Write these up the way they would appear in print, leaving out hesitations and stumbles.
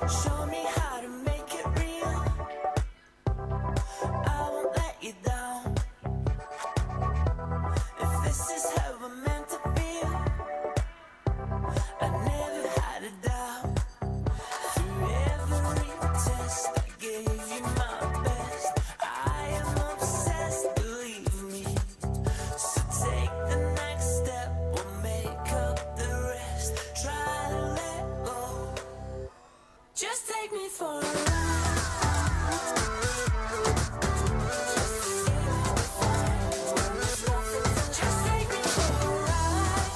Show me how to make it real. I won't let you down. If this is how we're meant to feel, I never had a doubt. Through every test, I gave you my best. I am obsessed, believe me. So take the next step, we'll make up the rest. Try to let go. Just take me for a ride. Just take me for a ride.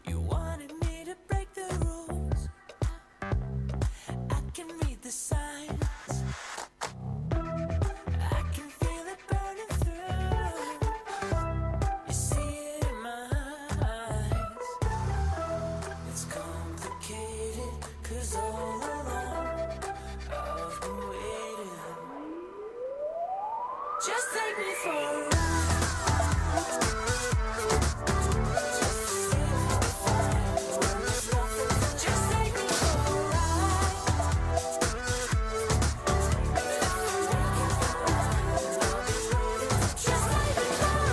You wanted me to break the rules. I can read the signs. I can feel it burning through. You see it in my eyes. It's complicated, 'cause all along I've been waiting. Just take me for a ride. Just take me for a ride. Just take me for a ride. Just take me for a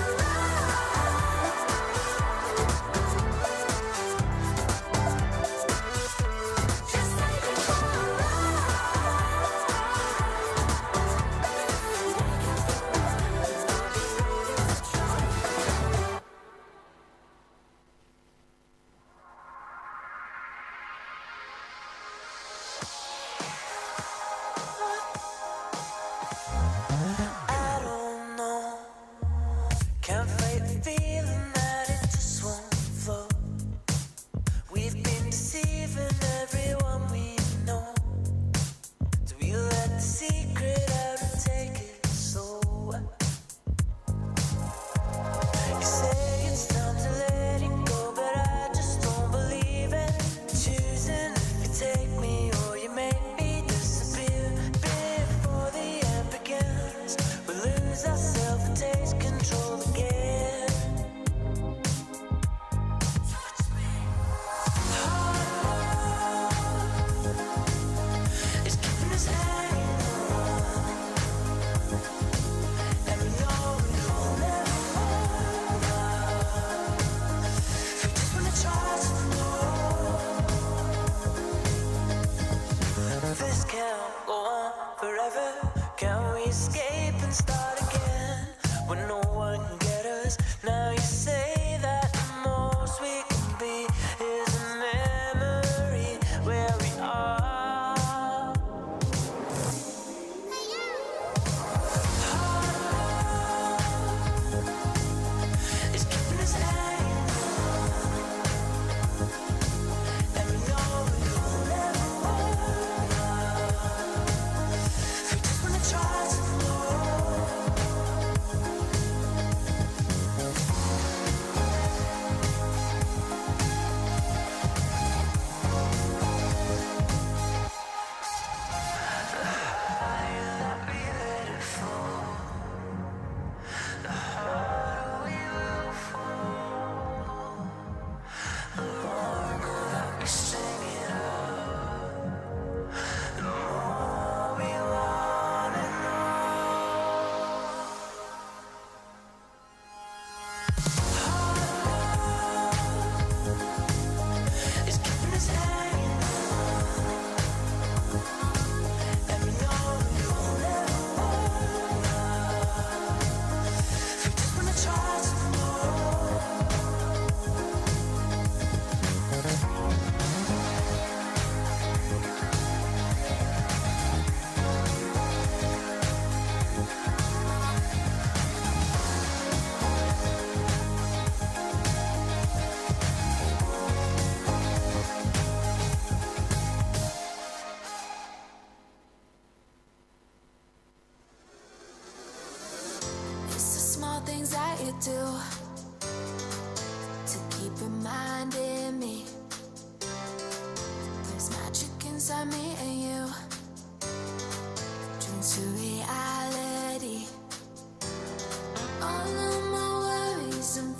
I don't know. Can't fight the feeling that it just won't flow. We've been deceiving everyone we know. Do we let the secret out and take it slow? You say it's time to let it go, but I just don't believe it. Choosing if you take me or you make me disappear. Before the end begins, we lose ourselves and take control again. It's keeping us hanging on, and we know it will never hold out. We just wanna try some more. This can't go on forever. Can we escape and start again when no one can get us? Now you say that the most we can be is a memory where we are. It's keeping us hanging on, and we know it will never hold out. We just wanna try some more. The higher that we let it fall, the harder we will fall. The longer that we string it up, the more we wanna know. It's keeping us hanging on, and we know it will never hold out. We just wanna try some more. It's the small things that you do to keep reminding me there's magic inside me and you. Dreams to reality. All of my worries and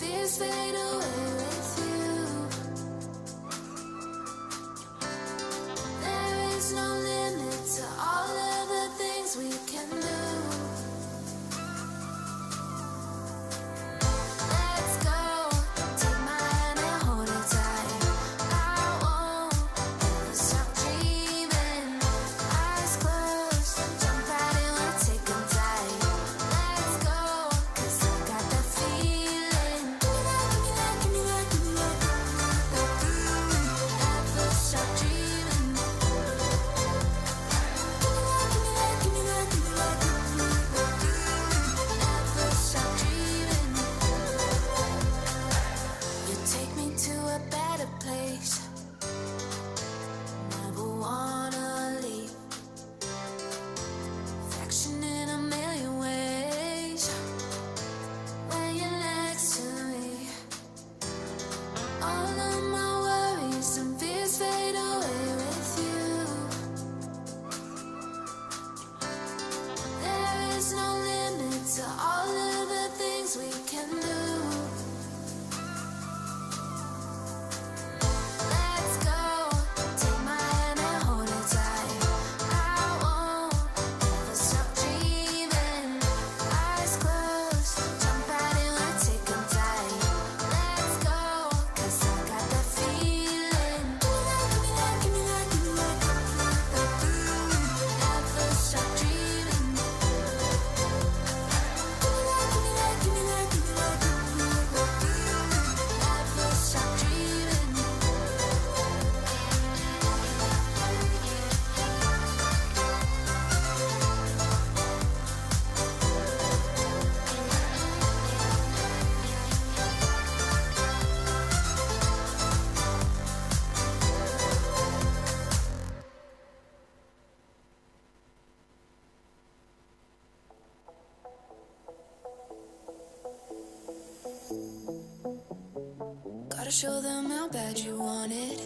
Gotta show them how bad you want it.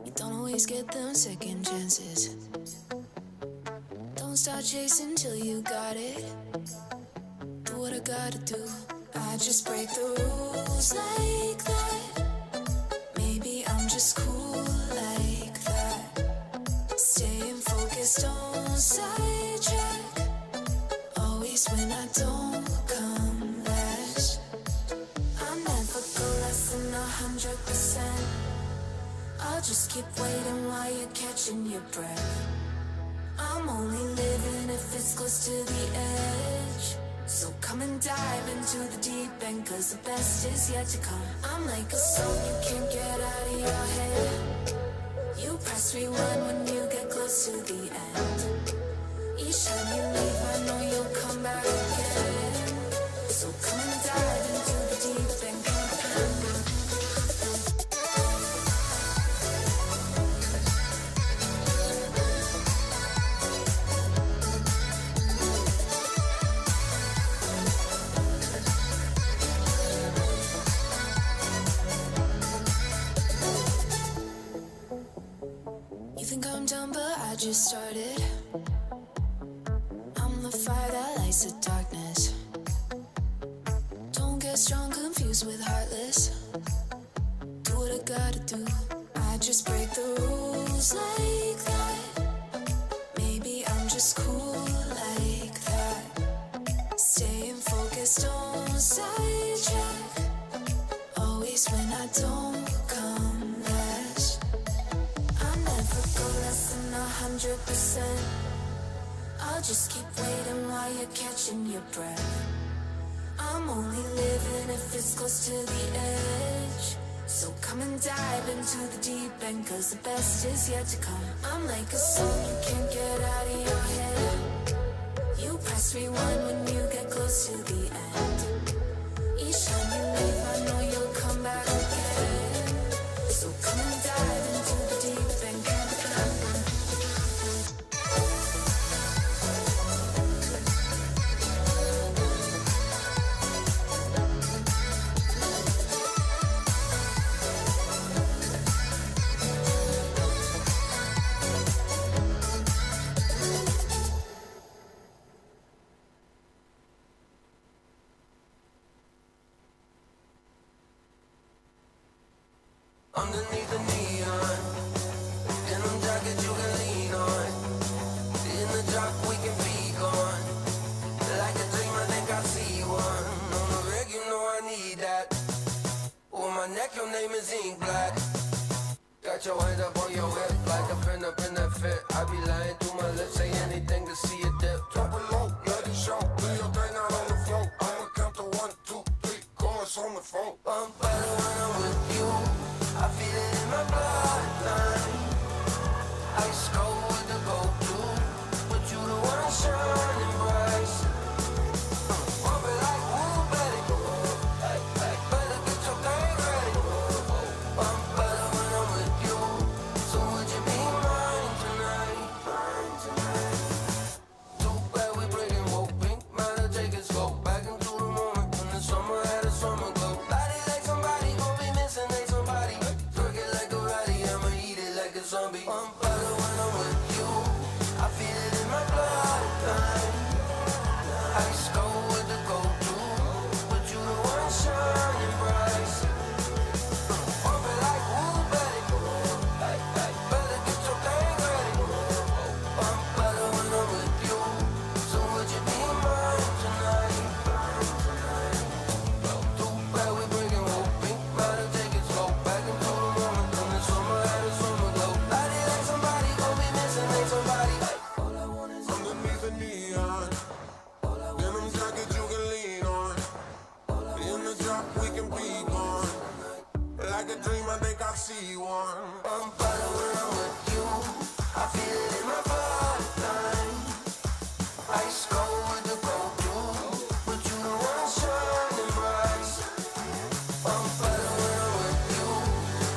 You don't always get them second chances. Don't start chasing till you got it. Do what I gotta do. I just break the rules like that. Maybe I'm just cool like that. Staying focused, don't sidetrack. Always when I don't come last. I never go less than 100%. I'll just keep waiting while you're catching your breath. I'm only living if it's close to the edge. So come and dive into the deep end, cause the best is yet to come. I'm like a song you can't get out of your head. You press rewind when you get close to the end. Each time you leave I know you'll come back again. So come and dive into the deep end. Just started. I'm the fire that lights the darkness. Don't get strong, confused with heartless. Do what I gotta do. I just break the rules like that. Maybe I'm just cool like that. Staying focused, don't sidetrack. Always when I don't come last. I never go less than 100%. I'll just keep waiting while you're catching your breath. I'm only living if it's close to the edge. So come and dive into the deep end, cause the best is yet to come. I'm like a song you can't get out of your head. You press rewind when you get close to the end. Each time you leave I know you'll come back again. So come and dive into the deep end. Underneath the neon, denim jacket you can lean on. In the dark we can be gone. Like a dream, I think I see one. On the reg, you know I need that. On my neck, your name is ink black. Got your hands up on your hip like a pin up in that fit. I be lying through my lips, say anything to see a dip. Drop it low, let it show. Do your thing out on the floor. I'ma count to 1, 2, 3, chorus on the phone. I'm better when I'm with you. I feel it in my bloodline. Ice cold with the go-to, but you the one shining bright. Bump it like woo, baby. Better get your thing ready. I'm better when I'm with you. So would you be mine tonight? Too bad we breaking woke pink. Matter take it slow. Back into the moment when the summer had a summer glow. Body like somebody gon' be missing, they somebody. Zombie. I'm better when I'm with you. I feel it in my bloodline. Ice cold with the go-to, but you the one shining bright. Bump it like woo, baby. Better get your thing ready. I'm better when I'm with you. So would you be mine tonight? Too bad we breaking woke pink. Better take it slow. Back into the moment when the summer had a summer glow. Underneath the neon, denim jacket you can lean on. In the drop we can be gone. Like a dream, I think I see one. I'm better when I'm with you. I feel it in my bloodline. Ice cold with the go-to, but you the one shining bright. I'm better when I'm with you.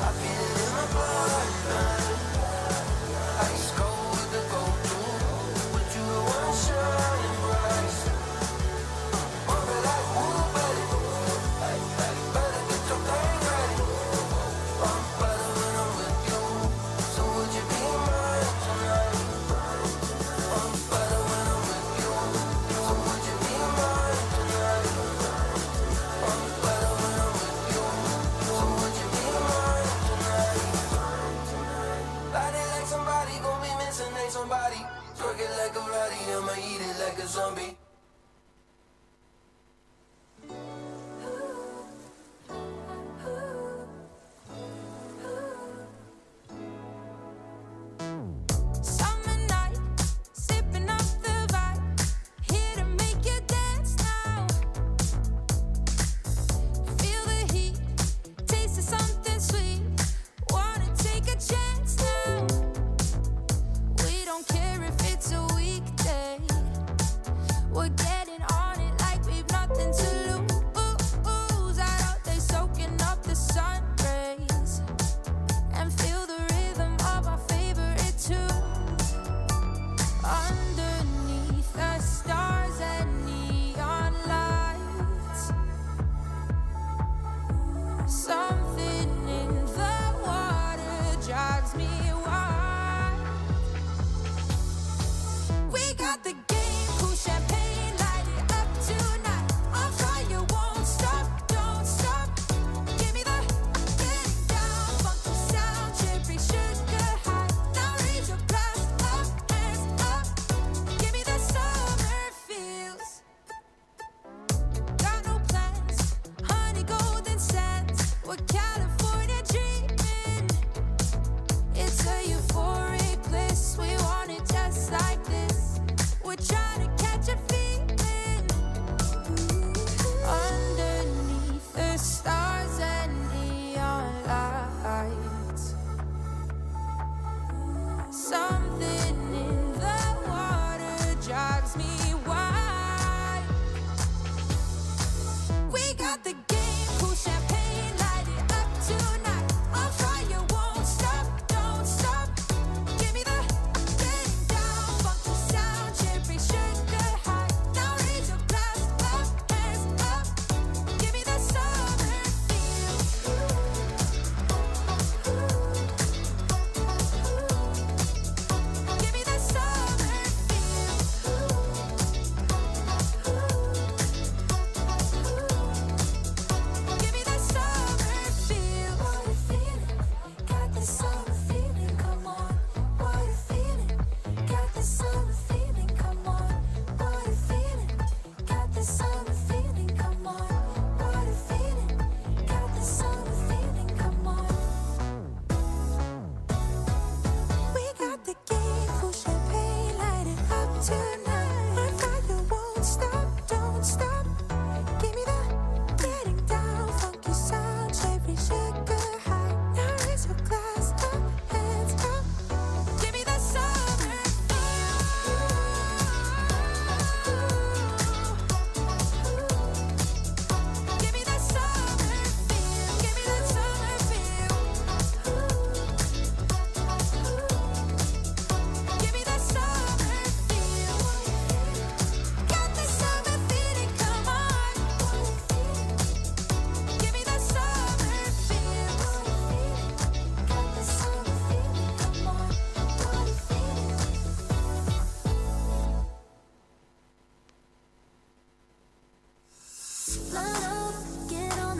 I feel it in my bloodline. Ice cold with the go-to, but you the one shining bright. Bump it like woo, baby. Better get your thing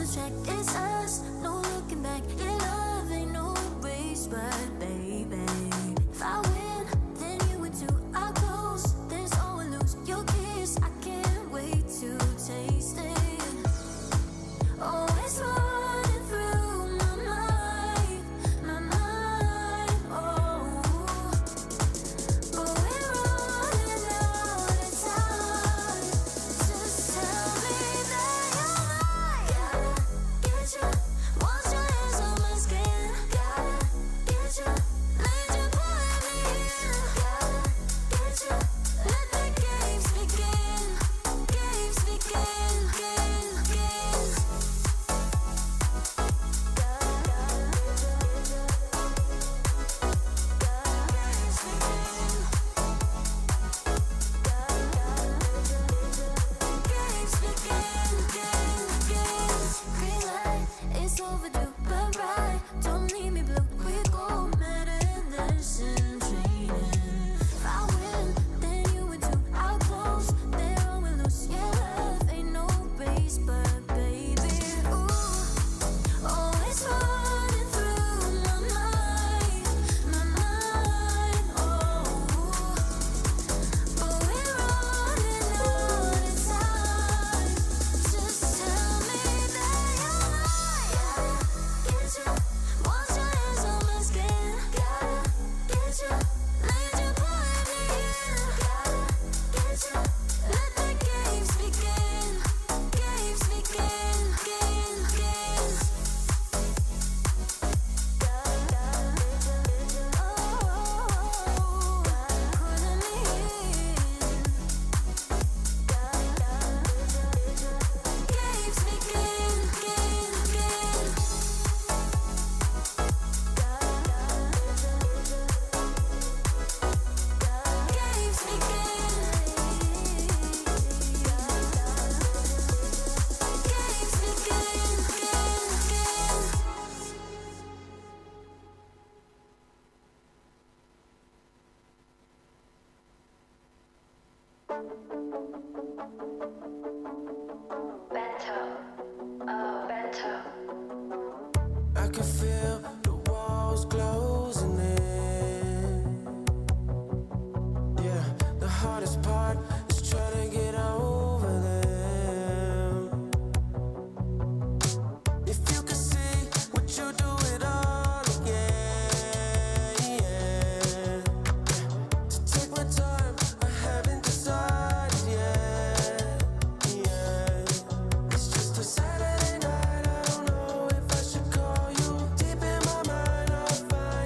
the track, it's us, no looking back. Your love ain't no race, but baby, if I win, then you win too. I close, there's always lose. Your kiss, I can't wait to taste it. Oh, it's running through my mind, oh. But we're running out of time. Just tell me that you're mine. Gotta get you, once your hands on my skin. Gotta get you, need you pulling me in. Gotta get you, let the games begin. Games begin, games begin. Green light, it's overdue, but right, don't leave me blue. We go mad and there's in training. If I win, then you win too. I'll close, there I will lose. Yeah, love ain't no race, but baby, ooh, oh, it's running through my mind, oh. But we're running out of time. Just tell me that you're mine. Gotta get you, once your hands on my skin. Gotta get you, need you pulling me in. Gotta get you, let the games begin. Games begin, games begin. Pulling me in. Games begin, games begin. Games I can feel the walls closing in. Yeah, the hardest part is trying to get over them. If you could see, would you do it all again? Yeah. To take my time, I haven't decided yet. Yeah. It's just a Saturday night, I don't know if I should call you. Deep in my mind, I'll find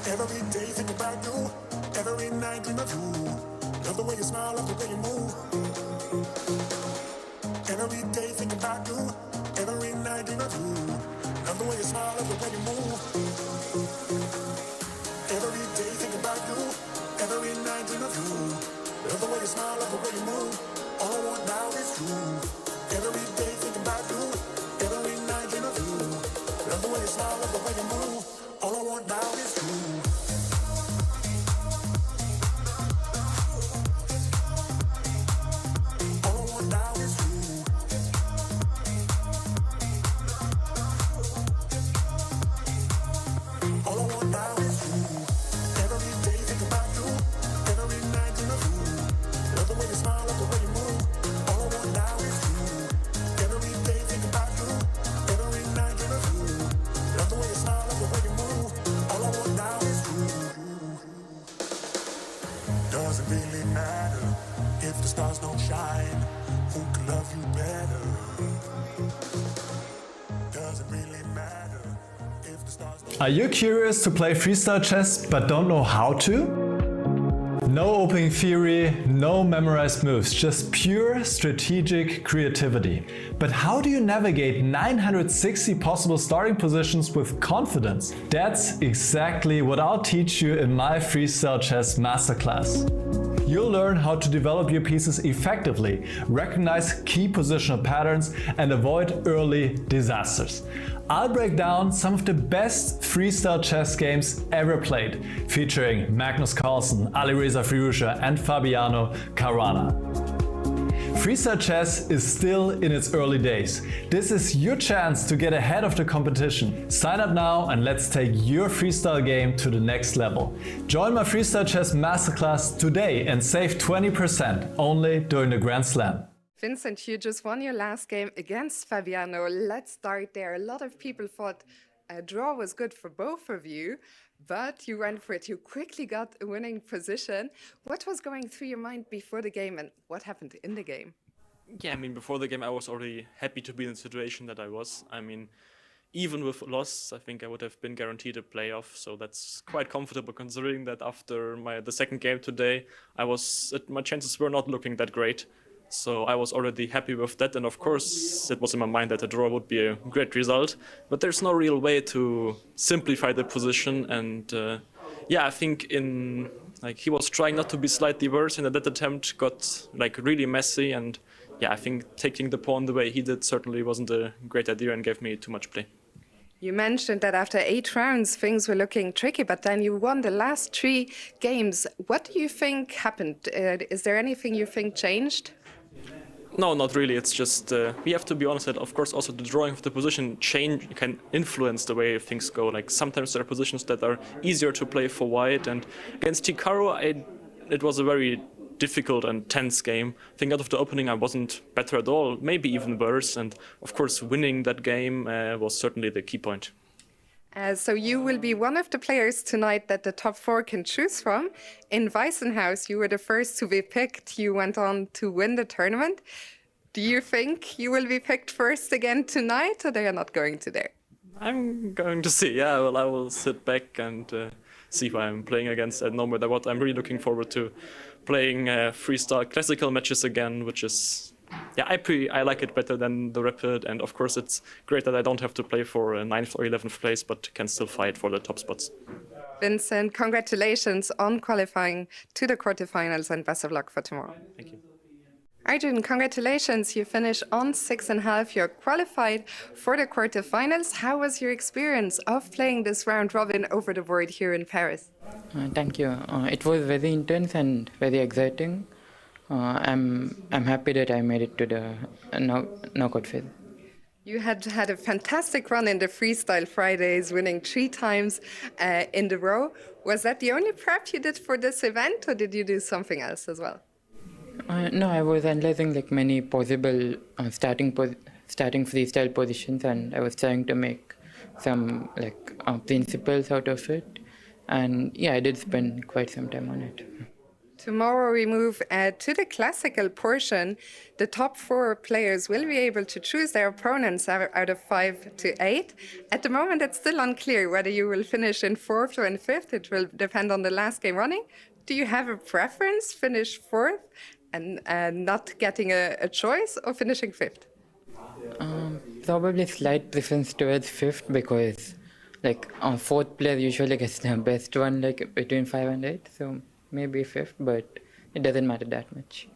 Every day think about you. Every night dream of you. Love the way you smile, love the way you move. Every day think about you. Every night dream of you. Love the way you smile, love the way you move. Every day think about you. Every night dream of you. Love the way you smile, love the way you move. All I want now is you. Every day think about you. Every night dream of you. Love the way you smile, love the way you move. All I want now is you. All I want now is you. All I want now is you. Every day think about you. Every night dream of you. Love the way you smile, love the way you move. All I want now is you. Every day think about you. Every night dream of you. Love the way you smile, love the way you move. All I want now is you. Doesn't really matter if the stars don't shine. Who can love you better? Doesn't really matter if the stars don't. Are you curious to play freestyle chess but don't know how to? No opening theory, no memorized moves, just pure strategic creativity. But how do you navigate 960 possible starting positions with confidence? That's exactly what I'll teach you in my Freestyle Chess Masterclass. You'll learn how to develop your pieces effectively, recognize key positional patterns, and avoid early disasters. I'll break down some of the best freestyle chess games ever played, featuring Magnus Carlsen, Alireza Firouzja, and Fabiano Caruana. Freestyle chess is still in its early days. This is your chance to get ahead of the competition. Sign up now and let's take your freestyle game to the next level. Join my Freestyle Chess Masterclass today and save 20% only during the Grand Slam. Vincent, you just won your last game against Fabiano. Let's start there. A lot of people thought a draw was good for both of you, but you went for it. You quickly got a winning position. What was going through your mind before the game and what happened in the game? Yeah, I mean, before the game, I was already happy to be in the situation that I was. I mean, even with loss, I think I would have been guaranteed a playoff. So that's quite comfortable considering that after the second game today, my chances were not looking that great. So I was already happy with that, and of course it was in my mind that a draw would be a great result, but there's no real way to simplify the position. And I think he was trying not to be slightly worse, and that attempt got really messy, and I think taking the pawn the way he did certainly wasn't a great idea and gave me too much play. You mentioned that after 8 rounds things were looking tricky, but then you won the last 3 games. What do you think happened? Is there anything you think changed? No, not really. It's just we have to be honest that, of course, also the drawing of the position can influence the way things go. Like sometimes there are positions that are easier to play for white, and against Hikaru, it was a very difficult and tense game. I think out of the opening I wasn't better at all, maybe even worse, and of course winning that game was certainly the key point. So you will be one of the players tonight that the top 4 can choose from. In Weissenhaus, you were the first to be picked. You went on to win the tournament. Do you think you will be picked first again tonight, or they are not going to there? I'm going to see. Yeah, well, I will sit back and see who I'm playing against. And no matter what, I'm really looking forward to playing freestyle classical matches again, which is... I like it better than the rapid, and of course it's great that I don't have to play for 9th or 11th place, but can still fight for the top spots. Vincent, congratulations on qualifying to the quarterfinals, and best of luck for tomorrow. Thank you. Arjun, congratulations. You finished on 6.5. You're qualified for the quarterfinals. How was your experience of playing this round robin over the board here in Paris? Thank you. It was very intense and very exciting. I'm happy that I made it to the knockout phase. You had a fantastic run in the Freestyle Fridays, winning 3 times in the row. Was that the only prep you did for this event, or did you do something else as well? No, I was analyzing many possible starting freestyle positions, and I was trying to make some principles out of it. And I did spend quite some time on it. Tomorrow we move to the classical portion. The top 4 players will be able to choose their opponents out of 5 to 8. At the moment, it's still unclear whether you will finish in 4th or in 5th. It will depend on the last game running. Do you have a preference, finish 4th and not getting a choice, or finishing 5th? Probably slight preference towards 5th because like 4th player usually gets the best one like between 5 and 8. So maybe 5th, but it doesn't matter that much.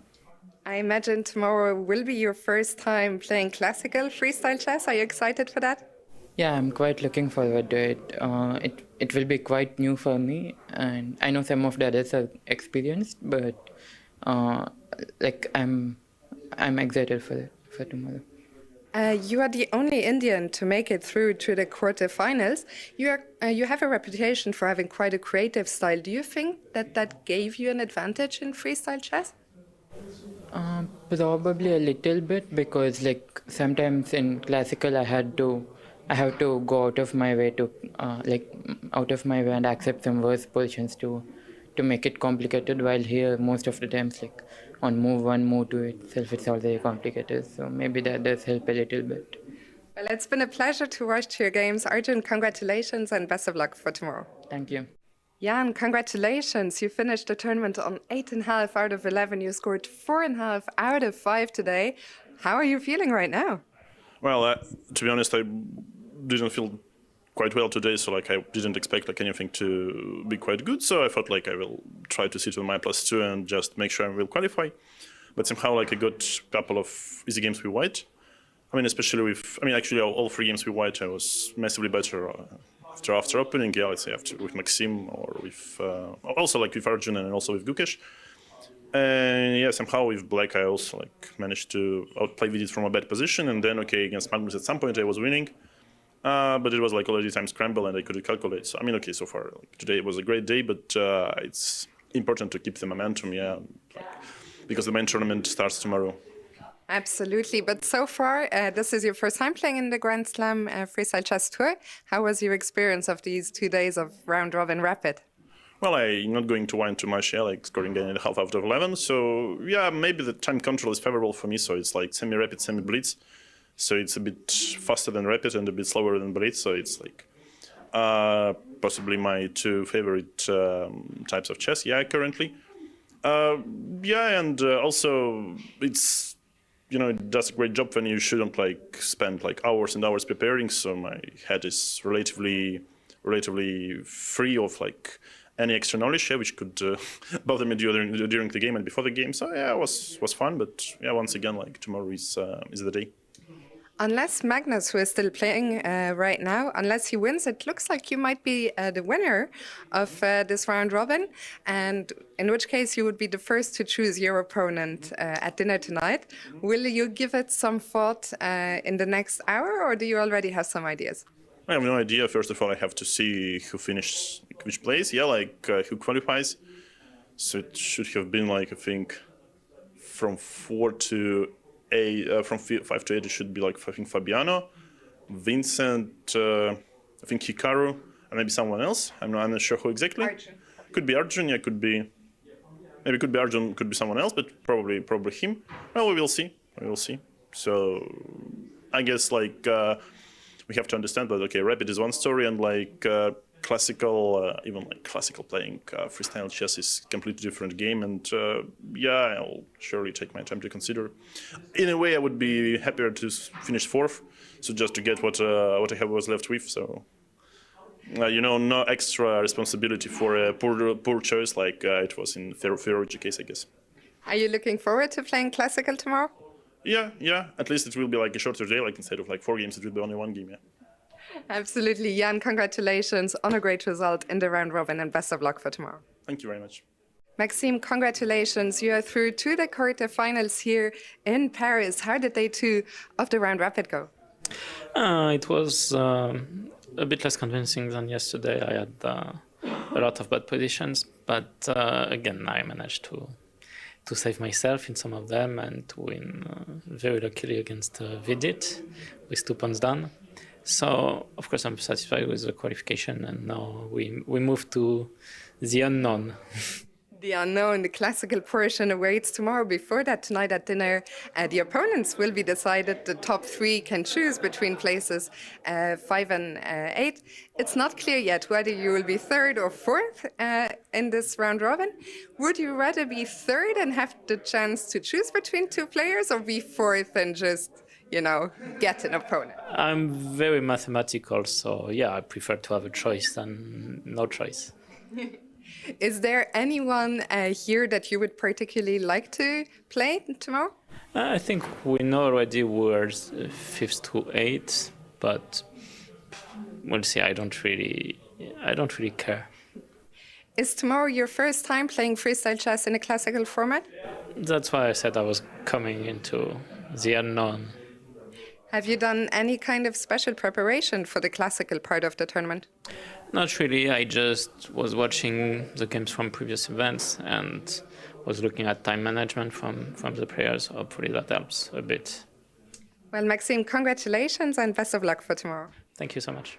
I imagine tomorrow will be your first time playing classical freestyle chess. Are you excited for that? Yeah, I'm quite looking forward to it. It will be quite new for me, and I know some of the others are experienced, but like I'm excited for tomorrow. You are the only Indian to make it through to the quarterfinals. You have a reputation for having quite a creative style. Do you think that gave you an advantage in freestyle chess? Probably a little bit because like sometimes in classical I have to go out of my way and accept some worse positions to make it complicated. While here most of the times like on move 1, move 2 itself it's already complicated. So maybe that does help a little bit. Well, it's been a pleasure to watch your games. Arjun, congratulations and best of luck for tomorrow. Thank you. Jan, congratulations. You finished the tournament on 8.5 out of 11. You scored 4.5 out of 5 today. How are you feeling right now? Well, to be honest, I didn't feel quite well today, so like I didn't expect like anything to be quite good. So I thought like I will try to sit on my +2 and just make sure I will qualify. But somehow like I got a couple of easy games with white. I mean, especially with, actually all 3 games with white I was massively better after opening. Yeah, let's say with Maxime or with also like with Arjun and also with Gukesh. And yeah, somehow with black I also like managed to outplay Vidit from a bad position, and then okay against Magnus at some point I was winning. But it was like already time scramble and I couldn't calculate. So okay, so far like, today was a great day, but it's important to keep the momentum, because the main tournament starts tomorrow. Absolutely, but so far this is your first time playing in the Grand Slam Freestyle Chess Tour. How was your experience of these 2 days of round robin rapid? Well, I'm not going to whine too much, like scoring 9.5 out of 11. So yeah, maybe the time control is favorable for me. So it's like semi-rapid, semi-blitz. So it's a bit faster than rapid and a bit slower than blitz. So it's like possibly my 2 favorite types of chess. Yeah, currently. And also it's it does a great job when you shouldn't like spend like hours and hours preparing. So my head is relatively free of like any extra knowledge which could bother me during the game and before the game. So yeah, it was fun. But yeah, once again, like tomorrow is the day. Unless Magnus, who is still playing right now, unless he wins, it looks like you might be the winner of this round robin, and in which case you would be the first to choose your opponent at dinner tonight. Will you give it some thought in the next hour, or do you already have some ideas? I have no idea. First of all, I have to see who finishes, which place, who qualifies. So it should have been like, I think, from 4 to 8, from 5 to 8, it should be like, I think, Fabiano, Vincent, I think Hikaru, and maybe someone else. I'm not sure who exactly. Arjun. Could be Arjun, yeah, could be Arjun, could be someone else, but probably him. Well, we will see. So I guess like we have to understand that okay, rapid is one story, and like classical, even like classical playing freestyle chess is a completely different game, and I'll surely take my time to consider. In a way, I would be happier to finish 4th, so just to get what I have was left with. So no extra responsibility for a poor choice like it was in Ferrucci case, I guess. Are you looking forward to playing classical tomorrow? Yeah. At least it will be like a shorter day. Like instead of like 4 games, it will be only 1 game. Yeah. Absolutely. Jan, congratulations on a great result in the round robin and best of luck for tomorrow. Thank you very much. Maxime, congratulations. You are through to the quarterfinals here in Paris. How did day 2 of the round rapid go? It was a bit less convincing than yesterday. I had a lot of bad positions, but again, I managed to save myself in some of them and to win very luckily against Vidit with 2 pawns down. So, of course, I'm satisfied with the qualification, and now we move to the unknown. The unknown, the classical portion awaits tomorrow. Before that, tonight at dinner, the opponents will be decided. The top 3 can choose between places 5 and 8. It's not clear yet whether you will be 3rd or 4th in this round robin. Would you rather be 3rd and have the chance to choose between 2 players, or be 4th and just, get an opponent? I'm very mathematical, so yeah, I prefer to have a choice than no choice. Is there anyone here that you would particularly like to play tomorrow? I think we know already we're 5th to 8th, but we'll see. I don't really care. Is tomorrow your first time playing freestyle chess in a classical format? That's why I said I was coming into the unknown. Have you done any kind of special preparation for the classical part of the tournament? Not really. I just was watching the games from previous events and was looking at time management from the players. Hopefully that helps a bit. Well, Maxime, congratulations and best of luck for tomorrow. Thank you so much.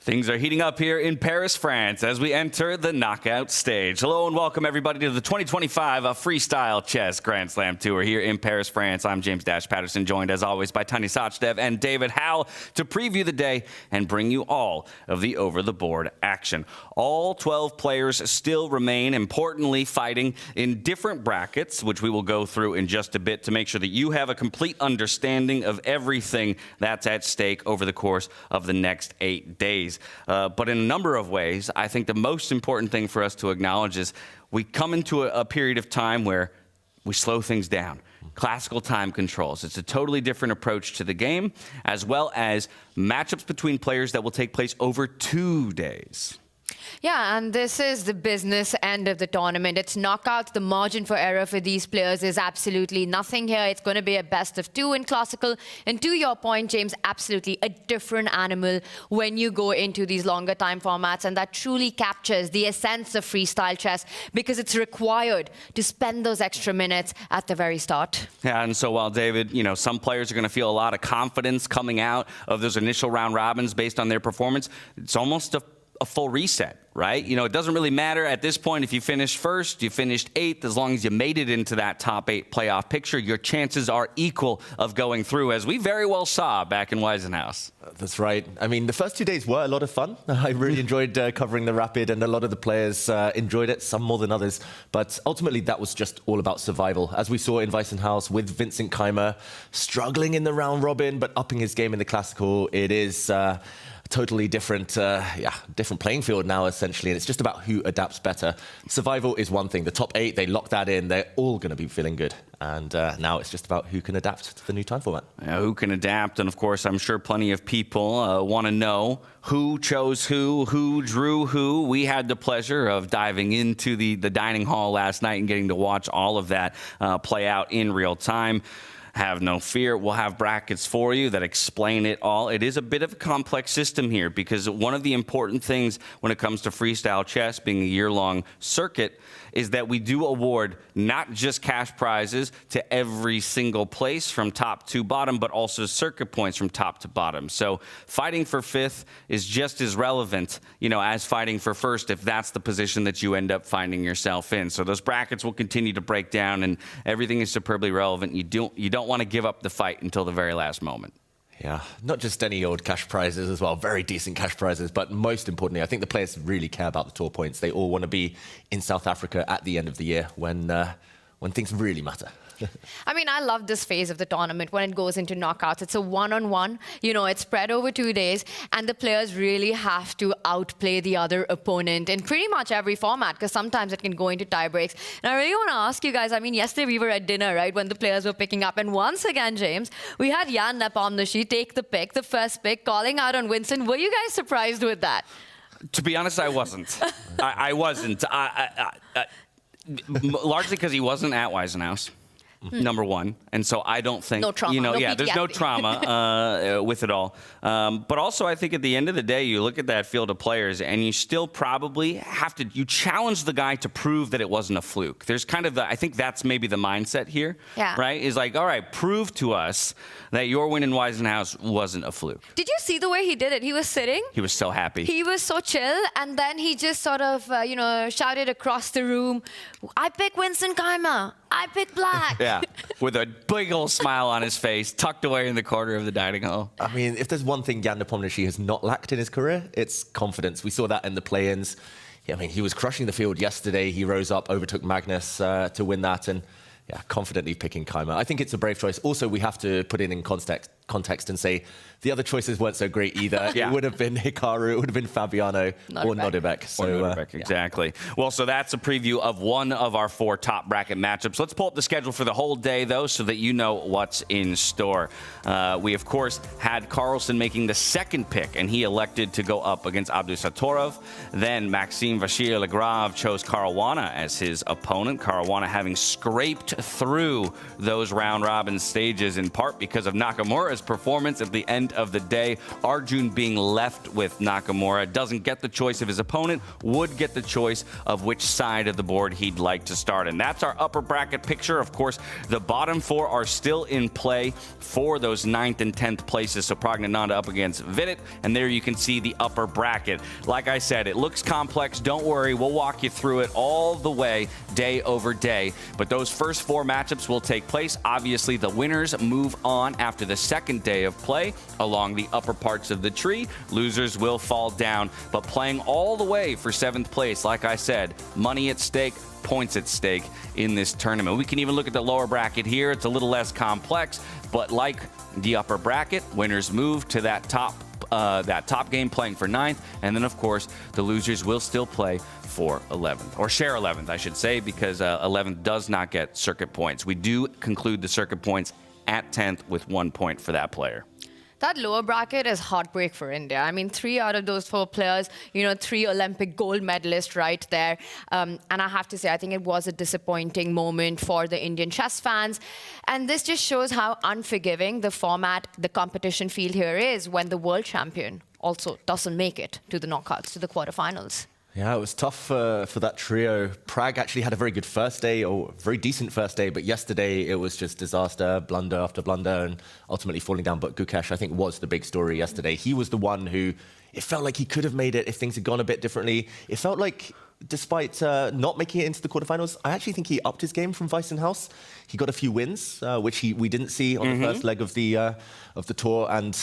Things are heating up here in Paris, France, as we enter the knockout stage. Hello and welcome, everybody, to the 2025 Freestyle Chess Grand Slam Tour here in Paris, France. I'm James Dash Patterson, joined as always by Tanya Sachdev and David Howell to preview the day and bring you all of the over-the-board action. All 12 players still remain, importantly, fighting in different brackets, which we will go through in just a bit to make sure that you have a complete understanding of everything that's at stake over the course of the next 8 days. But in a number of ways, I think the most important thing for us to acknowledge is we come into a period of time where we slow things down. Classical time controls. It's a totally different approach to the game, as well as matchups between players that will take place over 2 days. Yeah, and this is the business end of the tournament. It's knockouts. The margin for error for these players is absolutely nothing here. It's going to be a best of 2 in classical. And to your point, James, absolutely a different animal when you go into these longer time formats. And that truly captures the essence of freestyle chess because it's required to spend those extra minutes at the very start. Yeah, and so while, David, some players are going to feel a lot of confidence coming out of those initial round robins based on their performance, it's almost a full reset, right? It doesn't really matter at this point if you finished first, you finished 8th, as long as you made it into that top 8 playoff picture, your chances are equal of going through, as we very well saw back in Weisenhaus. That's right. I mean, the first 2 days were a lot of fun. I really enjoyed covering the Rapid, and a lot of the players enjoyed it, some more than others. But ultimately, that was just all about survival. As we saw in Weisenhaus with Vincent Keymer struggling in the round robin, but upping his game in the classical, it is totally different playing field now, essentially, and it's just about who adapts better. Survival is one thing. The top 8, they lock that in. They're all going to be feeling good. And now it's just about who can adapt to the new time format. Who can adapt, and of course, I'm sure plenty of people want to know who chose who drew who. We had the pleasure of diving into the dining hall last night and getting to watch all of that play out in real time. Have no fear, we'll have brackets for you that explain it all. It is a bit of a complex system here because one of the important things when it comes to freestyle chess being a year-long circuit is that we do award not just cash prizes to every single place from top to bottom, but also circuit points from top to bottom. So fighting for 5th is just as relevant, as fighting for 1st if that's the position that you end up finding yourself in. So those brackets will continue to break down, and everything is superbly relevant. You don't want to give up the fight until the very last moment. Yeah, not just any old cash prizes as well, very decent cash prizes, but most importantly, I think the players really care about the tour points. They all want to be in South Africa at the end of the year when things really matter. I mean, I love this phase of the tournament when it goes into knockouts. It's a one-on-one, it's spread over 2 days, and the players really have to outplay the other opponent in pretty much every format, because sometimes it can go into tie breaks. And I really want to ask you guys, I mean, yesterday we were at dinner, right, when the players were picking up, and once again, James, we had Jan Nepomniachtchi take the first pick, calling out on Vincent. Were you guys surprised with that? To be honest, I wasn't. I wasn't. Largely because he wasn't at Weisenhaus, number one. And so I don't think, no trauma. there's no trauma with it all. But also, I think at the end of the day, you look at that field of players and you still probably have to, you challenge the guy to prove that it wasn't a fluke. There's kind of I think that's maybe the mindset here, right? Is like, all right, prove to us that your win in Weisenhaus wasn't a fluke. Did you see the way he did it? He was sitting. He was so happy. He was so chill, and then he just sort of, shouted across the room, I pick Vincent Keymer. I pick black. Yeah, with a big old smile on his face, tucked away in the corner of the dining hall. I mean, if there's one thing Jan Nepomniachtchi has not lacked in his career, it's confidence. We saw that in the play-ins. I mean, he was crushing the field yesterday. He rose up, overtook Magnus to win that, and confidently picking Keymer. I think it's a brave choice. Also, we have to put it in context and say the other choices weren't so great either. It would have been Hikaru, it would have been Fabiano, or Nodirbek. Exactly. Well, so that's a preview of one of our 4 top bracket matchups. Let's pull up the schedule for the whole day, though, so that you know what's in store. We, of course, had Carlsen making the second pick, and he elected to go up against Abdusattorov. Then Maxime Vachier-Lagrave chose Caruana as his opponent. Caruana having scraped through those round-robin stages, in part because of Nakamura's performance at the end of the day. Arjun being left with Nakamura, doesn't get the choice of his opponent, would get the choice of which side of the board he'd like to start. And that's our upper bracket picture. Of course, the bottom 4 are still in play for those 9th and 10th places. So Praggnanandhaa up against Vidit, and there you can see the upper bracket. Like I said, it looks complex. Don't worry, we'll walk you through it all the way, day over day. But those first 4 matchups will take place. Obviously, the winners move on after the second day of play along the upper parts of the tree. Losers will fall down, but playing all the way for 7th place, like I said, money at stake, points at stake in this tournament. We can even look at the lower bracket here. It's a little less complex, but like the upper bracket, winners move to that top game playing for 9th, and then of course the losers will still play for 11th, or share 11th, I should say, because 11th does not get circuit points. We do conclude the circuit points at 10th with 1 point for that player. That lower bracket is heartbreak for India. I mean, 3 out of those 4 players, 3 Olympic gold medalists right there. And I have to say, I think it was a disappointing moment for the Indian chess fans. And this just shows how unforgiving the format, the competition field here is when the world champion also doesn't make it to the knockouts, to the quarterfinals. Yeah, it was tough for that trio. Prag actually had a very good first day, or very decent first day, but yesterday it was just disaster, blunder after blunder, and ultimately falling down. But Gukesh, I think, was the big story yesterday. He was the one who, it felt like he could have made it if things had gone a bit differently. It felt like, despite not making it into the quarterfinals, I actually think he upped his game from Weisenhaus. He got a few wins, which we didn't see on the first leg of the tour, and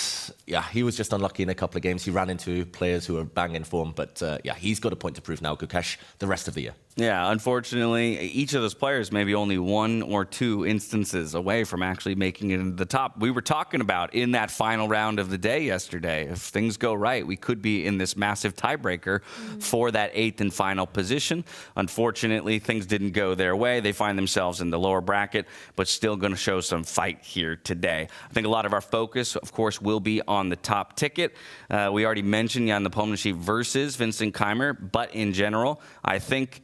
he was just unlucky in a couple of games. He ran into players who were bang in form, but he's got a point to prove now, Gukesh, the rest of the year. Yeah, unfortunately, each of those players maybe only 1 or 2 instances away from actually making it into the top. We were talking about in that final round of the day yesterday, if things go right, we could be in this massive tiebreaker for that 8th and final position. Unfortunately, things didn't go their way. They find themselves in the lower bracket, but still going to show some fight here today. I think a lot of our focus, of course, will be on the top ticket. We already mentioned Jan Nepomniachtchi versus Vincent Keymer, but in general, I think,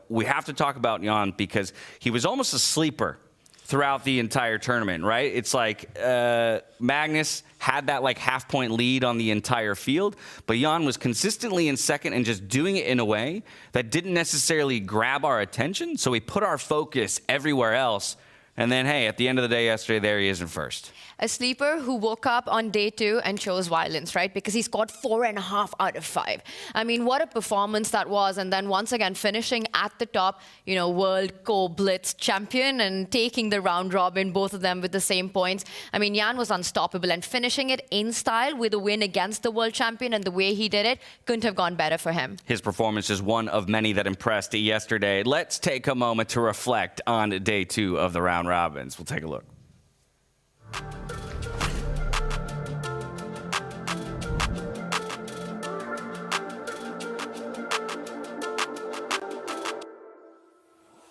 we have to talk about Jan because he was almost a sleeper throughout the entire tournament, right? It's like Magnus had that half-point lead on the entire field, but Jan was consistently in second and just doing it in a way that didn't necessarily grab our attention, so we put our focus everywhere else. And then, hey, at the end of the day yesterday, there he is in first. A sleeper who woke up on day 2 and chose violence, right? Because he scored 4.5 out of 5. I mean, what a performance that was. And then once again, finishing at the top, world co-blitz champion and taking the round robin, both of them with the same points. I mean, Jan was unstoppable, and finishing it in style with a win against the world champion, and the way he did it couldn't have gone better for him. His performance is one of many that impressed yesterday. Let's take a moment to reflect on day 2 of the round round robins. We'll take a look.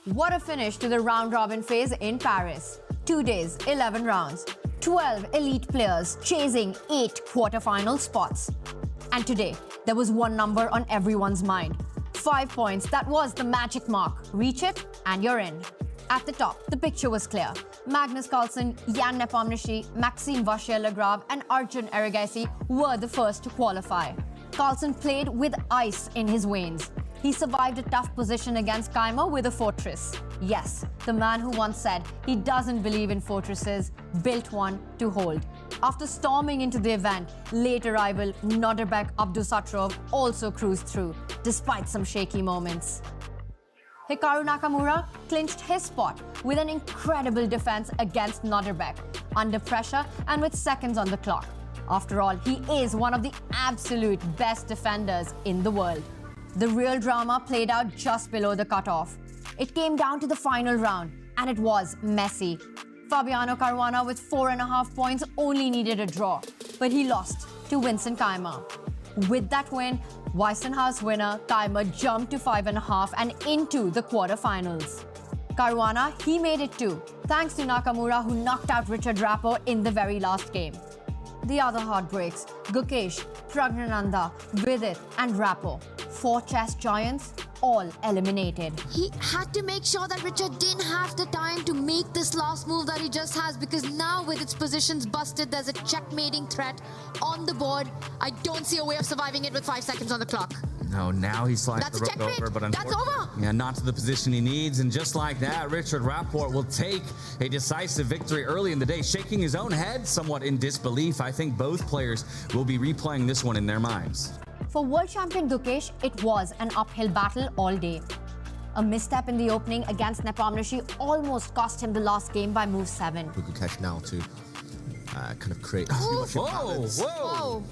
What a finish to the round-robin phase in Paris. 2 days, 11 rounds, 12 elite players chasing 8 quarterfinal spots. And today, there was one number on everyone's mind. 5 points, that was the magic mark. Reach it, and you're in. At the top, the picture was clear. Magnus Carlsen, Jan Nepomniachtchi, Maxime Vachier-Lagrave, and Arjun Erigaisi were the first to qualify. Carlsen played with ice in his veins. He survived a tough position against Keymer with a fortress. Yes, the man who once said he doesn't believe in fortresses built one to hold. After storming into the event, late arrival Nodirbek Abdusattorov also cruised through, despite some shaky moments. Hikaru Nakamura clinched his spot with an incredible defense against Nodirbek, under pressure and with seconds on the clock. After all, he is one of the absolute best defenders in the world. The real drama played out just below the cutoff. It came down to the final round, and it was messy. Fabiano Caruana with 4.5 points only needed a draw, but he lost to Vincent Keymer. With that win, Weissenhaus winner Keymer jumped to 5.5 and into the quarterfinals. Caruana, he made it too, thanks to Nakamura, who knocked out Richard Rapport in the very last game. The other heartbreaks, Gukesh, Praggnanandhaa, Vidit and Rapport. 4 chess giants, all eliminated. He had to make sure that Richard didn't have the time to make this last move that he just has, because now with its positions busted, there's a checkmating threat on the board. I don't see a way of surviving it with 5 seconds on the clock. No, now he slides the rook over, but that's over. Yeah, not to the position he needs, and just like that, Richard Rapport will take a decisive victory early in the day, shaking his own head somewhat in disbelief. I think both players will be replaying this one in their minds. For world champion Gukesh, it was an uphill battle all day. A misstep in the opening against Nepomniachtchi almost cost him the last game by move 7. For Gukesh now to kind of create too much imbalance. Whoa!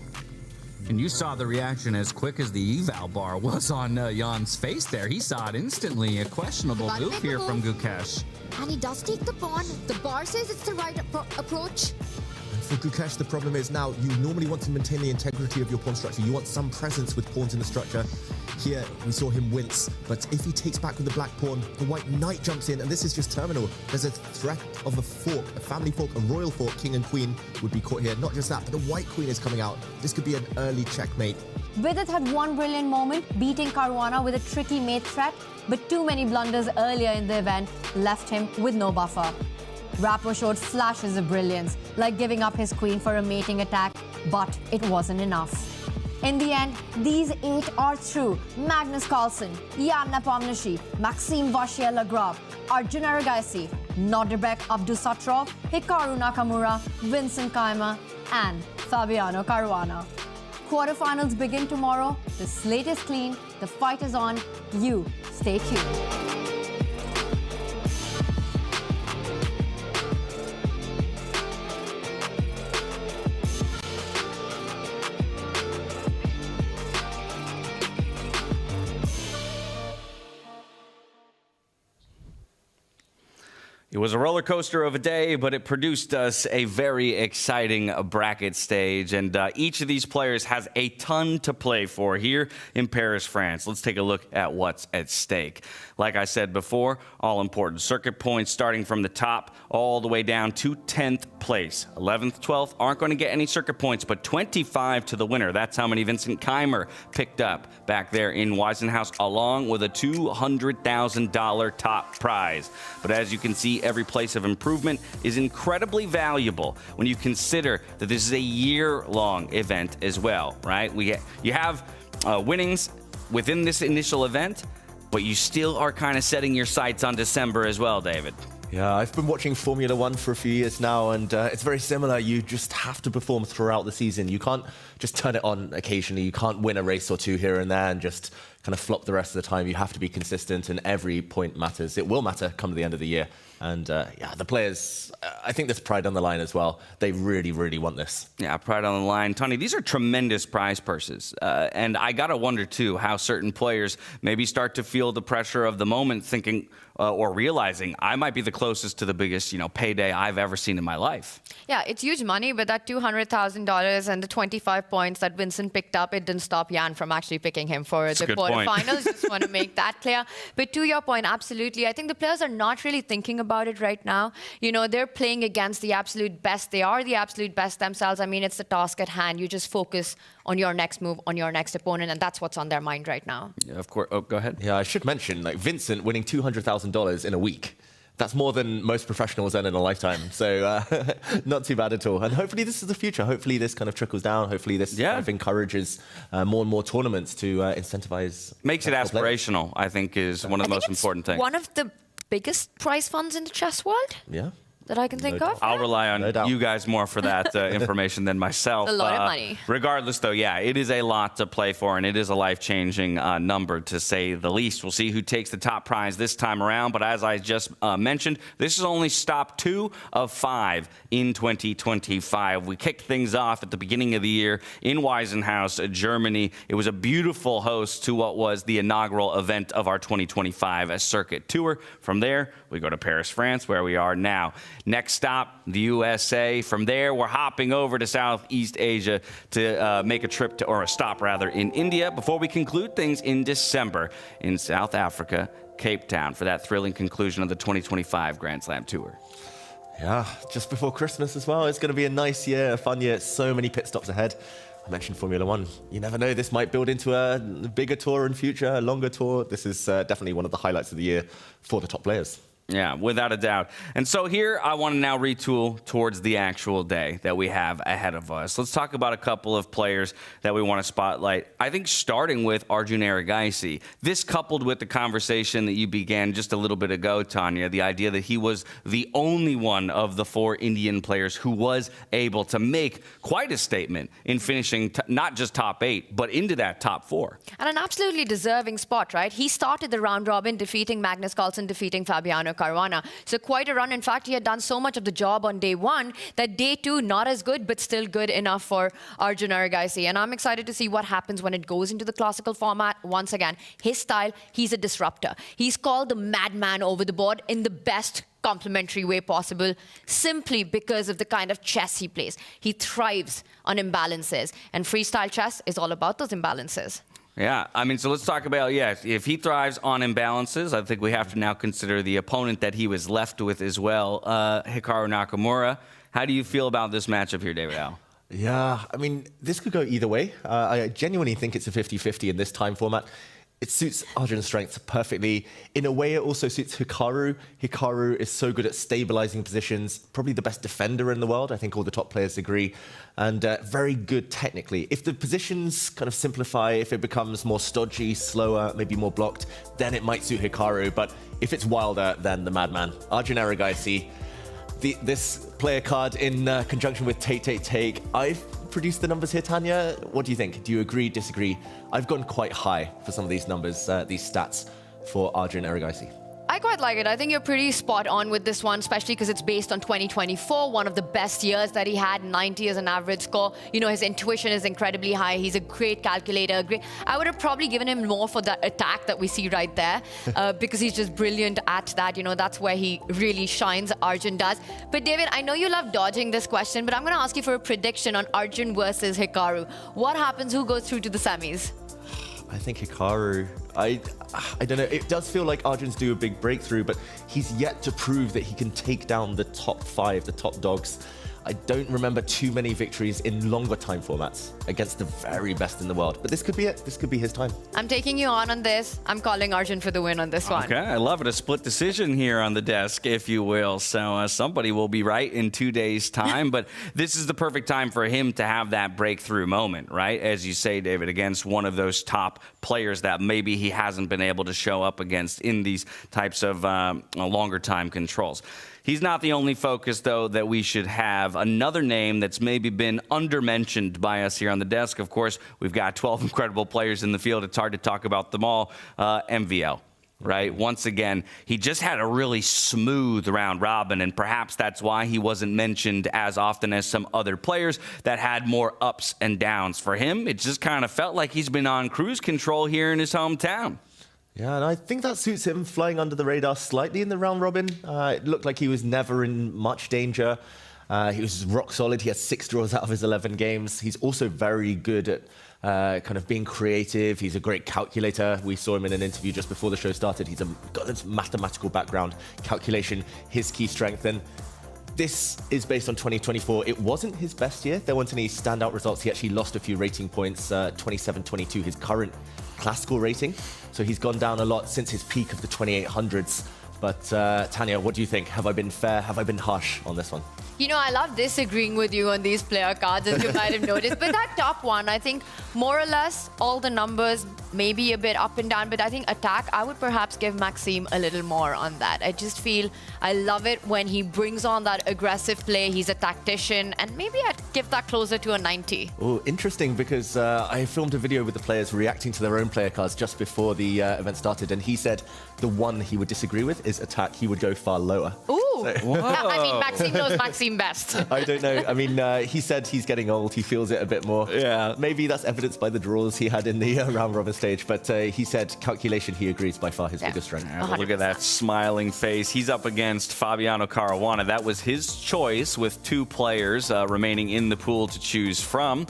And you saw the reaction as quick as the eval bar was on Jan's face there. He saw it instantly. A questionable move here from Gukesh. And he does take the pawn. The bar says it's the right approach. For Gukesh, the problem is now you normally want to maintain the integrity of your pawn structure. You want some presence with pawns in the structure. Here, we saw him wince, but if he takes back with the black pawn, the white knight jumps in, and this is just terminal. There's a threat of a fork, a family fork, a royal fork. King and queen would be caught here. Not just that, but the white queen is coming out. This could be an early checkmate. Vidit had one brilliant moment, beating Caruana with a tricky mate threat, but too many blunders earlier in the event left him with no buffer. Rapport showed flashes of brilliance, like giving up his queen for a mating attack, but it wasn't enough. In the end, these 8 are through. Magnus Carlsen, Jan Nepomniachtchi, Maxime Vachier-Lagrave, Arjun Erigaisi, Nodirbek Abdusattorov, Hikaru Nakamura, Vincent Keymer, and Fabiano Caruana. Quarterfinals begin tomorrow. The slate is clean. The fight is on. You stay tuned. It was a roller coaster of a day, but it produced us a very exciting bracket stage. And each of these players has a ton to play for here in Paris, France. Let's take a look at what's at stake. Like I said before, all important circuit points starting from the top all the way down to 10th place. 11th, 12th aren't going to get any circuit points, but 25 to the winner. That's how many Vincent Keymer picked up back there in Weissenhaus, along with a $200,000 top prize. But as you can see, every place of improvement is incredibly valuable when you consider that this is a year-long event as well, right? You have winnings within this initial event, but you still are kind of setting your sights on December as well, David. Yeah, I've been watching Formula One for a few years now, and it's very similar. You just have to perform throughout the season. You can't just turn it on occasionally. You can't win a race or two here and there and just kind of flop the rest of the time. You have to be consistent, and every point matters. It will matter come to the end of the year. And yeah, the players, I think there's pride on the line as well. They really, really want this. Yeah, pride on the line. Tony, these are tremendous prize purses. And I got to wonder, too, how certain players maybe start to feel the pressure of the moment, thinking or realizing I might be the closest to the biggest, payday I've ever seen in my life. Yeah, it's huge money, but that $200,000 and the 25 points that Vincent picked up, it didn't stop Jan from actually picking him for the quarterfinals. Just want to make that clear. But to your point, absolutely. I think the players are not really thinking about it right now. They're playing against the absolute best. They are the absolute best themselves. I mean, it's the task at hand. You just focus on your next move, on your next opponent, and that's what's on their mind right now. Yeah, of course. Oh, go ahead. Yeah, I should mention, Vincent winning $200,000 in a week. That's more than most professionals earn in a lifetime. So not too bad at all. And hopefully this is the future. Hopefully this kind of trickles down. Hopefully this kind of encourages more and more tournaments to incentivize. Makes it aspirational, I think, is one of the most important things. One of the biggest prize funds in the chess world. Yeah. That I can think of. I'll rely on you guys more for that information than myself. A lot of money. Regardless, though, yeah, it is a lot to play for, and it is a life-changing number, to say the least. We'll see who takes the top prize this time around, but as I just mentioned, this is only stop 2 of 5 in 2025. We kicked things off at the beginning of the year in Waisenhaus, Germany. It was a beautiful host to what was the inaugural event of our 2025 circuit tour. From there, we go to Paris, France, where we are now. Next stop, the USA. From there, we're hopping over to Southeast Asia to make a trip to, or a stop rather, in India before we conclude things in December in South Africa, Cape Town, for that thrilling conclusion of the 2025 Grand Slam Tour. Yeah, just before Christmas as well. It's going to be a nice year, a fun year. So many pit stops ahead. I mentioned Formula One. You never know, this might build into a bigger tour in future, a longer tour. This is definitely one of the highlights of the year for the top players. Yeah, without a doubt. And so here I want to now retool towards the actual day that we have ahead of us. Let's talk about a couple of players that we want to spotlight. I think starting with Arjun Erigaisi. This coupled with the conversation that you began just a little bit ago, Tanya, the idea that he was the only one of the 4 Indian players who was able to make quite a statement in finishing not just top 8, but into that top 4. And an absolutely deserving spot, right? He started the round robin defeating Magnus Carlsen, defeating Fabiano Caruana. So quite a run. In fact, he had done so much of the job on day 1 that day 2, not as good, but still good enough for Arjun Erigaisi. And I'm excited to see what happens when it goes into the classical format. Once again, his style, he's a disruptor. He's called the madman over the board in the best complimentary way possible, simply because of the kind of chess he plays. He thrives on imbalances, and freestyle chess is all about those imbalances. Yeah, I mean, so let's talk about, if he thrives on imbalances, I think we have to now consider the opponent that he was left with as well, Hikaru Nakamura. How do you feel about this matchup here, David Al? Yeah, I mean, this could go either way. I genuinely think it's a 50-50 in this time format. It suits Arjun's strengths perfectly. In a way, it also suits Hikaru. Hikaru is so good at stabilizing positions, probably the best defender in the world. I think all the top players agree. And very good technically. If the positions kind of simplify, if it becomes more stodgy, slower, maybe more blocked, then it might suit Hikaru. But if it's wilder, then the madman. Arjun Erigaisi. This player card in conjunction with Take. I've produced the numbers here, Tanya. What do you think? Do you agree, disagree? I've gone quite high for some of these numbers, these stats for Arjun Erigaisi. I quite like it. I think you're pretty spot on with this one, especially because it's based on 2024, one of the best years that he had, 90 as an average score. His intuition is incredibly high. He's a great calculator. I would have probably given him more for that attack that we see right there, because he's just brilliant at that. That's where he really shines, Arjun does. But David, I know you love dodging this question, but I'm going to ask you for a prediction on Arjun versus Hikaru. What happens? Who goes through to the semis? I think Hikaru, I don't know, it does feel like Arjun's due a big breakthrough, but he's yet to prove that he can take down the top 5, the top dogs. I don't remember too many victories in longer time formats against the very best in the world. But this could be it. This could be his time. I'm taking you on this. I'm calling Arjun for the win on this one. Okay, I love it. A split decision here on the desk, if you will. So somebody will be right in 2 days' time. But this is the perfect time for him to have that breakthrough moment, right? As you say, David, against one of those top players that maybe he hasn't been able to show up against in these types of longer time controls. He's not the only focus, though, that we should have. Another name that's maybe been undermentioned by us here on the desk. Of course, we've got 12 incredible players in the field. It's hard to talk about them all. MVL. Right? Once again, he just had a really smooth round robin, and perhaps that's why he wasn't mentioned as often as some other players that had more ups and downs. For him, it just kind of felt like he's been on cruise control here in his hometown. Yeah, and I think that suits him, flying under the radar slightly in the round robin. It looked like he was never in much danger. He was rock solid. He had 6 draws out of his 11 games. He's also very good at kind of being creative. He's a great calculator. We saw him in an interview just before the show started. He's got this mathematical background, calculation, his key strength. And this is based on 2024. It wasn't his best year. There weren't any standout results. He actually lost a few rating points, 27-22, his current classical rating. So he's gone down a lot since his peak of the 2800s. But Tanya, what do you think? Have I been fair? Have I been harsh on this one? You know, I love disagreeing with you on these player cards, as you might have noticed. But that top one, I think more or less all the numbers may be a bit up and down. But I think attack, I would perhaps give Maxime a little more on that. I just feel I love it when he brings on that aggressive play. He's a tactician. And maybe I'd give that closer to a 90. Oh, interesting, because I filmed a video with the players reacting to their own player cards just before the event started. And he said the one he would disagree with is attack. He would go far lower. Ooh. I mean, Maxime knows Maxime best. I don't know. I mean, he said he's getting old. He feels it a bit more. Yeah. Maybe that's evidenced by the draws he had in the round robin stage. But he said calculation, he agrees, by far his biggest strength. Yeah, well, look at that smiling face. He's up against Fabiano Caruana. That was his choice, with 2 players remaining in the pool to choose from.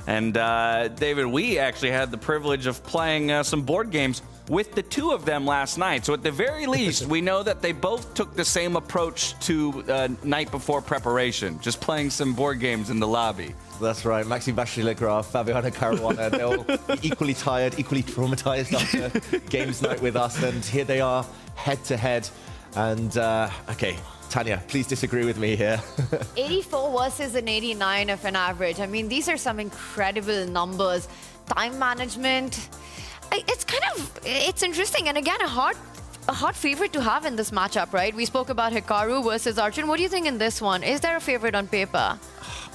And David, we actually had the privilege of playing some board games with the 2 of them last night. So at the very least, we know that they both took the same approach to night before preparation, just playing some board games in the lobby. That's right. Maxime Vachier-Lagrave, Fabiano Caruana, they're all equally tired, equally traumatized after games night with us. And here they are, head to head. And, okay, Tanya, please disagree with me here. 84 versus an 89 of an average. I mean, these are some incredible numbers. Time management, it's interesting. And again, a hard favorite to have in this matchup, right? We spoke about Hikaru versus Arjun. What do you think in this one? Is there a favorite on paper?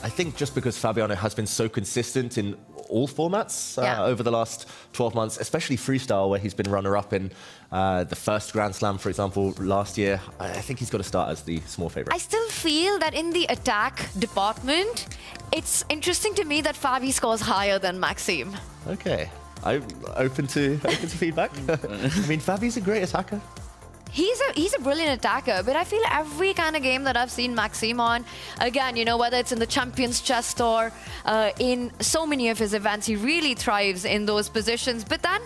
I think just because Fabiano has been so consistent in all formats over the last 12 months, especially freestyle, where he's been runner-up in the first Grand Slam, for example, last year. I think he's got to start as the small favorite. I still feel that in the attack department, it's interesting to me that Fabi scores higher than Maxime. Okay. I'm open to feedback. I mean, Fabi's a great attacker. He's a brilliant attacker, but I feel every kind of game that I've seen Maxime on, again, you know, whether it's in the Champions Chess Tour, in so many of his events, he really thrives in those positions. But then,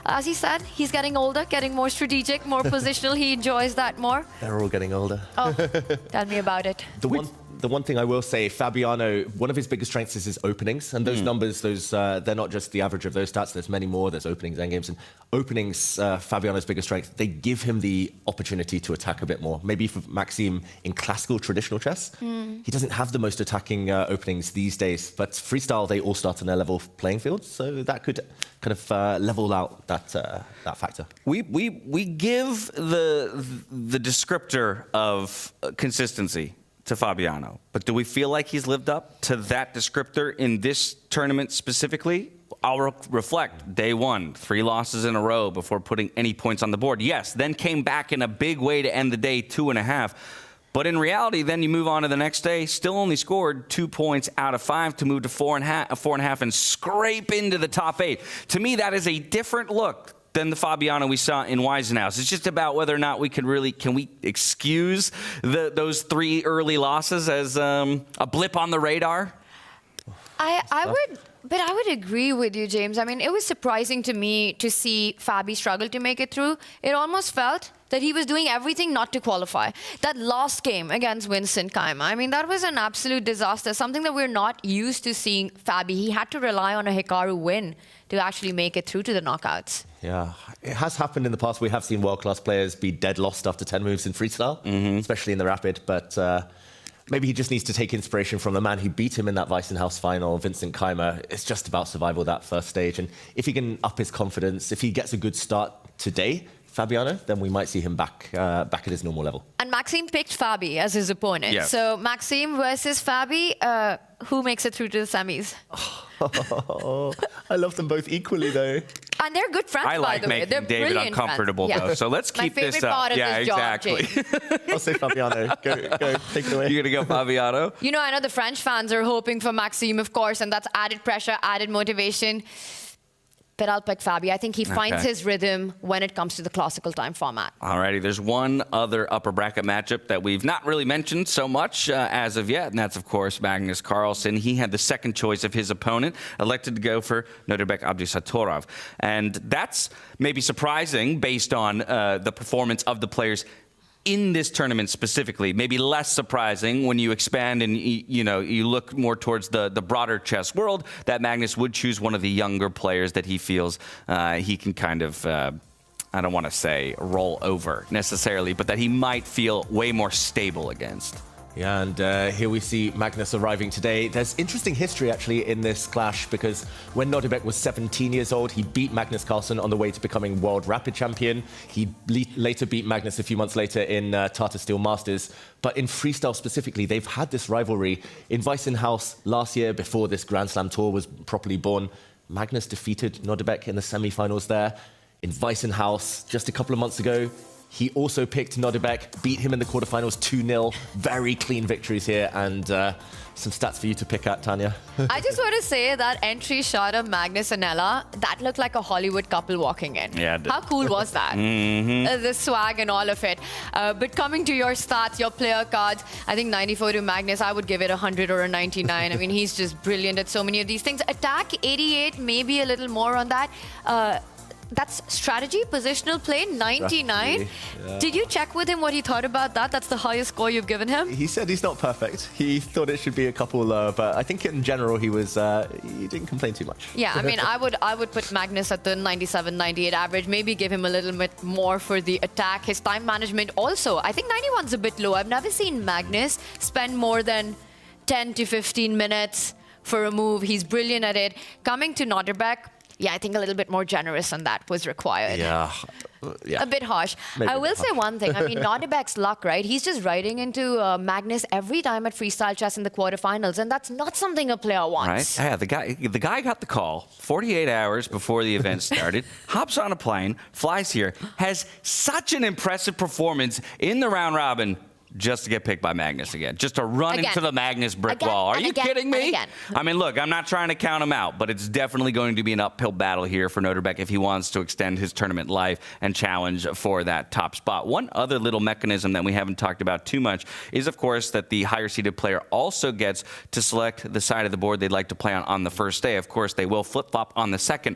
as he said, he's getting older, getting more strategic, more positional. He enjoys that more. They're all getting older. Oh, tell me about it. The one thing I will say, Fabiano, one of his biggest strengths is his openings. And those numbers, they're not just the average of those stats. There's many more. There's openings, endgames. And openings, Fabiano's biggest strength, they give him the opportunity to attack a bit more. Maybe for Maxime in classical traditional chess, he doesn't have the most attacking openings these days. But freestyle, they all start on a level playing field. So that could kind of level out that factor. We give the descriptor of consistency to Fabiano, but do we feel like he's lived up to that descriptor in this tournament specifically? I'll reflect. Day 1, 3 losses in a row before putting any points on the board. Yes, then came back in a big way to end the day, 2.5. But in reality, then you move on to the next day, still only scored 2 points out of 5 to move to 4.5 and scrape into the top 8. To me, that is a different look than the Fabiano we saw in Weisenhaus. It's just about whether or not we can we excuse those 3 early losses as a blip on the radar? I would agree with you, James. I mean, it was surprising to me to see Fabi struggle to make it through. It almost felt that he was doing everything not to qualify. That last game against Vincent Keymer, I mean, that was an absolute disaster, something that we're not used to seeing Fabi. He had to rely on a Hikaru win to actually make it through to the knockouts. Yeah, it has happened in the past. We have seen world-class players be dead lost after 10 moves in freestyle, especially in the rapid. But maybe he just needs to take inspiration from the man who beat him in that Weisenhaus final, Vincent Keymer. It's just about survival that first stage. And if he can up his confidence, if he gets a good start today, Fabiano, then we might see him back at his normal level. And Maxime picked Fabi as his opponent. Yes. So Maxime versus Fabi, who makes it through to the semis? I love them both equally, though. And they're good friends, I by like the way. making They're David brilliant uncomfortable, friends. though. So let's keep this up. My favorite part of Yeah, this job, exactly. James. I'll say Fabiano. Go, take it away. You're going to go Fabiano? You know, I know the French fans are hoping for Maxime, of course, and that's added pressure, added motivation. But I'll pick Fabi. I think he finds his rhythm when it comes to the classical time format. Alrighty, there's one other upper bracket matchup that we've not really mentioned so much as of yet, and that's, of course, Magnus Carlsen. He had the second choice of his opponent, elected to go for Nodirbek Abdusattorov. And that's maybe surprising based on the performance of the players in this tournament specifically, maybe less surprising when you expand and you look more towards the broader chess world, that Magnus would choose one of the younger players that he feels he can kind of, I don't want to say roll over necessarily, but that he might feel way more stable against. Yeah, and here we see Magnus arriving today. There's interesting history, actually, in this clash, because when Nodirbek was 17 years old, he beat Magnus Carlsen on the way to becoming World Rapid Champion. He later beat Magnus a few months later in Tata Steel Masters. But in freestyle specifically, they've had this rivalry. In Weissenhaus last year, before this Grand Slam tour was properly born, Magnus defeated Nodirbek in the semi-finals there. In Weissenhaus, just a couple of months ago, he also picked Nodirbek, beat him in the quarterfinals 2-0. Very clean victories here, and some stats for you to pick at, Tanya. I just want to say that entry shot of Magnus and Ella, that looked like a Hollywood couple walking in. Yeah, it did. How cool was that? The swag and all of it. But coming to your stats, your player cards, I think 94 to Magnus, I would give it 100 or a 99. I mean, he's just brilliant at so many of these things. Attack, 88, maybe a little more on that. That's strategy, positional play, 99. Yeah. Did you check with him what he thought about that? That's the highest score you've given him? He said he's not perfect. He thought it should be a couple lower, but I think in general he didn't complain too much. Yeah, I mean, I would put Magnus at the 97, 98 average, maybe give him a little bit more for the attack. His time management also, I think 91's a bit low. I've never seen Magnus spend more than 10 to 15 minutes for a move. He's brilliant at it. Coming to Nodirbek, yeah, I think a little bit more generous than that was required. Yeah. A bit harsh. Maybe I a will bit say one thing. I mean, Nodirbek's luck, right? He's just riding into Magnus every time at freestyle chess in the quarterfinals, and that's not something a player wants. Right? Yeah, the guy got the call 48 hours before the event started, hops on a plane, flies here, has such an impressive performance in the round robin, just to get picked by Magnus again. Just to run into the Magnus brick wall. Are you kidding me? I mean, look, I'm not trying to count him out, but it's definitely going to be an uphill battle here for Nodirbek if he wants to extend his tournament life and challenge for that top spot. One other little mechanism that we haven't talked about too much is, of course, that the higher-seeded player also gets to select the side of the board they'd like to play on the first day. Of course, they will flip-flop on the second.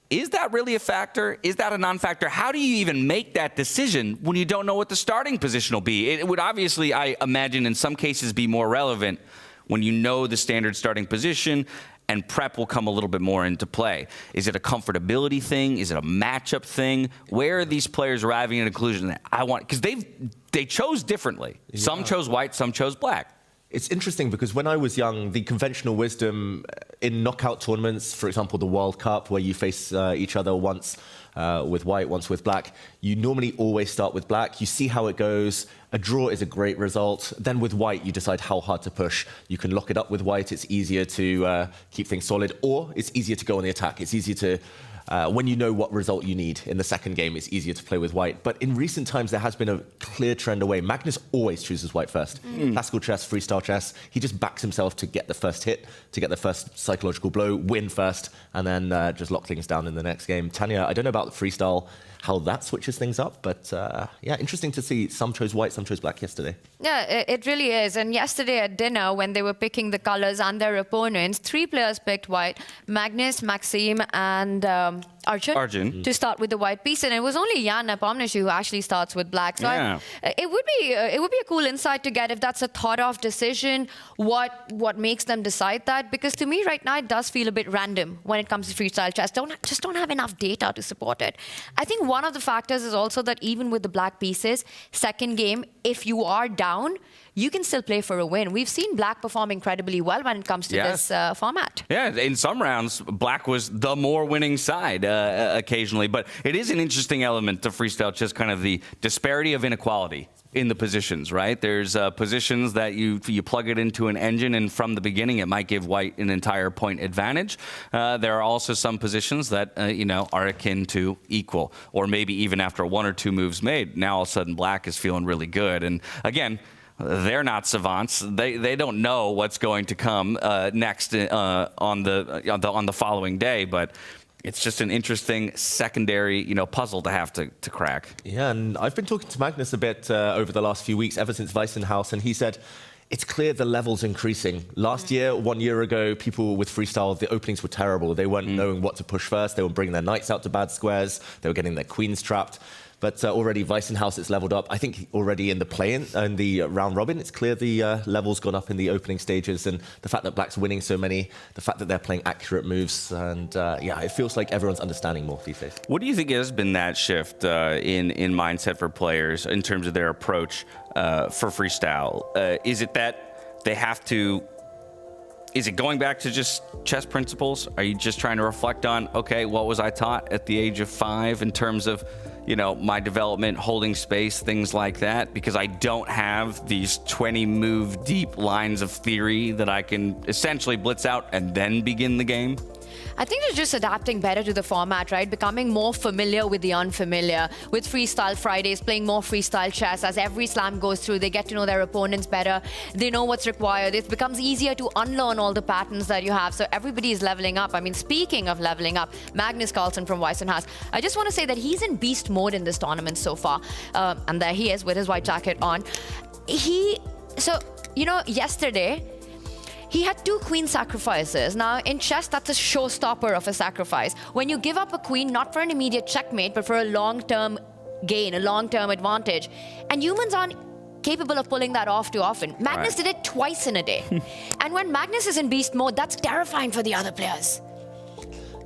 Is that really a factor? Is that a non-factor? How do you even make that decision when you don't know what the starting position will be? It would obviously, I imagine, in some cases be more relevant when you know the standard starting position, and prep will come a little bit more into play. Is it a comfortability thing? Is it a matchup thing? Where are these players arriving at a conclusion that I want? Because they chose differently. Yeah. Some chose white, some chose black. It's interesting because when I was young, the conventional wisdom in knockout tournaments, for example, the World Cup, where you face each other once with white, once with black, you normally always start with black. You see how it goes. A draw is a great result. Then with white, you decide how hard to push. You can lock it up with white. It's easier to keep things solid, or it's easier to go on the attack. It's easier to... when you know what result you need in the second game, it's easier to play with white. But in recent times, there has been a clear trend away. Magnus always chooses white first. Classical chess, freestyle chess, he just backs himself to get the first hit, to get the first psychological blow, win first, and then just lock things down in the next game. Tanya, I don't know about the freestyle, how that switches things up, but yeah, interesting to see some chose white, some chose black yesterday. Yeah, it really is. And yesterday at dinner, when they were picking the colors and their opponents, 3 players picked white: Magnus, Maxime, and Arjun to start with the white piece, and it was only Jan Nepomniachtchi who actually starts with black. So it would be a cool insight to get if that's a thought-of decision. What makes them decide that? Because to me, right now, it does feel a bit random when it comes to freestyle chess. Just don't have enough data to support it. I think one of the factors is also that even with the black pieces, second game, if you are down, you can still play for a win. We've seen black perform incredibly well when it comes to this format. Yeah, in some rounds, black was the more winning side. occasionally. But it is an interesting element of freestyle chess, kind of the disparity of inequality in the positions, right? There's positions that you plug it into an engine, and from the beginning it might give white an entire point advantage. There are also some positions that are akin to equal, or maybe even after 1 or 2 moves made, now all of a sudden black is feeling really good. And again, they're not savants. They don't know what's going to come next on the following day, but it's just an interesting secondary, puzzle to have to crack. Yeah, and I've been talking to Magnus a bit over the last few weeks, ever since Weissenhaus, and he said it's clear the level's increasing. Last year, 1 year ago, people with freestyle, the openings were terrible. They weren't knowing what to push first. They were bringing their knights out to bad squares. They were getting their queens trapped. But already Weissenhaus, it's leveled up. I think already in the play-in and the round robin, it's clear the level's gone up in the opening stages, and the fact that black's winning so many, the fact that they're playing accurate moves, and it feels like everyone's understanding more these days. What do you think has been that shift in mindset for players in terms of their approach for freestyle? Is it that they have to... Is it going back to just chess principles? Are you just trying to reflect on, okay, what was I taught at the age of 5 in terms of my development, holding space, things like that, because I don't have these 20 move deep lines of theory that I can essentially blitz out and then begin the game? I think they're just adapting better to the format, right? Becoming more familiar with the unfamiliar. With Freestyle Fridays, playing more freestyle chess. As every slam goes through, they get to know their opponents better. They know what's required. It becomes easier to unlearn all the patterns that you have. So everybody is leveling up. I mean, speaking of leveling up, Magnus Carlsen from Weissenhaus, I just want to say that he's in beast mode in this tournament so far. And there he is with his white jacket on. Yesterday, he had 2 queen sacrifices. Now, in chess, that's a showstopper of a sacrifice. When you give up a queen, not for an immediate checkmate, but for a long-term gain, a long-term advantage. And humans aren't capable of pulling that off too often. Magnus did it twice in a day. And when Magnus is in beast mode, that's terrifying for the other players.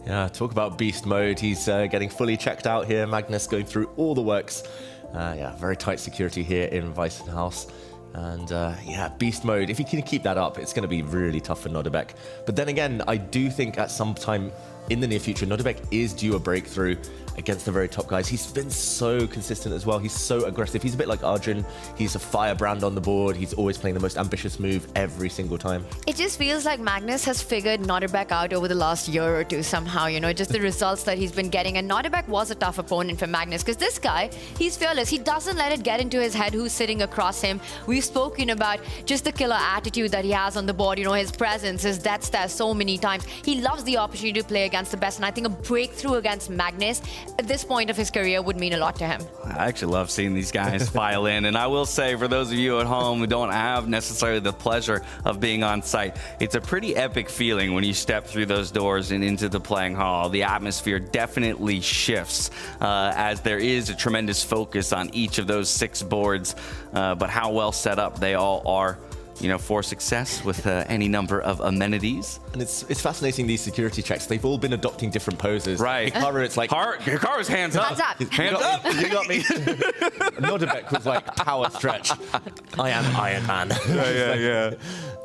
Yeah, talk about beast mode. He's getting fully checked out here. Magnus going through all the works. Very tight security here in Weissenhaus. And beast mode, if he can keep that up, it's going to be really tough for Nodirbek. But then again, I do think at some time in the near future, Nodirbek is due a breakthrough against the very top guys. He's been so consistent as well. He's so aggressive. He's a bit like Arjun. He's a firebrand on the board. He's always playing the most ambitious move every single time. It just feels like Magnus has figured Nodirbek out over the last year or two somehow, just the results that he's been getting. And Nodirbek was a tough opponent for Magnus because this guy, he's fearless. He doesn't let it get into his head who's sitting across him. We've spoken about just the killer attitude that he has on the board, his presence, his death stare so many times. He loves the opportunity to play against the best, and I think a breakthrough against Magnus at this point of his career would mean a lot to him. I actually love seeing these guys file in, and I will say, for those of you at home who don't have necessarily the pleasure of being on site, it's a pretty epic feeling when you step through those doors and into the playing hall. The atmosphere definitely shifts as there is a tremendous focus on each of those 6 boards, but how well set up they all are, for success with any number of amenities. And it's fascinating, these security checks. They've all been adopting different poses. Right. Hikaru, it's like... Hikaru's hands up. Hands up. Hands up. You got me. Nodirbek was like, power stretch. I am Iron Man. Yeah.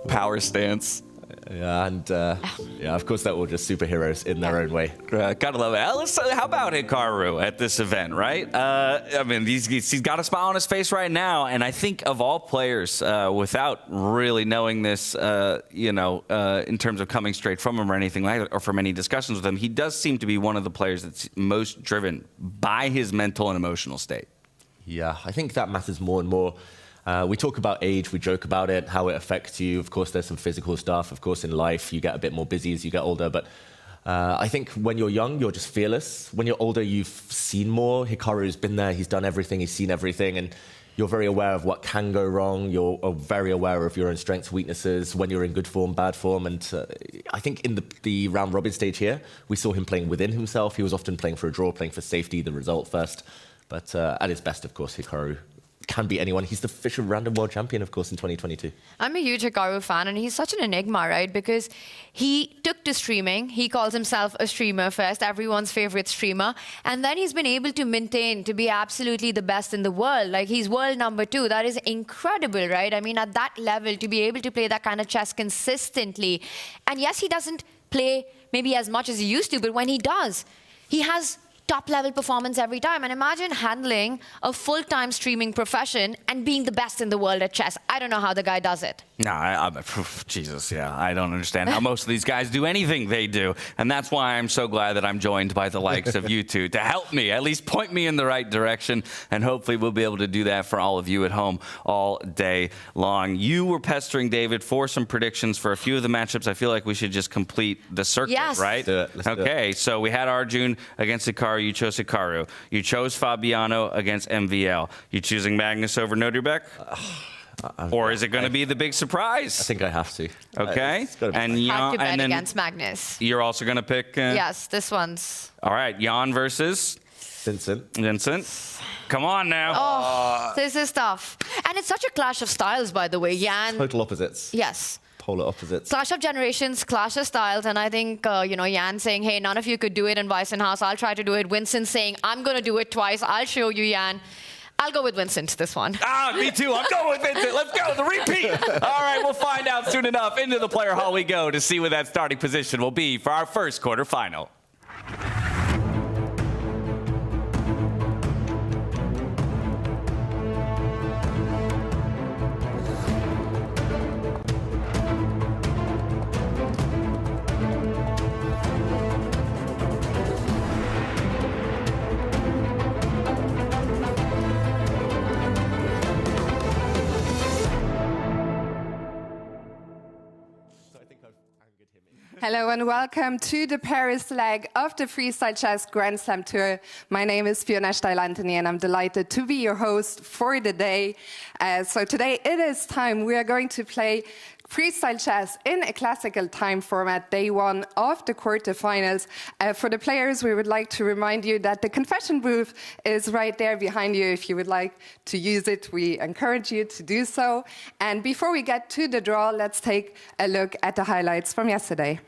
Power stance. Yeah, and of course, they're all just superheroes in their own way. Gotta love it. How about Hikaru at this event, right? He's got a smile on his face right now, and I think of all players, without really knowing this, in terms of coming straight from him or anything like that, or from any discussions with him, he does seem to be one of the players that's most driven by his mental and emotional state. Yeah, I think that matters more and more. We talk about age, we joke about it, how it affects you. Of course, there's some physical stuff. Of course, in life, you get a bit more busy as you get older. But I think when you're young, you're just fearless. When you're older, you've seen more. Hikaru's been there. He's done everything. He's seen everything. And you're very aware of what can go wrong. You're very aware of your own strengths, weaknesses, when you're in good form, bad form. And I think in the round robin stage here, we saw him playing within himself. He was often playing for a draw, playing for safety, the result first. But at his best, of course, Hikaru can beat anyone. He's the official random world champion, of course, in 2022. I'm a huge Hikaru fan, and he's such an enigma, right? Because he took to streaming. He calls himself a streamer first, everyone's favorite streamer. And then he's been able to maintain to be absolutely the best in the world. Like, he's world number 2. That is incredible, right? I mean, at that level, to be able to play that kind of chess consistently. And yes, he doesn't play maybe as much as he used to, but when he does, he has top-level performance every time. And imagine handling a full-time streaming profession and being the best in the world at chess. I don't know how the guy does it. No, Jesus, yeah. I don't understand how most of these guys do anything they do. And that's why I'm so glad that I'm joined by the likes of you two to help me, at least point me in the right direction. And hopefully we'll be able to do that for all of you at home all day long. You were pestering David for some predictions for a few of the matchups. I feel like we should just complete the circuit, Yes. right? Let's do it. So we had Arjun against Hikaru. You chose Hikaru. You chose Fabiano against MVL. You choosing Magnus over Nodirbek? Or is it going to be the big surprise? I think I have to. Okay. And Have to bet and then against Magnus. you're also going to pick... Yes, this one's... All right, Jan versus... Vincent. Come on now. Oh, this is tough. And it's such a clash of styles, by the way. Jan... Total opposites. Yes. Polar opposites. Clash of generations, clash of styles, and I think, Jan saying, hey, none of you could do it in Weissenhaus, I'll try to do it. Vincent saying, I'm going to do it twice, I'll show you, Jan. I'll go with Vincent, this one. Me too. I'm going with Vincent. Let's go. The repeat. All right, we'll find out soon enough. Into the player hall we go to see what that starting position will be for our first quarterfinal. Hello and welcome to the Paris leg of the Freestyle Chess Grand Slam Tour. My name is Fiona Steil-Antony and I'm delighted to be your host for the day. So today it is time. We are going to play freestyle chess in a classical time format, day one of the quarterfinals. For the players, we would like to remind you that the confession booth is right there behind you. If you would like to use it, we encourage you to do so. And before we get to the draw, let's take a look at the highlights from yesterday.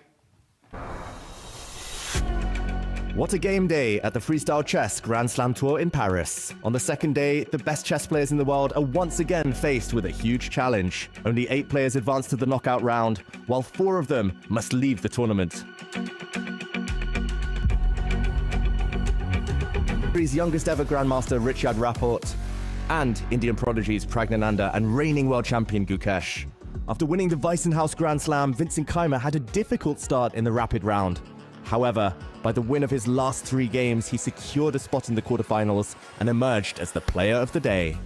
What a game day at the Freestyle Chess Grand Slam Tour in Paris. On the second day, the best chess players in the world are once again faced with a huge challenge. Only 8 players advance to the knockout round, while 4 of them must leave the tournament. History's youngest ever Grandmaster Richard Rapport, and Indian prodigies Praggnanandhaa and reigning world champion Gukesh. After winning the Weissenhaus Grand Slam, Vincent Keymer had a difficult start in the rapid round. However, by the win of his last 3 games, he secured a spot in the quarterfinals and emerged as the player of the day.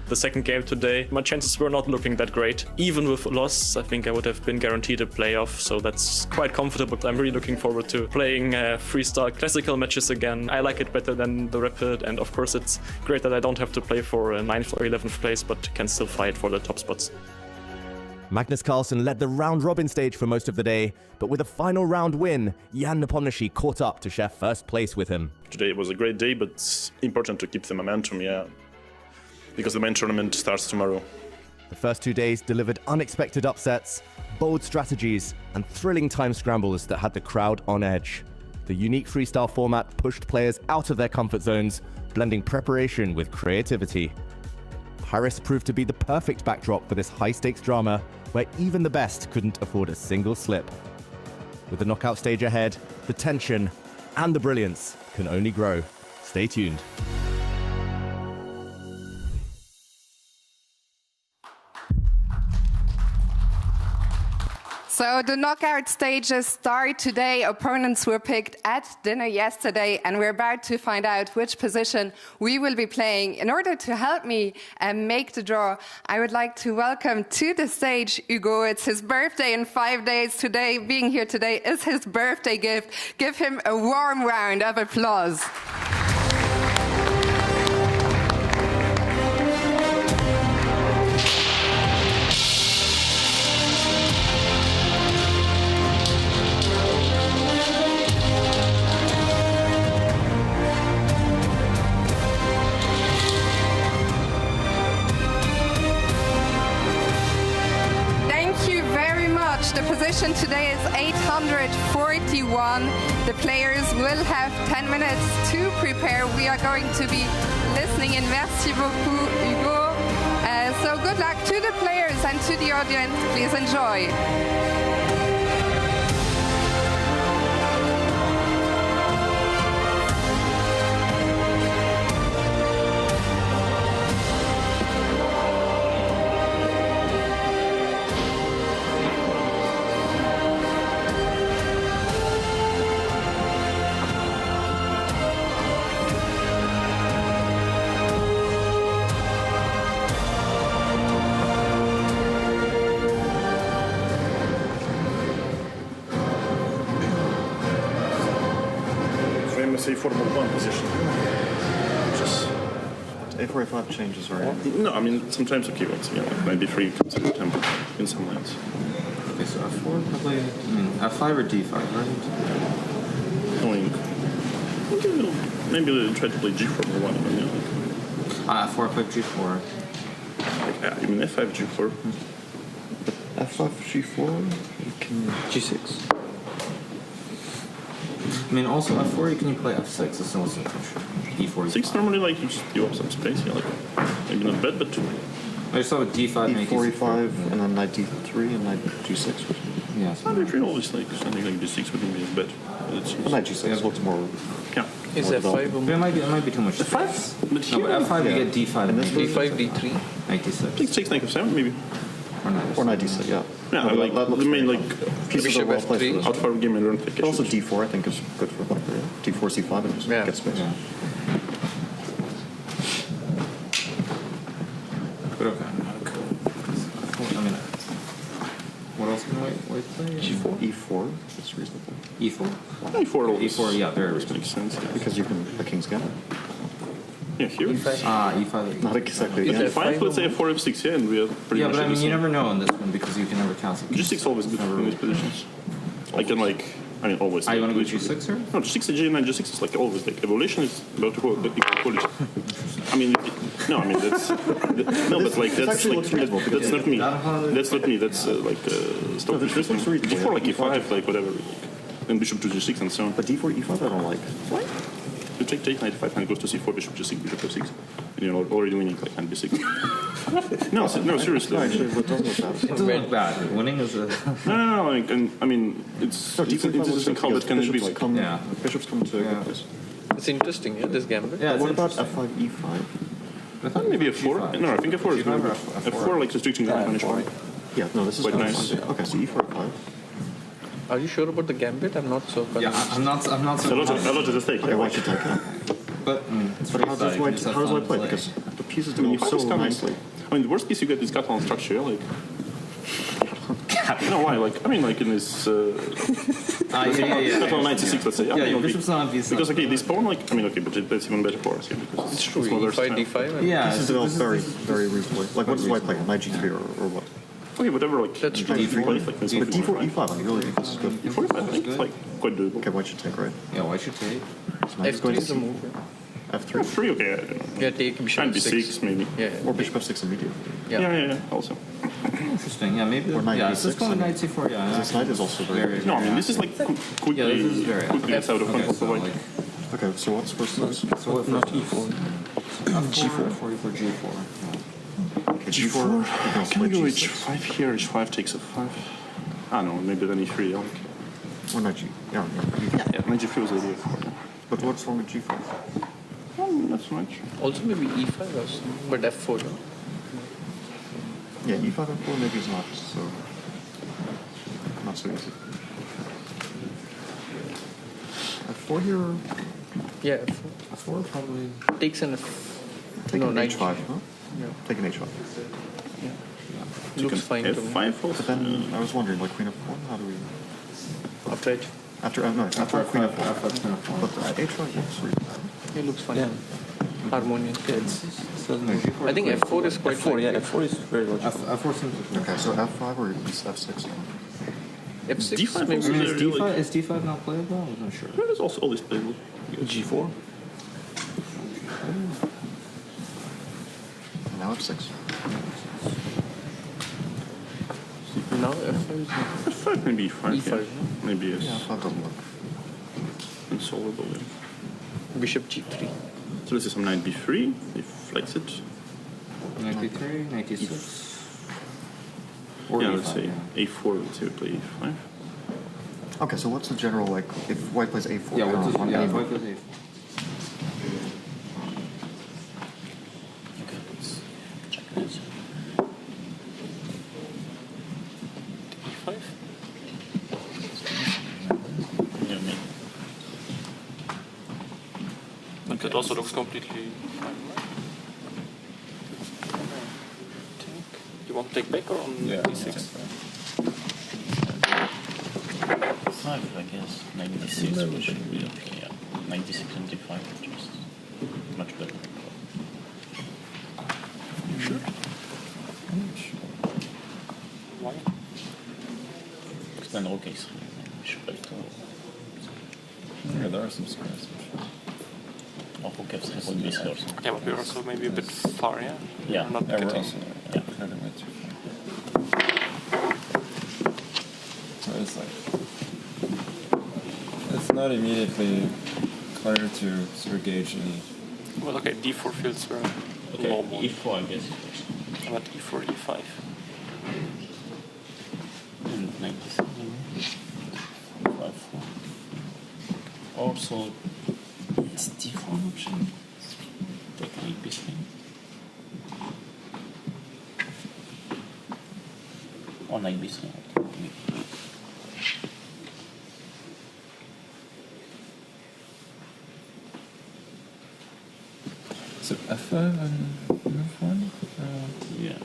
The second game today, my chances were not looking that great. Even with a loss, I think I would have been guaranteed a playoff, so that's quite comfortable. I'm really looking forward to playing freestyle classical matches again. I like it better than the rapid, and of course it's great that I don't have to play for 9th or 11th place, but can still fight for the top spots. Magnus Carlsen led the round-robin stage for most of the day, but with a final round win, Jan Nepomniachtchi caught up to share first place with him. Today was a great day, but it's important to keep the momentum, because the main tournament starts tomorrow. The first 2 days delivered unexpected upsets, bold strategies, and thrilling time scrambles that had the crowd on edge. The unique freestyle format pushed players out of their comfort zones, blending preparation with creativity. Paris proved to be the perfect backdrop for this high-stakes drama, where even the best couldn't afford a single slip. With the knockout stage ahead, the tension and the brilliance can only grow. Stay tuned. So the knockout stages start today. Opponents were picked at dinner yesterday, and we're about to find out which position we will be playing. In order to help me make the draw, I would like to welcome to the stage Hugo. It's his birthday in 5 days today. Being here today is his birthday gift. Give him a warm round of applause. The position today is 841. The players will have 10 minutes to prepare. We are going to be listening in. Merci beaucoup, Hugo. So good luck to the players and to the audience. Please enjoy. a4 move 1 position. Just A4, A5 changes, right? no, I mean sometimes okay, once again, like knight b3 comes in tempo in some lines. Okay, so f4 probably. F5 or d5, right? Going. Maybe try to play g4 move 1. You know, like, f4, f5, g4. like, I mean f5, g4. F5, G4, G6. I mean, also f4, can you play f6? It's also d4. 6 normally like you just give up some space, yeah, like maybe not bad, but I saw with d5, E4, E5, and then knight D3 and knight G6. Yeah, knight d3 always like something like d6 wouldn't be as bad. Knight G6 looks more. Yeah. Is f5? It might be too much. F5? No, but f5 you get d5. And d5, d3, knight d6. 6, knight f7 maybe. Or knight D6, yeah. Yeah, No, like that looks the main very like fun. Pieces are well placed for this. out for game and learn But also D4, I think, is good for black. Yeah. D4, C5, and just get space. Yeah. But okay. I mean, what else can white play? G4, E4, it's reasonable. E4? E4 always. E4, yeah, very reasonable. Makes sense. Yeah. Because you can the king's gambit. Yeah, here. E5. Not exactly. If F5, let's say F4, F6, yeah, and we are pretty much. Yeah, but I at the mean, you same. never know on this one because you can never cancel. G6 always good in these positions. I can like, I mean, always. You want to go literally. G6 here? No, G6 and G9, G6 is like always like evolution is about to go the equality. I mean, no, I mean that's no, but like that's like that's not me. That's not me. That's like stop. This looks reasonable. D4 like E5, like whatever. Like, then bishop to G6 and so on. But D4, E5 I don't like. What? You take knight f5 and it goes to c4, bishop g6, bishop f6, and you're already winning like knight b6. no, seriously. No, actually, what doesn't look bad. It doesn't look bad. Winning is a. No, like, and, I mean, it's interesting how that can be like. Bishops come to a good place. It's interesting, yeah, this gambit. Yeah, what about F5, E5? Maybe F4. No, I think F4 is very good. F4 like restricting the management. Yeah, no, this is quite nice. Okay, so E4, E5. Are you sure about the gambit? I'm not so convinced. Yeah, I'm not so. A lot of the stake. Okay, why should take it? But how does white play? Because the pieces develop so nicely. I mean, the worst case you get is Catalan structure, like. No, why? Like, I mean, like in this. Catalan 96, let's say. Yeah, your bishop's not on B6. Because okay, this pawn, like, I mean, okay, but that's even better for us here because it's true. smaller E5, D5. Yeah, pieces develop very, very reasonably. Like, what does white play? Knight G3 or what? Okay, whatever, like, that's true. D3, but D4, E5, I really think this is good. D4, I think it's like quite doable. Okay, white should take, right? Yeah, white should take. F3 is the move. F3? F3, okay, I don't know. Yeah, take bishop and B6, maybe. Yeah. Or bishop F6 immediately. Yeah, also. Interesting, yeah, maybe. Or knight yeah, let's go with B6. knight C4, yeah. This knight is also very. No, I mean, this is like quickly gets out of control for white. Okay, so what's first moves? So what not E4? G4. G4. Okay, G4. Can we go H5 here? H5 takes F5. Ah, no, maybe then E3, yeah. Or knight G. Yeah, knight G3 was the idea. But what's wrong with G5? Not so much. Also maybe E5 or something, but F4, no? Yeah, E5 and 4 maybe is not so easy. F4 here. Yeah, F4. F4 probably. Takes an F. Take no, an knight H5, huh? Yeah. Take an H5. Yeah. Looks fine to me. F5 But then I was wondering, like Queen F4, how do we? After H. After Queen F4. But H5 looks really bad. It looks fine. Yeah. Harmonious. Yeah, I think F4 is quite F4, likely. F4 is very logical. F4 seems okay, so F5 or F6? F6 D5 maybe. Is D5 not playable? I'm not sure. It is also always playable. G4. Now F6. Now F5 is F5 maybe E5. E5. Yeah. Maybe yes. Yeah, F5 doesn't work. Insolvable. Yeah. Bishop G3. So this is some knight B3. He flights it. Knight D3, knight D6. Or yeah, let's say A4. Let's say we play A5. Okay, so what's the general like if white plays A4? Yeah, on white plays A4. Okay, let's check this. E5. Yeah, maybe. But that also looks completely fine. You want to take back or on D6? 5, I guess. Maybe D6 should be okay. Yeah. knight d6 and d5 are just much better. You sure? I'm not sure. Why? Because then all case bishop f2. Yeah, there are some squares. Or rook f3 would be slow. Yeah, but we're also maybe a bit far, yeah? Yeah, We're not Yeah, we're getting... also clearly way too far. So it's like it's not immediately clear to sort of gauge any. Well, okay, d4 feels very Okay, normal. e4 I guess. How about e4, e5? And knight d7. 5-4. Also, it's d4 option. Take knight b3. Or knight b3. So f5 and f1. Yeah,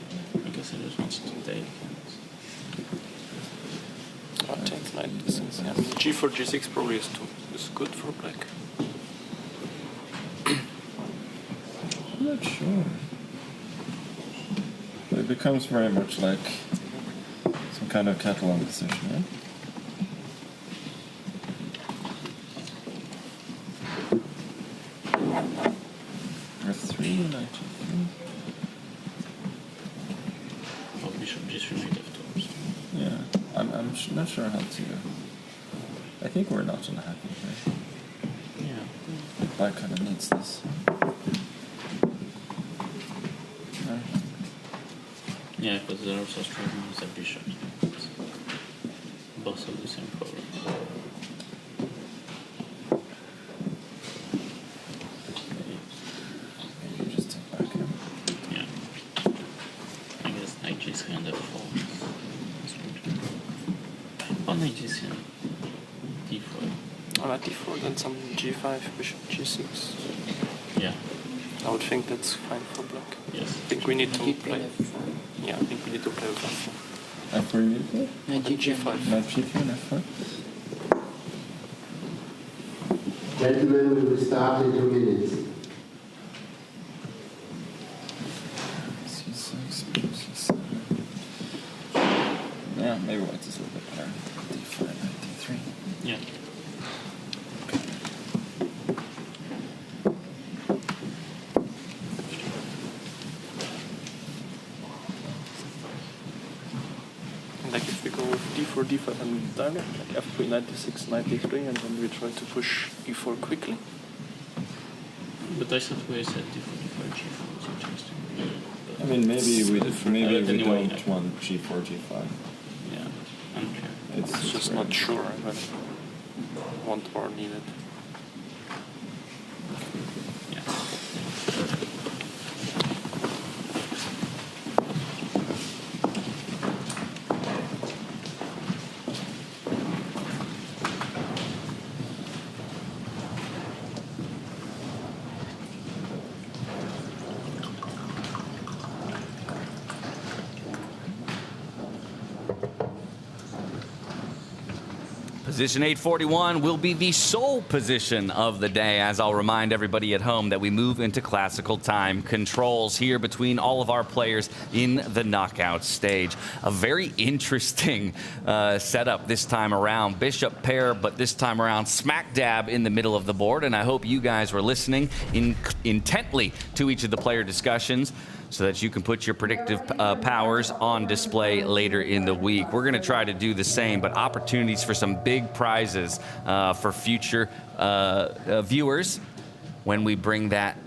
I guess I just want to take. I'll take knight d6. Yeah. g4, g6 probably is good for black. I'm not sure. But it becomes very much like some kind of Catalan decision, right? F3, knight g3. Oh, bishop g3 knight f2. Yeah, I'm not sure how to. I think we're not in a happy way. Yeah. Black kind of needs this. No. Yeah, because they're also struggling with their bishops. Both have the same problem. Maybe just take back him. Yeah. I guess knight g3 and f4. Or knight g3 and d4. Or at d4, then some g5, bishop g6. Yeah. I would think that's fine for black. Yes. I think we need to play. Yeah, I think we need to play with f4. F4 you play? Knight g5. Knight g3 and f4. Gentlemen, we will start in 2 minutes. C6, C7. Yeah, maybe white is a little bit better. D5, knight d3. Yeah. Like if we go with d4, d5 and dagger, like f3, knight d6, knight d3, and then we try to push e4 quickly. But I thought we said d4, d5, g4 was interesting. I mean, maybe we anyway, don't want g4, g5. Yeah, okay. It's just not sure whether want or need it. Yeah. Position 841 will be the sole position of the day, as I'll remind everybody at home that we move into classical time controls here between all of our players in the knockout stage. A very interesting setup this time around. Bishop pair, but this time around smack dab in the middle of the board, and I hope you guys were listening intently to each of the player discussions, so that you can put your predictive powers on display later in the week. We're going to try to do the same, but opportunities for some big prizes for future viewers when we bring that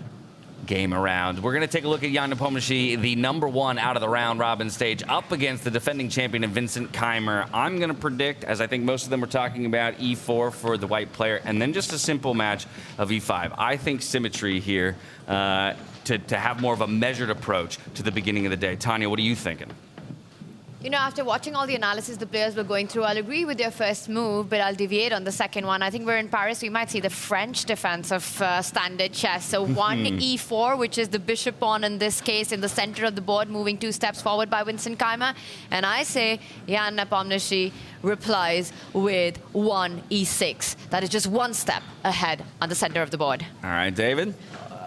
game around. We're going to take a look at Jan Nepomniachtchi, the #1 out of the round robin stage, up against the defending champion Vincent Keymer. I'm going to predict, as I think most of them were talking about, e4 for the white player, and then just a simple match of e5. I think symmetry here to have more of a measured approach to the beginning of the day. Tanya, what are you thinking? You know, after watching all the analysis the players were going through, I'll agree with your first move, but I'll deviate on the second one. I think we're in Paris. We might see the French defense of standard chess. So 1 e4, which is the bishop pawn in this case, in the center of the board, moving 2 steps forward by Vincent Keymer. And I say Jan Nepomniachtchi replies with 1 e6. That is just 1 step ahead on the center of the board. All right, David?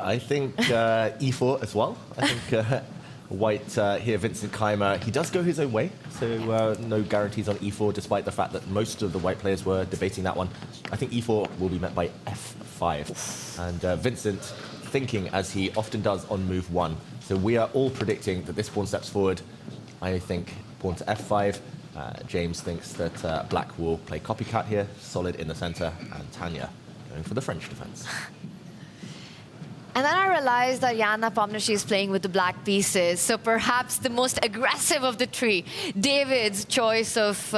I think e4 as well. I think White here, Vincent Keymer, he does go his own way, so no guarantees on e4, despite the fact that most of the white players were debating that one. I think e4 will be met by f5. And Vincent thinking, as he often does on move 1. So we are all predicting that this pawn steps forward. I think pawn to f5. James thinks that black will play copycat here, solid in the center, and Tanya going for the French defense. And then I realized that Jan Nepomniachtchi is playing with the black pieces, so perhaps the most aggressive of the 3. David's choice of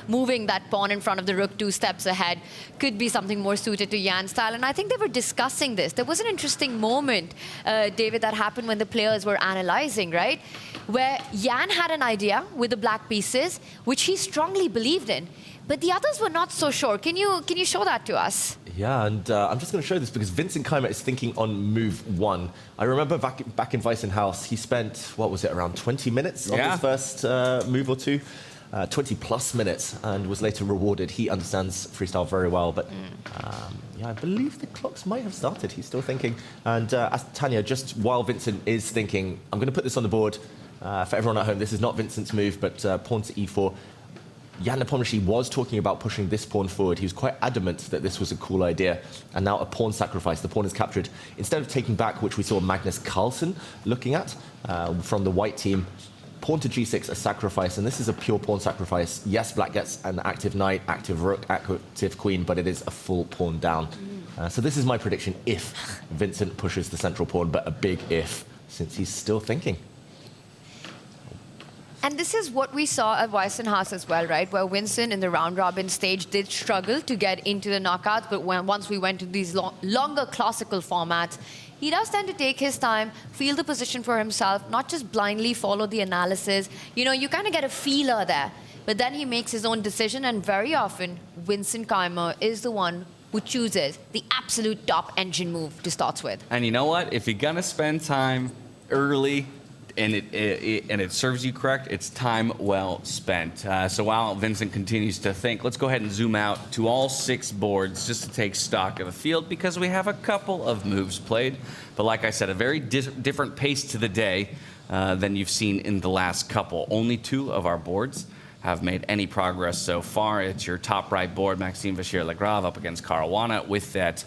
moving that pawn in front of the rook 2 steps ahead could be something more suited to Jan's style. And I think they were discussing this. There was an interesting moment, David, that happened when the players were analyzing, right? Where Jan had an idea with the black pieces, which he strongly believed in. But the others were not so sure. Can you show that to us? Yeah, and I'm just going to show this because Vincent Keymer is thinking on move 1. I remember back in Weissenhaus, he spent, what was it, around 20 minutes on his first move or 2? 20 plus minutes, and was later rewarded. He understands freestyle very well, but yeah, I believe the clocks might have started. He's still thinking. And as Tanya, just while Vincent is thinking, I'm going to put this on the board for everyone at home. This is not Vincent's move, but pawn to e4. Jan Nepomniachtchi was talking about pushing this pawn forward. He was quite adamant that this was a cool idea. And now a pawn sacrifice. The pawn is captured. Instead of taking back, which we saw Magnus Carlsen looking at from the white team, pawn to g6, a sacrifice. And this is a pure pawn sacrifice. Yes, black gets an active knight, active rook, active queen, but it is a full pawn down. So this is my prediction if Vincent pushes the central pawn, but a big if, since he's still thinking. And this is what we saw at Weissenhaus as well, right? Where Vincent in the round-robin stage did struggle to get into the knockouts, but once we went to these longer classical formats, he does tend to take his time, feel the position for himself, not just blindly follow the analysis. You know, you kind of get a feeler there, but then he makes his own decision, and very often, Vincent Keymer is the one who chooses the absolute top engine move to start with. And you know what? If you're going to spend time early, and it serves you correct, it's time well spent. So while Vincent continues to think, let's go ahead and zoom out to all 6 boards just to take stock of the field, because we have a couple of moves played. But like I said, a very different pace to the day than you've seen in the last couple. Only 2 of our boards have made any progress so far. It's your top right board, Maxime Vachier-Lagrave up against Caruana with that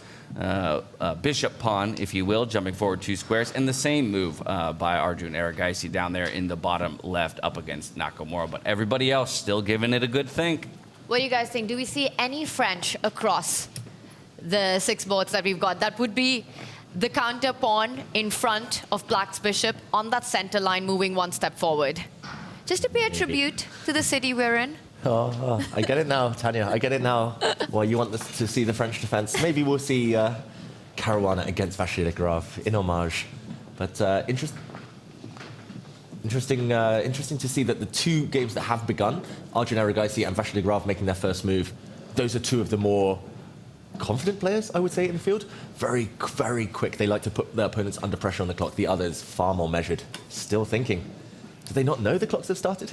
bishop pawn, if you will, jumping forward 2 squares, and the same move by Arjun Erigaisi down there in the bottom left up against Nakamura. But everybody else still giving it a good think. What do you guys think? Do we see any French across the 6 boards that we've got? That would be the counter pawn in front of black's bishop on that center line, moving 1 step forward. Just to pay a tribute to the city we're in. Oh, I get it now, Tanya. I get it now. Well, you want to see the French defense. Maybe we'll see Caruana against Vachier-Lagrave in homage. But interesting to see that the 2 games that have begun, Arjun Erigaisi and Vachier-Lagrave making their first move, those are 2 of the more confident players, I would say, in the field. Very, very quick. They like to put their opponents under pressure on the clock. The others, far more measured. Still thinking. Do they not know the clocks have started?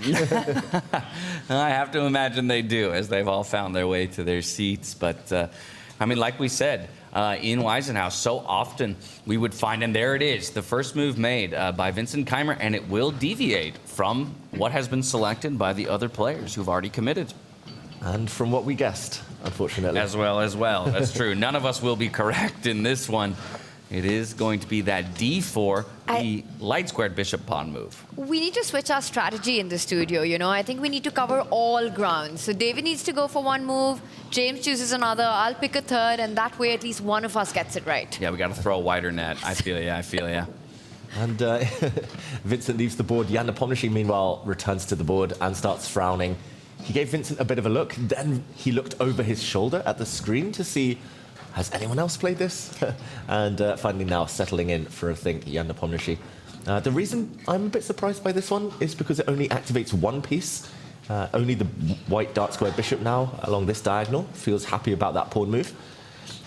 I have to imagine they do, as they've all found their way to their seats. But, I mean, like we said, in Weissenhaus, so often we would find, and there it is, the first move made by Vincent Keymer, and it will deviate from what has been selected by the other players who've already committed. And from what we guessed, unfortunately. As well. That's true. None of us will be correct in this one. It is going to be that d4, the light squared bishop pawn move. We need to switch our strategy in the studio, you know. I think we need to cover all grounds. So David needs to go for 1 move, James chooses another, I'll pick a third, and that way at least one of us gets it right. Yeah, we got to throw a wider net. I feel ya. And Vincent leaves the board. Jan Nepomniachtchi, meanwhile, returns to the board and starts frowning. He gave Vincent a bit of a look, then he looked over his shoulder at the screen to see, has anyone else played this? And finally now settling in for a think, Jan Nepomniachtchi. The reason I'm a bit surprised by this one is because it only activates one piece. Only the white dark square bishop now along this diagonal feels happy about that pawn move.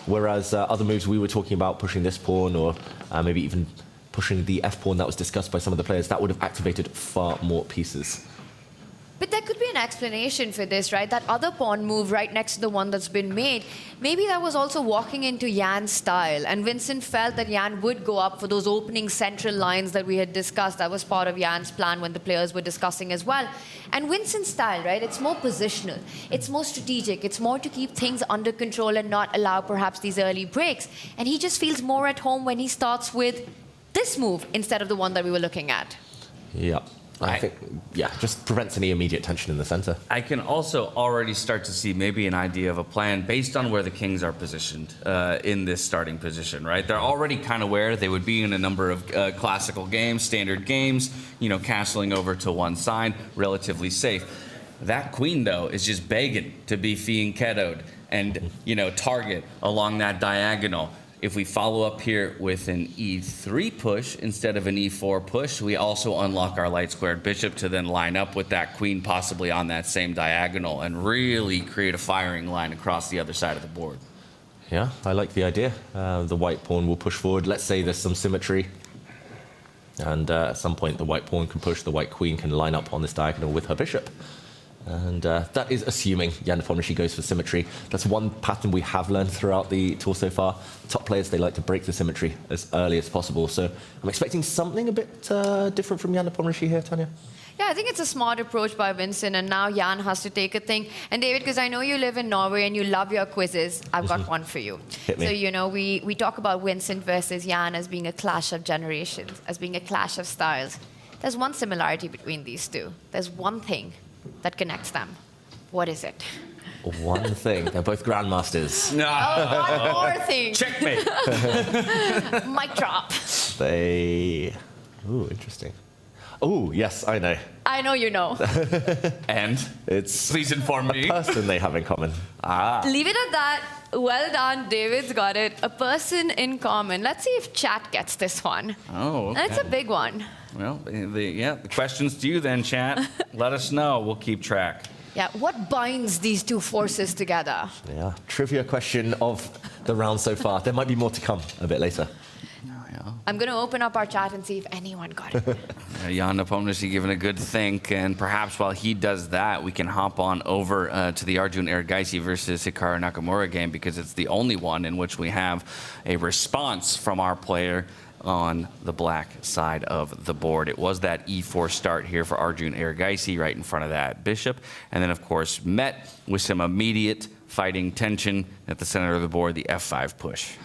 Whereas other moves we were talking about, pushing this pawn or maybe even pushing the f-pawn that was discussed by some of the players, that would have activated far more pieces. But there could be an explanation for this, right? That other pawn move right next to the one that's been made, maybe that was also walking into Jan's style. And Vincent felt that Jan would go up for those opening central lines that we had discussed. That was part of Jan's plan when the players were discussing as well. And Vincent's style, right? It's more positional. It's more strategic. It's more to keep things under control and not allow perhaps these early breaks. And he just feels more at home when he starts with this move instead of the one that we were looking at. Yeah. I think, yeah, just prevents any immediate tension in the center. I can also already start to see maybe an idea of a plan based on where the kings are positioned in this starting position, right? They're already kind of where they would be in a number of classical games, standard games, you know, castling over to one side, relatively safe. That queen, though, is just begging to be fianchettoed and, you know, target along that diagonal. If we follow up here with an e3 push instead of an e4 push, we also unlock our light squared bishop to then line up with that queen possibly on that same diagonal and really create a firing line across the other side of the board. Yeah, I like the idea. The white pawn will push forward. Let's say there's some symmetry. And at some point, the white pawn can push, the white queen can line up on this diagonal with her bishop. And that is assuming Jan Nepomniachtchi goes for symmetry. That's one pattern we have learned throughout the tour so far. Top players, they like to break the symmetry as early as possible. So I'm expecting something a bit different from Jan Nepomniachtchi here, Tanya. Yeah, I think it's a smart approach by Vincent, and now Jan has to take a thing. And David, because I know you live in Norway and you love your quizzes, I've got one for you. Hit me. So, you know, we talk about Vincent versus Jan as being a clash of generations, as being a clash of styles. There's one similarity between these two. There's one thing that connects them. What is it? One thing. They're both grandmasters. No. Oh, one more thing. Checkmate. Mic drop. They... Ooh, interesting. Oh, yes, I know. I know you know. And? It's... Please inform me. A person they have in common. Ah. Leave it at that. Well done, David's got it. A person in common. Let's see if chat gets this one. Oh, okay. That's a big one. Well, the question's to you then, chat. Let us know. We'll keep track. Yeah, what binds these two forces together? Yeah, trivia question of the round so far. There might be more to come a bit later. I'm going to open up our chat and see if anyone got it. Jan Nepomniachtchi giving a good think, and perhaps while he does that, we can hop on over to the Arjun Erigaisi versus Hikaru Nakamura game, because it's the only one in which we have a response from our player on the black side of the board. It was that e4 start here for Arjun Erigaisi right in front of that bishop, and then of course met with some immediate fighting tension at the center of the board, the f5 push.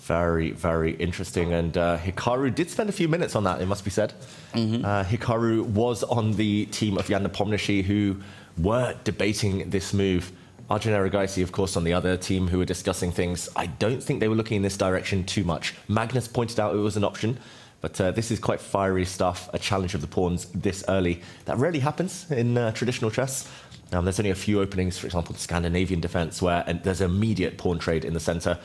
Very, very interesting. And Hikaru did spend a few minutes on that, it must be said. Hikaru was on the team of Jan Nepomniachtchi, who were debating this move. Arjun Erigaisi, of course, on the other team who were discussing things. I don't think they were looking in this direction too much. Magnus pointed out it was an option, but this is quite fiery stuff, a challenge of the pawns this early. That rarely happens in traditional chess. There's only a few openings, for example, the Scandinavian defense, where there's immediate pawn trade in the center.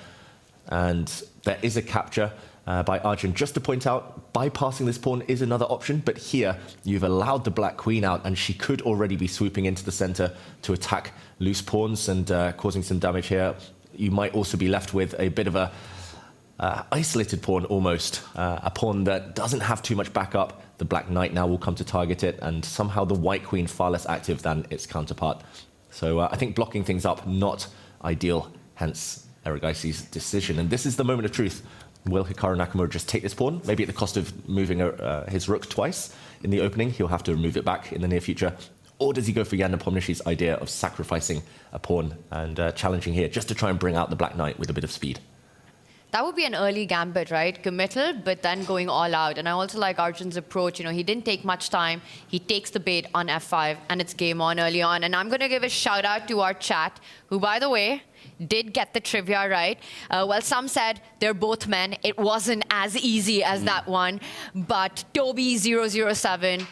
And there is a capture by Arjun. Just to point out, bypassing this pawn is another option, but here you've allowed the black queen out, and she could already be swooping into the center to attack loose pawns and causing some damage here. You might also be left with a bit of a isolated pawn almost, a pawn that doesn't have too much backup. The black knight now will come to target it, and somehow the white queen far less active than its counterpart. So I think blocking things up, not ideal, hence Erigaisi's decision. And this is the moment of truth. Will Hikaru Nakamura just take this pawn? Maybe at the cost of moving his rook twice in the opening. He'll have to move it back in the near future. Or does he go for Jan Nepomniachtchi's idea of sacrificing a pawn and challenging here just to try and bring out the black knight with a bit of speed? That would be an early gambit, right? Committal, but then going all out. And I also like Arjun's approach. You know, he didn't take much time. He takes the bait on f5, and it's game on early on. And I'm going to give a shout out to our chat, who, by the way, did get the trivia right. Well, some said they're both men. It wasn't as easy as that one. But Toby007,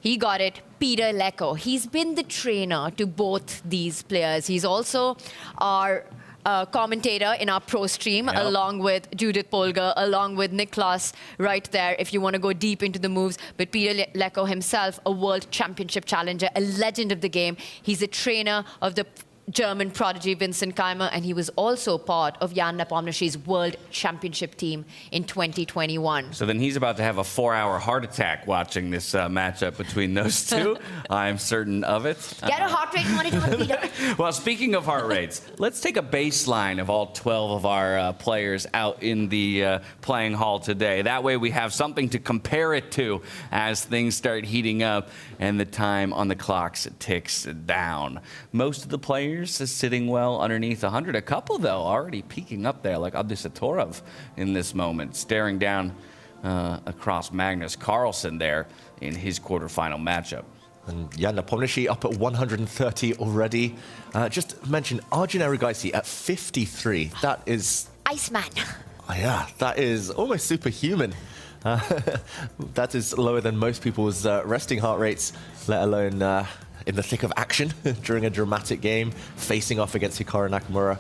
he got it. Peter Lecco, he's been the trainer to both these players. He's also our commentator in our pro stream, along with Judith Polgar, along with Niklas right there, if you want to go deep into the moves. But Peter Lecco himself, a world championship challenger, a legend of the game. He's a trainer of the German prodigy Vincent Keymer, and he was also part of Jan Nepomniachtchi's World Championship team in 2021. So then he's about to have a 4-hour heart attack watching this matchup between those two. I'm certain of it. Get a heart rate monitor, Peter. Well, speaking of heart rates, let's take a baseline of all 12 of our players out in the playing hall today. That way we have something to compare it to as things start heating up and the time on the clocks ticks down. Most of the players is sitting well underneath 100. A couple, though, already peaking up there, like Abdusattorov in this moment, staring down across Magnus Carlsen there in his quarterfinal matchup. And Jan Nepomniachtchi up at 130 already. Just mention Arjun Erigaisi at 53. That is... Iceman. Yeah, that is almost superhuman. That is lower than most people's resting heart rates, let alone in the thick of action during a dramatic game, facing off against Hikaru Nakamura.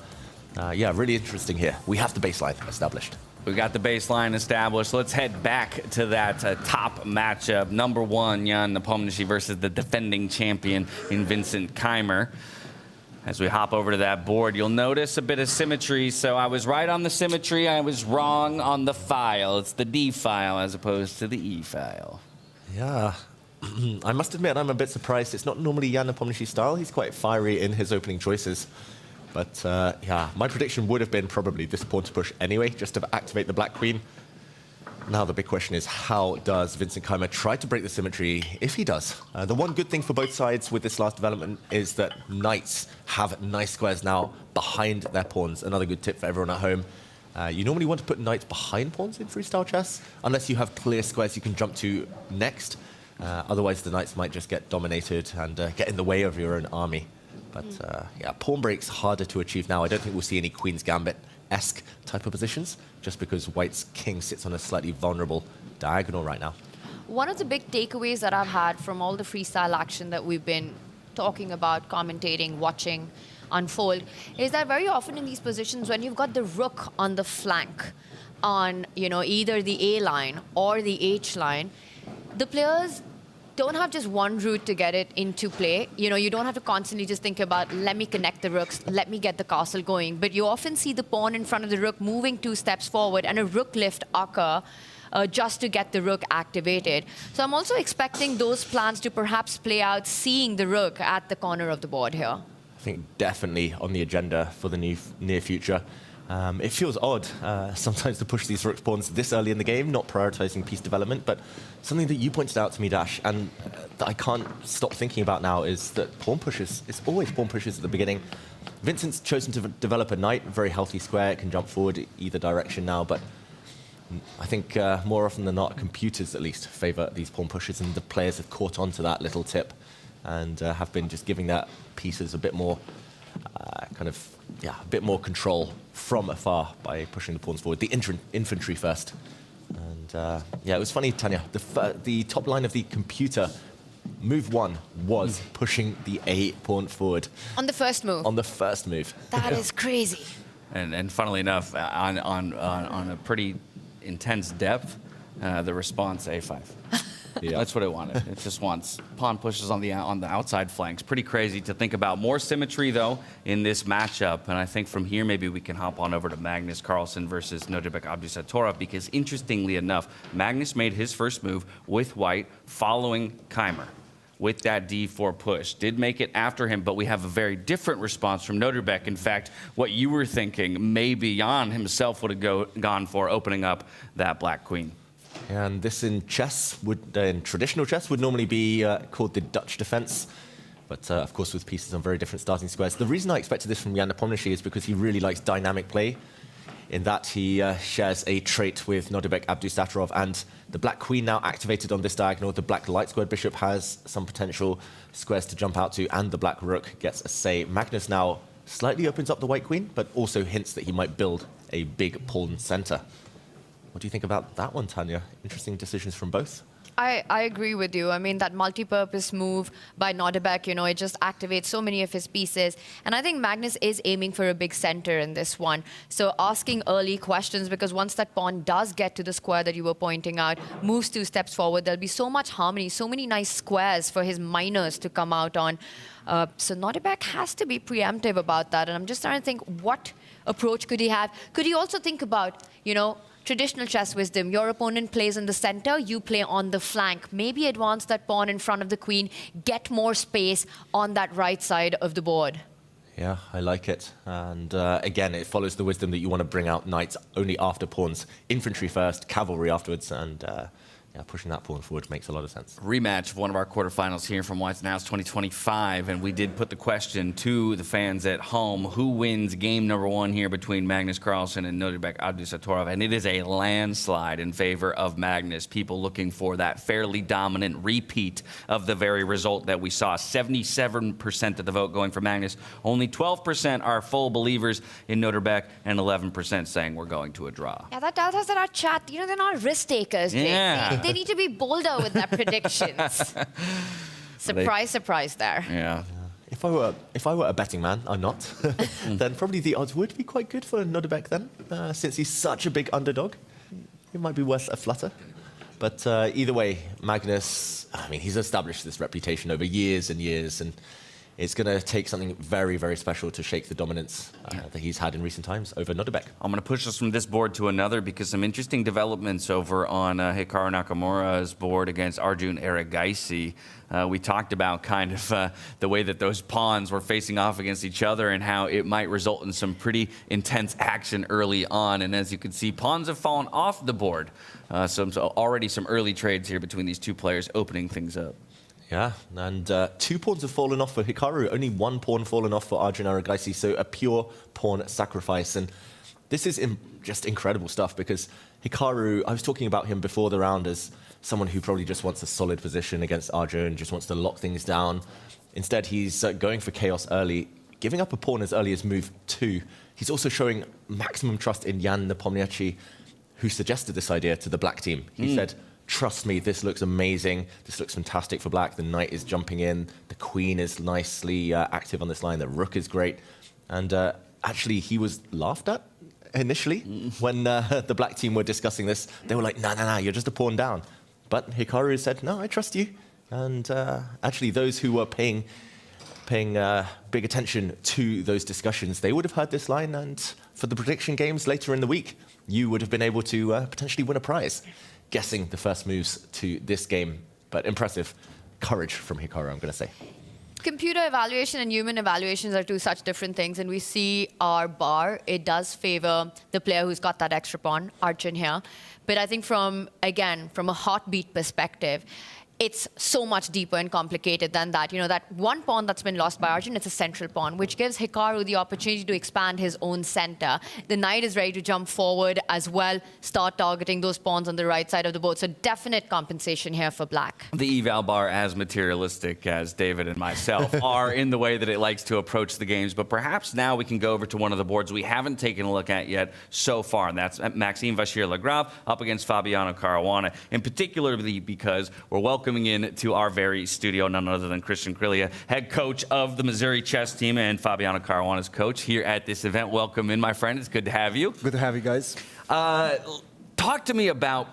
Yeah, really interesting here. We have the baseline established. We got the baseline established. Let's head back to that top matchup. Number 1, Jan Nepomniachtchi versus the defending champion in Vincent Keymer. As we hop over to that board, you'll notice a bit of symmetry. So I was right on the symmetry. I was wrong on the file. It's the D file as opposed to the E file. Yeah. I must admit, I'm a bit surprised. It's not normally Jan Nepomniachtchi's style. He's quite fiery in his opening choices. But yeah, my prediction would have been probably this pawn to push anyway, just to activate the black queen. Now the big question is, how does Vincent Keymer try to break the symmetry if he does? The one good thing for both sides with this last development is that knights have nice squares now behind their pawns. Another good tip for everyone at home. You normally want to put knights behind pawns in freestyle chess, unless you have clear squares you can jump to next. Otherwise, the knights might just get dominated and get in the way of your own army. But yeah, pawn breaks harder to achieve now. I don't think we'll see any Queen's Gambit-esque type of positions, just because White's king sits on a slightly vulnerable diagonal right now. One of the big takeaways that I've had from all the freestyle action that we've been talking about, commentating, watching unfold, is that very often in these positions, when you've got the rook on the flank, on either the A line or the H line, the players don't have just one route to get it into play. You don't have to constantly just think about, let me connect the rooks, let me get the castle going. But you often see the pawn in front of the rook moving 2 steps forward and a rook lift occur just to get the rook activated. So I'm also expecting those plans to perhaps play out, seeing the rook at the corner of the board here. I think definitely on the agenda for the near future. It feels odd sometimes to push these rook pawns this early in the game, not prioritizing piece development, but something that you pointed out to me, Dash, and that I can't stop thinking about now is that pawn pushes, it's always pawn pushes at the beginning. Vincent's chosen to develop a knight, a very healthy square, it can jump forward either direction now, but I think more often than not, computers at least favor these pawn pushes, and the players have caught on to that little tip and have been just giving their pieces a bit more a bit more control from afar by pushing the pawns forward. The infantry first. And yeah, it was funny, Tanya, the top line of the computer, move 1 was pushing the A pawn forward. On the first move? On the first move. That is crazy. And funnily enough, on a pretty intense depth, the response A5. Yeah. That's what it wanted. It just wants pawn pushes on the outside flanks. Pretty crazy to think about. More symmetry, though, in this matchup. And I think from here, maybe we can hop on over to Magnus Carlsen versus Nodirbek Abdusattorov, because interestingly enough, Magnus made his first move with White following Keymer with that D4 push. Did make it after him, but we have a very different response from Nodirbek. In fact, what you were thinking, maybe Jan himself would have gone for, opening up that black queen. And this in chess, in traditional chess, would normally be called the Dutch defense. But of course, with pieces on very different starting squares. The reason I expected this from Jan Nepomniachtchi is because he really likes dynamic play, in that he shares a trait with Nodirbek Abdusattorov, and the black queen now activated on this diagonal. The black light squared bishop has some potential squares to jump out to, and the black rook gets a say. Magnus now slightly opens up the white queen, but also hints that he might build a big pawn center. What do you think about that one, Tanya? Interesting decisions from both. I agree with you. I mean, that multi-purpose move by Nodirbek, it just activates so many of his pieces. And I think Magnus is aiming for a big center in this one. So asking early questions, because once that pawn does get to the square that you were pointing out, moves 2 steps forward, there'll be so much harmony, so many nice squares for his minors to come out on. So Nodirbek has to be preemptive about that. And I'm just trying to think, what approach could he have? Could he also think about, traditional chess wisdom, your opponent plays in the center, you play on the flank. Maybe advance that pawn in front of the queen, get more space on that right side of the board. Yeah, I like it. And again, it follows the wisdom that you want to bring out knights only after pawns. Infantry first, cavalry afterwards, and pushing that pawn forward makes a lot of sense. Rematch of one of our quarterfinals here from White's House 2025, and we did put the question to the fans at home: who wins game number 1 here between Magnus Carlsen and Nodirbek Abdusattorov? And it is a landslide in favor of Magnus. People looking for that fairly dominant repeat of the very result that we saw. 77% of the vote going for Magnus. Only 12% are full believers in Nodirbek, and 11% saying we're going to a draw. Yeah, that tells us that our chat, they're not risk takers. Yeah. They need to be bolder with their predictions. Surprise there. Yeah. If I were a betting man, I'm not, then probably the odds would be quite good for Nodirbek then, since he's such a big underdog. It might be worth a flutter. But either way, Magnus, he's established this reputation over years and years, and it's going to take something very, very special to shake the dominance that he's had in recent times over Nodirbek. I'm going to push us from this board to another, because some interesting developments over on Hikaru Nakamura's board against Arjun Erigaisi. We talked about kind of the way that those pawns were facing off against each other and how it might result in some pretty intense action early on. And as you can see, pawns have fallen off the board. So already some early trades here between these two players, opening things up. Yeah, and 2 pawns have fallen off for Hikaru, only 1 pawn fallen off for Arjun Erigaisi, so a pure pawn sacrifice. And this is just incredible stuff, because Hikaru, I was talking about him before the round as someone who probably just wants a solid position against Arjun, just wants to lock things down. Instead, he's going for chaos early, giving up a pawn as early as move 2. He's also showing maximum trust in Jan Nepomniachtchi, who suggested this idea to the black team. He said, trust me, this looks amazing. This looks fantastic for black. The knight is jumping in. The queen is nicely active on this line. The rook is great. And actually, he was laughed at initially when the black team were discussing this. They were like, no, you're just a pawn down. But Hikaru said, no, I trust you. And actually, those who were paying big attention to those discussions, they would have heard this line. And for the prediction games later in the week, you would have been able to potentially win a prize, guessing the first moves to this game. But impressive courage from Hikaru, I'm going to say. Computer evaluation and human evaluations are 2 such different things, and we see our bar, it does favor the player who's got that extra pawn, Arjun here. But I think from a heartbeat perspective, it's so much deeper and complicated than that. That 1 pawn that's been lost by Arjun, it's a central pawn, which gives Hikaru the opportunity to expand his own center. The knight is ready to jump forward as well, start targeting those pawns on the right side of the board. So definite compensation here for black. The eval bar, as materialistic as David and myself are in the way that it likes to approach the games. But perhaps now we can go over to one of the boards we haven't taken a look at yet so far, and that's Maxime Vachier-Lagrave up against Fabiano Caruana, in particularly because we're welcoming in to our very studio none other than Christian Krylia, head coach of the Missouri chess team and Fabiano Caruana's coach here at this event. Welcome in, my friend. It's good to have you. Good to have you guys. Talk to me about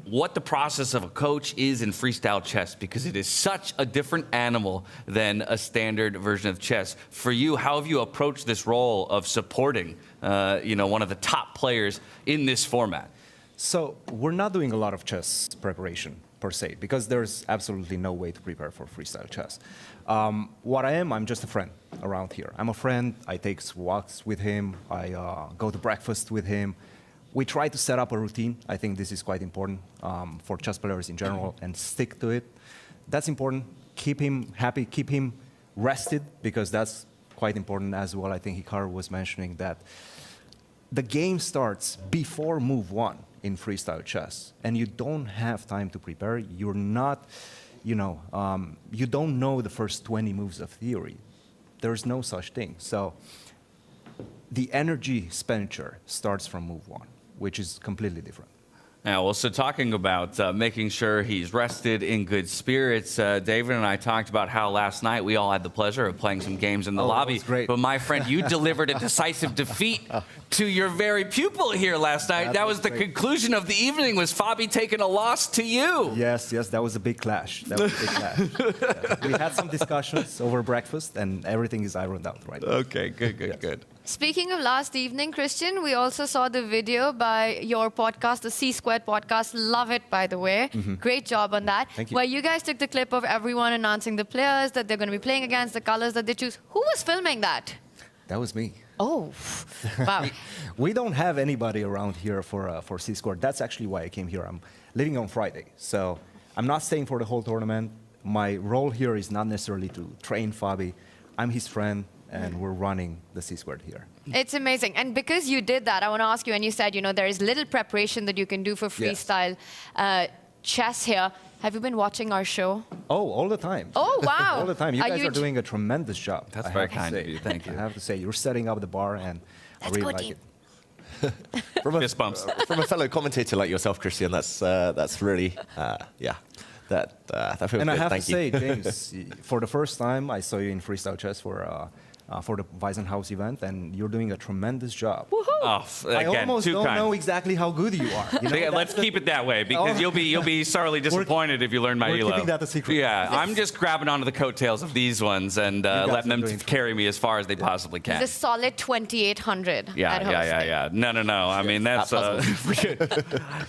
what the process of a coach is in freestyle chess, because it is such a different animal than a standard version of chess. For you, how have you approached this role of supporting one of the top players in this format? So we're not doing a lot of chess preparation per se, because there's absolutely no way to prepare for freestyle chess. What I am, I'm just a friend around here. I'm a friend. I take walks with him. I go to breakfast with him. We try to set up a routine. I think this is quite important for chess players in general, and stick to it. That's important. Keep him happy, keep him rested, because that's quite important as well. I think Hikaru was mentioning that the game starts before move 1 in freestyle chess, and you don't have time to prepare. You're not, you don't know the first 20 moves of theory. There's no such thing. So the energy expenditure starts from move 1, which is completely different. Yeah, well, so talking about making sure he's rested in good spirits, David and I talked about how last night we all had the pleasure of playing some games in the lobby. That was great. But my friend, you delivered a decisive defeat to your very pupil here last night. That was the conclusion of the evening, was Fabi taking a loss to you. Yes, that was a big clash. That was a big clash. Yeah. We had some discussions over breakfast, and everything is ironed out right now. Okay, good. Speaking of last evening, Christian, we also saw the video by your podcast, the C-Squared podcast. Love it, by the way. Great job on that. Thank you. Where you guys took the clip of everyone announcing the players that they're going to be playing against, the colors that they choose. Who was filming that? That was me. Oh, wow. We don't have anybody around here for C-Squared. That's actually why I came here. I'm leaving on Friday, so I'm not staying for the whole tournament. My role here is not necessarily to train Fabi. I'm his friend, and we're running the C-Squared here. It's amazing. And because you did that, I want to ask you, and you said, there is little preparation that you can do for freestyle chess here. Have you been watching our show? Oh, all the time. Oh, wow. All the time. You guys are doing a tremendous job. That's very kind of you. Thank you. I have to say, you're setting up the bar, and I really like it. Fist bumps. From a fellow commentator like yourself, Christian, that's really, that feels And I good. have Thank to say, James, for the first time, I saw you in Freestyle Chess for the Weisenhaus event, and you're doing a tremendous job. Oh, I again, almost too don't kind. know exactly how good you are. Let's keep it that way, because you'll be sorely disappointed if you learn my We're elo. keeping that a secret. Yeah, I'm just grabbing onto the coattails of these ones and letting them carry me as far as they possibly can. The solid 2,800 Yeah. at hosting. No. I mean, that's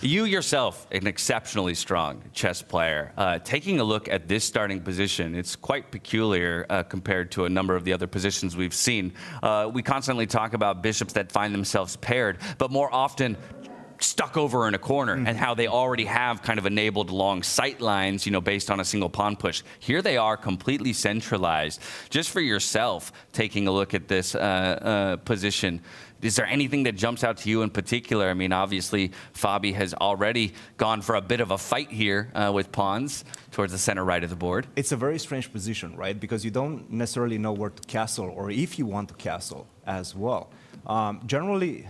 you yourself, an exceptionally strong chess player. Taking a look at this starting position, it's quite peculiar compared to a number of the other positions we've seen. We constantly talk about bishops that find themselves paired, but more often stuck over in a corner, and how they already have kind of enabled long sight lines, based on a single pawn push. Here they are completely centralized. Just for yourself, taking a look at this position, is there anything that jumps out to you in particular? I mean, obviously, Fabi has already gone for a bit of a fight here with pawns towards the center right of the board. It's a very strange position, right? Because you don't necessarily know where to castle, or if you want to castle as well. Generally,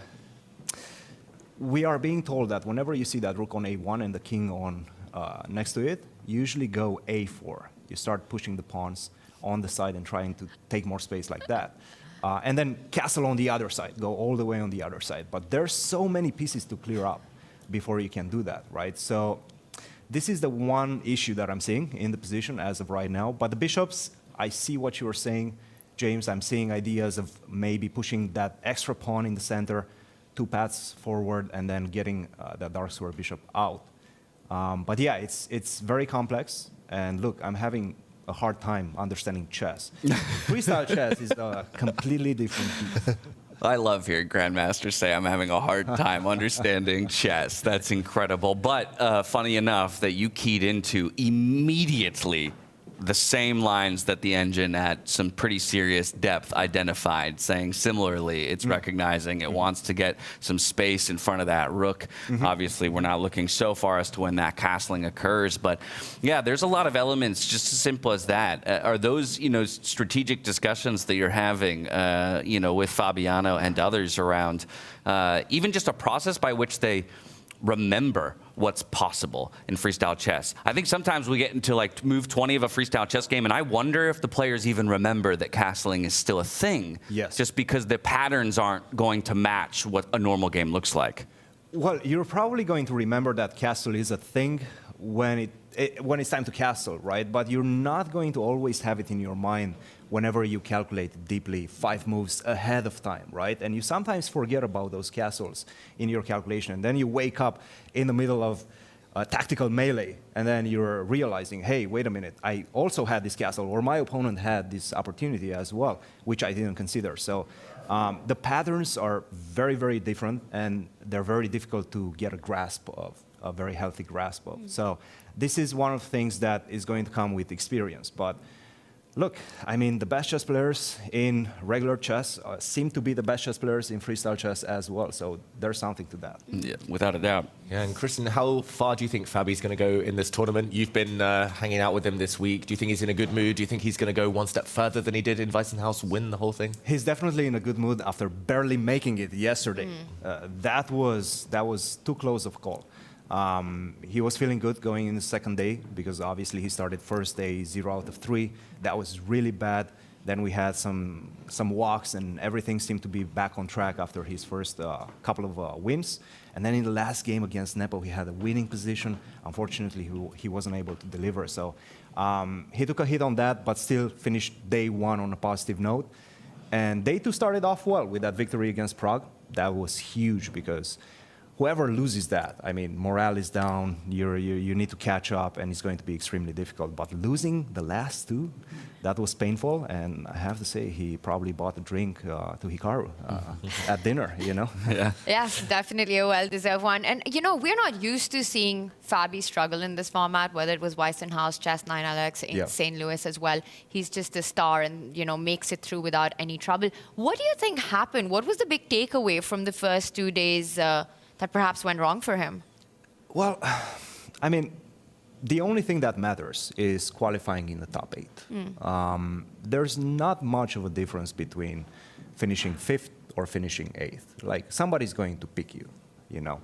we are being told that whenever you see that rook on a1 and the king on next to it, you usually go a4. You start pushing the pawns on the side and trying to take more space like that. And then castle on the other side, go all the way on the other side. But there's so many pieces to clear up before you can do that, right? So this is the one issue that I'm seeing in the position as of right now. But the bishops, I see what you were saying, James. I'm seeing ideas of maybe pushing that extra pawn in the center, 2 paths forward, and then getting the dark square bishop out. But yeah, it's very complex. And look, I'm having a hard time understanding chess. Freestyle chess is a completely different beast. I love hearing grandmasters say I'm having a hard time understanding chess. That's incredible. But funny enough that you keyed into immediately the same lines that the engine at some pretty serious depth identified, saying similarly, it's recognizing it wants to get some space in front of that rook. Obviously, we're not looking so far as to when that castling occurs, but yeah, there's a lot of elements just as simple as that. Are those, strategic discussions that you're having, with Fabiano and others around even just a process by which they remember what's possible in freestyle chess? I think sometimes we get into move 20 of a freestyle chess game, and I wonder if the players even remember that castling is still a thing. Yes. Just because the patterns aren't going to match what a normal game looks like. Well, you're probably going to remember that castle is a thing when it's time to castle, right? But you're not going to always have it in your mind whenever you calculate deeply 5 moves ahead of time, right? And you sometimes forget about those castles in your calculation. And then you wake up in the middle of a tactical melee, and then you're realizing, hey, wait a minute, I also had this castle, or my opponent had this opportunity as well, which I didn't consider. So the patterns are very, very different, and they're very difficult to get a grasp of, a very healthy grasp of. So this is one of the things that is going to come with experience. But look, I mean, the best chess players in regular chess seem to be the best chess players in freestyle chess as well. So there's something to that. Yeah, without a doubt. Yeah, and Christian, how far do you think Fabi's going to go in this tournament? You've been hanging out with him this week. Do you think he's in a good mood? Do you think he's going to go one step further than he did in Weisenhaus, win the whole thing? He's definitely in a good mood after barely making it yesterday. That was too close of call. He was feeling good going in the second day because obviously he started first day 0 out of 3. That was really bad. Then we had some walks and everything seemed to be back on track after his first couple of wins. And then in the last game against Nepo, he had a winning position. Unfortunately, he wasn't able to deliver. So he took a hit on that, but still finished day 1 on a positive note. And day 2 started off well with that victory against Prague. That was huge because whoever loses that, I mean, morale is down, you need to catch up, and it's going to be extremely difficult. But losing the last 2, that was painful, and I have to say, he probably bought a drink to Hikaru at dinner, you know? Yeah. Yes, definitely a well-deserved one. And, you know, we're not used to seeing Fabi struggle in this format, whether it was Weissenhaus, Chess 9 Alex, in St. Louis as well. He's just a star and, you know, makes it through without any trouble. What do you think happened? What was the big takeaway from the first 2 days that perhaps went wrong for him? Well, I mean, the only thing that matters is qualifying in the top 8. There's not much of a difference between finishing 5th or finishing 8th. Like, somebody's going to pick you, you know.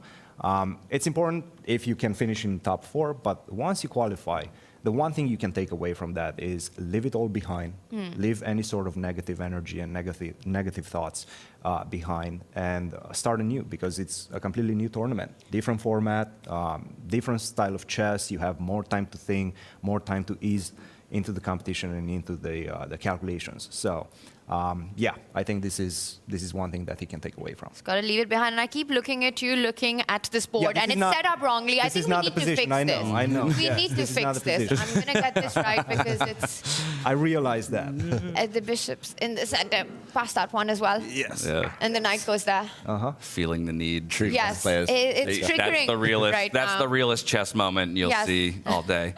It's important if you can finish in top 4, but once you qualify, the one thing you can take away from that is leave it all behind, leave any sort of negative energy and negative thoughts behind, and start anew, because it's a completely new tournament, different format, different style of chess. You have more time to think, more time to ease into the competition and into the calculations. So yeah, I think this is one thing that he can take away from. He's got to leave it behind. And I keep looking at you, looking at this board, and it's set up wrongly. I think we need to fix this. I know. We need to fix this. I'm going to get this right because it's... I realize that. The bishops in the center. Pass that one as well. Yes. Yeah. And the knight goes there. Feeling the need. Yes, it's triggering That's the realest, right that's now. the realest chess moment you'll see all day.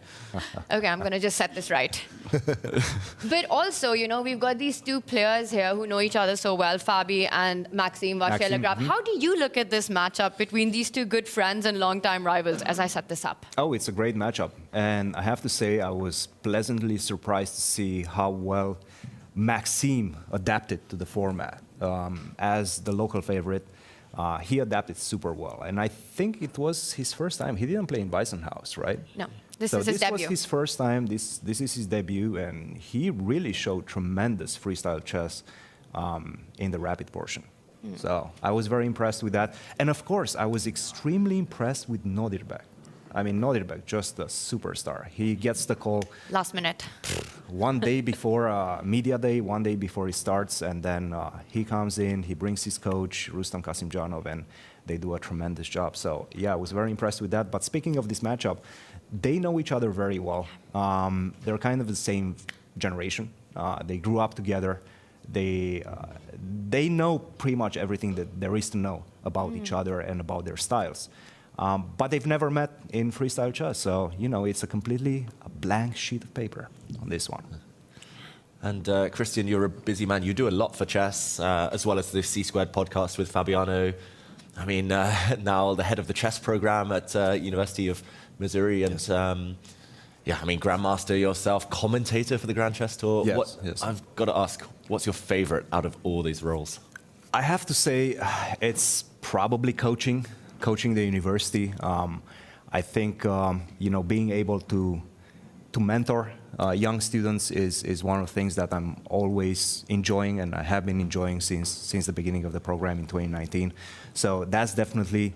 Okay, I'm going to just set this right. But also, you know, we've got these 2 players here who know each other so well, Fabi and Maxime Vachier-Lagrave. How do you look at this matchup between these 2 good friends and longtime rivals as I set this up? Oh, it's a great matchup. And I have to say, I was pleasantly surprised to see how well Maxime adapted to the format. As the local favorite, he adapted super well. And I think it was his first time. He didn't play in Weissenhaus, right? No. This is his debut. This was his first time. This is his debut, and he really showed tremendous freestyle chess in the rapid portion. So I was very impressed with that. And of course, I was extremely impressed with Nodirbek. I mean, Nodirbek, just a superstar. He gets the call last minute. One day before media day, one day before he starts, and then he comes in, he brings his coach, Rustam Kasimjanov, and they do a tremendous job. So yeah, I was very impressed with that. But speaking of this matchup, they know each other very well. They're kind of the same generation. They grew up together. They know pretty much everything that there is to know about each other and about their styles. But they've never met in freestyle chess. So, you know, it's a completely blank sheet of paper on this one. And Christian, you're a busy man. You do a lot for chess, as well as the C-Squared podcast with Fabiano. I mean, now the head of the chess program at University of Missouri, and yeah, I mean, Grandmaster yourself, commentator for the Grand Chess Tour. Yes. I've got to ask, what's your favorite out of all these roles? I have to say, it's probably coaching the university. I think you know, being able to mentor young students is one of the things that I'm always enjoying, and I have been enjoying since the beginning of the program in 2019. So that's definitely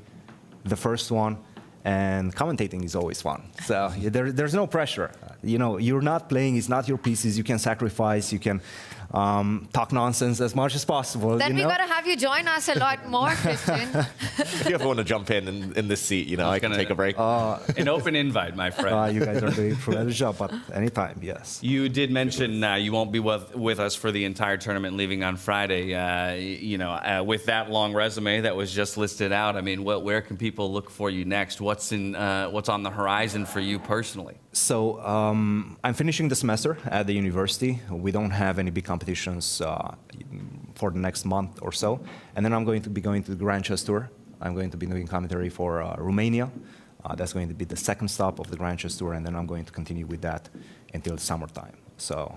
the first one. And commentating is always fun. So there's no pressure. You know, you're not playing, it's not your pieces. You can sacrifice, you can talk nonsense as much as possible. Then you we know? got to have you join us a lot more, Christian. If you ever want to jump in this seat, you know, I can take a break. An open invite, my friend. You guys are doing a tremendous job, but anytime, yes. You did mention you won't be with us for the entire tournament, leaving on Friday. You know, with that long resume that was just listed out, I mean, where can people look for you next? What's on the horizon for you personally? So I'm finishing the semester at the university. We don't have any big competitions for the next month or so. And then I'm going to be going to the Grand Chess Tour. I'm going to be doing commentary for Romania. That's going to be the second stop of the Grand Chess Tour, and then I'm going to continue with that until summertime. So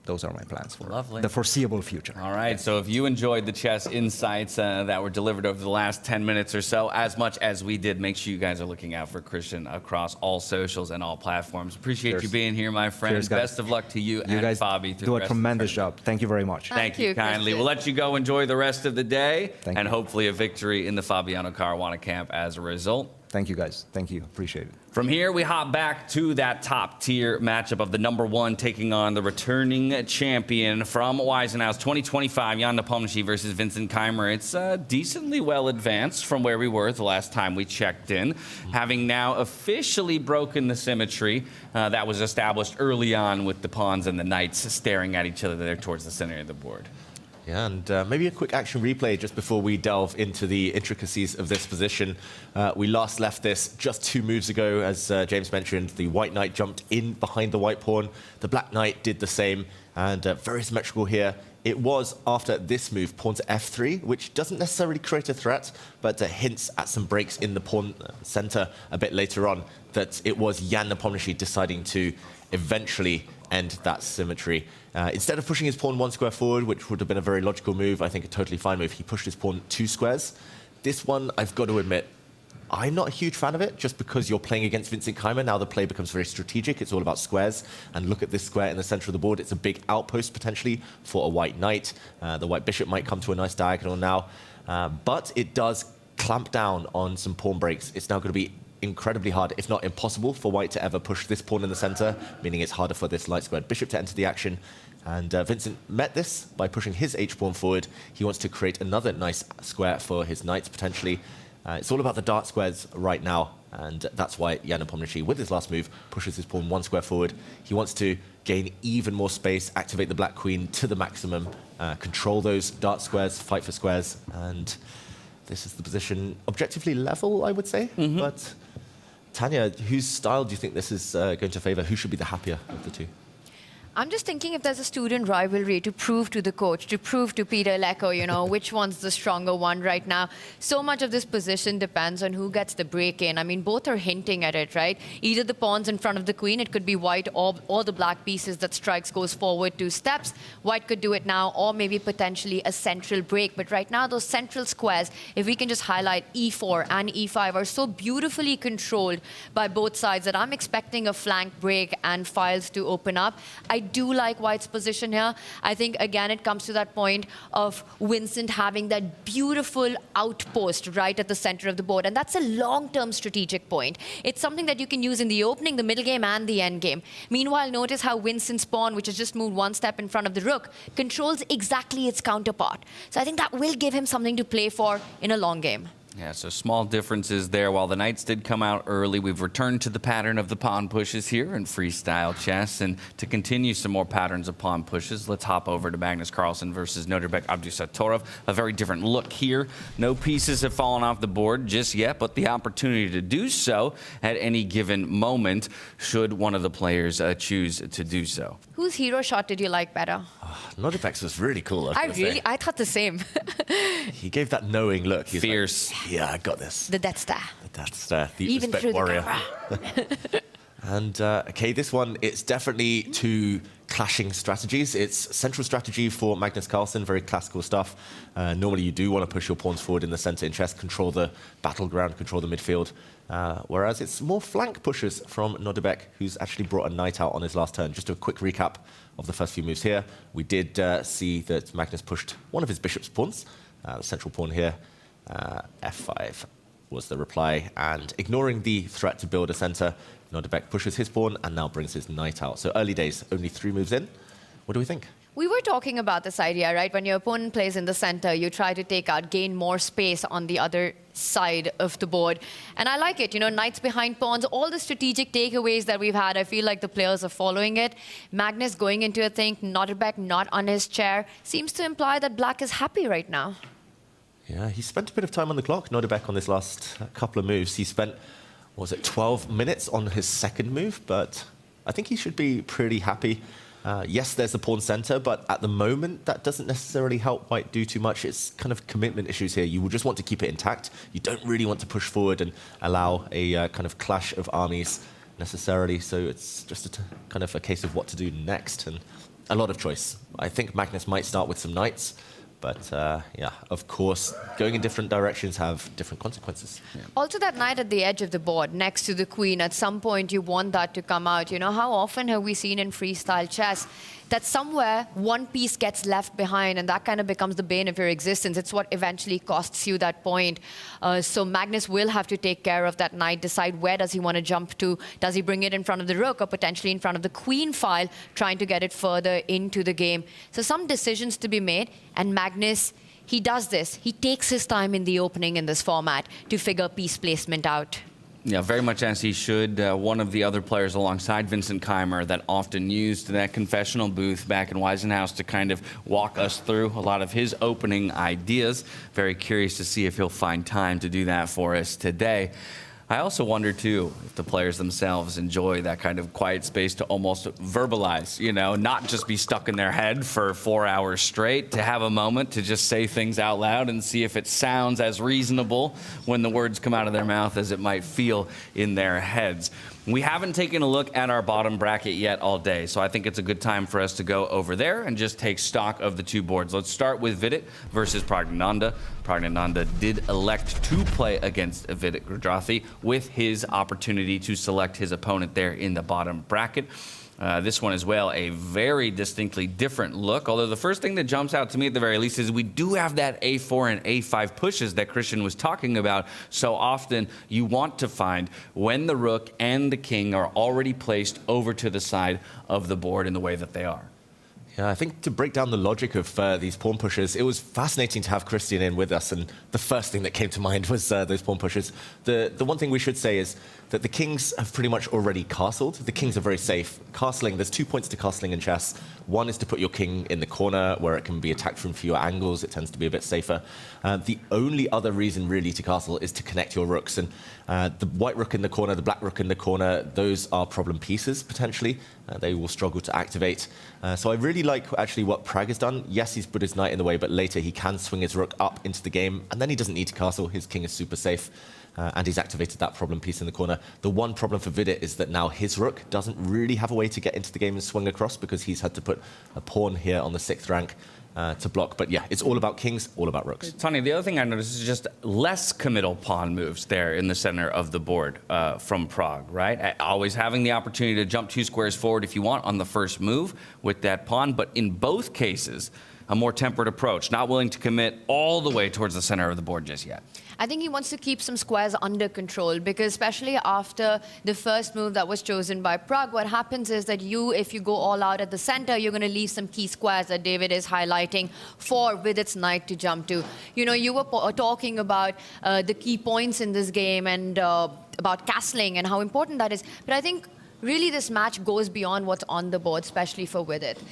those are my plans for Lovely. the foreseeable future. All right, so if you enjoyed the chess insights that were delivered over the last 10 minutes or so, as much as we did, make sure you guys are looking out for Christian across all socials and all platforms. Appreciate Cheers. you being here, my friend. Cheers, guys. Best of luck to you, You and guys Fabi. do a tremendous job. Thank you very much. Thank you kindly. We'll let you go enjoy the rest of the day, Thank and you. hopefully a victory in the Fabiano Caruana camp as a result. Thank you, guys. Thank you. Appreciate it. From here, we hop back to that top-tier matchup of the #1 taking on the returning champion from Waisenhouse 2025, Jan Nepomniachtchi versus Vincent Keymer. It's decently well advanced from where we were the last time we checked in, having now officially broken the symmetry that was established early on with the pawns and the knights staring at each other there towards the center of the board. Yeah, and maybe a quick action replay just before we delve into the intricacies of this position. We last left this just 2 moves ago. As James mentioned, the white knight jumped in behind the white pawn. The black knight did the same, and very symmetrical here. It was after this move, pawn to f3, which doesn't necessarily create a threat, but hints at some breaks in the pawn center a bit later on, that it was Jan Nepomniachtchi deciding to eventually end that symmetry. Instead of pushing his pawn 1 square forward, which would have been a very logical move, I think a totally fine move, he pushed his pawn 2 squares. This one, I've got to admit, I'm not a huge fan of it, just because you're playing against Vincent Keymer. Now the play becomes very strategic. It's all about squares. And look at this square in the center of the board. It's a big outpost, potentially, for a white knight. The white bishop might come to a nice diagonal now. But it does clamp down on some pawn breaks. It's now going to be incredibly hard, if not impossible, for white to ever push this pawn in the center, meaning it's harder for this light squared bishop to enter the action. And Vincent met this by pushing his h-pawn forward. He wants to create another nice square for his knights, potentially. It's all about the dart squares right now, and that's why Jan Nepomniachtchi, with his last move, pushes his pawn 1 square forward. He wants to gain even more space, activate the black queen to the maximum, control those dart squares, fight for squares, and this is the position objectively level, I would say. But Tanya, whose style do you think this is going to favor? Who should be the happier of the two? I'm just thinking if there's a student rivalry to prove to the coach, to prove to Peter Lecco, you know, which one's the stronger one right now. So much of this position depends on who gets the break in. I mean, both are hinting at it, right? Either the pawns in front of the queen, it could be white, or the black pieces that strikes goes forward 2 steps. White could do it now, or maybe potentially a central break. But right now, those central squares, if we can just highlight e4 and e5, are so beautifully controlled by both sides that I'm expecting a flank break and files to open up. I do like white's position here. I think, again, it comes to that point of Vincent having that beautiful outpost right at the center of the board. And that's a long-term strategic point. It's something that you can use in the opening, the middle game, and the end game. Meanwhile, notice how Vincent's pawn, which has just moved 1 step in front of the rook, controls exactly its counterpart. So I think that will give him something to play for in a long game. Yeah, so small differences there. While the knights did come out early, we've returned to the pattern of the pawn pushes here in freestyle chess. And to continue some more patterns of pawn pushes, let's hop over to Magnus Carlsen versus Nodirbek Abdusattorov. A very different look here. No pieces have fallen off the board just yet, but the opportunity to do so at any given moment should one of the players choose to do so. Whose hero shot did you like better? Nodirbek's was really cool. I thought the same. He gave that knowing look. He's fierce. Like, yeah, I got this. The Death Star. The Death Star. The Even respect through warrior. the camera. And okay, this one, it's definitely 2 clashing strategies. It's central strategy for Magnus Carlsen, very classical stuff. Normally you do want to push your pawns forward in the center in chess, control the battleground, control the midfield. Whereas it's more flank pushes from Nodirbek, who's actually brought a knight out on his last turn. Just a quick recap of the first few moves here. We did see that Magnus pushed one of his bishop's pawns, the central pawn here. F5 was the reply, and ignoring the threat to build a center, Nodirbek pushes his pawn and now brings his knight out. So early days, only 3 moves in. What do we think? We were talking about this idea, right? When your opponent plays in the center, you try to take out, gain more space on the other side of the board. And I like it, you know, knights behind pawns, all the strategic takeaways that we've had, I feel like the players are following it. Magnus going into a thing, Nodirbek not on his chair, seems to imply that black is happy right now. Yeah, he spent a bit of time on the clock, Nodirbek, on this last couple of moves. He spent, what was it, 12 minutes on his second move, but I think he should be pretty happy. Yes, there's a pawn center, but at the moment, that doesn't necessarily help white do too much. It's kind of commitment issues here. You will just want to keep it intact. You don't really want to push forward and allow a kind of clash of armies. necessarily. So it's just kind of a case of what to do next, and a lot of choice. I think Magnus might start with some knights, but yeah, of course, going in different directions have different consequences. Yeah. Also, that knight at the edge of the board next to the queen, at some point you want that to come out. You know, how often have we seen in freestyle chess that somewhere one piece gets left behind, and that kind of becomes the bane of your existence. It's what eventually costs you that point. So Magnus will have to take care of that knight, decide where does he want to jump to. Does he bring it in front of the rook or potentially in front of the queen file, trying to get it further into the game? So some decisions to be made, and Magnus, he does this. He takes his time in the opening in this format to figure piece placement out. Yeah, very much as he should. One of the other players alongside Vincent Keymer that often used that confessional booth back in Weisenhaus to kind of walk us through a lot of his opening ideas. Very curious to see if he'll find time to do that for us today. I also wonder, too, if the players themselves enjoy that kind of quiet space to almost verbalize, you know, not just be stuck in their head for 4 hours straight, to have a moment to just say things out loud and see if it sounds as reasonable when the words come out of their mouth as it might feel in their heads. We haven't taken a look at our bottom bracket yet all day, so I think it's a good time for us to go over there and just take stock of the two boards. Let's start with Vidit versus Praggnanandhaa. Praggnanandhaa did elect to play against Vidit Gujrathi with his opportunity to select his opponent there in the bottom bracket. This one as well, a very distinctly different look. Although the first thing that jumps out to me at the very least is we do have that A4 and A5 pushes that Christian was talking about. So often you want to find when the rook and the king are already placed over to the side of the board in the way that they are. Yeah, I think to break down the logic of these pawn pushes, it was fascinating to have Christian in with us, and the first thing that came to mind was those pawn pushes. The one thing we should say is that the kings have pretty much already castled. The kings are very safe. Castling, there's 2 points to castling in chess. One is to put your king in the corner where it can be attacked from fewer angles. It tends to be a bit safer. The only other reason really to castle is to connect your rooks. And the white rook in the corner, the black rook in the corner, those are problem pieces potentially. They will struggle to activate. So I really like actually what Pragg has done. Yes, he's put his knight in the way, but later he can swing his rook up into the game, and then he doesn't need to castle. His king is super safe. And he's activated that problem piece in the corner. The one problem for Vidit is that now his rook doesn't really have a way to get into the game and swing across, because he's had to put a pawn here on the 6th rank to block. But yeah, it's all about kings, all about rooks. Tony, the other thing I noticed is just less committal pawn moves there in the center of the board from Pragg, right? Always having the opportunity to jump 2 squares forward if you want on the first move with that pawn, but in both cases, a more tempered approach, not willing to commit all the way towards the center of the board just yet. I think he wants to keep some squares under control, because especially after the first move that was chosen by Pragg, what happens is that if you go all out at the center, you're going to leave some key squares that David is highlighting for Vidit's knight to jump to. You know, you were talking about the key points in this game and about castling and how important that is. But I think really this match goes beyond what's on the board, especially for Vidit.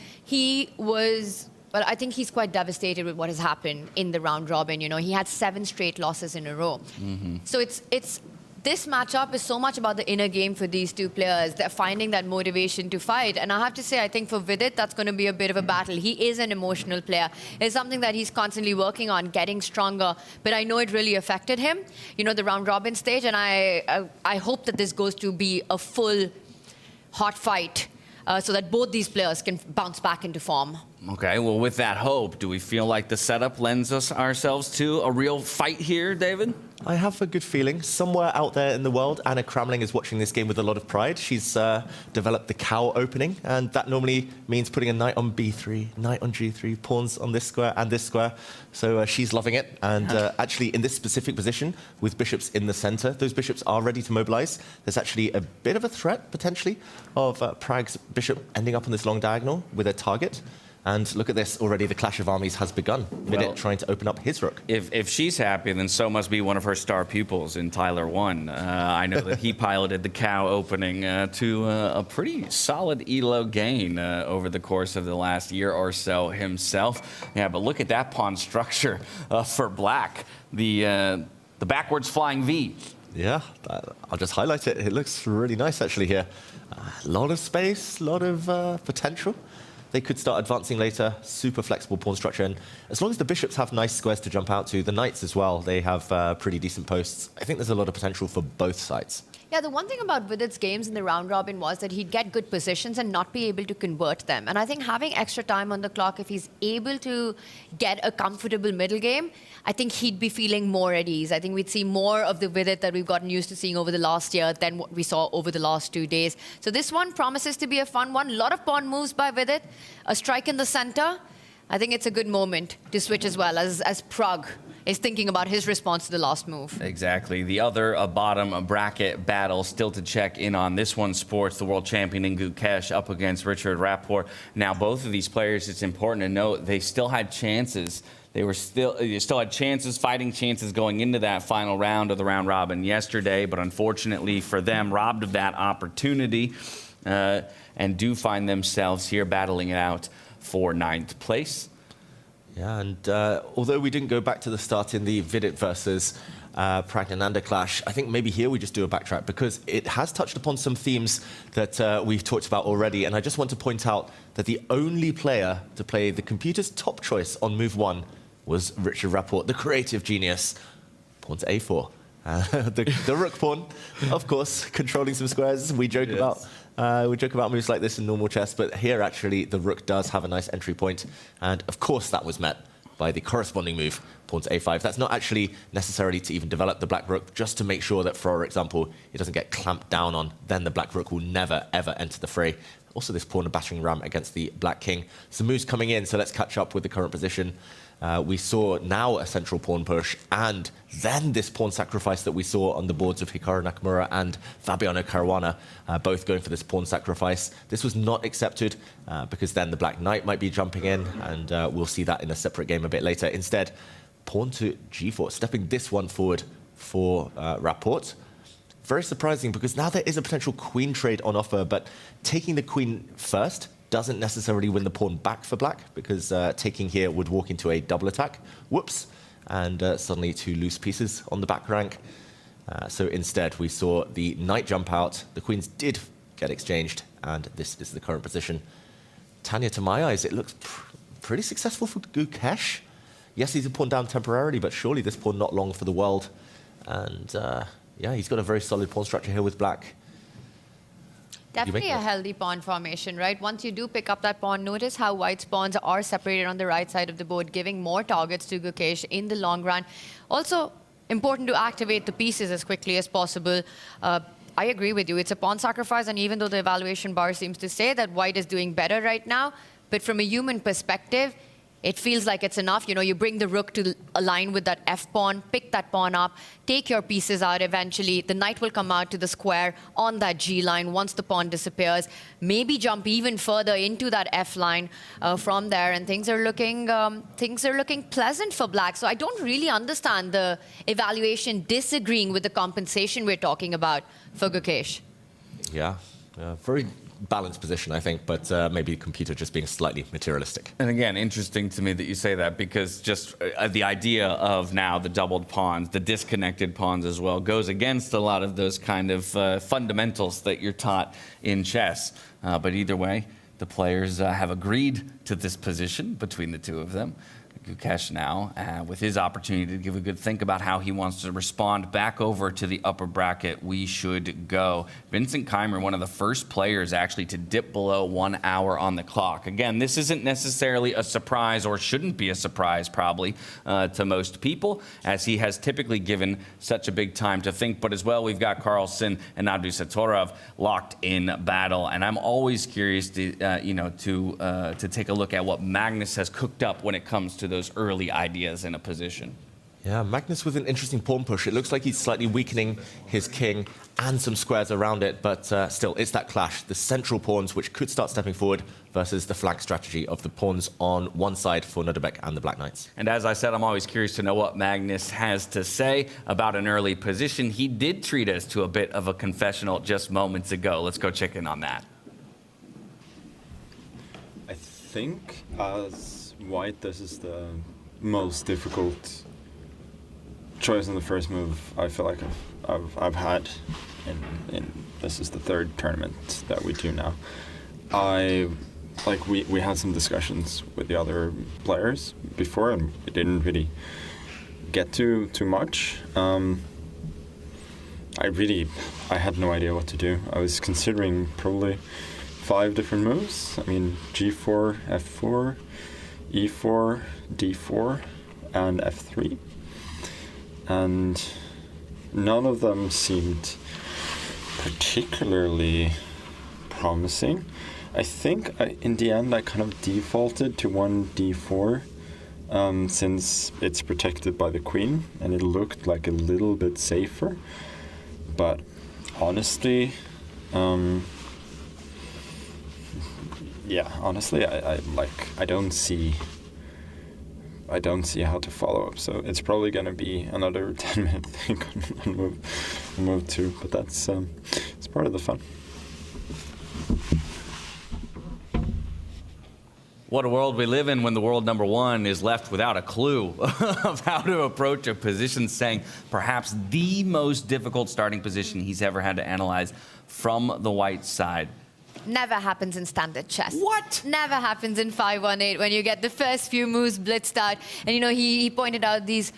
But I think he's quite devastated with what has happened in the round robin. You know, he had 7 straight losses in a row. Mm-hmm. So this matchup is so much about the inner game for these two players. They're finding that motivation to fight. And I have to say, I think for Vidit, that's going to be a bit of a battle. He is an emotional player. It's something that he's constantly working on, getting stronger. But I know it really affected him, you know, the round robin stage. And I hope that this goes to be a full hot fight so that both these players can bounce back into form. Okay, well, with that hope, do we feel like the setup lends ourselves to a real fight here, David? I have a good feeling. Somewhere out there in the world, Anna Kramling is watching this game with a lot of pride. She's developed the cow opening, and that normally means putting a knight on b3, knight on g3, pawns on this square and this square. So she's loving it. And actually, in this specific position, with bishops in the center, those bishops are ready to mobilize. There's actually a bit of a threat, potentially, of Pragg's bishop ending up on this long diagonal with a target. And look at this, already the clash of armies has begun. Vidit trying to open up his rook. If she's happy, then so must be one of her star pupils in Tyler 1. I know that he piloted the cow opening to a pretty solid elo gain over the course of the last year or so himself. Yeah, but look at that pawn structure for black. The backwards flying V. Yeah, I'll just highlight it. It looks really nice actually here. A lot of space, a lot of potential. they could start advancing later. Super flexible pawn structure. And as long as the bishops have nice squares to jump out to, the knights as well, they have pretty decent posts. I think there's a lot of potential for both sides. Yeah, the one thing about Vidit's games in the round robin was that he'd get good positions and not be able to convert them. And I think having extra time on the clock, if he's able to get a comfortable middle game, I think he'd be feeling more at ease. I think we'd see more of the Vidit that we've gotten used to seeing over the last year than what we saw over the last 2 days. So this one promises to be a fun one. A lot of pawn moves by Vidit, a strike in the center. I think it's a good moment to switch as well, as Pragg is thinking about his response to the last move. Exactly. The other bottom bracket battle still to check in on. This one, sports, the world champion in Gukesh up against Richard Rapport. Now, both of these players, it's important to note, they still had chances. They still had chances, fighting chances going into that final round of the round robin yesterday, but unfortunately for them, robbed of that opportunity and do find themselves here battling it out for 9th place. Yeah, and although we didn't go back to the start in the Vidit versus Praggnanandhaa clash, I think maybe here we just do a backtrack because it has touched upon some themes that we've talked about already. And I just want to point out that the only player to play the computer's top choice on move 1 was Richard Rapport, the creative genius. Pawn to a4. The rook pawn, of course, controlling some squares. We joke about moves like this in normal chess, but here actually the rook does have a nice entry point, and of course that was met by the corresponding move, pawn to a5. That's not actually necessarily to even develop the black rook, just to make sure that, for example, it doesn't get clamped down on. Then the black rook will never ever enter the fray. Also, this pawn a battering ram against the black king. Some moves coming in, so let's catch up with the current position. We saw now a central pawn push, and then this pawn sacrifice that we saw on the boards of Hikaru Nakamura and Fabiano Caruana, both going for this pawn sacrifice. This was not accepted because then the black knight might be jumping in, and we'll see that in a separate game a bit later. Instead, pawn to g4, stepping this one forward for Rapport. Very surprising because now there is a potential queen trade on offer, but taking the queen first doesn't necessarily win the pawn back for black because taking here would walk into a double attack. Whoops. And suddenly 2 loose pieces on the back rank. So instead, we saw the knight jump out. The queens did get exchanged, and this is the current position. Tanya, to my eyes, it looks pretty successful for Gukesh. Yes, he's a pawn down temporarily, but surely this pawn not long for the world. And yeah, he's got a very solid pawn structure here with black. Definitely a healthy pawn formation, right? Once you do pick up that pawn, notice how white's pawns are separated on the right side of the board, giving more targets to Gukesh in the long run. Also, important to activate the pieces as quickly as possible. I agree with you. It's a pawn sacrifice, and even though the evaluation bar seems to say that white is doing better right now, but from a human perspective, it feels like it's enough. You know, you bring the rook to align with that f-pawn, pick that pawn up, take your pieces out eventually. The knight will come out to the square on that g-line once the pawn disappears. Maybe jump even further into that f-line from there, and things are looking pleasant for black. So I don't really understand the evaluation disagreeing with the compensation we're talking about for Gukesh. Yeah, very balanced position, I think, but maybe the computer just being slightly materialistic. And again, interesting to me that you say that because just the idea of now the doubled pawns, the disconnected pawns as well, goes against a lot of those kind of fundamentals that you're taught in chess. But either way, the players have agreed to this position between the two of them. Gukesh now, with his opportunity to give a good think about how he wants to respond back over to the upper bracket, we should go. Vincent Keymer, one of the first players actually to dip below 1 hour on the clock. Again, this isn't necessarily a surprise, or shouldn't be a surprise probably to most people, as he has typically given such a big time to think. But as well, we've got Carlsen and Abdusattorov locked in battle, and I'm always curious to to take a look at what Magnus has cooked up when it comes to those early ideas in a position. Yeah, Magnus with an interesting pawn push. It looks like he's slightly weakening his king and some squares around it, but still, it's that clash. The central pawns, which could start stepping forward, versus the flank strategy of the pawns on one side for Nodirbek and the Black Knights. And as I said, I'm always curious to know what Magnus has to say about an early position. He did treat us to a bit of a confessional just moments ago. Let's go check in on that. I think as white, this is the most difficult choice in the first move I feel like I've had in this is the third tournament that we do now. I like we had some discussions with the other players before, and we didn't really get to too much. I had no idea what to do. I was considering probably 5 different moves. I mean, G4, F4, E4, D4, and F3. And none of them seemed particularly promising. I think in the end I kind of defaulted to one D4 since it's protected by the queen and it looked like a little bit safer. But honestly, I don't see how to follow up. So it's probably going to be another 10-minute thing on move 2, but that's it's part of the fun. What a world we live in when the world number 1 is left without a clue of how to approach a position, saying perhaps the most difficult starting position he's ever had to analyze from the white side. Never happens in standard chess. What? Never happens in 5-1-8 when you get the first few moves blitzed out. And, you know, he pointed out these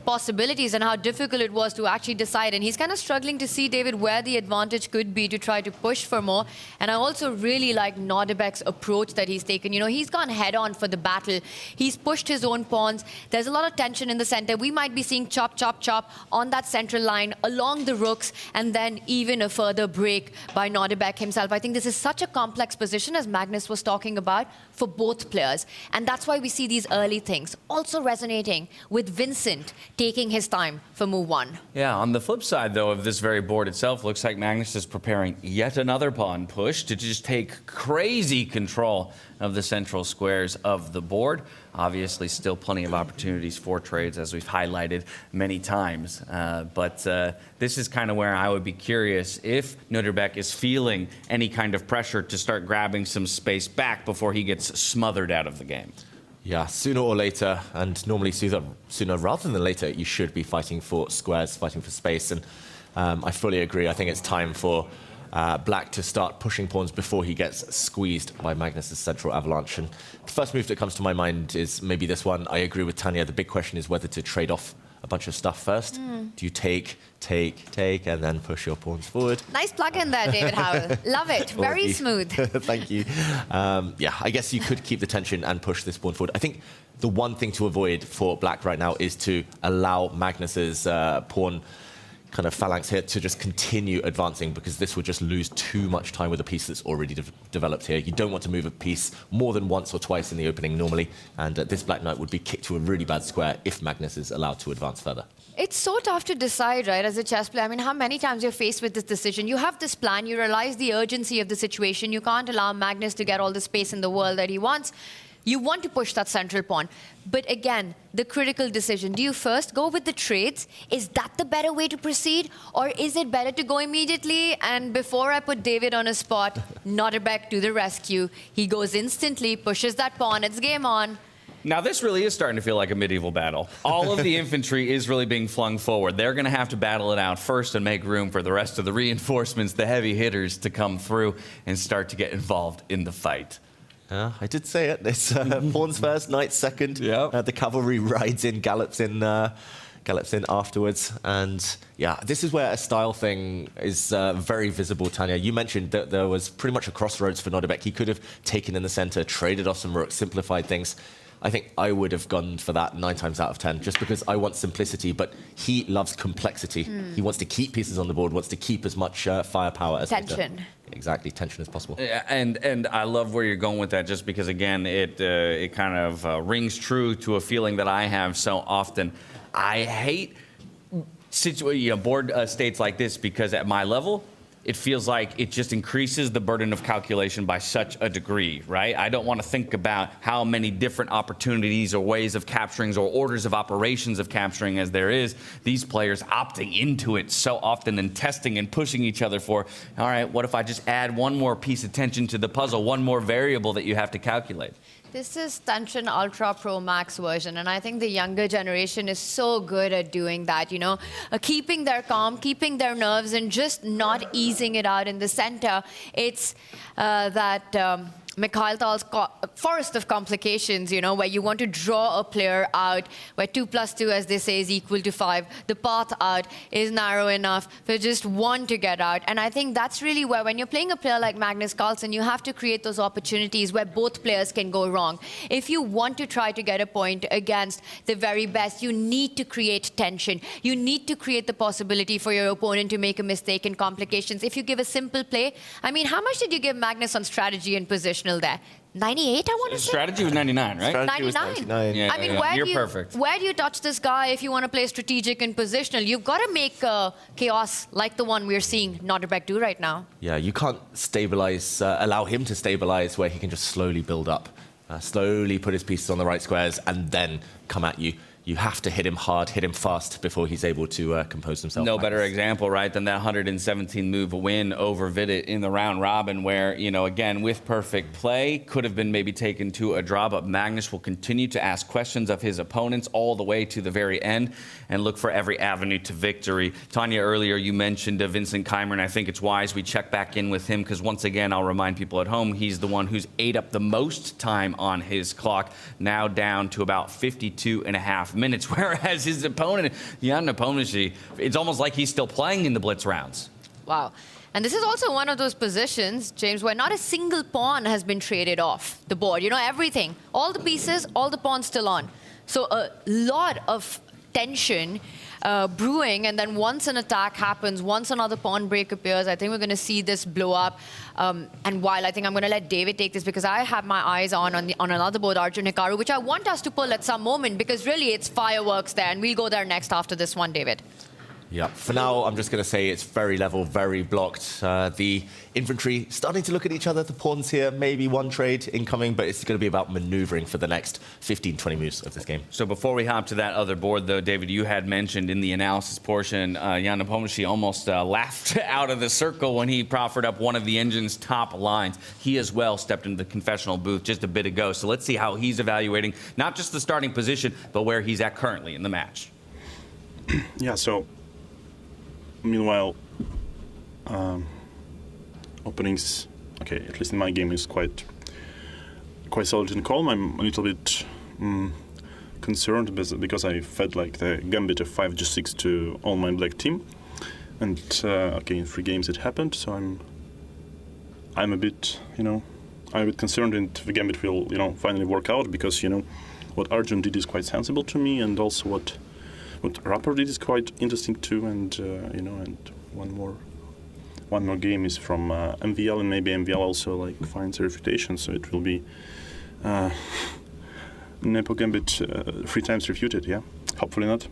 possibilities and how difficult it was to actually decide. And he's kind of struggling to see, David, where the advantage could be to try to push for more. And I also really like Nodirbek's approach that he's taken. You know, he's gone head-on for the battle. He's pushed his own pawns. There's a lot of tension in the center. We might be seeing chop, chop, chop on that central line along the rooks, and then even a further break by Nodirbek himself. I think this is such a complex position, as Magnus was talking about, for both players. And that's why we see these early things also resonating with Vincent taking his time for move 1. Yeah, on the flip side, though, of this very board itself, looks like Magnus is preparing yet another pawn push to just take crazy control of the central squares of the board. Obviously, still plenty of opportunities for trades, as we've highlighted many times. But this is kind of where I would be curious if Nodirbek is feeling any kind of pressure to start grabbing some space back before he gets smothered out of the game. Yeah, sooner or later, and normally sooner rather than later, you should be fighting for squares, fighting for space. And I fully agree. I think it's time for Black to start pushing pawns before he gets squeezed by Magnus's central avalanche. And the first move that comes to my mind is maybe this one. I agree with Tanya. The big question is whether to trade off a bunch of stuff first. Do you take, and then push your pawns forward? Nice plug in there, David Howell. Love it. Very smooth. Thank you. Yeah, I guess you could keep the tension and push this pawn forward. I think the one thing to avoid for Black right now is to allow Magnus's pawn kind of phalanx here to just continue advancing, because this would just lose too much time with a piece that's already developed here. You don't want to move a piece more than once or twice in the opening normally, and this Black Knight would be kicked to a really bad square if Magnus is allowed to advance further. It's so tough to decide, right, as a chess player. I mean, how many times you're faced with this decision? You have this plan, you realize the urgency of the situation. You can't allow Magnus to get all the space in the world that he wants. You want to push that central pawn. But again, the critical decision, do you first go with the trades? Is that the better way to proceed? Or is it better to go immediately? And before I put David on a spot, Nodirbek to the rescue. He goes instantly, pushes that pawn, it's game on. Now, this really is starting to feel like a medieval battle. All of the infantry is really being flung forward. They're going to have to battle it out first and make room for the rest of the reinforcements, the heavy hitters, to come through and start to get involved in the fight. I did say it. It's pawns first, knights second. Yep. The cavalry rides in, gallops in afterwards. And yeah, this is where a style thing is very visible, Tanya. You mentioned that there was pretty much a crossroads for Nodirbek. He could have taken in the center, traded off some rooks, simplified things. I think I would have gone for that 9 times out of 10, just because I want simplicity, but he loves complexity. He wants to keep pieces on the board, wants to keep as much firepower as tension. Exactly, tension as possible. And I love where you're going with that, just because, again, it kind of rings true to a feeling that I have so often. I hate board states like this, because at my level, it feels like it just increases the burden of calculation by such a degree, right? I don't want to think about how many different opportunities or ways of capturing or orders of operations of capturing as there is. These players opting into it so often and testing and pushing each other for, all right, what if I just add one more piece of tension to the puzzle, one more variable that you have to calculate? This is Tension Ultra Pro Max version, and I think the younger generation is so good at doing that, you know, keeping their calm, keeping their nerves, and just not easing it out in the center. It's that Mikhail Tal's forest of complications, you know, where you want to draw a player out, where 2 + 2, as they say, is equal to 5. The path out is narrow enough for just one to get out. And I think that's really where, when you're playing a player like Magnus Carlsen, you have to create those opportunities where both players can go wrong. If you want to try to get a point against the very best, you need to create tension. You need to create the possibility for your opponent to make a mistake and complications. If you give a simple play, I mean, how much did you give Magnus on strategy and positional there? 98, I want to say? Strategy was 99, right? Strategy was 99. Yeah, I mean, You're perfect. Where do you touch this guy if you want to play strategic and positional? You've got to make chaos like the one we're seeing Nodirbek do right now. Yeah, you can't stabilize, allow him to stabilize where he can just slowly build up, slowly put his pieces on the right squares and then come at you. You have to hit him hard, hit him fast before he's able to compose himself. No better example, right, than that 117 move win over Vidit in the round robin where, you know, again, with perfect play, could have been maybe taken to a draw, but Magnus will continue to ask questions of his opponents all the way to the very end and look for every avenue to victory. Tanya, earlier you mentioned Vincent Keymer, and I think it's wise we check back in with him because once again, I'll remind people at home, he's the one who's ate up the most time on his clock, now down to about 52.5 minutes, whereas his opponent, Jan Nepomniachtchi, it's almost like he's still playing in the blitz rounds. Wow. And this is also one of those positions, James, where not a single pawn has been traded off the board. You know, everything, all the pieces, all the pawns still on. So a lot of tension brewing, and then once an attack happens, once another pawn break appears, I think we're going to see this blow up. And while I think I'm going to let David take this because I have my eyes on another board, Arjun Hikaru, which I want us to pull at some moment because really it's fireworks there, and we'll go there next after this one, David. Yeah, for now, I'm just going to say it's very level, very blocked. The infantry starting to look at each other, the pawns here, maybe one trade incoming, but it's going to be about maneuvering for the next 15, 20 moves of this game. So before we hop to that other board, though, David, you had mentioned in the analysis portion, Jan Nepomniachtchi almost laughed out of the circle when he proffered up one of the engine's top lines. He as well stepped into the confessional booth just a bit ago. So let's see how he's evaluating not just the starting position, but where he's at currently in the match. Yeah, so meanwhile, openings, okay, at least in my game, is quite solid and calm. I'm a little bit concerned because I fed like the gambit of 5g6 to all my black team, and okay, in 3 games it happened. So I'm a bit, I'm a bit concerned, and the gambit will, finally work out because what Arjun did is quite sensible to me, and also what Rapport did is quite interesting too, and and one more game is from MVL, and maybe MVL also like finds a refutation, so it will be Nepo Gambit 3 times refuted. Yeah, hopefully not.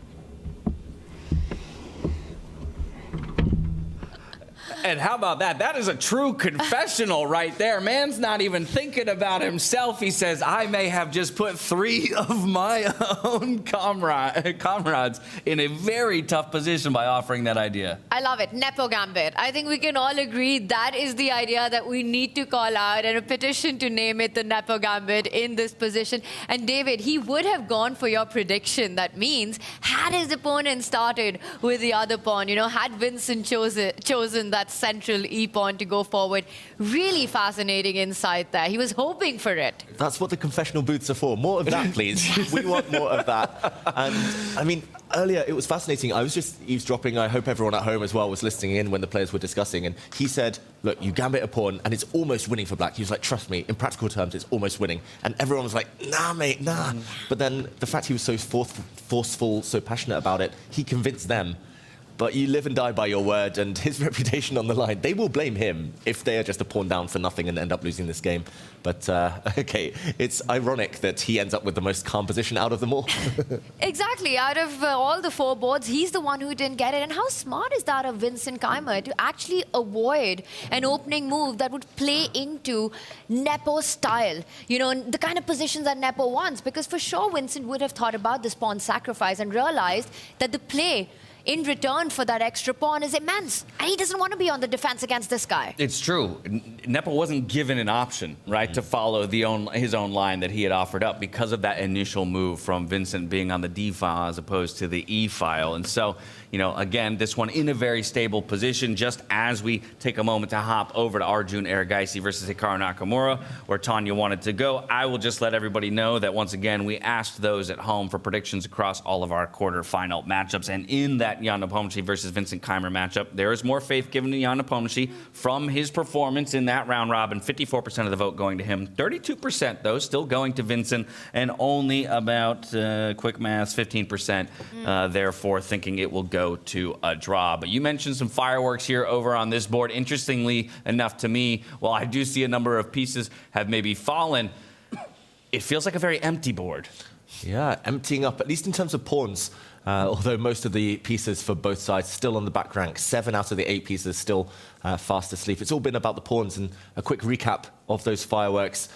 And how about that? That is a true confessional right there. Man's not even thinking about himself. He says, I may have just put 3 of my own comrades in a very tough position by offering that idea. I love it. Nepo Gambit. I think we can all agree that is the idea that we need to call out, and a petition to name it the Nepo Gambit in this position. And David, he would have gone for your prediction. That means, had his opponent started with the other pawn, had Vincent chosen that central e-pawn to go forward. Really fascinating insight there. He was hoping for it. That's what the confessional booths are for. More of that, please. We want more of that. And, I mean, earlier it was fascinating. I was just eavesdropping. I hope everyone at home as well was listening in when the players were discussing. And he said, look, you gambit a pawn and it's almost winning for black. He was like, trust me, in practical terms, it's almost winning. And everyone was like, nah, mate, nah. But then the fact he was so forceful, so passionate about it, he convinced them. But you live and die by your word, and his reputation on the line. They will blame him if they are just a pawn down for nothing and end up losing this game. But, okay, it's ironic that he ends up with the most calm position out of them all. Exactly. Out of all the 4 boards, he's the one who didn't get it. And how smart is that of Vincent Keymer to actually avoid an opening move that would play into Nepo's style? The kind of positions that Nepo wants. Because for sure, Vincent would have thought about this pawn sacrifice and realized that the play in return for that extra pawn is immense. And he doesn't want to be on the defense against this guy. It's true. Nepo wasn't given an option, right, to follow his own line that he had offered up because of that initial move from Vincent being on the D file as opposed to the E file. And so, you know, again, this one in a very stable position, just as we take a moment to hop over to Arjun Erigaisi versus Hikaru Nakamura, where Tanya wanted to go. I will just let everybody know that, once again, we asked those at home for predictions across all of our quarterfinal matchups. And in that Jan Nepomniachtchi versus Vincent Keymer matchup, there is more faith given to Jan Nepomniachtchi from his performance in that round robin. 54% of the vote going to him. 32%, though, still going to Vincent. And only about, quick maths, 15%, therefore, thinking it will go to a draw. But you mentioned some fireworks here over on this board. Interestingly enough to me, while I do see a number of pieces have maybe fallen, it feels like a very empty board. Yeah, emptying up, at least in terms of pawns. Although most of the pieces for both sides still on the back rank. 7 out of the 8 pieces still fast asleep. It's all been about the pawns. And a quick recap of those fireworks.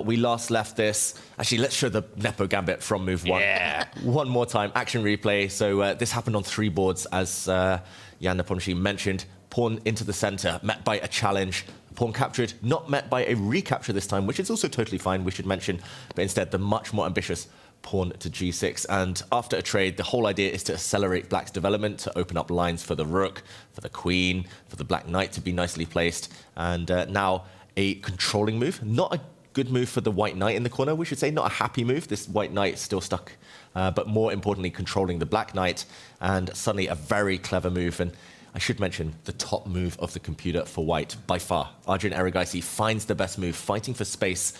We last left this. Actually, let's show the Nepo Gambit from move 1. Yeah. One more time, action replay. So this happened on 3 boards, as Jan Nepomniachtchi mentioned. Pawn into the center, met by a challenge. Pawn captured, not met by a recapture this time, which is also totally fine, we should mention. But instead, the much more ambitious pawn to g6. And after a trade, the whole idea is to accelerate black's development, to open up lines for the rook, for the queen, for the black knight to be nicely placed. And now a controlling move. Not a good move for the white knight in the corner, we should say. Not a happy move. This white knight is still stuck. But more importantly, controlling the black knight. And suddenly a very clever move. And I should mention the top move of the computer for white, by far. Arjun Erigaisi finds the best move, fighting for space.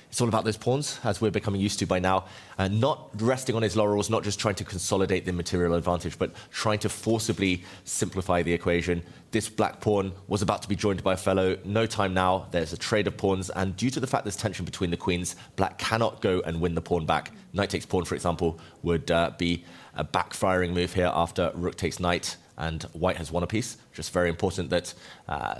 It's all about those pawns, as we're becoming used to by now. Not resting on his laurels, not just trying to consolidate the material advantage, but trying to forcibly simplify the equation. This black pawn was about to be joined by a fellow. No time now. There's a trade of pawns, and due to the fact there's tension between the queens, black cannot go and win the pawn back. Knight takes pawn, for example, would be a backfiring move here after rook takes knight. And white has won a piece. Just very important that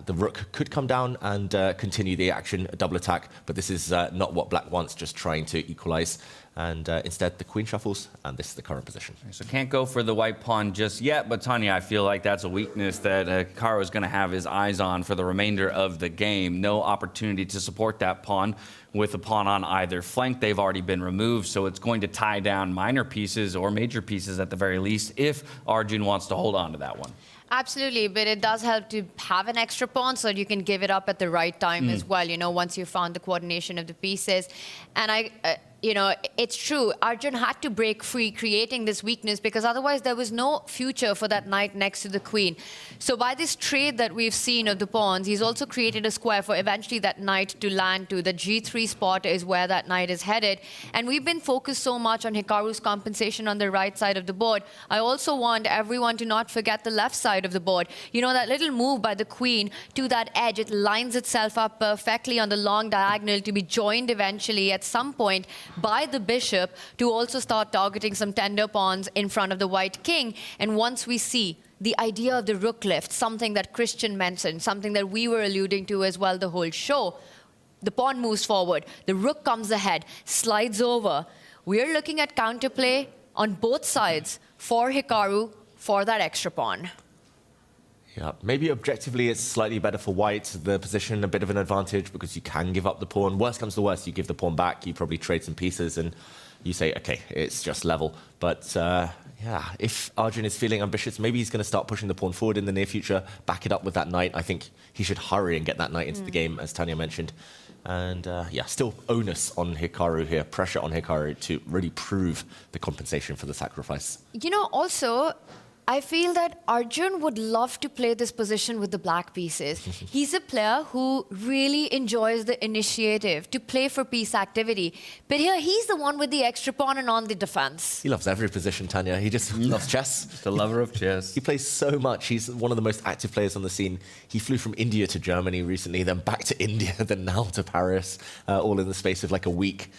the rook could come down and continue the action, a double attack. But this is not what black wants, just trying to equalize. And instead, the queen shuffles, and this is the current position. So can't go for the white pawn just yet. But Tanya, I feel like that's a weakness that Hikaru is going to have his eyes on for the remainder of the game. No opportunity to support that pawn with a pawn on either flank. They've already been removed, so it's going to tie down minor pieces or major pieces at the very least if Arjun wants to hold on to that one. Absolutely, but it does help to have an extra pawn so that you can give it up at the right time as well, you know, once you've found the coordination of the pieces. And you know, it's true, Arjun had to break free, creating this weakness, because otherwise there was no future for that knight next to the queen. So by this trade that we've seen of the pawns, he's also created a square for eventually that knight to land to. The g3 spot is where that knight is headed. And we've been focused so much on Hikaru's compensation on the right side of the board. I also want everyone to not forget the left side of the board. You know, that little move by the queen to that edge, it lines itself up perfectly on the long diagonal to be joined eventually at some point by the bishop to also start targeting some tender pawns in front of the white king. And once we see the idea of the rook lift, something that Christian mentioned, something that we were alluding to as well the whole show, the pawn moves forward, the rook comes ahead, slides over. We're looking at counterplay on both sides for Hikaru for that extra pawn. Yeah, maybe objectively it's slightly better for white, the position a bit of an advantage because you can give up the pawn. Worst comes to worst, you give the pawn back, you probably trade some pieces and you say, okay, it's just level. But yeah, if Arjun is feeling ambitious, maybe he's going to start pushing the pawn forward in the near future, back it up with that knight. I think he should hurry and get that knight into the game, as Tanya mentioned. And yeah, still onus on Hikaru here, pressure on Hikaru to really prove the compensation for the sacrifice. You know, also, I feel that Arjun would love to play this position with the black pieces. He's a player who really enjoys the initiative to play for piece activity. But here, he's the one with the extra pawn and on the defense. He loves every position, Tanya. He just loves chess. Just a lover of chess. He plays so much. He's one of the most active players on the scene. He flew from India to Germany recently, then back to India, then now to Paris, all in the space of like a week.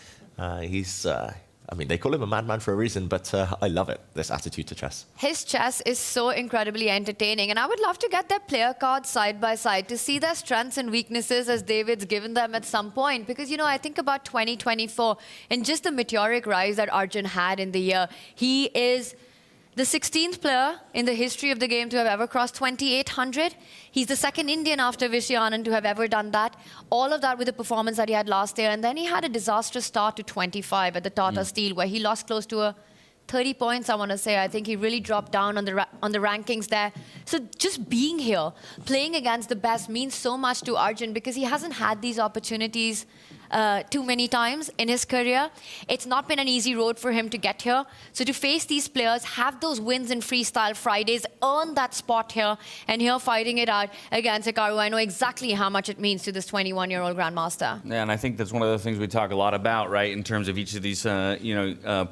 I mean, they call him a madman for a reason, but I love it, this attitude to chess. His chess is so incredibly entertaining, and I would love to get their player cards side by side to see their strengths and weaknesses as David's given them at some point. Because, you know, I think about 2024 and just the meteoric rise that Arjun had in the year. He is the 16th player in the history of the game to have ever crossed 2,800. He's the second Indian after Vishy Anand to have ever done that. All of that with the performance that he had last year. And then he had a disastrous start to 25 at the Tata Steel, where he lost close to 30 points, I want to say. I think he really dropped down on the rankings there. So just being here, playing against the best means so much to Arjun, because he hasn't had these opportunities too many times in his career. It's not been an easy road for him to get here. So to face these players, have those wins in Freestyle Fridays, earn that spot here, and here fighting it out against Hikaru, I know exactly how much it means to this 21-year-old Grandmaster. Yeah, and I think that's one of the things we talk a lot about, right, in terms of each of these,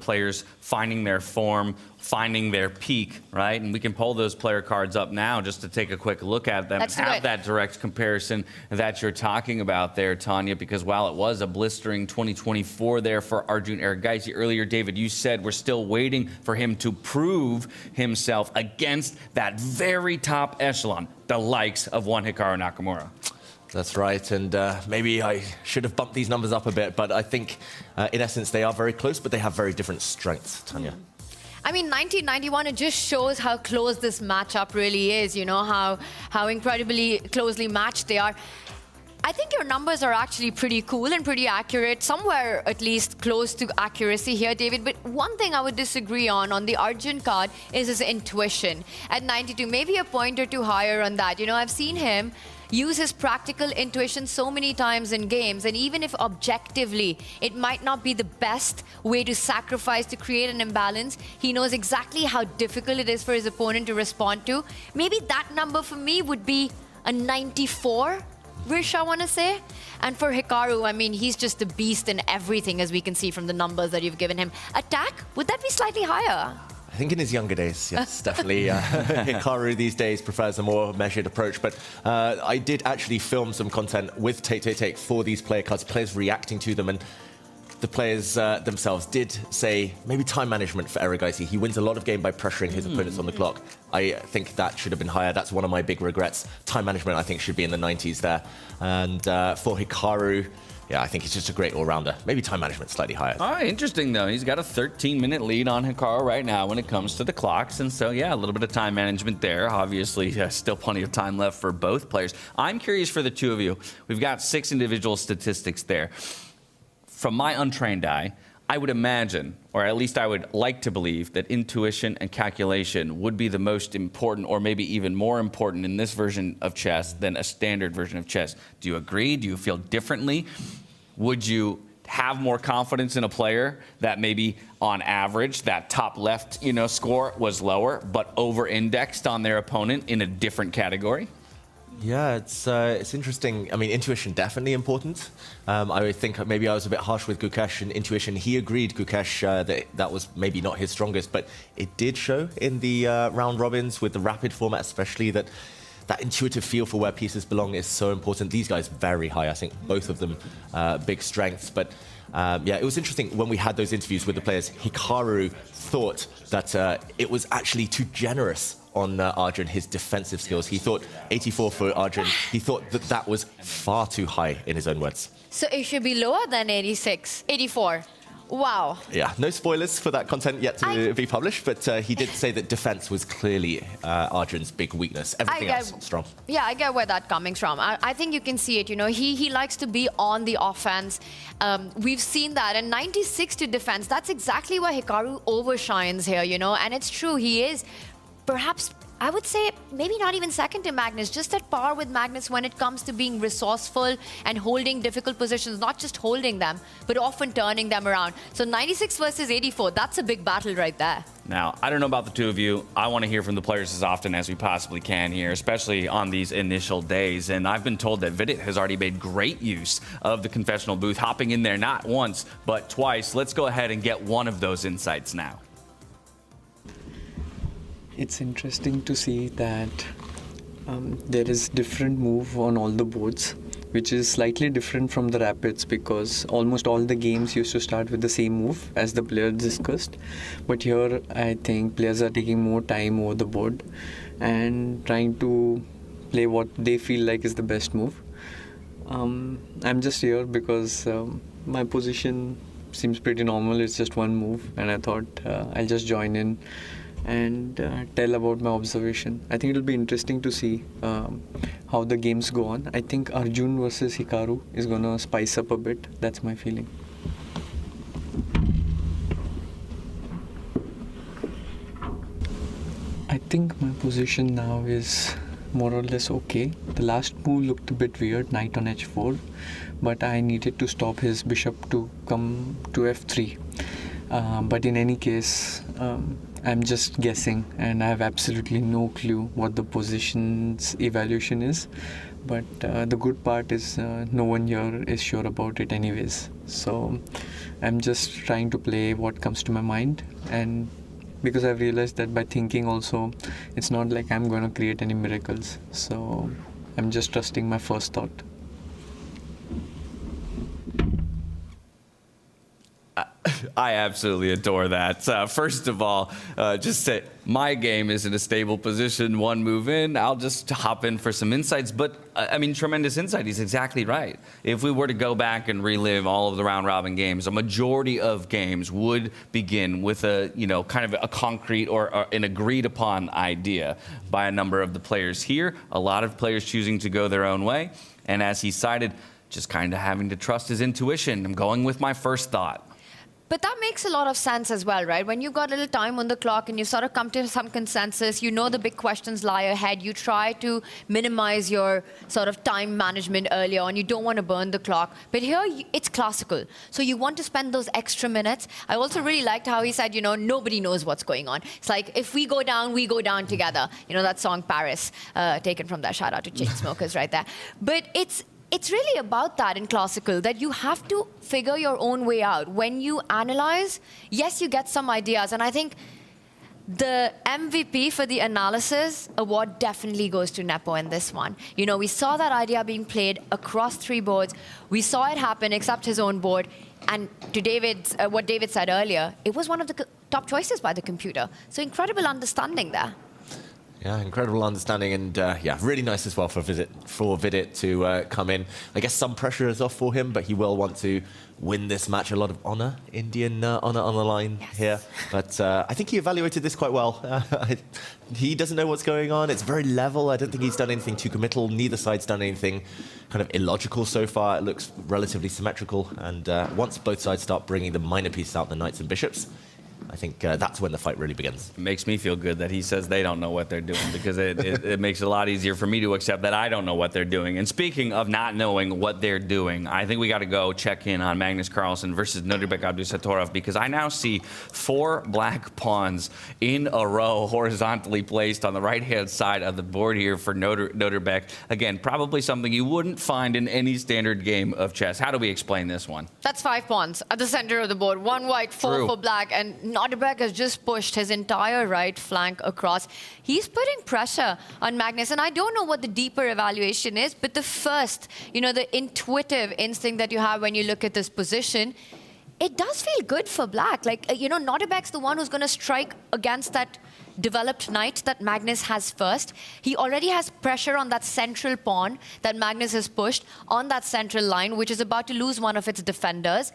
players finding their form, finding their peak, right? And we can pull those player cards up now just to take a quick look at them. Let's do have it. that direct comparison that you're talking about there, Tanya, because while it was a blistering 2024 there for Arjun Erigaisi earlier, David, you said we're still waiting for him to prove himself against that very top echelon, the likes of one Hikaru Nakamura. That's right, and maybe I should have bumped these numbers up a bit, but I think in essence they are very close, but they have very different strengths, Tanya. I mean, 1991, it just shows how close this matchup really is, you know, how incredibly closely matched they are. I think your numbers are actually pretty cool and pretty accurate, somewhere at least close to accuracy here, David. But one thing I would disagree on the Arjun card is his intuition. At 92, maybe a point or two higher on that. You know, I've seen him use his practical intuition so many times in games, and even if objectively it might not be the best way to sacrifice to create an imbalance, he knows exactly how difficult it is for his opponent to respond to. Maybe that number for me would be a 94. Vish, I want to say. And for Hikaru, I mean, he's just a beast in everything, as we can see from the numbers that you've given him. Attack, would that be slightly higher? I think in his younger days, yes, definitely. Hikaru these days prefers a more measured approach, but I did actually film some content with Take for these player cards, players reacting to them, and the players themselves did say maybe time management for Erigaisi. He wins a lot of game by pressuring his opponents on the clock. I think that should have been higher. That's one of my big regrets. Time management, I think, should be in the 90s there. And for Hikaru, yeah, I think he's just a great all-rounder. Maybe time management slightly higher. All right, interesting, though. He's got a 13-minute lead on Hikaru right now when it comes to the clocks. And so, yeah, a little bit of time management there. Obviously, still plenty of time left for both players. I'm curious for the two of you. We've got 6 individual statistics there. From my untrained eye, I would imagine, or at least I would like to believe, that intuition and calculation would be the most important, or maybe even more important in this version of chess than a standard version of chess. Do you agree? Do you feel differently? Would you have more confidence in a player that maybe on average that top left score was lower but over-indexed on their opponent in a different category? Yeah, it's interesting. I mean, intuition definitely important. I think maybe I was a bit harsh with Gukesh in intuition. He agreed, Gukesh, that was maybe not his strongest, but it did show in the round robins with the rapid format, especially that intuitive feel for where pieces belong is so important. These guys very high. I think both of them big strengths, but. Yeah, it was interesting when we had those interviews with the players. Hikaru thought that it was actually too generous on Arjun, his defensive skills. He thought 84 for Arjun. He thought that was far too high, in his own words. So it should be lower than 84. Wow. Yeah, no spoilers for that content yet to be published, but he did say that defense was clearly Arjun's big weakness. Everything else strong. Yeah, I get where that's coming from. I think you can see it. You know, he likes to be on the offense. We've seen that. And 96 to defense, that's exactly why Hikaru overshines here, you know. And it's true, he is perhaps, I would say, maybe not even second to Magnus, just at par with Magnus when it comes to being resourceful and holding difficult positions, not just holding them, but often turning them around. So 96 versus 84, that's a big battle right there. Now, I don't know about the two of you. I want to hear from the players as often as we possibly can here, especially on these initial days. And I've been told that Vidit has already made great use of the confessional booth, hopping in there not once, but twice. Let's go ahead and get one of those insights now. It's interesting to see that there is different move on all the boards, which is slightly different from the Rapids because almost all the games used to start with the same move as the players discussed. But here I think players are taking more time over the board and trying to play what they feel like is the best move. I'm just here because my position seems pretty normal. It's just one move and I thought I'll just join in and tell about my observation. I think it'll be interesting to see how the games go on. I think Arjun versus Hikaru is going to spice up a bit. That's my feeling. I think my position now is more or less okay. The last move looked a bit weird, knight on h4, but I needed to stop his bishop to come to f3. But in any case, I'm just guessing and I have absolutely no clue what the position's evaluation is. But the good part is no one here is sure about it anyways. So I'm just trying to play what comes to my mind, and because I've realized that by thinking also, it's not like I'm going to create any miracles. So I'm just trusting my first thought. I absolutely adore that. First of all, just say my game is in a stable position, one move in, I'll just hop in for some insights. But I mean, tremendous insight. He's exactly right. If we were to go back and relive all of the round robin games, a majority of games would begin with a, kind of a concrete or an agreed upon idea by a number of the players here. A lot of players choosing to go their own way. And as he cited, just kind of having to trust his intuition. I'm going with my first thought. But that makes a lot of sense as well, right? When you've got a little time on the clock and you sort of come to some consensus, you know the big questions lie ahead, you try to minimize your sort of time management earlier on, you don't want to burn the clock. But here, it's classical. So you want to spend those extra minutes. I also really liked how he said, nobody knows what's going on. It's like, if we go down together. That song, Paris, taken from that. Shout out to Chainsmokers right there. But it's really about that in classical, that you have to figure your own way out. When you analyze, yes, you get some ideas. And I think the MVP for the analysis award definitely goes to Nepo in this one. We saw that idea being played across 3 boards. We saw it happen, except his own board. And to what David said earlier, it was one of the top choices by the computer. So incredible understanding there. Yeah, incredible understanding, and really nice as well for Vidit to come in. I guess some pressure is off for him, but he will want to win this match. A lot of honor, Indian honor on the line here. But I think he evaluated this quite well. He doesn't know what's going on. It's very level. I don't think he's done anything too committal. Neither side's done anything kind of illogical so far. It looks relatively symmetrical. And once both sides start bringing the minor pieces out, the knights and bishops, I think that's when the fight really begins. It makes me feel good that he says they don't know what they're doing, because it makes it a lot easier for me to accept that I don't know what they're doing. And speaking of not knowing what they're doing, I think we got to go check in on Magnus Carlsen versus Nodirbek Abdusattorov, because I now see 4 black pawns in a row horizontally placed on the right-hand side of the board here for Nodirbek. Again, probably something you wouldn't find in any standard game of chess. How do we explain this one? That's 5 pawns at the center of the board. 1 white, 4 for black, and Nodirbek has just pushed his entire right flank across. He's putting pressure on Magnus, and I don't know what the deeper evaluation is, but the first, the intuitive instinct that you have when you look at this position, it does feel good for black. Like, Nodirbek's the one who's going to strike against that developed knight that Magnus has first. He already has pressure on that central pawn that Magnus has pushed on that central line, which is about to lose one of its defenders.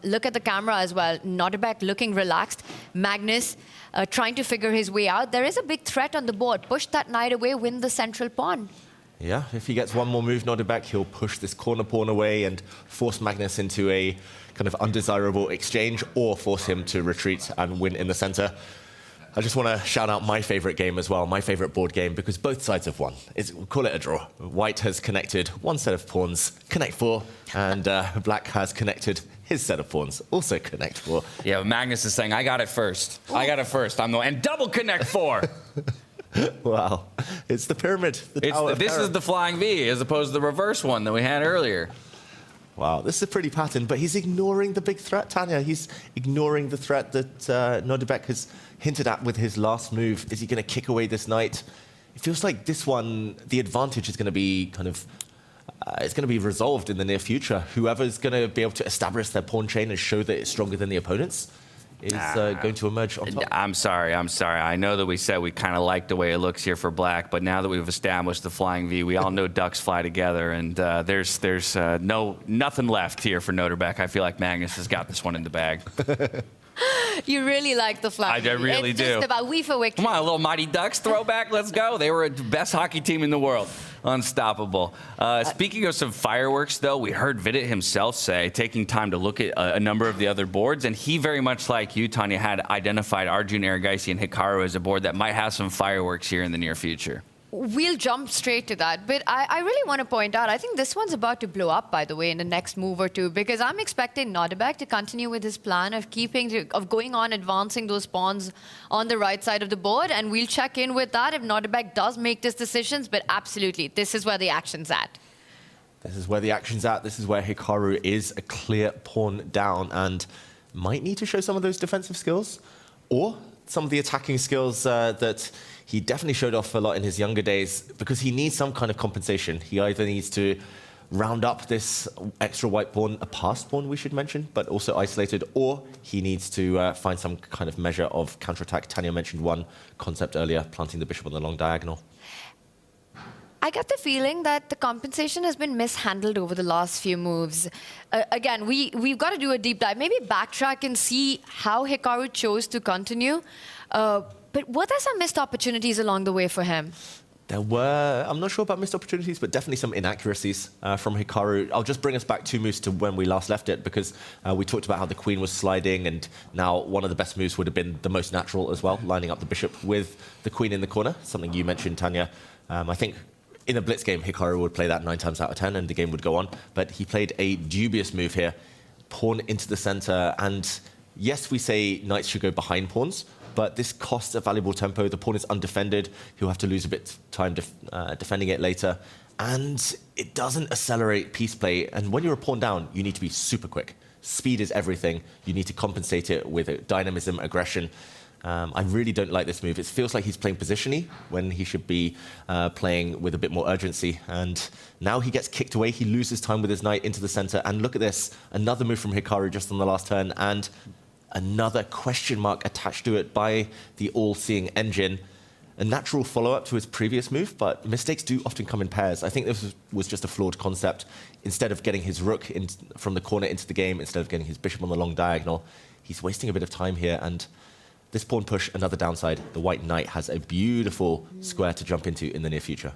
Look at the camera as well. Nodirbek looking relaxed. Magnus trying to figure his way out. There is a big threat on the board. Push that knight away, win the central pawn. Yeah, if he gets one more move, Nodirbek, he'll push this corner pawn away and force Magnus into a kind of undesirable exchange, or force him to retreat and win in the center. I just want to shout out my favorite game as well, my favorite board game, because both sides have won. We'll call it a draw. White has connected one set of pawns, connect 4, and black has connected his set of pawns, also connect 4. Yeah, Magnus is saying, I got it first. I got it first. And double connect 4. Wow. It's the pyramid. This is the flying V, as opposed to the reverse one that we had earlier. Wow, this is a pretty pattern, but he's ignoring the big threat, Tanya. He's ignoring the threat that Nodirbek has hinted at with his last move. Is he going to kick away this knight? It feels like this one, the advantage is going to be it's going to be resolved in the near future. Whoever's going to be able to establish their pawn chain and show that it's stronger than the opponents is going to emerge on top. I'm sorry. I know that we said we kind of like the way it looks here for black, but now that we've established the flying V, we all know ducks fly together, and there's nothing left here for Nodirbek. I feel like Magnus has got this one in the bag. You really like the flag. I really it's do. Just about we for victory. Come on, a little Mighty Ducks throwback. Let's go. They were the best hockey team in the world. Unstoppable. Speaking of some fireworks, though, we heard Vidit himself say, taking time to look at a number of the other boards, and he very much like you, Tanya, had identified Arjun Erigaisi and Hikaru as a board that might have some fireworks here in the near future. We'll jump straight to that. But I really want to point out, I think this one's about to blow up, by the way, in the next move or two, because I'm expecting Nodirbek to continue with his plan of going on advancing those pawns on the right side of the board, and we'll check in with that if Nodirbek does make these decisions. But absolutely, this is where the action's at. This is where the action's at. This is where Hikaru is a clear pawn down and might need to show some of those defensive skills or some of the attacking skills that he definitely showed off a lot in his younger days, because he needs some kind of compensation. He either needs to round up this extra white pawn, a passed pawn we should mention, but also isolated, or he needs to find some kind of measure of counterattack. Tanya mentioned one concept earlier, planting the bishop on the long diagonal. I get the feeling that the compensation has been mishandled over the last few moves. Again, we've got to do a deep dive, maybe backtrack and see how Hikaru chose to continue. But were there some missed opportunities along the way for him? There were, I'm not sure about missed opportunities, but definitely some inaccuracies from Hikaru. I'll just bring us back 2 moves to when we last left it, because we talked about how the queen was sliding, and now one of the best moves would have been the most natural as well, lining up the bishop with the queen in the corner, something you mentioned, Tanya. I think in a blitz game, Hikaru would play that 9 times out of 10 and the game would go on, but he played a dubious move here, pawn into the center, and yes, we say knights should go behind pawns, but this costs a valuable tempo. The pawn is undefended. He'll have to lose a bit of time defending it later. And it doesn't accelerate piece play. And when you're a pawn down, you need to be super quick. Speed is everything. You need to compensate it with dynamism, aggression. I really don't like this move. It feels like he's playing position-y when he should be playing with a bit more urgency. And now he gets kicked away. He loses time with his knight into the center. And look at this. Another move from Hikaru just on the last turn. And another question mark attached to it by the all-seeing engine. A natural follow-up to his previous move, but mistakes do often come in pairs. I think this was just a flawed concept. Instead of getting his rook from the corner into the game, instead of getting his bishop on the long diagonal, he's wasting a bit of time here. And this pawn push, another downside. The white knight has a beautiful square to jump into in the near future.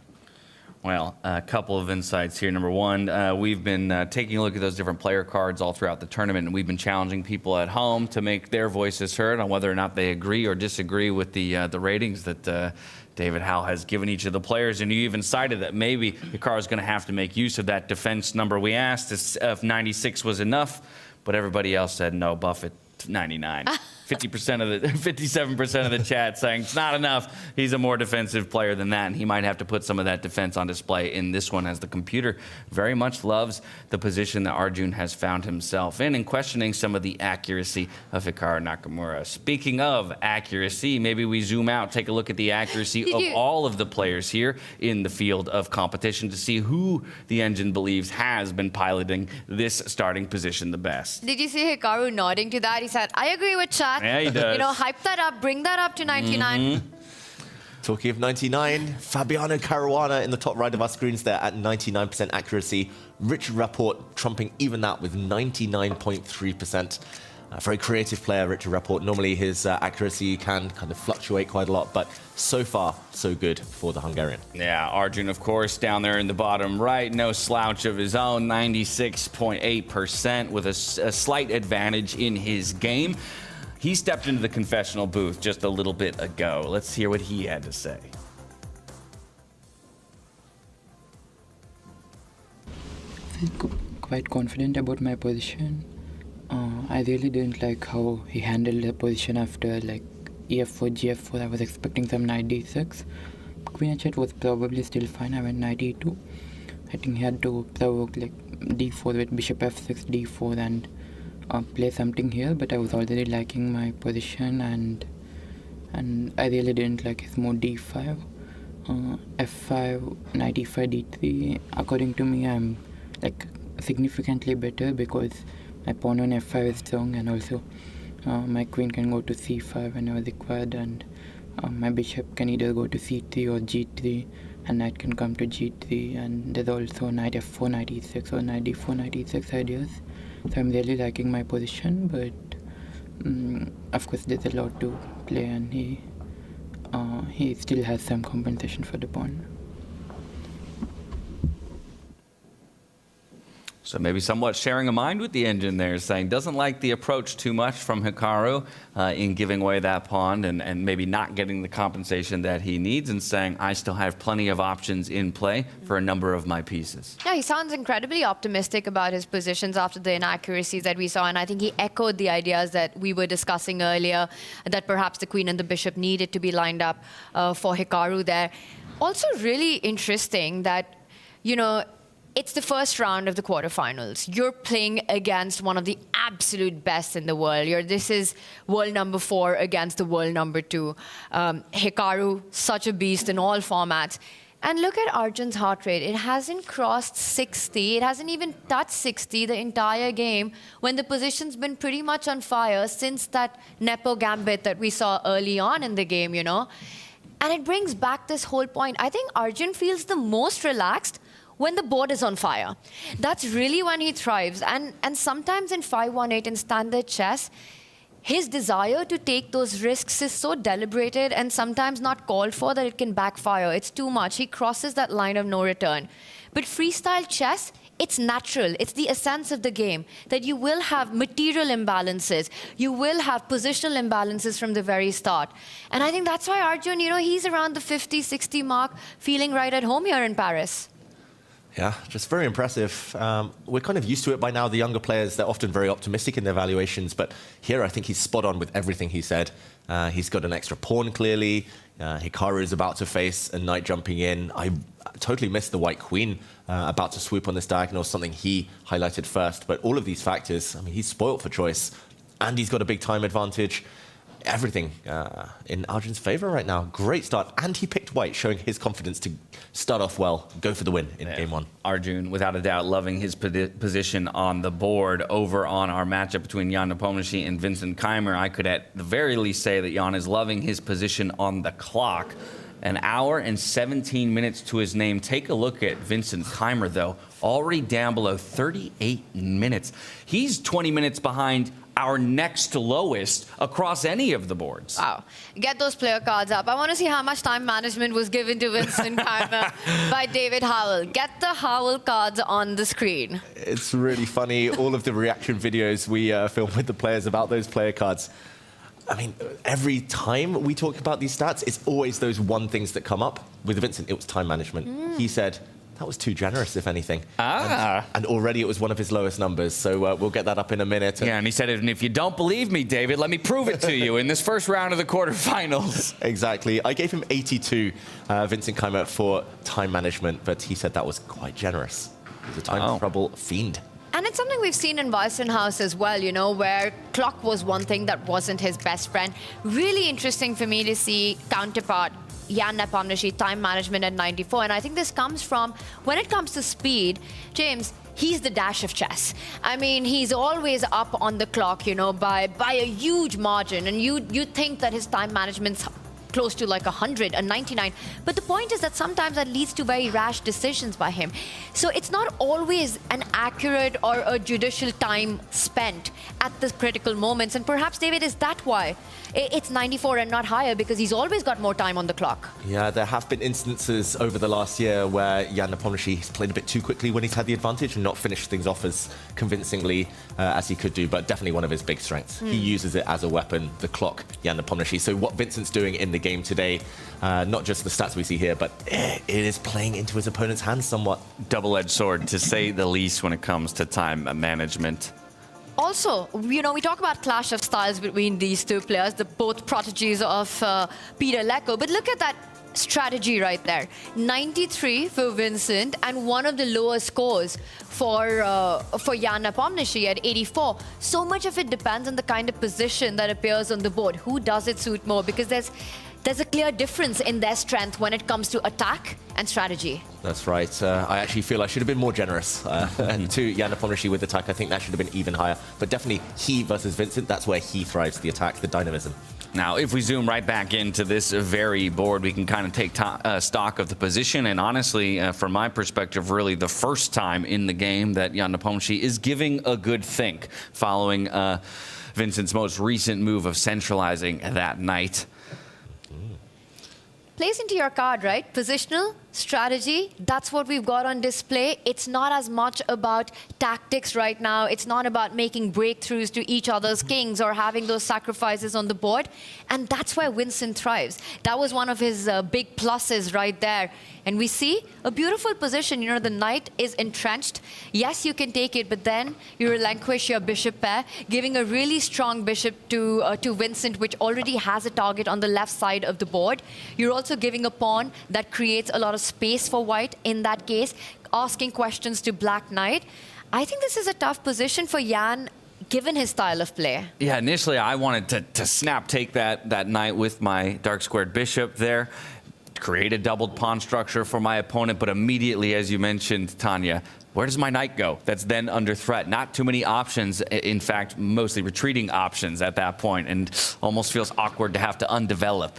Well, a couple of insights here. Number one, we've been taking a look at those different player cards all throughout the tournament, and we've been challenging people at home to make their voices heard on whether or not they agree or disagree with the ratings that David Howe has given each of the players. And you even cited that maybe Hikaru's going to have to make use of that defense number we asked if 96 was enough, but everybody else said no, buff it to 99. 57% of the chat saying it's not enough. He's a more defensive player than that, and he might have to put some of that defense on display in this one, as the computer very much loves the position that Arjun has found himself in, and questioning some of the accuracy of Hikaru Nakamura. Speaking of accuracy, maybe we zoom out, take a look at the accuracy of all of the players here in the field of competition to see who the engine believes has been piloting this starting position the best. Did you see Hikaru nodding to that? He said, I agree with chat. Yeah, he does. You know, hype that up, bring that up to 99. Mm-hmm. Talking of 99, Fabiano Caruana in the top right of our screens there at 99% accuracy. Richard Rapport trumping even that with 99.3%. Very creative player, Richard Rapport. Normally his accuracy can kind of fluctuate quite a lot, but so far, so good for the Hungarian. Yeah, Arjun, of course, down there in the bottom right, no slouch of his own, 96.8% with a slight advantage in his game. He stepped into the confessional booth just a little bit ago. Let's hear what he had to say. I feel quite confident about my position. I really didn't like how he handled the position after like e4, g4. I was expecting some knight d6. Queen h8 was probably still fine. I went knight e2. I think he had to provoke like d4 with bishop f6, d4 and play something here, but I was already liking my position, and I really didn't like his move d5, f5, knight e5, d3. According to me, I'm like significantly better because my pawn on f5 is strong, and also my queen can go to c5 whenever required, and my bishop can either go to c3 or g3, and knight can come to g3, and there's also knight f4, knight e6 or knight d4, knight e6 ideas. So I'm really liking my position, but of course, there's a lot to play, and he still has some compensation for the pawn. So maybe somewhat sharing a mind with the engine there, saying doesn't like the approach too much from Hikaru in giving away that pawn and maybe not getting the compensation that he needs, and saying I still have plenty of options in play for a number of my pieces. Yeah, he sounds incredibly optimistic about his positions after the inaccuracies that we saw, and I think he echoed the ideas that we were discussing earlier, that perhaps the queen and the bishop needed to be lined up for Hikaru there. Also really interesting that, you know, it's the first round of the quarterfinals. You're playing against one of the absolute best in the world. This is world number 4 against the world number 2. Hikaru, such a beast in all formats. And look at Arjun's heart rate. It hasn't crossed 60. It hasn't even touched 60 the entire game, when the position's been pretty much on fire since that Nepo gambit that we saw early on in the game, you know. And it brings back this whole point. I think Arjun feels the most relaxed when the board is on fire. That's really when he thrives. And sometimes in 5-1-8 in standard chess, his desire to take those risks is so deliberated and sometimes not called for that it can backfire. It's too much. He crosses that line of no return. But freestyle chess, it's natural. It's the essence of the game, that you will have material imbalances. You will have positional imbalances from the very start. And I think that's why Arjun, you know, he's around the 50, 60 mark, feeling right at home here in Paris. Yeah, just very impressive. We're kind of used to it by now, the younger players, they're often very optimistic in their valuations, but here I think he's spot on with everything he said. He's got an extra pawn, clearly. Hikaru is about to face a knight jumping in. I totally missed the white queen about to swoop on this diagonal, something he highlighted first. But all of these factors, I mean, he's spoilt for choice, and he's got a big time advantage. Everything in Arjun's favor right now. Great start. And he picked white, showing his confidence to start off well, go for the win in game 1. Arjun, without a doubt, loving his position on the board. Over on our matchup between Jan Nepomniachtchi and Vincent Keymer, I could at the very least say that Jan is loving his position on the clock. An hour and 17 minutes to his name. Take a look at Vincent Keymer, though. Already down below 38 minutes. He's 20 minutes behind our next lowest across any of the boards. Wow. Get those player cards up. I want to see how much time management was given to Vincent Keymer by David Howell. Get the Howell cards on the screen. It's really funny, all of the reaction videos we film with the players about those player cards. I mean, every time we talk about these stats, it's always those one things that come up. With Vincent, it was time management. He said, that was too generous, if anything. And already it was one of his lowest numbers, so we'll get that up in a minute. Yeah, and he said, and if you don't believe me, David, let me prove it to you in this first round of the quarterfinals. Exactly. I gave him 82, Vincent Keymer, for time management, but he said that was quite generous. He's a time trouble fiend. And it's something we've seen in Weissenhaus as well, you know, where clock was one thing that wasn't his best friend. Really interesting for me to see counterpart Jan Nepomniachtchi, time management at 94. And I think this comes from, when it comes to speed, James, he's the dash of chess. I mean, he's always up on the clock, you know, by a huge margin. And you think that his time management's close to like 100, a 99. But the point is that sometimes that leads to very rash decisions by him. So it's not always an accurate or a judicial time spent at the critical moments. And perhaps, David, is that why it's 94 and not higher? Because he's always got more time on the clock. Yeah, there have been instances over the last year where Jan Nepomniachtchi has played a bit too quickly when he's had the advantage and not finished things off as convincingly as he could do, but definitely one of his big strengths. He uses it as a weapon, the clock, Jan Nepomniachtchi. So what Vincent's doing in the game today, not just the stats we see here, but it is playing into his opponent's hands somewhat. Double-edged sword, to say the least, when it comes to time management. Also, you know, we talk about clash of styles between these two players, the both prodigies of Peter Lecco, but look at that strategy right there. 93 for Vincent and one of the lowest scores for Jan Nepomniachtchi at 84. So much of it depends on the kind of position that appears on the board. Who does it suit more? Because there's a clear difference in their strength when it comes to attack and strategy. That's right. I actually feel I should have been more generous to Jan Nepomniachtchi with attack. I think that should have been even higher. But definitely he versus Vincent, that's where he thrives, the attack, the dynamism. Now, if we zoom right back into this very board, we can kind of take stock of the position. And honestly, from my perspective, really the first time in the game that Jan Nepomniachtchi is giving a good think following Vincent's most recent move of centralizing that knight. Plays into your card, right? Positional, strategy, that's what we've got on display. It's not as much about tactics right now. It's not about making breakthroughs to each other's kings or having those sacrifices on the board. And that's where Vincent thrives. That was one of his big pluses right there. And we see a beautiful position. You know, the knight is entrenched. Yes, you can take it, but then you relinquish your bishop pair, giving a really strong bishop to Vincent, which already has a target on the left side of the board. You're also giving a pawn that creates a lot of space for white in that case, asking questions to black knight. I think this is a tough position for Jan, given his style of play. Yeah, initially I wanted to snap take that knight with my dark squared bishop there, create a doubled pawn structure for my opponent, but immediately, as you mentioned, Tanya, where does my knight go? That's then under threat. Not too many options, in fact, mostly retreating options at that point, and almost feels awkward to have to undevelop.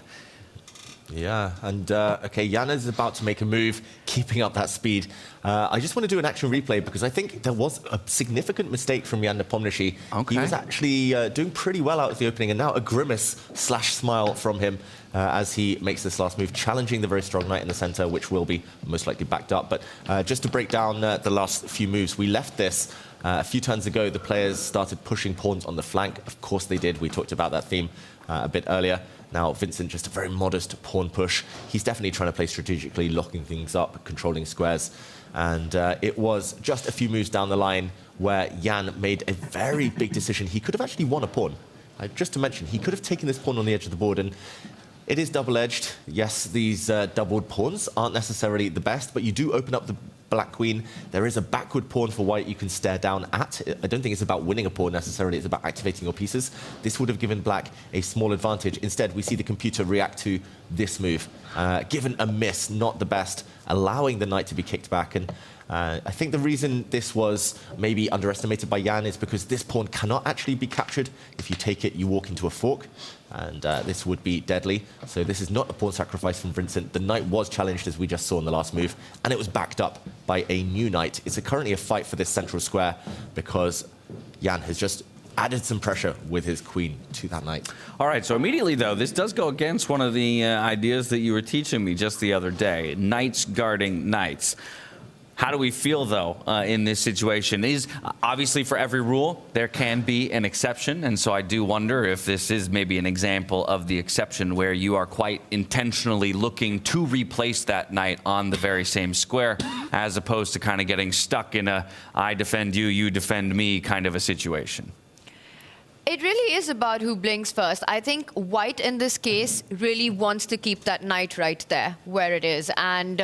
Yeah, and okay, Jan is about to make a move, keeping up that speed. I just want to do an action replay because I think there was a significant mistake from Jan Nepomniachtchi. Okay. He was actually doing pretty well out of the opening, and now a grimace/smile from him as he makes this last move, challenging the very strong knight in the center, which will be most likely backed up. But just to break down the last few moves, we left this a few turns ago. The players started pushing pawns on the flank. Of course they did. We talked about that theme a bit earlier. Now, Vincent, just a very modest pawn push. He's definitely trying to play strategically, locking things up, controlling squares. And it was just a few moves down the line where Jan made a very big decision. He could have actually won a pawn. Just to mention, he could have taken this pawn on the edge of the board, and it is double-edged. Yes, these doubled pawns aren't necessarily the best, but you do open up the black queen. There is a backward pawn for white you can stare down at. I don't think it's about winning a pawn necessarily, it's about activating your pieces. This would have given black a small advantage. Instead, we see the computer react to this move. Given a miss, not the best, allowing the knight to be kicked back. And I think the reason this was maybe underestimated by Jan is because this pawn cannot actually be captured. If you take it, you walk into a fork, and this would be deadly. So this is not a pawn sacrifice from Vincent. The knight was challenged, as we just saw in the last move, and it was backed up by a new knight. It's currently a fight for this central square because Jan has just added some pressure with his queen to that knight. All right, so immediately, though, this does go against one of the ideas that you were teaching me just the other day, knights guarding knights. How do we feel, though, in this situation? Is obviously, for every rule, there can be an exception, and so I do wonder if this is maybe an example of the exception where you are quite intentionally looking to replace that knight on the very same square, as opposed to kind of getting stuck in a I defend you, you defend me kind of a situation. It really is about who blinks first. I think white in this case really wants to keep that knight right there where it is. And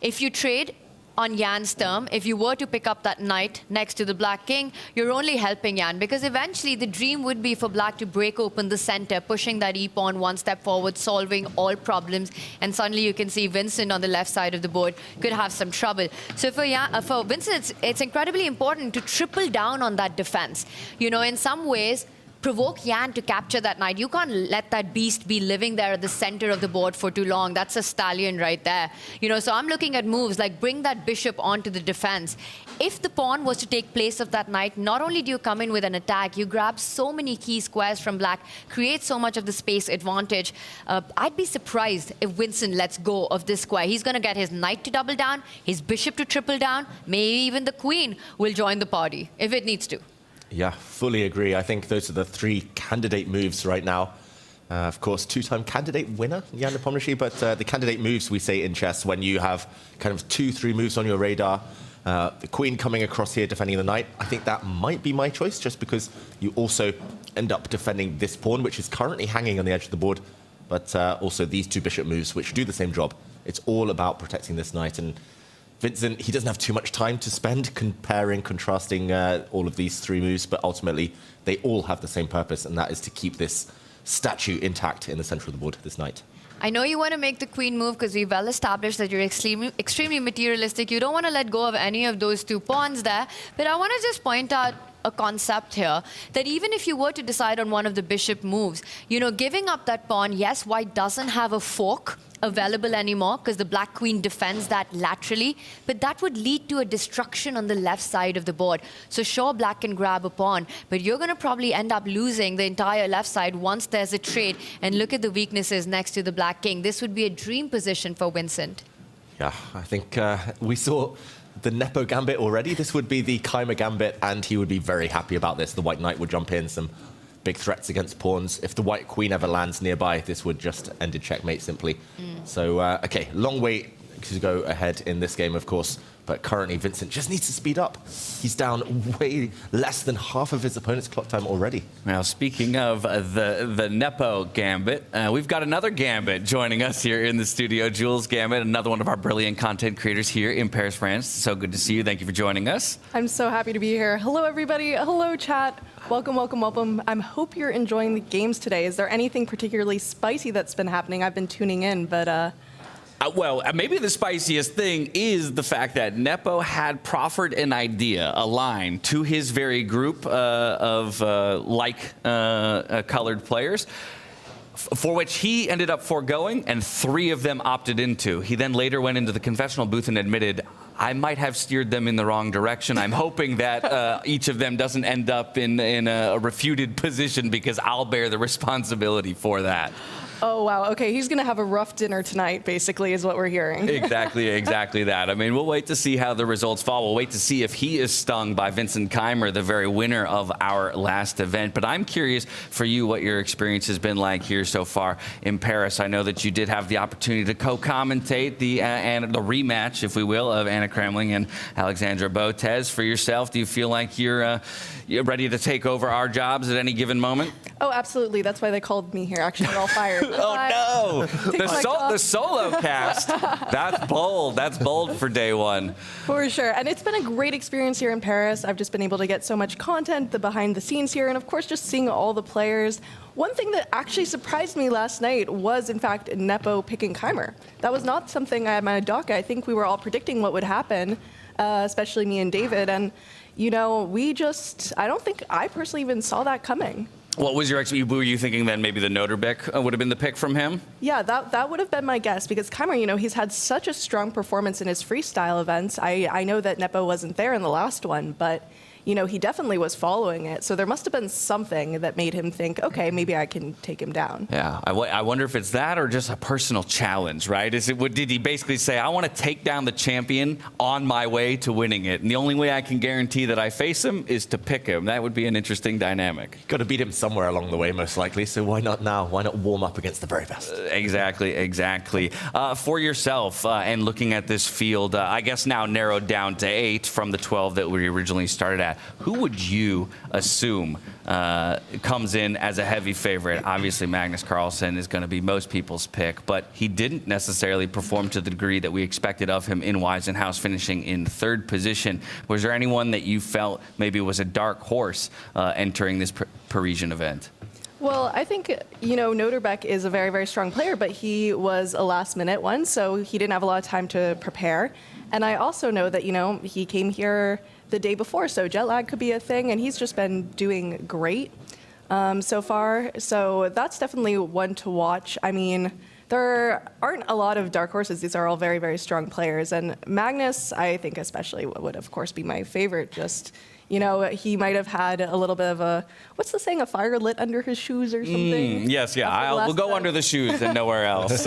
if you trade on Jan's term, if you were to pick up that knight next to the black king, you're only helping Jan, because eventually the dream would be for black to break open the center, pushing that e-pawn one step forward, solving all problems, and suddenly you can see Vincent on the left side of the board could have some trouble. So for Vincent, it's incredibly important to triple down on that defense. You know, in some ways, provoke Jan to capture that knight. You can't let that beast be living there at the center of the board for too long. That's a stallion right there. You know, so I'm looking at moves like bring that bishop onto the defense. If the pawn was to take place of that knight, not only do you come in with an attack, you grab so many key squares from black, create so much of the space advantage. I'd be surprised if Vincent lets go of this square. He's going to get his knight to double down, his bishop to triple down, maybe even the queen will join the party if it needs to. Yeah, fully agree. I think those are the three candidate moves right now. Of course, two-time candidate winner, Jan Nepomniachtchi, but the candidate moves we say in chess when you have kind of 2-3 moves on your radar. The queen coming across here defending the knight. I think that might be my choice, just because you also end up defending this pawn, which is currently hanging on the edge of the board, but also these two bishop moves, which do the same job. It's all about protecting this knight, and Vincent, he doesn't have too much time to spend comparing, contrasting all of these three moves, but ultimately they all have the same purpose, and that is to keep this statue intact in the center of the board this night. I know you want to make the queen move because we've well established that you're extremely materialistic. You don't want to let go of any of those two pawns there, but I want to just point out a concept here that even if you were to decide on one of the bishop moves, you know, giving up that pawn, yes, white doesn't have a fork available anymore because the black queen defends that laterally, but that would lead to a destruction on the left side of the board. So sure, black can grab a pawn, but you're going to probably end up losing the entire left side once there's a trade. And look at the weaknesses next to the black king. This would be a dream position for Vincent. Yeah, I think we saw the Nepo gambit already. This would be the Keymer gambit, and he would be very happy about this. The white knight would jump in, some big threats against pawns. If the white queen ever lands nearby, this would just end in checkmate simply. So, okay, long way to go ahead in this game, of course. But currently, Vincent just needs to speed up. He's down way less than half of his opponent's clock time already. Now, speaking of the Nepo gambit, we've got another gambit joining us here in the studio. Jules Gambit, another one of our brilliant content creators here in Paris, France. So good to see you. Thank you for joining us. I'm so happy to be here. Hello, everybody. Hello, chat. Welcome, welcome, welcome. I hope you're enjoying the games today. Is there anything particularly spicy that's been happening? I've been tuning in, but... Well, maybe the spiciest thing is the fact that Nepo had proffered an idea, a line, to his very group of colored players, for which he ended up foregoing, and 3 of them opted into. He then later went into the confessional booth and admitted, I might have steered them in the wrong direction. I'm hoping that each of them doesn't end up in a refuted position because I'll bear the responsibility for that. Oh, wow. Okay, he's going to have a rough dinner tonight, basically, is what we're hearing. Exactly that. I mean, we'll wait to see how the results fall. We'll wait to see if he is stung by Vincent Keymer, the very winner of our last event. But I'm curious for you what your experience has been like here so far in Paris. I know that you did have the opportunity to co-commentate the rematch, if we will, of Anna Kremling and Alexandra Botez. For yourself, do you feel like you're ready to take over our jobs at any given moment? Oh, absolutely. That's why they called me here. Actually, they're all fired. Oh, no. The solo cast. That's bold. That's bold for day one. For sure. And it's been a great experience here in Paris. I've just been able to get so much content, the behind the scenes here, and of course, just seeing all the players. One thing that actually surprised me last night was, in fact, Nepo picking Keymer. That was not something I had on my docket. I think we were all predicting what would happen, especially me and David. And, you know, I don't think I personally even saw that coming. What was your were you thinking then maybe the Nodirbek would have been the pick from him? Yeah, that would have been my guess because Keymer, you know, he's had such a strong performance in his freestyle events. I know that Nepo wasn't there in the last one, but you know, he definitely was following it. So there must have been something that made him think, okay, maybe I can take him down. Yeah, I wonder if it's that or just a personal challenge, right? Did he basically say, I want to take down the champion on my way to winning it, and the only way I can guarantee that I face him is to pick him? That would be an interesting dynamic. Got to beat him somewhere along the way, most likely. So why not now? Why not warm up against the very best? Exactly. For yourself and looking at this field, I guess now narrowed down to 8 from the 12 that we originally started at. Who would you assume comes in as a heavy favorite? Obviously, Magnus Carlsen is going to be most people's pick, but he didn't necessarily perform to the degree that we expected of him in Weissenhaus, finishing in 3rd position. Was there anyone that you felt maybe was a dark horse entering this Parisian event? Well, I think, you know, Nodirbek is a very, very strong player, but he was a last-minute one, so he didn't have a lot of time to prepare. And I also know that, you know, he came here the day before, so jet lag could be a thing, and he's just been doing great so far. So that's definitely one to watch. I mean, there aren't a lot of dark horses. These are all very, very strong players. And Magnus, I think especially, would, of course, be my favorite. Just, you know, he might have had a little bit of a, what's the saying, a fire lit under his shoes or something? Yes, we'll go under the shoes and nowhere else.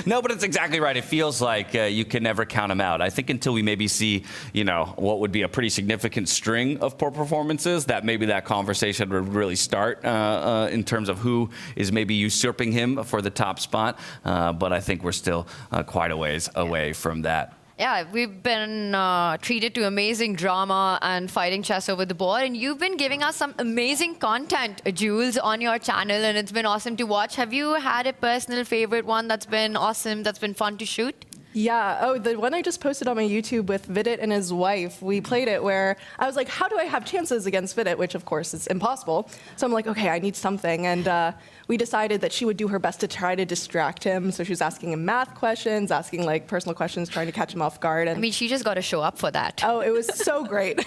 No, but it's exactly right. It feels like you can never count him out. I think until we maybe see, you know, what would be a pretty significant string of poor performances, that maybe that conversation would really start in terms of who is maybe usurping him for the top spot. But I think we're still quite a ways away from that. Yeah, we've been treated to amazing drama and fighting chess over the board, and you've been giving us some amazing content, Jules, on your channel, and it's been awesome to watch. Have you had a personal favorite one that's been awesome, that's been fun to shoot? Yeah. Oh, the one I just posted on my YouTube with Vidit and his wife, we played it where I was like, how do I have chances against Vidit? Which, of course, is impossible. So I'm like, okay, I need something. And we decided that she would do her best to try to distract him. So she was asking him math questions, asking like personal questions, trying to catch him off guard. And I mean, she just got to show up for that. Oh, it was so great.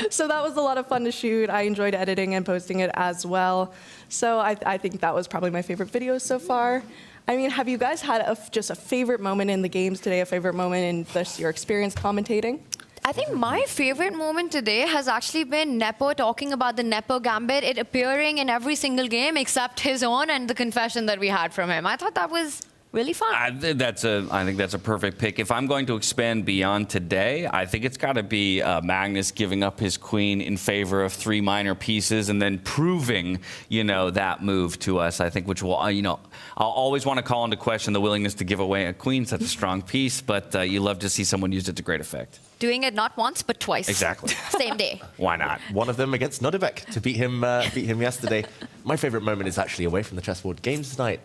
So that was a lot of fun to shoot. I enjoyed editing and posting it as well. So I think that was probably my favorite video so far. I mean, have you guys had just a favorite moment in the games today, a favorite moment in your experience commentating? I think my favorite moment today has actually been Nepo talking about the Nepo Gambit, it appearing in every single game except his own and the confession that we had from him. I thought that was really fun. I think that's a perfect pick. If I'm going to expand beyond today, I think it's got to be Magnus giving up his queen in favor of 3 minor pieces and then proving, that move to us. I think which will, I'll always want to call into question the willingness to give away a queen, such a strong piece, but you love to see someone use it to great effect. Doing it not once, but twice. Exactly. Same day. Why not? One of them against Nodirbek to beat him yesterday. My favorite moment is actually away from the chessboard. Games night.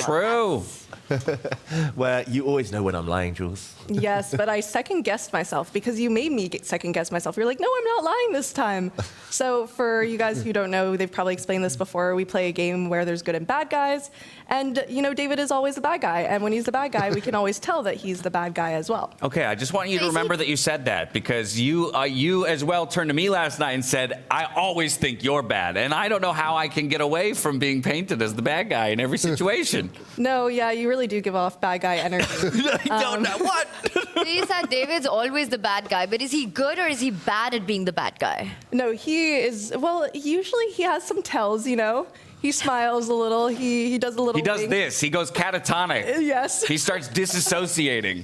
True. Where you always know when I'm lying, Jules. Yes, but I second-guessed myself because you made me second-guess myself. You're like, no, I'm not lying this time. So for you guys who don't know, they've probably explained this before. We play a game where there's good and bad guys. And, David is always the bad guy. And when he's the bad guy, we can always tell that he's the bad guy as well. Okay, I just want you to remember that you said that because you as well turned to me last night and said, I always think you're bad. And I don't know how I can get away from being painted as the bad guy in every situation. No, yeah, you really do give off bad guy energy. I don't know. What? You said David's always the bad guy, but is he good or is he bad at being the bad guy? No, he is, well, usually he has some tells, He smiles a little, he does a little He does wink. this. He goes catatonic. Yes. He starts disassociating.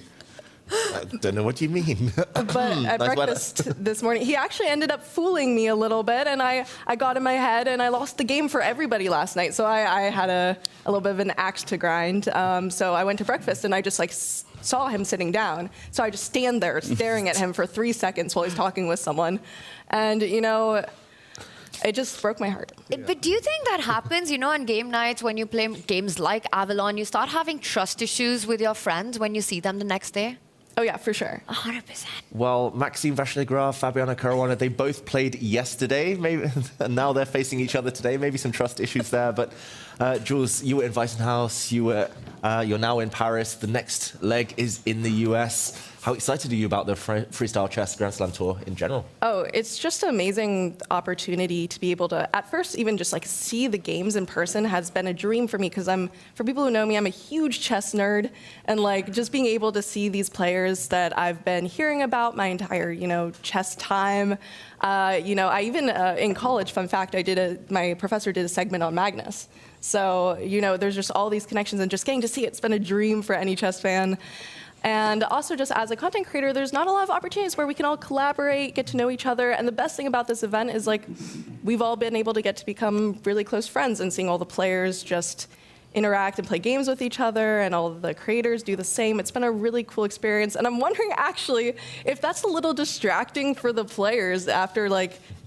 I don't know what you mean. But at breakfast this morning, he actually ended up fooling me a little bit, and I got in my head, and I lost the game for everybody last night. So I had a little bit of an axe to grind. So I went to breakfast, and I just saw him sitting down. So I just stand there staring at him for 3 seconds while he's talking with someone. And, it just broke my heart. But do you think that happens, on game nights when you play games like Avalon, you start having trust issues with your friends when you see them the next day? Oh, yeah, for sure. 100%. Well, Maxime Vachier-Lagrave, Fabiano Caruana, they both played yesterday, maybe, and now they're facing each other today. Maybe some trust issues there. But Jules, you were in Weissenhaus. You're now in Paris. The next leg is in the US. How excited are you about the Freestyle Chess Grand Slam Tour in general? Oh, it's just an amazing opportunity to be able to, at first, even just see the games in person has been a dream for me because for people who know me, I'm a huge chess nerd. And just being able to see these players that I've been hearing about my entire, chess time. I even, in college, fun fact, my professor did a segment on Magnus. So, there's just all these connections and just getting to see it's been a dream for any chess fan. And also just as a content creator, there's not a lot of opportunities where we can all collaborate, get to know each other. And the best thing about this event is we've all been able to get to become really close friends and seeing all the players just interact and play games with each other and all the creators do the same. It's been a really cool experience. And I'm wondering actually if that's a little distracting for the players after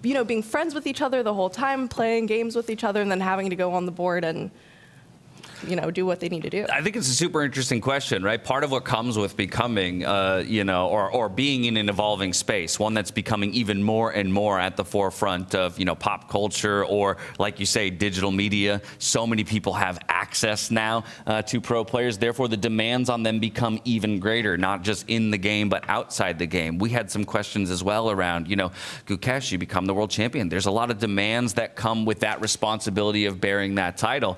being friends with each other the whole time, playing games with each other and then having to go on the board and do what they need to do. I think it's a super interesting question, right? Part of what comes with becoming, or being in an evolving space, one that's becoming even more and more at the forefront of, pop culture or, like you say, digital media. So many people have access now to pro players. Therefore, the demands on them become even greater, not just in the game, but outside the game. We had some questions as well around, Gukesh, you become the world champion. There's a lot of demands that come with that responsibility of bearing that title.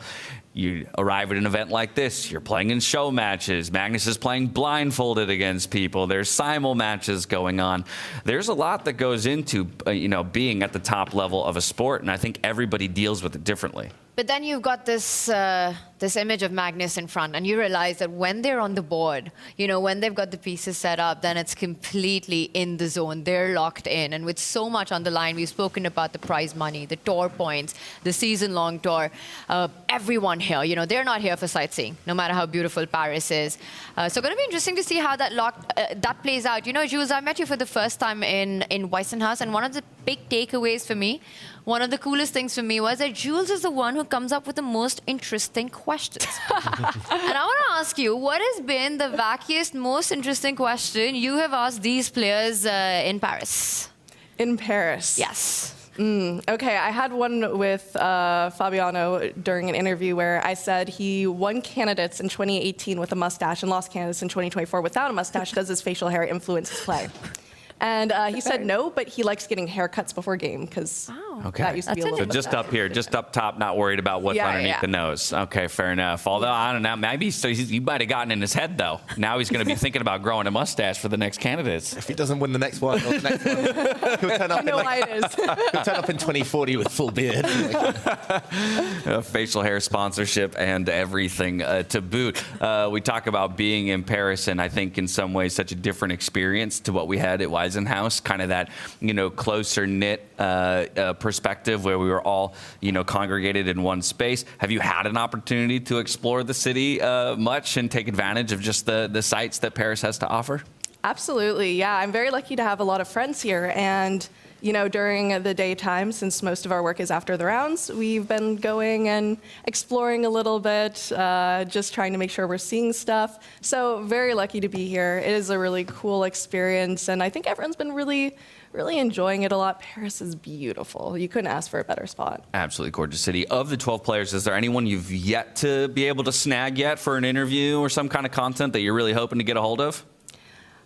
You arrive at an event like this, you're playing in show matches. Magnus is playing blindfolded against people. There's simul matches going on. There's a lot that goes into, being at the top level of a sport, and I think everybody deals with it differently. But then you've got this image of Magnus in front, and you realize that when they're on the board, when they've got the pieces set up, then it's completely in the zone. They're locked in. And with so much on the line, we've spoken about the prize money, the tour points, the season-long tour. Everyone here, they're not here for sightseeing, no matter how beautiful Paris is. So going to be interesting to see how that plays out. Jules, I met you for the first time in Weissenhaus, and one of the big takeaways for me, one of the coolest things for me was that Jules is the one who comes up with the most interesting questions. And I want to ask you, what has been the wackiest, most interesting question you have asked these players in Paris? In Paris? Yes. Okay, I had one with Fabiano during an interview where I said he won candidates in 2018 with a mustache and lost candidates in 2024 without a mustache. Does his facial hair influence his play? And he said no, but he likes getting haircuts before game because Okay. That used to be a So little bit just up here, just up top, not worried about what's Yeah, underneath yeah. the nose. Okay, fair enough. Although, I don't know, maybe you might have gotten in his head, though. Now he's going to be thinking about growing a mustache for the next candidates. If he doesn't win the next one, or the next one, he'll turn up, I know why it is. he'll turn up in 2040 with full beard. Facial hair sponsorship and everything to boot. We talk about being in Paris, and I think in some ways such a different experience to what we had at Waisenhaus, kind of that, closer knit perspective where we were all, congregated in one space. Have you had an opportunity to explore the city much and take advantage of just the sights that Paris has to offer? Absolutely, yeah. I'm very lucky to have a lot of friends here, and during the daytime, since most of our work is after the rounds, we've been going and exploring a little bit, just trying to make sure we're seeing stuff. So very lucky to be here. It is a really cool experience, and I think everyone's been really enjoying it a lot. Paris is beautiful. You couldn't ask for a better spot. Absolutely gorgeous city. Of the 12 players, is there anyone you've yet to be able to snag yet for an interview or some kind of content that you're really hoping to get a hold of?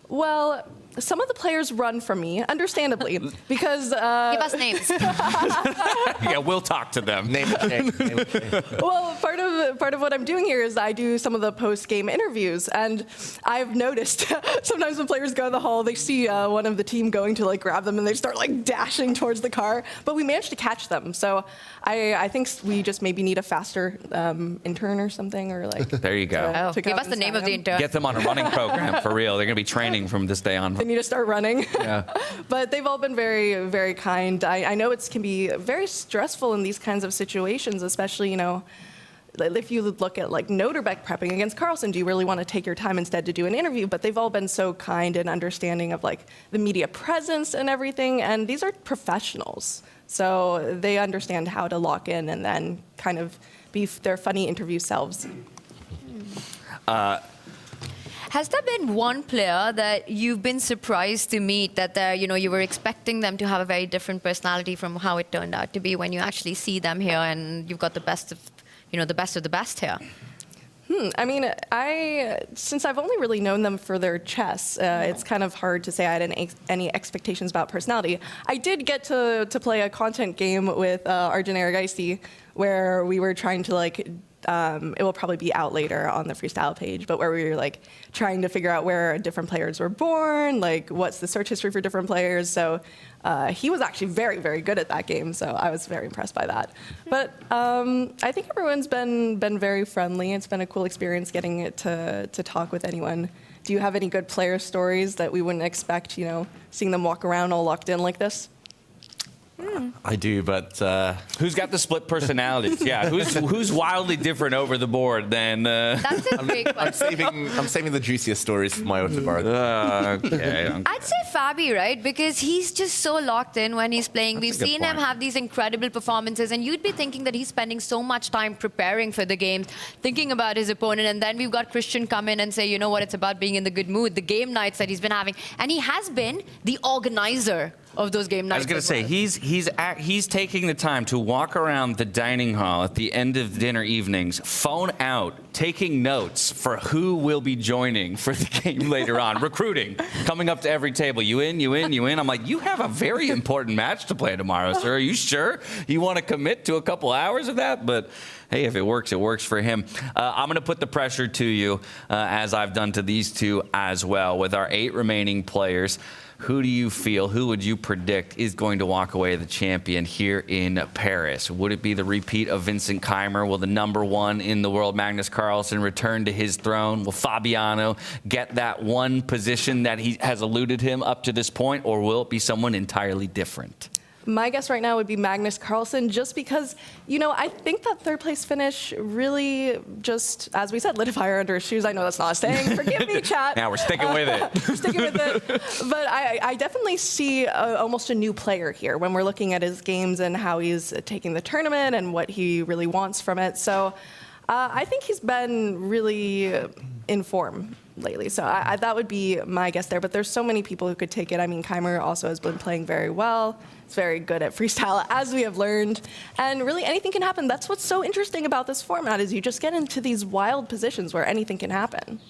Well, some of the players run from me, understandably, because... Give us names. Yeah, we'll talk to them. Name it. Well, part of what I'm doing here is I do some of the post-game interviews, and I've noticed sometimes when players go to the hall, they see one of the team going to grab them, and they start dashing towards the car. But we managed to catch them, so I think we just maybe need a faster intern or something, or There you go. to Give us the name of the intern. Get them on a running program for real. They're going to be training from this day on. They need to start running. Yeah. But they've all been very, very kind. I know it can be very stressful in these kinds of situations, especially, if you look at Nodirbek prepping against Carlsen, do you really want to take your time instead to do an interview? But they've all been so kind and understanding of the media presence and everything. And these are professionals. So they understand how to lock in and then kind of be their funny interview selves. Has there been one player that you've been surprised to meet that you were expecting them to have a very different personality from how it turned out to be when you actually see them here and you've got the best of the best here? I mean, since I've only really known them for their chess, it's kind of hard to say I had any expectations about personality. I did get to play a content game with Arjun Erigaisi where we were trying to it will probably be out later on the Freestyle page, but where we were trying to figure out where different players were born, what's the search history for different players. So he was actually very, very good at that game. So I was very impressed by that. But I think everyone's been very friendly. It's been a cool experience getting to talk with anyone. Do you have any good player stories that we wouldn't expect, seeing them walk around all locked in like this? I do, but who's got the split personalities? Yeah, who's wildly different over the board than? That's a big question. I'm saving the juiciest stories for my autobar. Okay. I'd say Fabi, right? Because he's just so locked in when he's playing. We've seen him have these incredible performances, and you'd be thinking that he's spending so much time preparing for the games, thinking about his opponent, and then we've got Christian come in and say, you know what, it's about being in the good mood, the game nights that he's been having, and he has been the organizer of those game nights. I was going to say, he's taking the time to walk around the dining hall at the end of dinner evenings, phone out, taking notes for who will be joining for the game later on, recruiting, coming up to every table. You in, you in, you in. I'm like, you have a very important match to play tomorrow, sir. Are you sure you want to commit to a couple hours of that? But hey, if it works for him. I'm going to put the pressure to you, as I've done to these two as well. With our 8 remaining players, who do you feel, who would you predict is going to walk away the champion here in Paris? Would it be the repeat of Vincent Keymer? Will the #1 in the world, Magnus Carlsen, return to his throne? Will Fabiano get that one position that he has eluded him up to this point, or will it be someone entirely different? My guess right now would be Magnus Carlsen, just because, I think that third place finish really just, as we said, lit a fire under his shoes. I know that's not a saying. Forgive me, chat. Now we're sticking with it. We're sticking with it. But I definitely see almost a new player here when we're looking at his games and how he's taking the tournament and what he really wants from it. So I think he's been really in form lately. So that would be my guess there. But there's so many people who could take it. I mean, Keymer also has been playing very well. He's very good at freestyle, as we have learned. And really, anything can happen. That's what's so interesting about this format, is you just get into these wild positions where anything can happen.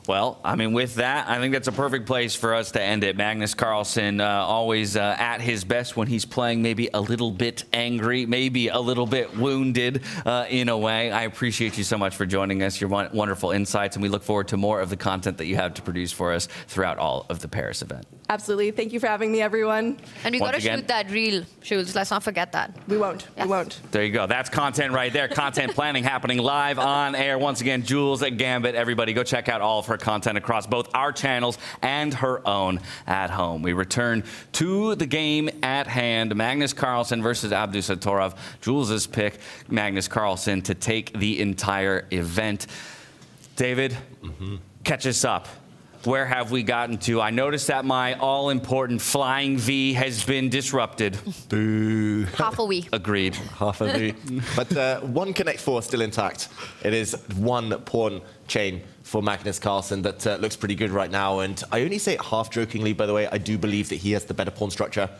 Well, I mean, with that, I think that's a perfect place for us to end it. Magnus Carlsen, always at his best when he's playing, maybe a little bit angry, maybe a little bit wounded in a way. I appreciate you so much for joining us, your wonderful insights, and we look forward to more of the content that you have to produce for us throughout all of the Paris event. Absolutely. Thank you for having me, everyone. And we got to shoot that reel, Jules. Let's not forget that. We won't. Yes. We won't. There you go. That's content right there. Content planning happening live on air. Once again, Jules Gambit. Everybody go check out all of her content across both our channels and her own at home. We return to the game at hand. Magnus Carlsen versus Abdusattorov. Jules's pick, Magnus Carlsen, to take the entire event. David, catch us up. Where have we gotten to? I noticed that my all-important flying V has been disrupted. Boo. Half a V. Agreed. Half a V. But one Connect 4 still intact. It is one pawn chain for Magnus Carlsen that looks pretty good right now. And I only say it half-jokingly, by the way. I do believe that he has the better pawn structure.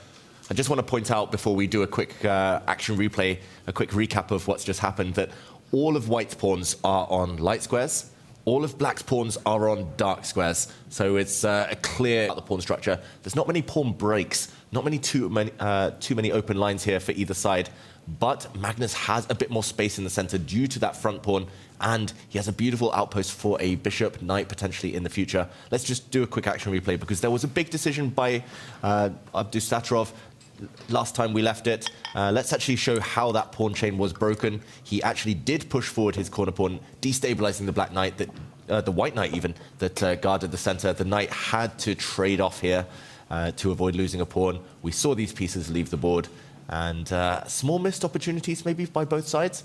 I just want to point out before we do a quick action replay, a quick recap of what's just happened, that all of White's pawns are on light squares. All of Black's pawns are on dark squares, so it's a clear the pawn structure. There's not many pawn breaks, not too many open lines here for either side, but Magnus has a bit more space in the center due to that front pawn, and he has a beautiful outpost for a bishop, knight potentially in the future. Let's just do a quick action replay, because there was a big decision by Abdusattorov last time we left it. Let's actually show how that pawn chain was broken. He actually did push forward his corner pawn, destabilizing the black knight, the white knight even, that guarded the center. The knight had to trade off here to avoid losing a pawn. We saw these pieces leave the board, and small missed opportunities maybe by both sides.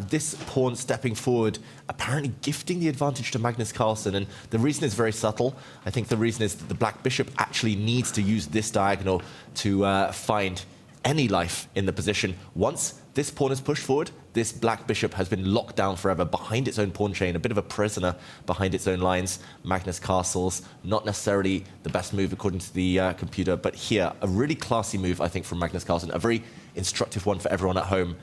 This pawn stepping forward, apparently gifting the advantage to Magnus Carlsen, and the reason is very subtle. I think the reason is that the black bishop actually needs to use this diagonal to find any life in the position. Once this pawn is pushed forward, this black bishop has been locked down forever behind its own pawn chain, a bit of a prisoner behind its own lines. Magnus Castle's not necessarily the best move according to the computer, but here, a really classy move, I think, from Magnus Carlsen, a very instructive one for everyone at home.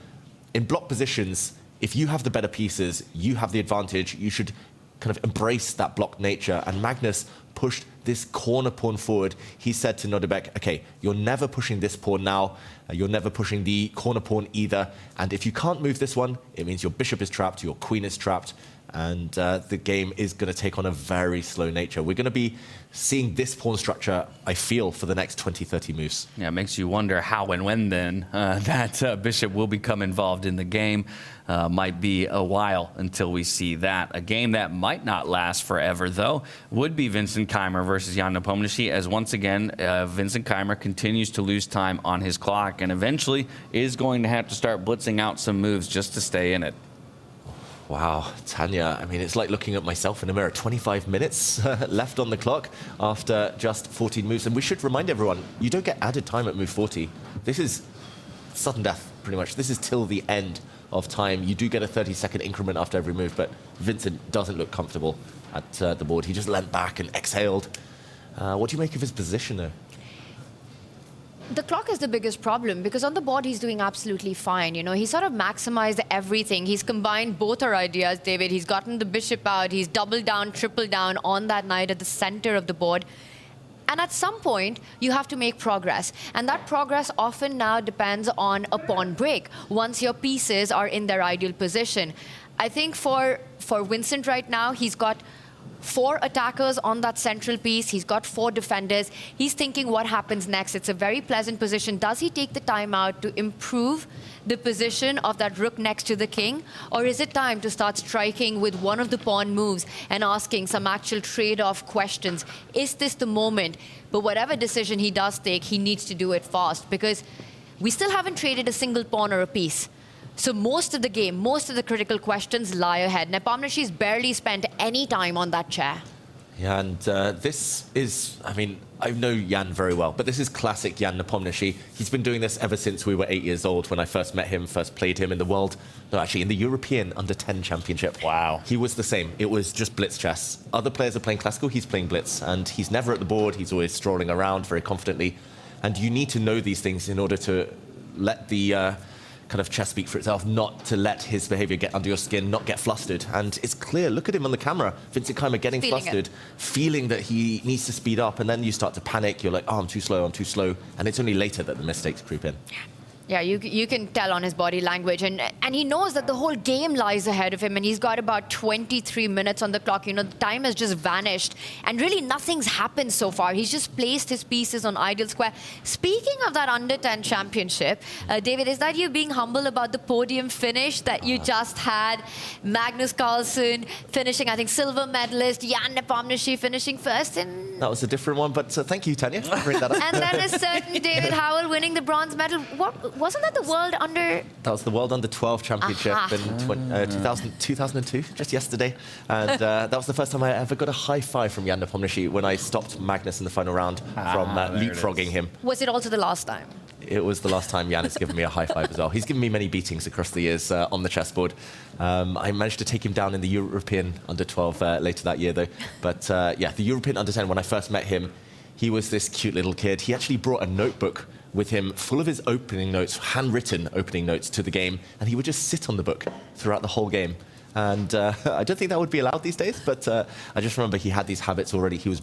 In block positions, if you have the better pieces, you have the advantage, you should kind of embrace that block nature, and Magnus pushed this corner pawn forward. He said to Nodirbek, okay, you're never pushing this pawn now, you're never pushing the corner pawn either, and if you can't move this one, it means your bishop is trapped, your queen is trapped, and the game is going to take on a very slow nature. We're going to be seeing this pawn structure, I feel, for the next 20-30 moves. Yeah, it makes you wonder how and when then that bishop will become involved in the game. Might be a while until we see that. A game that might not last forever, though, would be Vincent Keymer versus Jan Nepomniachtchi, as once again, Vincent Keymer continues to lose time on his clock and eventually is going to have to start blitzing out some moves just to stay in it. Wow, Tanya, I mean, it's like looking at myself in a mirror. 25 minutes left on the clock after just 14 moves. And we should remind everyone, you don't get added time at move 40. This is sudden death, pretty much. This is till the end of time. You do get a 30-second increment after every move, but Vincent doesn't look comfortable at the board. He just leant back and exhaled. What do you make of his position, though? The clock is the biggest problem, because on the board he's doing absolutely fine. You know, he sort of maximized everything. He's combined both our ideas, David. He's gotten the bishop out. He's doubled down, tripled down on that knight at the center of the board. And at some point, you have to make progress. And that progress often now depends on a pawn break, once your pieces are in their ideal position. I think for Vincent right now, he's got 4 attackers on that central piece. He's got 4 defenders. He's thinking what happens next. It's a very pleasant position. Does he take the time out to improve the position of that rook next to the king? Or is it time to start striking with one of the pawn moves and asking some actual trade-off questions? Is this the moment? But whatever decision he does take, he needs to do it fast, because we still haven't traded a single pawn or a piece. So most of the game, most of the critical questions lie ahead. Nepomniachtchi's barely spent any time on that chair. Yeah, and this is, I mean, I know Jan very well, but this is classic Jan Nepomniachtchi. He's been doing this ever since we were 8 years old, when I first met him, first played him in the world, no, actually in the European Under-10 Championship. Wow. He was the same. It was just blitz chess. Other players are playing classical, he's playing blitz, and he's never at the board. He's always strolling around very confidently. And you need to know these things in order to let the kind of chess speak for itself, not to let his behavior get under your skin, not get flustered. And it's clear, look at him on the camera, Vincent Keymer getting flustered, feeling that he needs to speed up, and then you start to panic. You're like, oh, I'm too slow, and it's only later that the mistakes creep in. Yeah, you can tell on his body language, and he knows that the whole game lies ahead of him, and he's got about 23 minutes on the clock. You know, the time has just vanished, and really nothing's happened so far. He's just placed his pieces on ideal square. Speaking of that under 10 championship, David, is that you being humble about the podium finish that you just had? Magnus Carlsen finishing, I think, silver medalist, Jan Nepomniachtchi finishing first, and that was a different one, but thank you, Tanya, for bringing that up. and then a certain David Howell winning the bronze medal. Wasn't that the world under... That was the World Under 12 Championship in 2002, just yesterday. And that was the first time I ever got a high five from Jan Nepomniachtchi when I stopped Magnus in the final round from leapfrogging him. Was it also the last time? It was the last time Jan has given me a high five as well. He's given me many beatings across the years on the chessboard. I managed to take him down in the European Under 12 later that year, though. But yeah, the European Under 10, when I first met him, he was this cute little kid. He actually brought a notebook with him full of his opening notes, handwritten opening notes to the game, and he would just sit on the book throughout the whole game. And I don't think that would be allowed these days, but I just remember he had these habits already. He was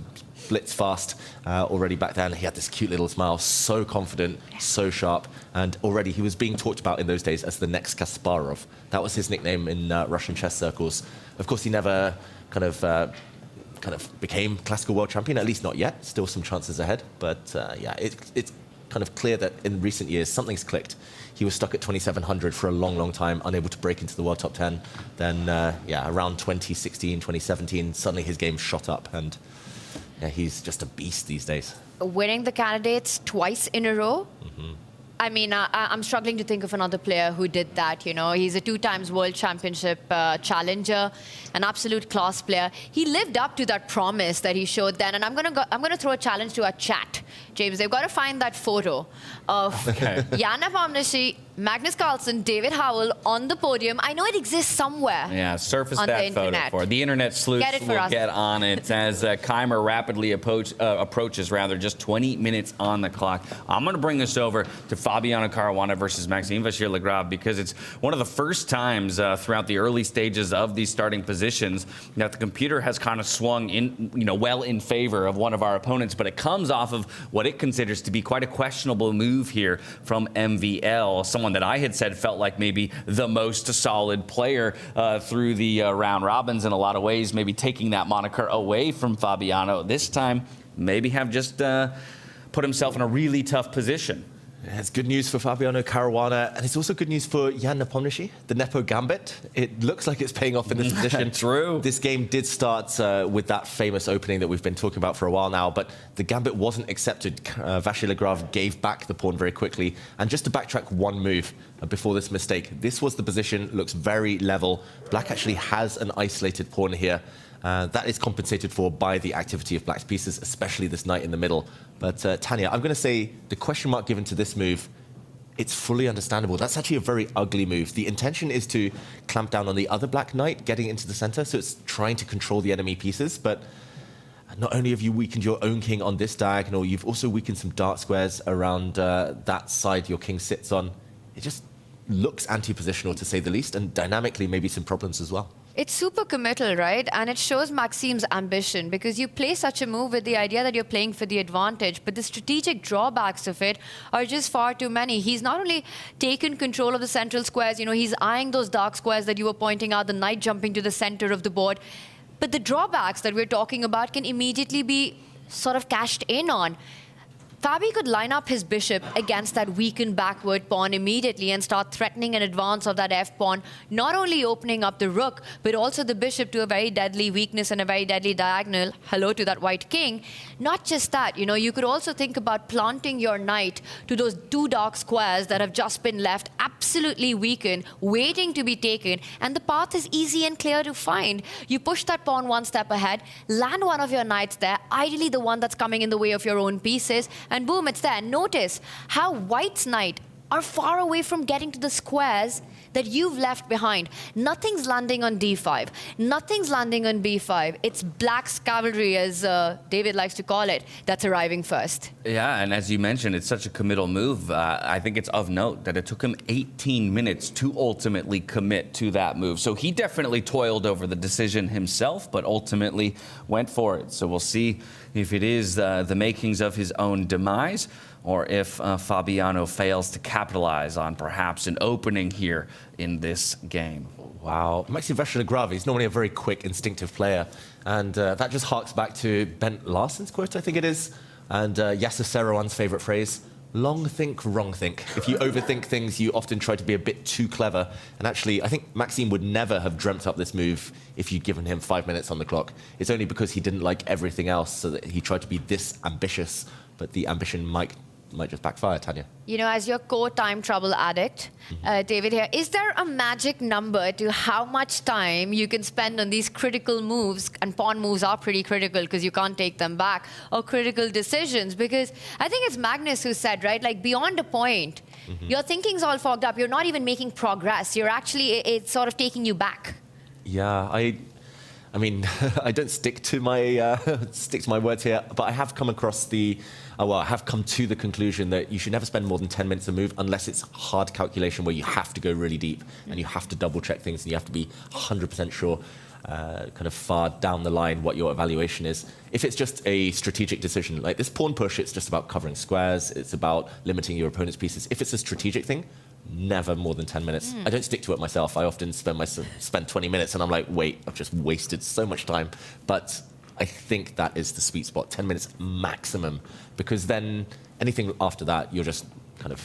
blitz fast already back then. He had this cute little smile, so confident, so sharp, and already he was being talked about in those days as the next Kasparov. That was his nickname in Russian chess circles. Of course, he never kind of became classical world champion, at least not yet. Still some chances ahead, but yeah, it's kind of clear that in recent years something's clicked. He was stuck at 2700 for a long, long time, unable to break into the world top 10. Then, yeah, around 2016, 2017, suddenly his game shot up, and yeah, he's just a beast these days. Winning the candidates twice in a row. I mean, I'm struggling to think of another player who did that. You know, he's a 2-time world championship challenger, an absolute class player. He lived up to that promise that he showed then. And I'm gonna throw a challenge to our chat, James. They've got to find that photo of Jan Nepomniachtchi, Magnus Carlsen, David Howell on the podium. I know it exists somewhere. Yeah, surface on that the photo internet. for the internet sleuths. Will get on it as Keymer rapidly approaches just 20 minutes on the clock. I'm going to bring this over to Fabiano Caruana versus Maxime Vachier-Lagrave because it's one of the first times throughout the early stages of these starting positions that the computer has kind of swung in, well in favor of one of our opponents, but it comes off of what it considers to be quite a questionable move here from MVL. Someone that I had said felt like maybe the most solid player through the round robins in a lot of ways, maybe taking that moniker away from Fabiano. This time, maybe have just put himself in a really tough position. It's good news for Fabiano Caruana, and it's also good news for Jan Nepomniachtchi, the Nepo Gambit. It looks like it's paying off in this position. True. This game did start with that famous opening that we've been talking about for a while now, but the Gambit wasn't accepted. Vachier-Lagrave gave back the pawn very quickly. And just to backtrack one move before this mistake, this was the position, looks very level. Black actually has an isolated pawn here. That is compensated for by the activity of Black's pieces, especially this knight in the middle. But Tanya, I'm going to say the question mark given to this move, it's fully understandable. That's actually a very ugly move. The intention is to clamp down on the other Black knight getting into the center, so it's trying to control the enemy pieces. But not only have you weakened your own king on this diagonal, you've also weakened some dark squares around that side your king sits on. It just looks anti-positional, to say the least, and dynamically maybe some problems as well. It's super committal, right? And it shows Maxime's ambition because you play such a move with the idea that you're playing for the advantage, but the strategic drawbacks of it are just far too many. He's not only taken control of the central squares, he's eyeing those dark squares that you were pointing out, the knight jumping to the center of the board. But the drawbacks that we're talking about can immediately be sort of cashed in on. Fabi could line up his bishop against that weakened backward pawn immediately and start threatening an advance of that f-pawn, not only opening up the rook, but also the bishop to a very deadly weakness and a very deadly diagonal. Hello to that white king. Not just that, you could also think about planting your knight to those two dark squares that have just been left absolutely weakened, waiting to be taken, and the path is easy and clear to find. You push that pawn one step ahead, land one of your knights there, ideally the one that's coming in the way of your own pieces, and boom, it's there. Notice how white's knight are far away from getting to the squares that you've left behind. Nothing's landing on d5. Nothing's landing on b5. It's Black's cavalry, as David likes to call it, that's arriving first. Yeah, and as you mentioned, it's such a committal move. I think it's of note that it took him 18 minutes to ultimately commit to that move. So he definitely toiled over the decision himself, but ultimately went for it. So we'll see if it is the makings of his own demise, or if Fabiano fails to capitalize on perhaps an opening here in this game. Wow. Maxime Vachier-Lagrave is normally a very quick, instinctive player. And that just harks back to Bent Larsen's quote, I think it is. And Yasser Serouan's favourite phrase, long think, wrong think. If you overthink things, you often try to be a bit too clever. And actually, I think Maxime would never have dreamt up this move if you'd given him 5 minutes on the clock. It's only because he didn't like everything else so that he tried to be this ambitious. But the ambition might just backfire, Tanya. You know, as your core time trouble addict, David here, is there a magic number to how much time you can spend on these critical moves? And pawn moves are pretty critical because you can't take them back, or critical decisions. Because I think it's Magnus who said, right, like beyond a point, your thinking's all fogged up. You're not even making progress. You're actually, it's sort of taking you back. Yeah, I mean, I don't stick to my words here, but I have come across I have come to the conclusion that you should never spend more than 10 minutes a move unless it's hard calculation where you have to go really deep and you have to double check things and you have to be 100% sure kind of far down the line what your evaluation is. If it's just a strategic decision, like this pawn push, it's just about covering squares, it's about limiting your opponent's pieces. If it's a strategic thing, never more than 10 minutes. I don't stick to it myself. I often spend 20 minutes and I'm like, wait, I've just wasted so much time. But I think that is the sweet spot, 10 minutes maximum, because then anything after that, you're just kind of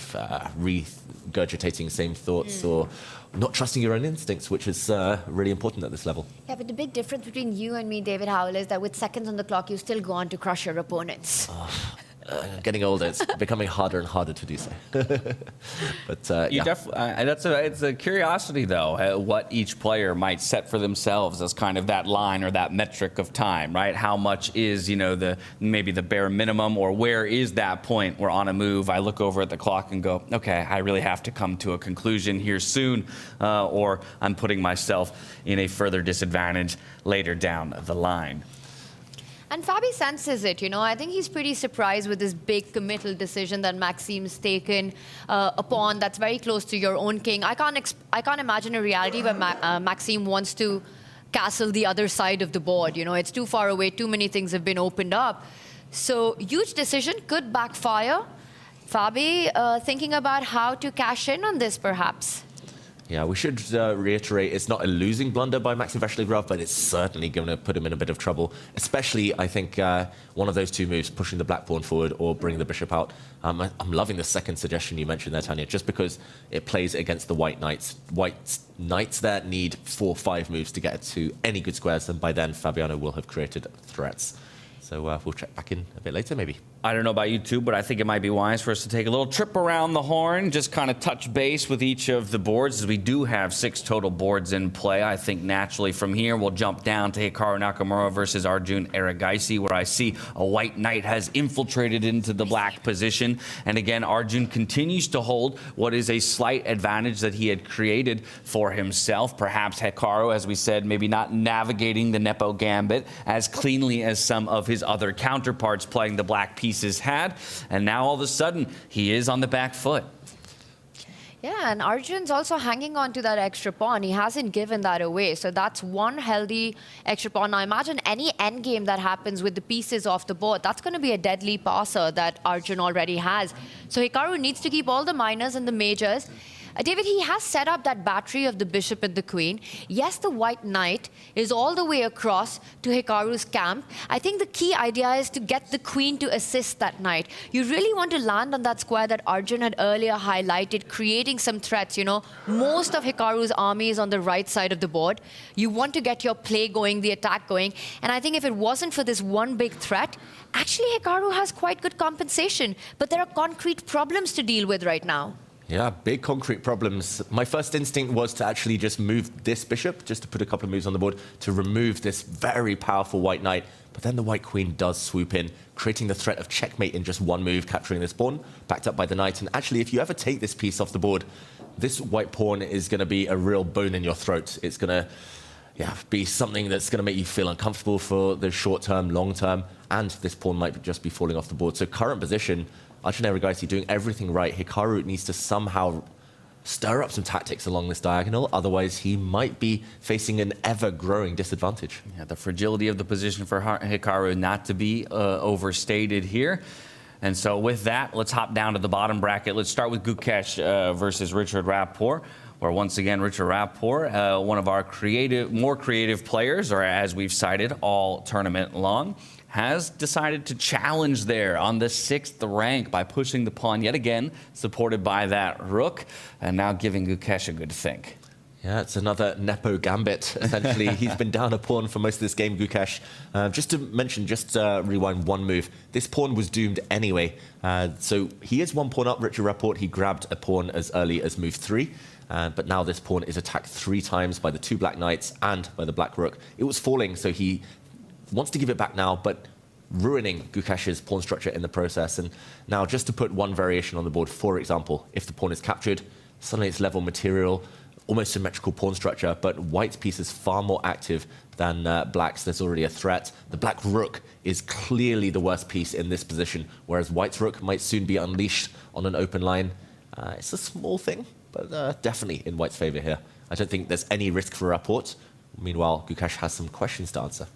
regurgitating the same thoughts or not trusting your own instincts, which is really important at this level. Yeah, but the big difference between you and me, David Howell, is that with seconds on the clock, you still go on to crush your opponents. Getting older, it's becoming harder and harder to do so. But You it's a curiosity, though, what each player might set for themselves as kind of that line or that metric of time, right? How much is, maybe the bare minimum, or where is that point where on a move I look over at the clock and go, okay, I really have to come to a conclusion here soon, or I'm putting myself in a further disadvantage later down the line. And Fabi senses it, I think he's pretty surprised with this big committal decision that Maxime's taken, a pawn that's very close to your own king. I can't imagine a reality where Maxime wants to castle the other side of the board. It's too far away, too many things have been opened up. So huge decision, could backfire. Fabi, thinking about how to cash in on this, perhaps? Yeah, we should reiterate, it's not a losing blunder by Maxime Vachier-Lagrave, but it's certainly going to put him in a bit of trouble, especially, I think, one of those two moves, pushing the black pawn forward or bringing the bishop out. I'm loving the second suggestion you mentioned there, Tanya, just because it plays against the white knights. White knights there need 4 or 5 moves to get to any good squares, and by then Fabiano will have created threats. So we'll check back in a bit later, maybe. I don't know about you two, but I think it might be wise for us to take a little trip around the horn, just kind of touch base with each of the boards, as we do have 6 total boards in play. I think naturally from here we'll jump down to Hikaru Nakamura versus Arjun Erigaisi, where I see a white knight has infiltrated into the black position. And again, Arjun continues to hold what is a slight advantage that he had created for himself. Perhaps Hikaru, as we said, maybe not navigating the Nepo gambit as cleanly as some of his other counterparts playing the black pieces had, and now all of a sudden he is on the back foot. Yeah, and Arjun's also hanging on to that extra pawn. He hasn't given that away, so that's one healthy extra pawn. Now imagine any endgame that happens with the pieces off the board. That's going to be a deadly passer that Arjun already has. So Hikaru needs to keep all the minors and the majors. David, he has set up that battery of the bishop and the queen. Yes, the white knight is all the way across to Hikaru's camp. I think the key idea is to get the queen to assist that knight. You really want to land on that square that Arjun had earlier highlighted, creating some threats. Most of Hikaru's army is on the right side of the board. You want to get your play going, the attack going. And I think if it wasn't for this one big threat, actually Hikaru has quite good compensation. But there are concrete problems to deal with right now. Yeah, big concrete problems. My first instinct was to actually just move this bishop, just to put a couple of moves on the board, to remove this very powerful white knight. But then the white queen does swoop in, creating the threat of checkmate in just one move, capturing this pawn, backed up by the knight. And actually, if you ever take this piece off the board, this white pawn is going to be a real bone in your throat. It's going to be something that's going to make you feel uncomfortable for the short term, long term, and this pawn might just be falling off the board. So current position, Arjun Erigaisi doing everything right. Hikaru needs to somehow stir up some tactics along this diagonal, otherwise he might be facing an ever-growing disadvantage. Yeah, the fragility of the position for Hikaru not to be overstated here. And so with that, let's hop down to the bottom bracket. Let's start with Gukesh versus Richard Rapport, where once again, Richard Rapport, one of our more creative players, or as we've cited all tournament long, has decided to challenge there on the 6th rank by pushing the pawn yet again, supported by that rook, and now giving Gukesh a good think. Yeah, it's another Nepo gambit, essentially. He's been down a pawn for most of this game, Gukesh. Just to mention, rewind one move. This pawn was doomed anyway. So he is one pawn up, Richard Rapport. He grabbed a pawn as early as move 3. But now this pawn is attacked 3 times by the 2 black knights and by the black rook. It was falling, so he wants to give it back now, but ruining Gukesh's pawn structure in the process. And now, just to put one variation on the board, for example, if the pawn is captured, suddenly it's level material, almost symmetrical pawn structure, but white's piece is far more active than black's. There's already a threat. The black rook is clearly the worst piece in this position, whereas white's rook might soon be unleashed on an open line. It's a small thing, but definitely in white's favor here. I don't think there's any risk for Rapport. Meanwhile, Gukesh has some questions to answer.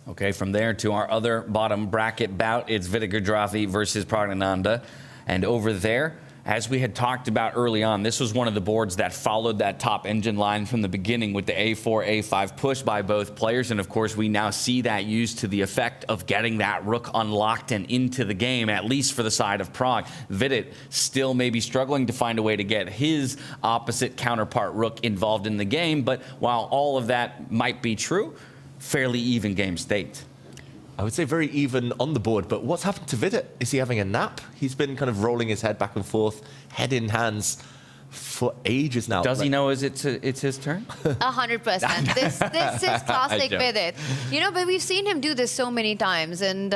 Okay, from there to our other bottom bracket bout, it's Vidit Gujrathi versus Praggnanandhaa. And over there, as we had talked about early on, this was one of the boards that followed that top engine line from the beginning with the A4, A5 push by both players. And of course, we now see that used to the effect of getting that rook unlocked and into the game, at least for the side of Prague. Vidit still may be struggling to find a way to get his opposite counterpart rook involved in the game. But while all of that might be true, fairly even game state. I would say very even on the board, but what's happened to Vidit? Is he having a nap? He's been kind of rolling his head back and forth, head in hands, for ages now. Does he know it's his turn? 100%. This is classic Vidit. You know, but we've seen him do this so many times, and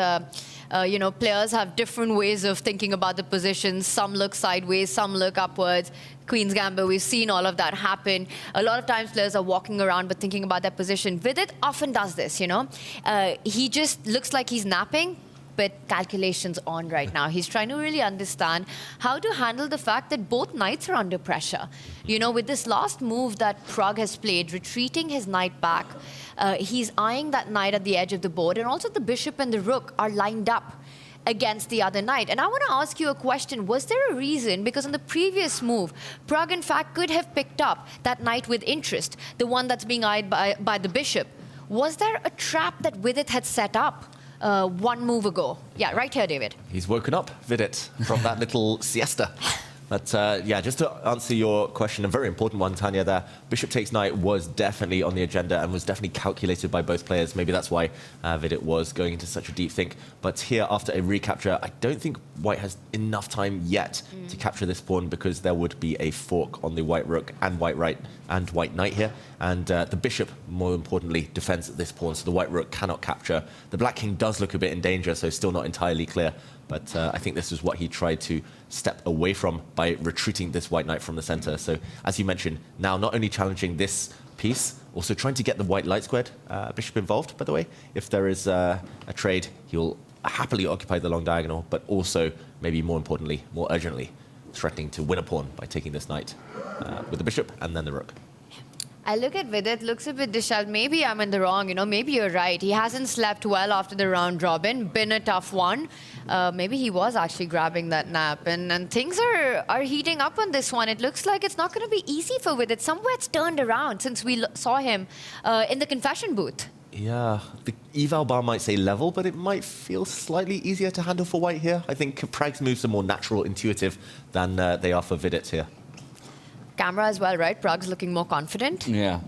you know, players have different ways of thinking about the positions. Some look sideways, some look upwards. Queen's Gambit, we've seen all of that happen. A lot of times players are walking around but thinking about their position. Vidit often does this, you know. He just looks like he's napping, but calculations on right now. He's trying to really understand how to handle the fact that both knights are under pressure. You know, with this last move that Pragg has played, retreating his knight back, he's eyeing that knight at the edge of the board, and also the bishop and the rook are lined up against the other knight. And I want to ask you a question. Was there a reason? Because in the previous move, Pragg, in fact, could have picked up that knight with interest, the one that's being eyed by the bishop. Was there a trap that Vidit had set up one move ago? Yeah, right here, David. He's woken up, Vidit, from that little siesta. But yeah, just to answer your question, a very important one, Tanya, there. Bishop takes knight was definitely on the agenda and was definitely calculated by both players. Maybe that's why Vidit was going into such a deep think. But here, after a recapture, I don't think white has enough time yet to capture this pawn, because there would be a fork on the white rook and white right and white knight here. And the bishop, more importantly, defends this pawn, so the white rook cannot capture. The black king does look a bit in danger, so still not entirely clear. But I think this is what he tried to step away from by retreating this white knight from the center. So, as you mentioned, now not only challenging this piece, also trying to get the white light squared bishop involved, by the way. If there is a trade, he'll happily occupy the long diagonal, but also, maybe more importantly, more urgently, threatening to win a pawn by taking this knight with the bishop and then the rook. I look at Vidit, looks a bit disheveled. Maybe I'm in the wrong, you know, maybe you're right. He hasn't slept well after the round robin, been a tough one. Maybe he was actually grabbing that nap. And things are heating up on this one. It looks like it's not going to be easy for Vidit. Somewhere it's turned around since we saw him in the confession booth. Yeah, the eval bar might say level, but it might feel slightly easier to handle for white here. I think Pragg's moves are more natural, intuitive than they are for Vidit here. Camera as well, right? Pragg's looking more confident. Yeah.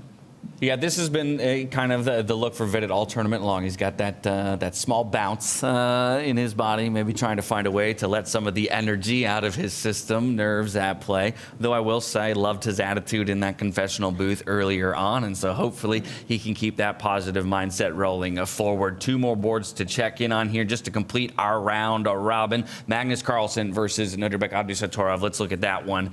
Yeah, this has been kind of the look for Vidit all tournament long. He's got that small bounce in his body, maybe trying to find a way to let some of the energy out of his system, nerves at play. Though I will say, loved his attitude in that confessional booth earlier on, and so hopefully he can keep that positive mindset rolling forward. 2 more boards to check in on here just to complete our round robin. Magnus Carlsen versus Nodirbek Abdusattorov. Let's look at that one.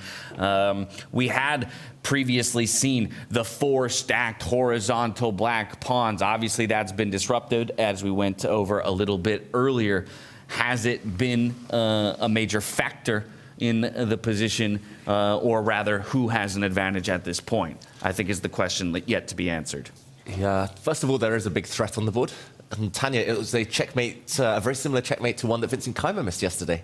We had previously seen the 4 stacked horizontal black pawns. Obviously, that's been disrupted as we went over a little bit earlier. Has it been a major factor in the position, or rather, who has an advantage at this point? I think is the question yet to be answered. Yeah, first of all, there is a big threat on the board. And Tanya, it was a checkmate, a very similar checkmate to one that Vincent Keymer missed yesterday.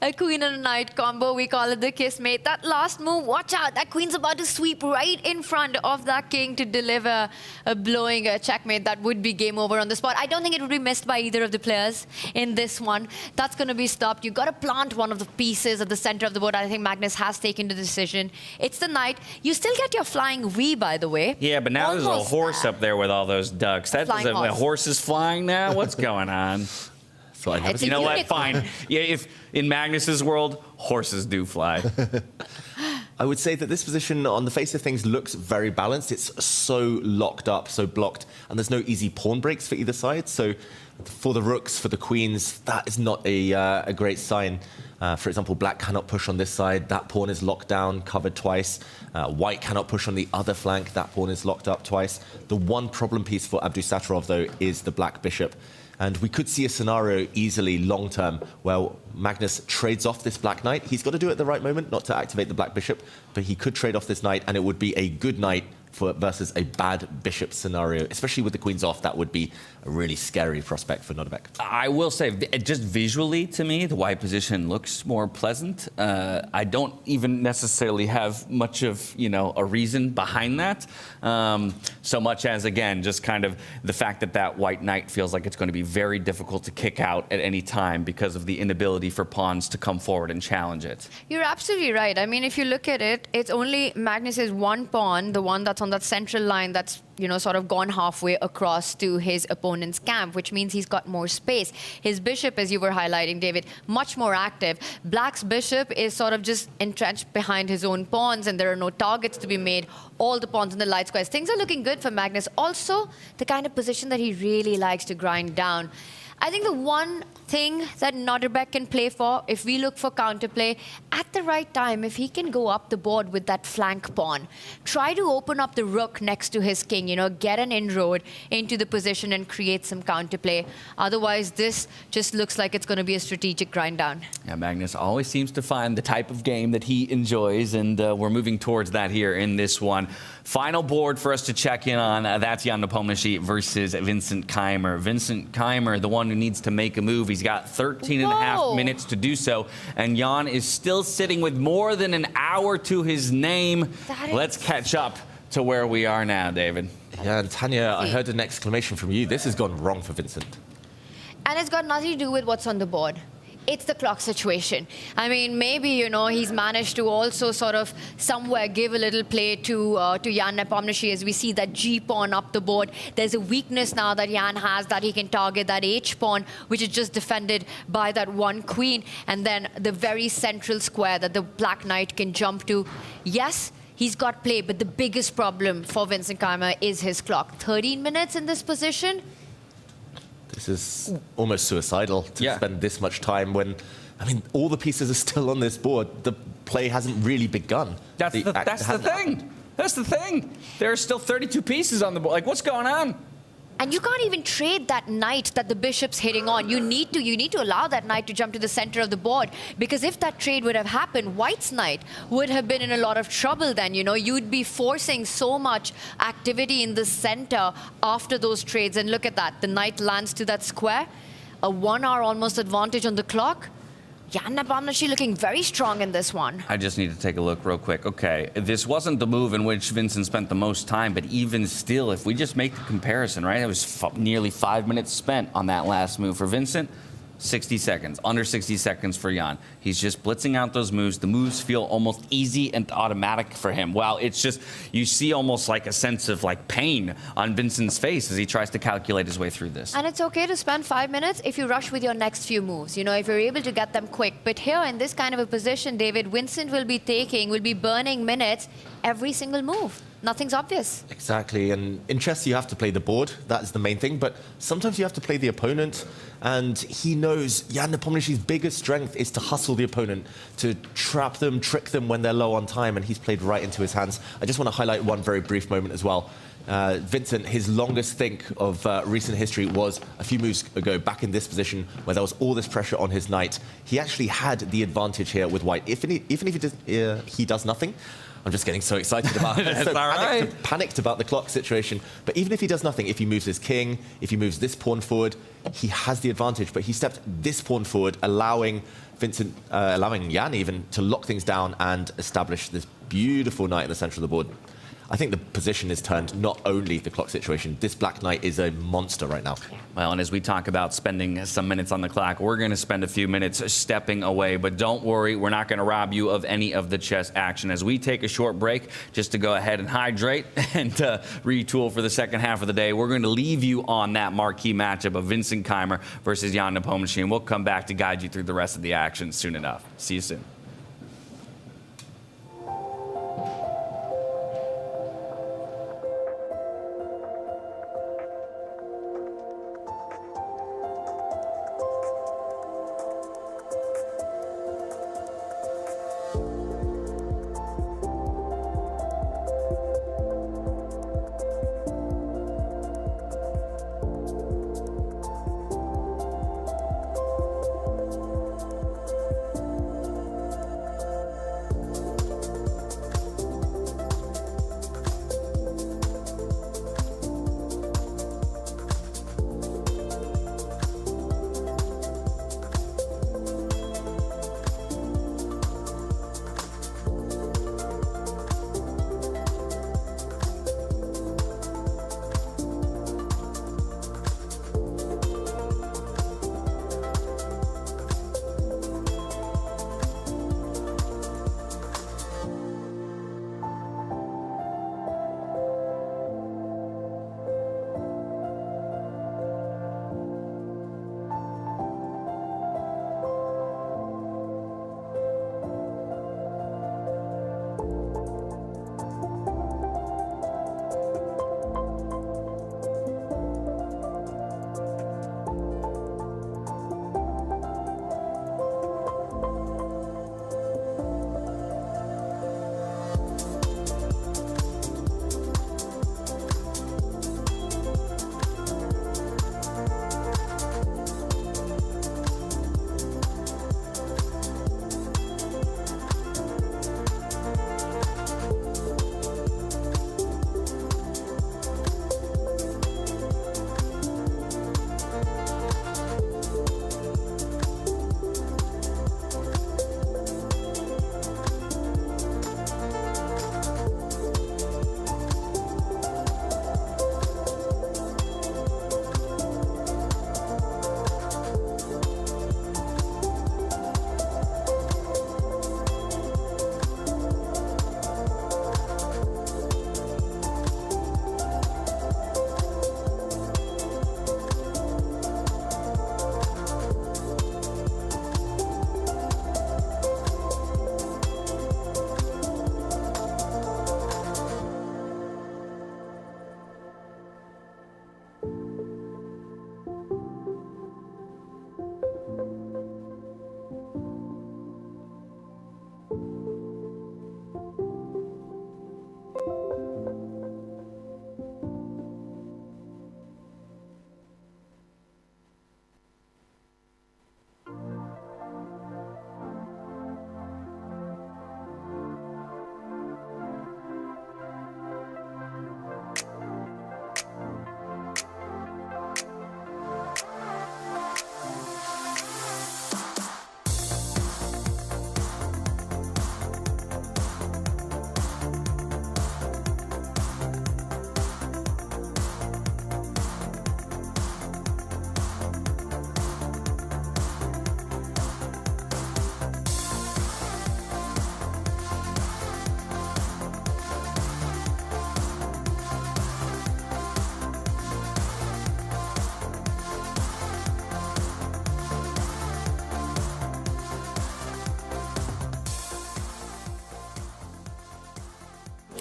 A queen and a knight combo, we call it the kiss mate. That last move, watch out, that queen's about to sweep right in front of that king to deliver a blowing checkmate. That would be game over on the spot. I don't think it would be missed by either of the players in this one. That's going to be stopped. You've got to plant one of the pieces at the center of the board. I think Magnus has taken the decision. It's the knight. You still get your flying V, by the way. Yeah, but now there's a horse up there with all those ducks. That is a horse is flying now? What's going on? So you know what? Fine. Yeah, if in Magnus's world, horses do fly. I would say that this position, on the face of things, looks very balanced. It's so locked up, so blocked, and there's no easy pawn breaks for either side. So for the rooks, for the queens, that is not a great sign. For example, black cannot push on this side. That pawn is locked down, covered twice. White cannot push on the other flank. That pawn is locked up twice. The one problem piece for Abdusattorov, though, is the black bishop. And we could see a scenario easily long-term where Magnus trades off this black knight. He's got to do it at the right moment, not to activate the black bishop, but he could trade off this knight, and it would be a good knight versus a bad bishop scenario. Especially with the queens off, that would be a really scary prospect for Nodirbek. I will say, just visually to me, the white position looks more pleasant. I don't even necessarily have much of, a reason behind that. So much as, again, just kind of the fact that that white knight feels like it's going to be very difficult to kick out at any time because of the inability for pawns to come forward and challenge it. You're absolutely right. I mean, if you look at it, it's only Magnus's one pawn, the one that's on that central line that's sort of gone halfway across to his opponent's camp, which means he's got more space. His bishop, as you were highlighting, David, much more active. Black's bishop is sort of just entrenched behind his own pawns, and there are no targets to be made. All the pawns in the light squares. Things are looking good for Magnus. Also, the kind of position that he really likes to grind down. I think the one thing that Nodirbek can play for, if we look for counterplay, at the right time, if he can go up the board with that flank pawn, try to open up the rook next to his king, get an inroad into the position and create some counterplay. Otherwise, this just looks like it's going to be a strategic grind down. Yeah, Magnus always seems to find the type of game that he enjoys, and we're moving towards that here in this one. Final board for us to check in on, that's Jan Nepomniachtchi versus Vincent Keymer. Vincent Keymer, the one who needs to make a move. He's got 13 and a half minutes to do so, and Jan is still sitting with more than an hour to his name. Let's catch up to where we are now, David. Yeah, and Tanya, I heard an exclamation from you. This has gone wrong for Vincent. And it's got nothing to do with what's on the board. It's the clock situation. I mean, maybe, he's managed to also sort of somewhere give a little play to Jan Nepomniachtchi as we see that G-pawn up the board. There's a weakness now that Jan has that he can target that H-pawn, which is just defended by that one queen. And then the very central square that the black knight can jump to. Yes, he's got play, but the biggest problem for Vincent Keymer is his clock. 13 minutes in this position. This is almost suicidal to spend this much time when, all the pieces are still on this board. The play hasn't really begun. That's the thing. That's the thing. There are still 32 pieces on the board. Like, what's going on? And you can't even trade that knight that the bishop's hitting on. You need to allow that knight to jump to the center of the board, because if that trade would have happened, White's knight would have been in a lot of trouble then. You'd be forcing so much activity in the center after those trades. And look at that. The knight lands to that square. A 1 hour almost advantage on the clock. Jan Nepomniachtchi looking very strong in this one. I just need to take a look real quick. Okay, this wasn't the move in which Vincent spent the most time, but even still, if we just make the comparison, right, it was nearly 5 minutes spent on that last move for Vincent. 60 seconds, under 60 seconds for Jan. He's just blitzing out those moves. The moves feel almost easy and automatic for him. While it's just, you see almost like a sense of like pain on Vincent's face as he tries to calculate his way through this. And it's okay to spend 5 minutes if you rush with your next few moves, you know, if you're able to get them quick. But here in this kind of a position, David, Vincent will be burning minutes every single move. Nothing's obvious. Exactly, and in chess you have to play the board, that's the main thing, but sometimes you have to play the opponent, and he knows Jan Nepomniachtchi's biggest strength is to hustle the opponent, to trap them, trick them when they're low on time, and he's played right into his hands. I just want to highlight one very brief moment as well. Vincent, his longest think of recent history was a few moves ago, back in this position where there was all this pressure on his knight. He actually had the advantage here with white. Even if he does nothing, I'm just getting so excited about it. Panicked about the clock situation. But even if he does nothing, if he moves his king, if he moves this pawn forward, he has the advantage. But he stepped this pawn forward, allowing Jan even to lock things down and establish this beautiful knight in the center of the board. I think the position is turned, not only the clock situation. This black knight is a monster right now. Well, and as we talk about spending some minutes on the clock, we're going to spend a few minutes stepping away. But don't worry, we're not going to rob you of any of the chess action. As we take a short break just to go ahead and hydrate and retool for the second half of the day, we're going to leave you on that marquee matchup of Vincent Keymer versus Jan Nepomniachtchi. And we'll come back to guide you through the rest of the action soon enough. See you soon.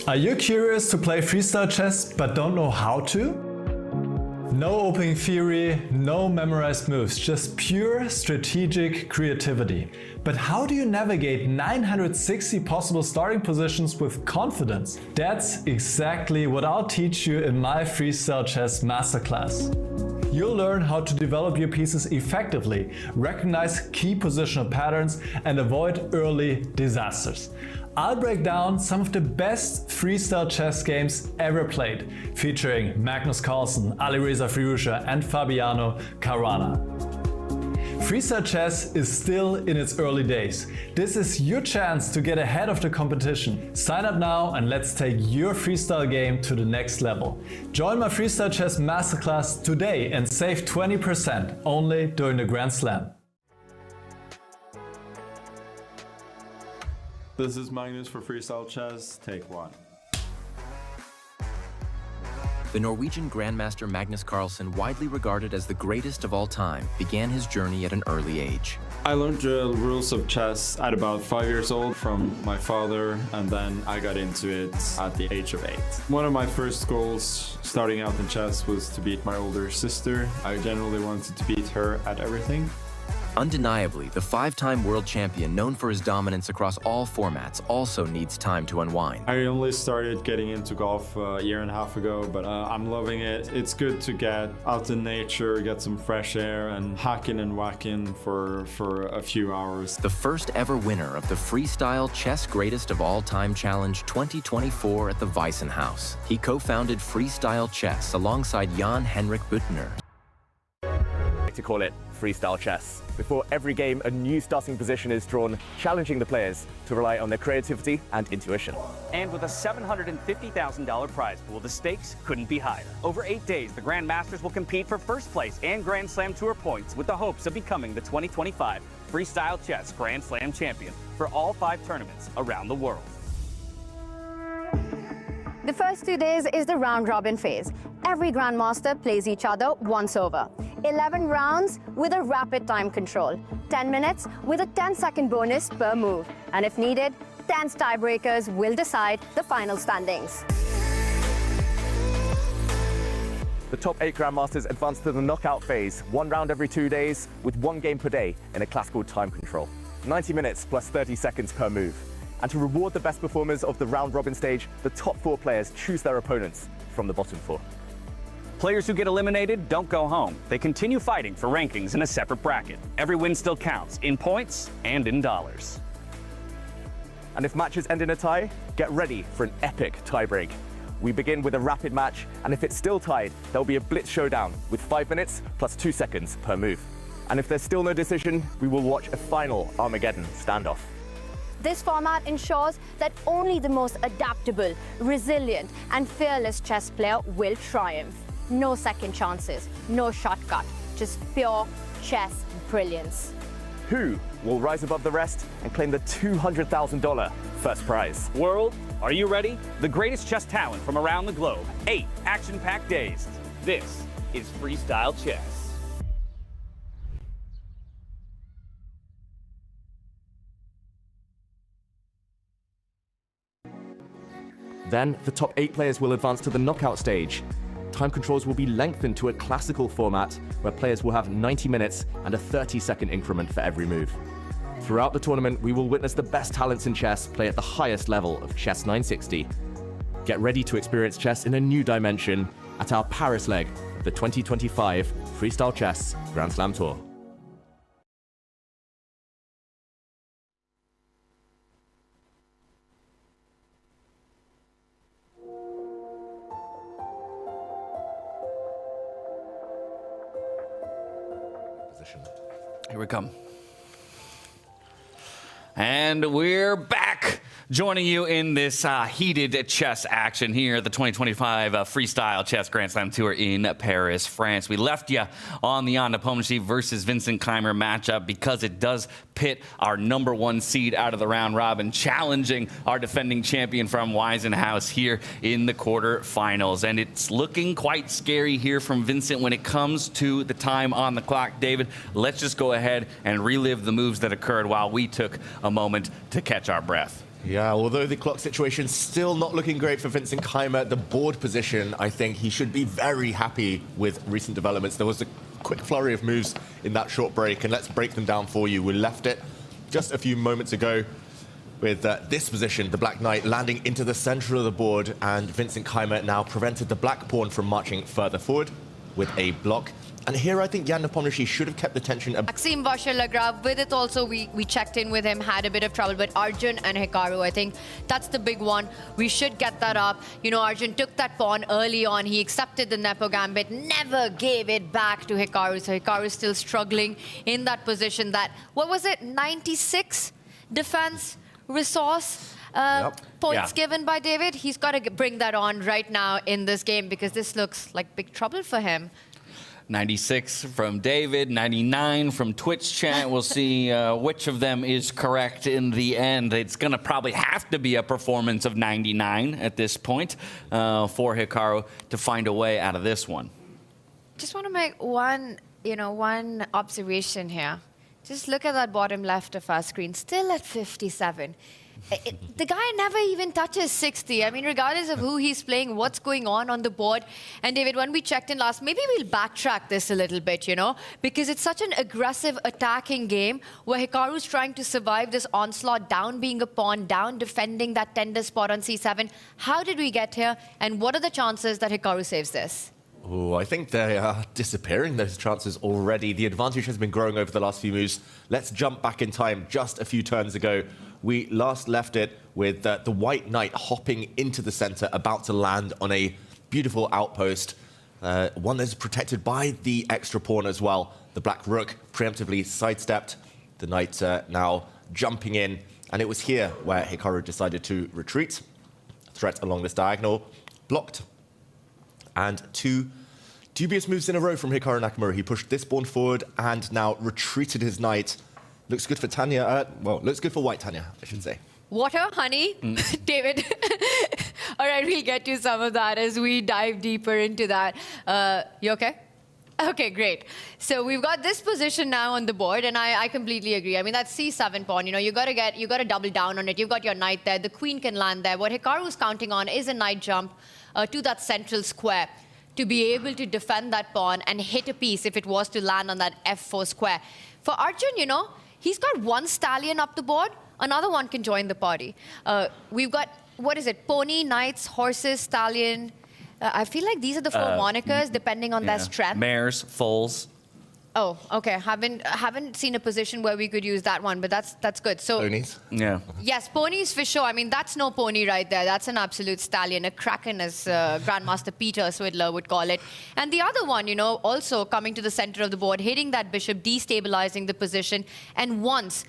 Are you curious to play freestyle chess but don't know how to? No opening theory, no memorized moves, just pure strategic creativity. But how do you navigate 960 possible starting positions with confidence? That's exactly what I'll teach you in my Freestyle Chess Masterclass. You'll learn how to develop your pieces effectively, recognize key positional patterns, and avoid early disasters. I'll break down some of the best freestyle chess games ever played, featuring Magnus Carlsen, Alireza Firouzja, and Fabiano Caruana. Freestyle chess is still in its early days. This is your chance to get ahead of the competition. Sign up now and let's take your freestyle game to the next level. Join my Freestyle Chess Masterclass today and save 20% only during the Grand Slam. This is Magnus for Freestyle Chess, take 1. The Norwegian Grandmaster Magnus Carlsen, widely regarded as the greatest of all time, began his journey at an early age. I learned the rules of chess at about 5 years old from my father, and then I got into it at the age of 8. One of my first goals starting out in chess was to beat my older sister. I generally wanted to beat her at everything. Undeniably, the 5-time world champion, known for his dominance across all formats, also needs time to unwind. I only started getting into golf a year and a half ago, but I'm loving it. It's good to get out in nature, get some fresh air, and hacking and whacking for a few hours. The first ever winner of the Freestyle Chess Greatest of All Time Challenge 2024 at the Weissen House. He co-founded Freestyle Chess alongside Jan-Henrik Büttner. To call it freestyle chess. Before every game, a new starting position is drawn, challenging the players to rely on their creativity and intuition. And with a $750,000 prize pool, the stakes couldn't be higher. Over 8 days, the Grandmasters will compete for first place and Grand Slam Tour points with the hopes of becoming the 2025 Freestyle Chess Grand Slam champion for all 5 tournaments around the world. The first 2 days is the round-robin phase. Every Grandmaster plays each other once over. 11 rounds with a rapid time control. 10 minutes with a 10-second bonus per move. And if needed, 10 tiebreakers will decide the final standings. The top 8 Grandmasters advance to the knockout phase, 1 round every 2 days, with 1 game per day in a classical time control. 90 minutes plus 30 seconds per move. And to reward the best performers of the round-robin stage, the top 4 players choose their opponents from the bottom 4. Players who get eliminated don't go home. They continue fighting for rankings in a separate bracket. Every win still counts, in points and in dollars. And if matches end in a tie, get ready for an epic tiebreak. We begin with a rapid match, and if it's still tied, there'll be a blitz showdown with 5 minutes plus 2 seconds per move. And if there's still no decision, we will watch a final Armageddon standoff. This format ensures that only the most adaptable, resilient, and fearless chess player will triumph. No second chances, no shortcut, just pure chess brilliance. Who will rise above the rest and claim the $200,000 first prize? World, are you ready? The greatest chess talent from around the globe. 8 action-packed days. This is Freestyle Chess. Then, the top 8 players will advance to the knockout stage. Time controls will be lengthened to a classical format where players will have 90 minutes and a 30-second increment for every move. Throughout the tournament, we will witness the best talents in chess play at the highest level of Chess 960. Get ready to experience chess in a new dimension at our Paris leg of the 2025 Freestyle Chess Grand Slam Tour. Here we come. And we're back, joining you in this heated chess action here at the 2025 Freestyle Chess Grand Slam Tour in Paris, France. We left you on the Nepomniachtchi versus Vincent Keymer matchup because it does pit our #1 seed out of the round robin, challenging our defending champion from Weissen House here in the quarterfinals. And it's looking quite scary here from Vincent when it comes to the time on the clock. David, let's just go ahead and relive the moves that occurred while we took a moment to catch our breath. Yeah, although the clock situation's still not looking great for Vincent Keymer, the board position, I think he should be very happy with recent developments. There was a quick flurry of moves in that short break, and let's break them down for you. We left it just a few moments ago with this position, the Black Knight landing into the center of the board, and Vincent Keymer now prevented the Black Pawn from marching further forward with a block. And here I think Jan Nepomniachtchi should have kept the tension. Maxime Vachier-Lagrave, with it also, we checked in with him, had a bit of trouble. But Arjun and Hikaru, I think that's the big one. We should get that up. You know, Arjun took that pawn early on. He accepted the Nepo gambit, never gave it back to Hikaru. So Hikaru is still struggling in that position. That, what was it, 96 defense resource points given by David. He's got to bring that on right now in this game because this looks like big trouble for him. 96 from David, 99 from Twitch chat. We'll see which of them is correct in the end. It's going to probably have to be a performance of 99 at this point for Hikaru to find a way out of this one. Just want to make one observation here. Just look at that bottom left of our screen, still at 57. The guy never even touches 60. I mean, regardless of who he's playing, what's going on the board. And David, when we checked in last, maybe we'll backtrack this a little bit, you know, because it's such an aggressive attacking game where Hikaru's trying to survive this onslaught, down being a pawn, down defending that tender spot on c7. How did we get here? And what are the chances that Hikaru saves this? Oh, I think they are disappearing, those chances already. The advantage has been growing over the last few moves. Let's jump back in time just a few turns ago. We last left it with the White Knight hopping into the center, about to land on a beautiful outpost, one that's protected by the extra pawn as well. The Black Rook preemptively sidestepped. The Knight now jumping in, and it was here where Hikaru decided to retreat. Threat along this diagonal, blocked. And two dubious moves in a row from Hikaru Nakamura. He pushed this pawn forward and now retreated his knight. Looks good for Tanya. Well, looks good for White Tanya, I should say. Water, honey, David. All right, we'll get to some of that as we dive deeper into that. You okay? Okay, great. So we've got this position now on the board, and I completely agree. I mean, that c7 pawn, you know, you got to double down on it. You've got your knight there. The queen can land there. What Hikaru's counting on is a knight jump to that central square to be able to defend that pawn and hit a piece if it was to land on that f4 square. For Arjun, you know, he's got one stallion up the board. Another one can join the party. We've got, what is it, pony, knights, horses, stallion. I feel like these are the four monikers depending on their strength. Mares, foals. Oh, okay. Haven't seen a position where we could use that one, but that's good. So ponies? Yeah. Yes, ponies for sure. I mean, that's no pony right there. That's an absolute stallion, a kraken, as Grandmaster Peter Swidler would call it. And the other one, you know, also coming to the center of the board, hitting that bishop, destabilizing the position. And once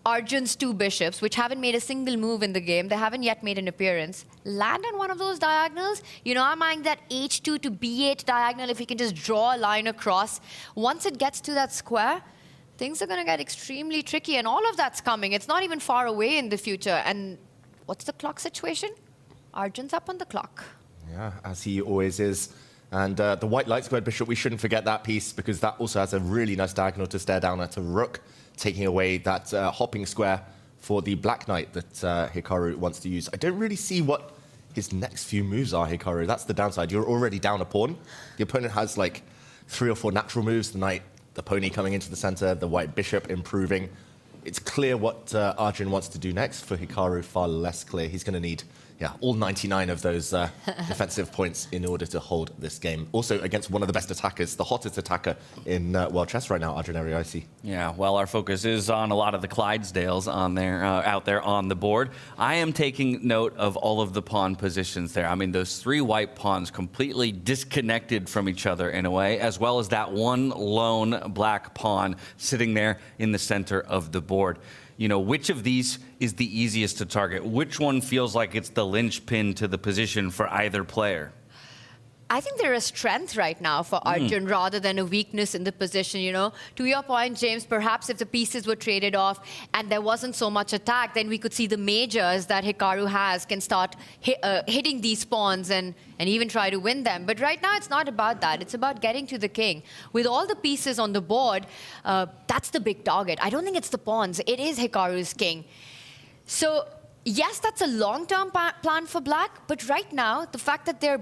Arjun's two bishops, which haven't made a single move in the game, they haven't yet made an appearance, land on one of those diagonals. You know, I'm eyeing that h2 to b8 diagonal if he can just draw a line across. Once it gets to that square, things are going to get extremely tricky, and all of that's coming. It's not even far away in the future. And what's the clock situation? Arjun's up on the clock. Yeah, as he always is. And the white light squared bishop, we shouldn't forget that piece because that also has a really nice diagonal to stare down at a rook, taking away that hopping square for the black knight that Hikaru wants to use. I don't really see what his next few moves are, Hikaru. That's the downside. You're already down a pawn. The opponent has like 3 or 4 natural moves. The knight, the pony coming into the center, the white bishop improving. It's clear what Arjun wants to do next. For Hikaru, far less clear. He's going to need all 99 of those defensive points in order to hold this game. Also against one of the best attackers, the hottest attacker in world chess right now, Arjun Erigaisi. Yeah, well, our focus is on a lot of the Clydesdales on there, out there on the board. I am taking note of all of the pawn positions there. I mean, those 3 white pawns completely disconnected from each other in a way, as well as that one lone black pawn sitting there in the center of the board. You know, which of these is the easiest to target? Which one feels like it's the linchpin to the position for either player? I think they're a strength right now for Arjun rather than a weakness in the position, you know. To your point, James, perhaps if the pieces were traded off and there wasn't so much attack, then we could see the majors that Hikaru has can start hitting these pawns and even try to win them. But right now, it's not about that. It's about getting to the king. With all the pieces on the board, that's the big target. I don't think it's the pawns. It is Hikaru's king. So Yes, that's a long-term plan for Black, but right now, the fact that they're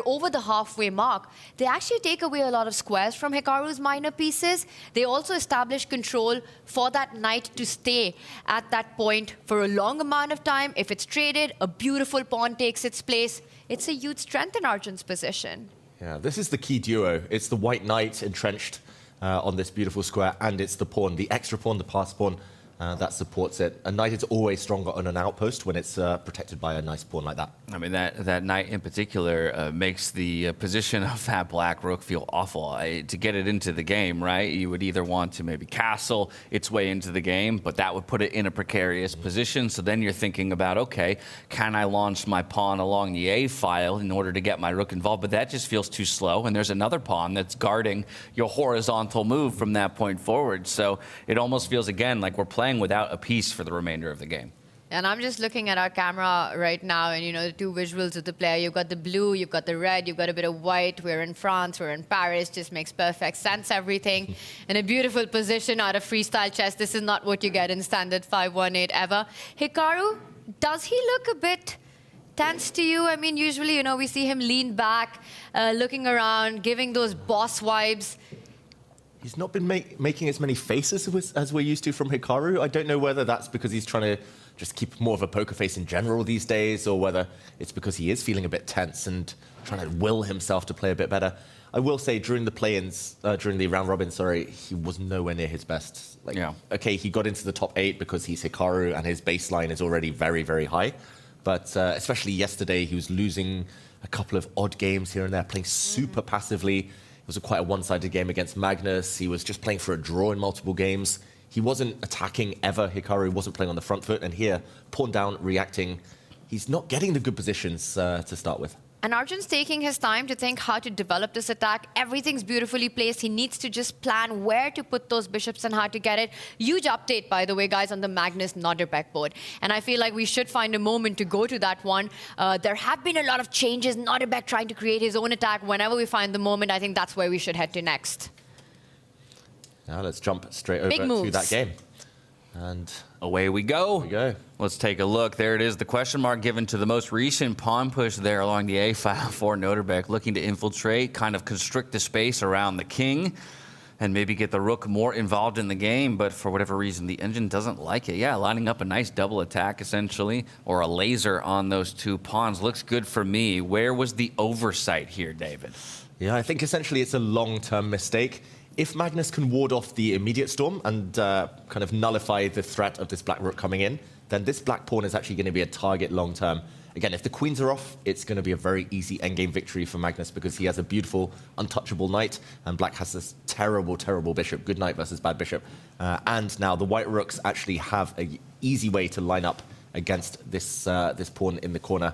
over the halfway mark, they actually take away a lot of squares from Hikaru's minor pieces. They also establish control for that knight to stay at that point for a long amount of time. If it's traded, a beautiful pawn takes its place. It's a huge strength in Arjun's position. Yeah, this is the key duo. It's the white knight entrenched on this beautiful square, and it's the pawn, the extra pawn, the pass pawn, that supports it. A knight is always stronger on an outpost when it's protected by a nice pawn like that. I mean, that knight in particular makes the position of that black rook feel awful. To get it into the game, right, you would either want to maybe castle its way into the game, but that would put it in a precarious position. So then you're thinking about, okay, can I launch my pawn along the A file in order to get my rook involved? But that just feels too slow. And there's another pawn that's guarding your horizontal move from that point forward. So it almost feels, again, like we're playing without a piece for the remainder of the game. And I'm just looking at our camera right now, and the two visuals of the player. You've got the blue, you've got the red, you've got a bit of white. We're in France, we're in Paris. Just makes perfect sense, everything. In a beautiful position out of freestyle chess. This is not what you get in standard 5-1-8 ever. Hikaru, does he look a bit tense to you? I mean, usually, we see him lean back, looking around, giving those boss vibes. He's not been making as many faces as we're used to from Hikaru. I don't know whether that's because he's trying to just keep more of a poker face in general these days, or whether it's because he is feeling a bit tense and trying to will himself to play a bit better. I will say during the play-ins, during the round robin, he was nowhere near his best. Okay, he got into the top 8 because he's Hikaru and his baseline is already very, very high. But especially yesterday, he was losing a couple of odd games here and there, playing super passively. It was quite a one-sided game against Magnus. He was just playing for a draw in multiple games. He wasn't attacking ever. Hikaru wasn't playing on the front foot. And here, pawn down, reacting. He's not getting the good positions to start with. And Arjun's taking his time to think how to develop this attack. Everything's beautifully placed. He needs to just plan where to put those bishops and how to get it. Huge update, by the way, guys, on the Magnus Nodirbek board. And I feel like we should find a moment to go to that one. There have been a lot of changes. Nodirbek trying to create his own attack. Whenever we find the moment, I think that's where we should head to next. Now let's jump straight over to that game. And away we go. Let's take a look. There it is, the question mark given to the most recent pawn push there along the A file for Nodirbek, looking to infiltrate, kind of constrict the space around the king, and maybe get the rook more involved in the game. But for whatever reason, the engine doesn't like it. Yeah, lining up a nice double attack, essentially, or a laser on those two pawns. Looks good for me. Where was the oversight here, David? Yeah, I think essentially it's a long-term mistake. If Magnus can ward off the immediate storm and kind of nullify the threat of this black rook coming in, then this black pawn is actually going to be a target long term. Again, if the queens are off, it's going to be a very easy endgame victory for Magnus because he has a beautiful, untouchable knight, and black has this terrible, terrible bishop. Good knight versus bad bishop. And now the white rooks actually have an easy way to line up against this, this pawn in the corner.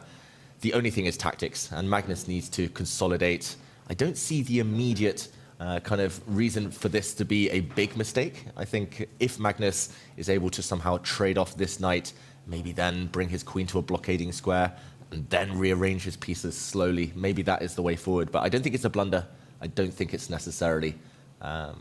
The only thing is tactics, and Magnus needs to consolidate. I don't see the immediate kind of reason for this to be a big mistake. I think if Magnus is able to somehow trade off this knight, maybe then bring his queen to a blockading square, and then rearrange his pieces slowly, maybe that is the way forward. But I don't think it's a blunder. I don't think it's necessarily a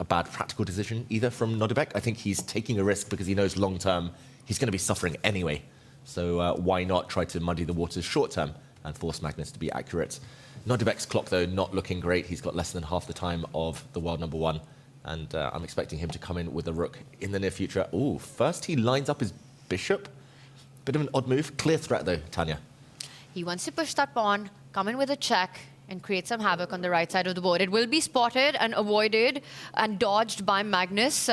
bad practical decision either from Nodirbek. I think he's taking a risk because he knows long-term he's going to be suffering anyway. So why not try to muddy the waters short-term and force Magnus to be accurate? Nodirbek's clock, though, not looking great. He's got less than half the time of the world number 1. And I'm expecting him to come in with a rook in the near future. Ooh, first he lines up his bishop. Bit of an odd move. Clear threat, though, Tanya. He wants to push that pawn, come in with a check, and create some havoc on the right side of the board. It will be spotted and avoided and dodged by Magnus.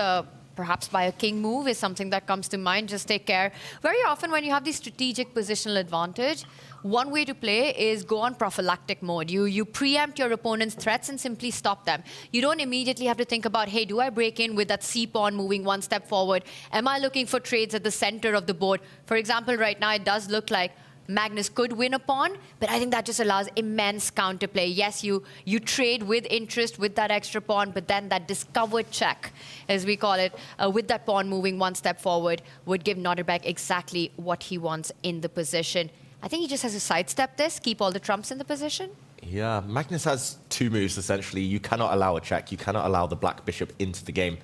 Perhaps by a king move is something that comes to mind. Just take care. Very often when you have the strategic positional advantage, one way to play is go on prophylactic mode. You preempt your opponent's threats and simply stop them. You don't immediately have to think about, hey, do I break in with that c-pawn moving one step forward? Am I looking for trades at the center of the board? For example, right now it does look like Magnus could win a pawn, but I think that just allows immense counterplay. Yes, you trade with interest with that extra pawn, but then that discovered check, as we call it, with that pawn moving one step forward, would give Nodirbek exactly what he wants in the position. I think he just has to sidestep this, keep all the trumps in the position. Yeah, Magnus has 2 moves, essentially. You cannot allow a check. You cannot allow the black bishop into the game.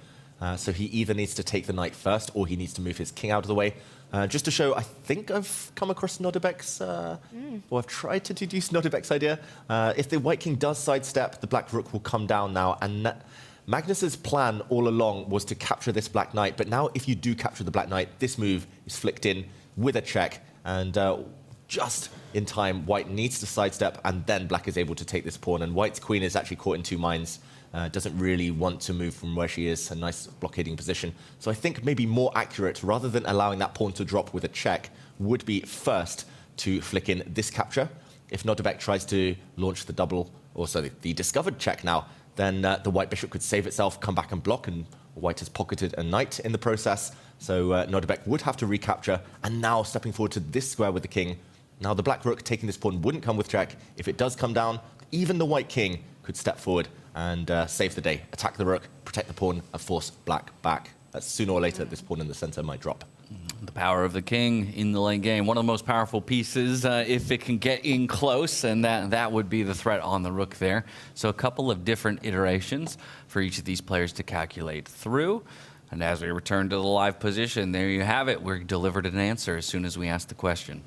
So he either needs to take the knight first or he needs to move his king out of the way. Just to show, I think I've come across Nodirbek's, or I've tried to deduce Nodirbek's idea. If the white king does sidestep, the black rook will come down now. And Magnus's plan all along was to capture this black knight. But now if you do capture the black knight, this move is flicked in with a check. And just in time, white needs to sidestep, and then black is able to take this pawn. And white's queen is actually caught in two minds. Doesn't really want to move from where she is, a nice blockading position. So I think maybe more accurate, rather than allowing that pawn to drop with a check, would be first to flick in this capture. If Nodirbek tries to launch the double, or sorry, the discovered check now, then the white bishop could save itself, come back and block, and white has pocketed a knight in the process. So Nodirbek would have to recapture, and now stepping forward to this square with the king. Now the black rook taking this pawn wouldn't come with check. If it does come down, even the white king could step forward and save the day, attack the rook, protect the pawn, and force black back. Sooner or later, this pawn in the center might drop. The power of the king in the late game, one of the most powerful pieces if it can get in close, and that would be the threat on the rook there. So a couple of different iterations for each of these players to calculate through. And as we return to the live position, there you have it. We're delivered an answer as soon as we ask the question.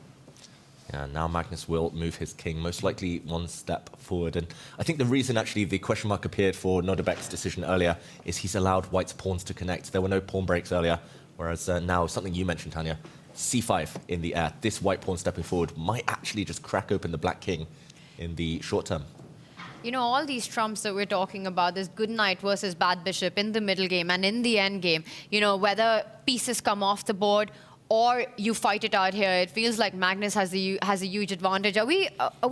Yeah, now Magnus will move his king, most likely one step forward. And I think the reason actually the question mark appeared for Nodirbek's decision earlier is he's allowed white's pawns to connect. There were no pawn breaks earlier, whereas now, something you mentioned, Tanya, c5 in the air. This white pawn stepping forward might actually just crack open the black king in the short term. You know, all these trumps that we're talking about, this good knight versus bad bishop in the middle game and in the end game, you know, whether pieces come off the board or you fight it out here, it feels like Magnus has a huge advantage. Are we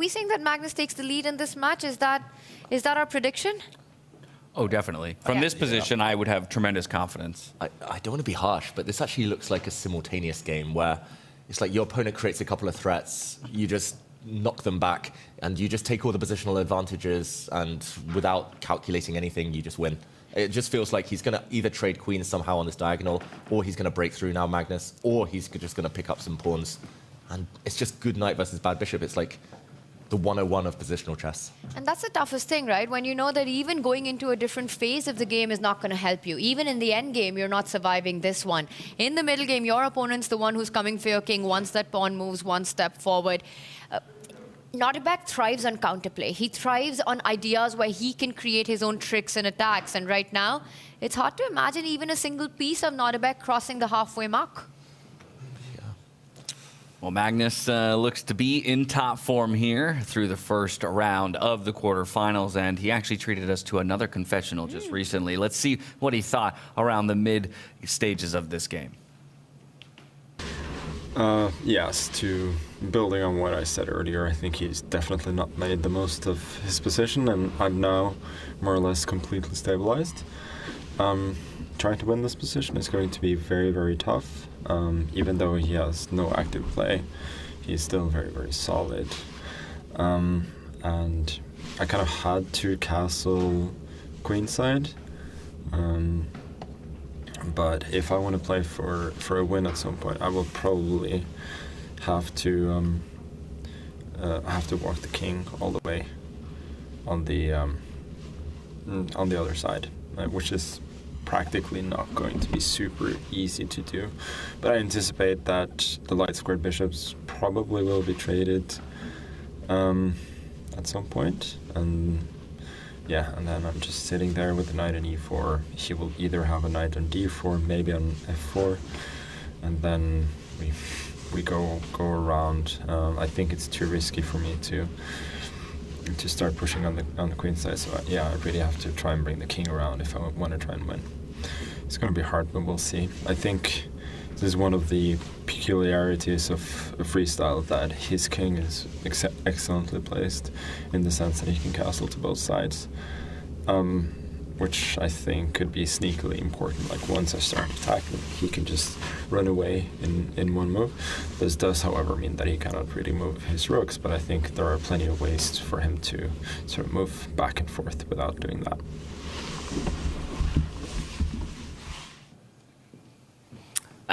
saying that Magnus takes the lead in this match? Is that our prediction? Oh, definitely. From this position, I would have tremendous confidence. I don't want to be harsh, but this actually looks like a simultaneous game where it's like your opponent creates a couple of threats, you just knock them back, and you just take all the positional advantages, and without calculating anything, you just win. It just feels like he's going to either trade queens somehow on this diagonal, or he's going to break through now, Magnus, or he's just going to pick up some pawns. And it's just good knight versus bad bishop. It's like the 101 of positional chess. And that's the toughest thing, right? When you know that even going into a different phase of the game is not going to help you. Even in the end game, you're not surviving this one. In the middle game, your opponent's the one who's coming for your king once that pawn moves one step forward. Nodirbek thrives on counterplay. He thrives on ideas where he can create his own tricks and attacks. And right now, it's hard to imagine even a single piece of Nodirbek crossing the halfway mark. Well, Magnus looks to be in top form here through the first round of the quarterfinals, and he actually treated us to another confessional just recently. Let's see what he thought around the mid stages of this game. Yes, to building on what I said earlier, I think he's definitely not made the most of his position, and I'm now more or less completely stabilized. Trying to win this position is going to be very, very tough. Even though he has no active play, he's still very, very solid. And I kind of had to castle queenside. But if I want to play for a win at some point, I will probably have to walk the king all the way on the other side, which is practically not going to be super easy to do. But I anticipate that the light squared bishops probably will be traded at some point, and yeah, and then I'm just sitting there with the knight on e4. He will either have a knight on d4, maybe on f4, and then we go around. I think it's too risky for me to start pushing on the queen side. So yeah, I really have to try and bring the king around if I want to try and win. It's going to be hard, but we'll see. I think this is one of the peculiarities of Freestyle, that his king is excellently placed in the sense that he can castle to both sides, which I think could be sneakily important. Like once I start attacking, he can just run away in one move. This does, however, mean that he cannot really move his rooks, but I think there are plenty of ways for him to sort of move back and forth without doing that.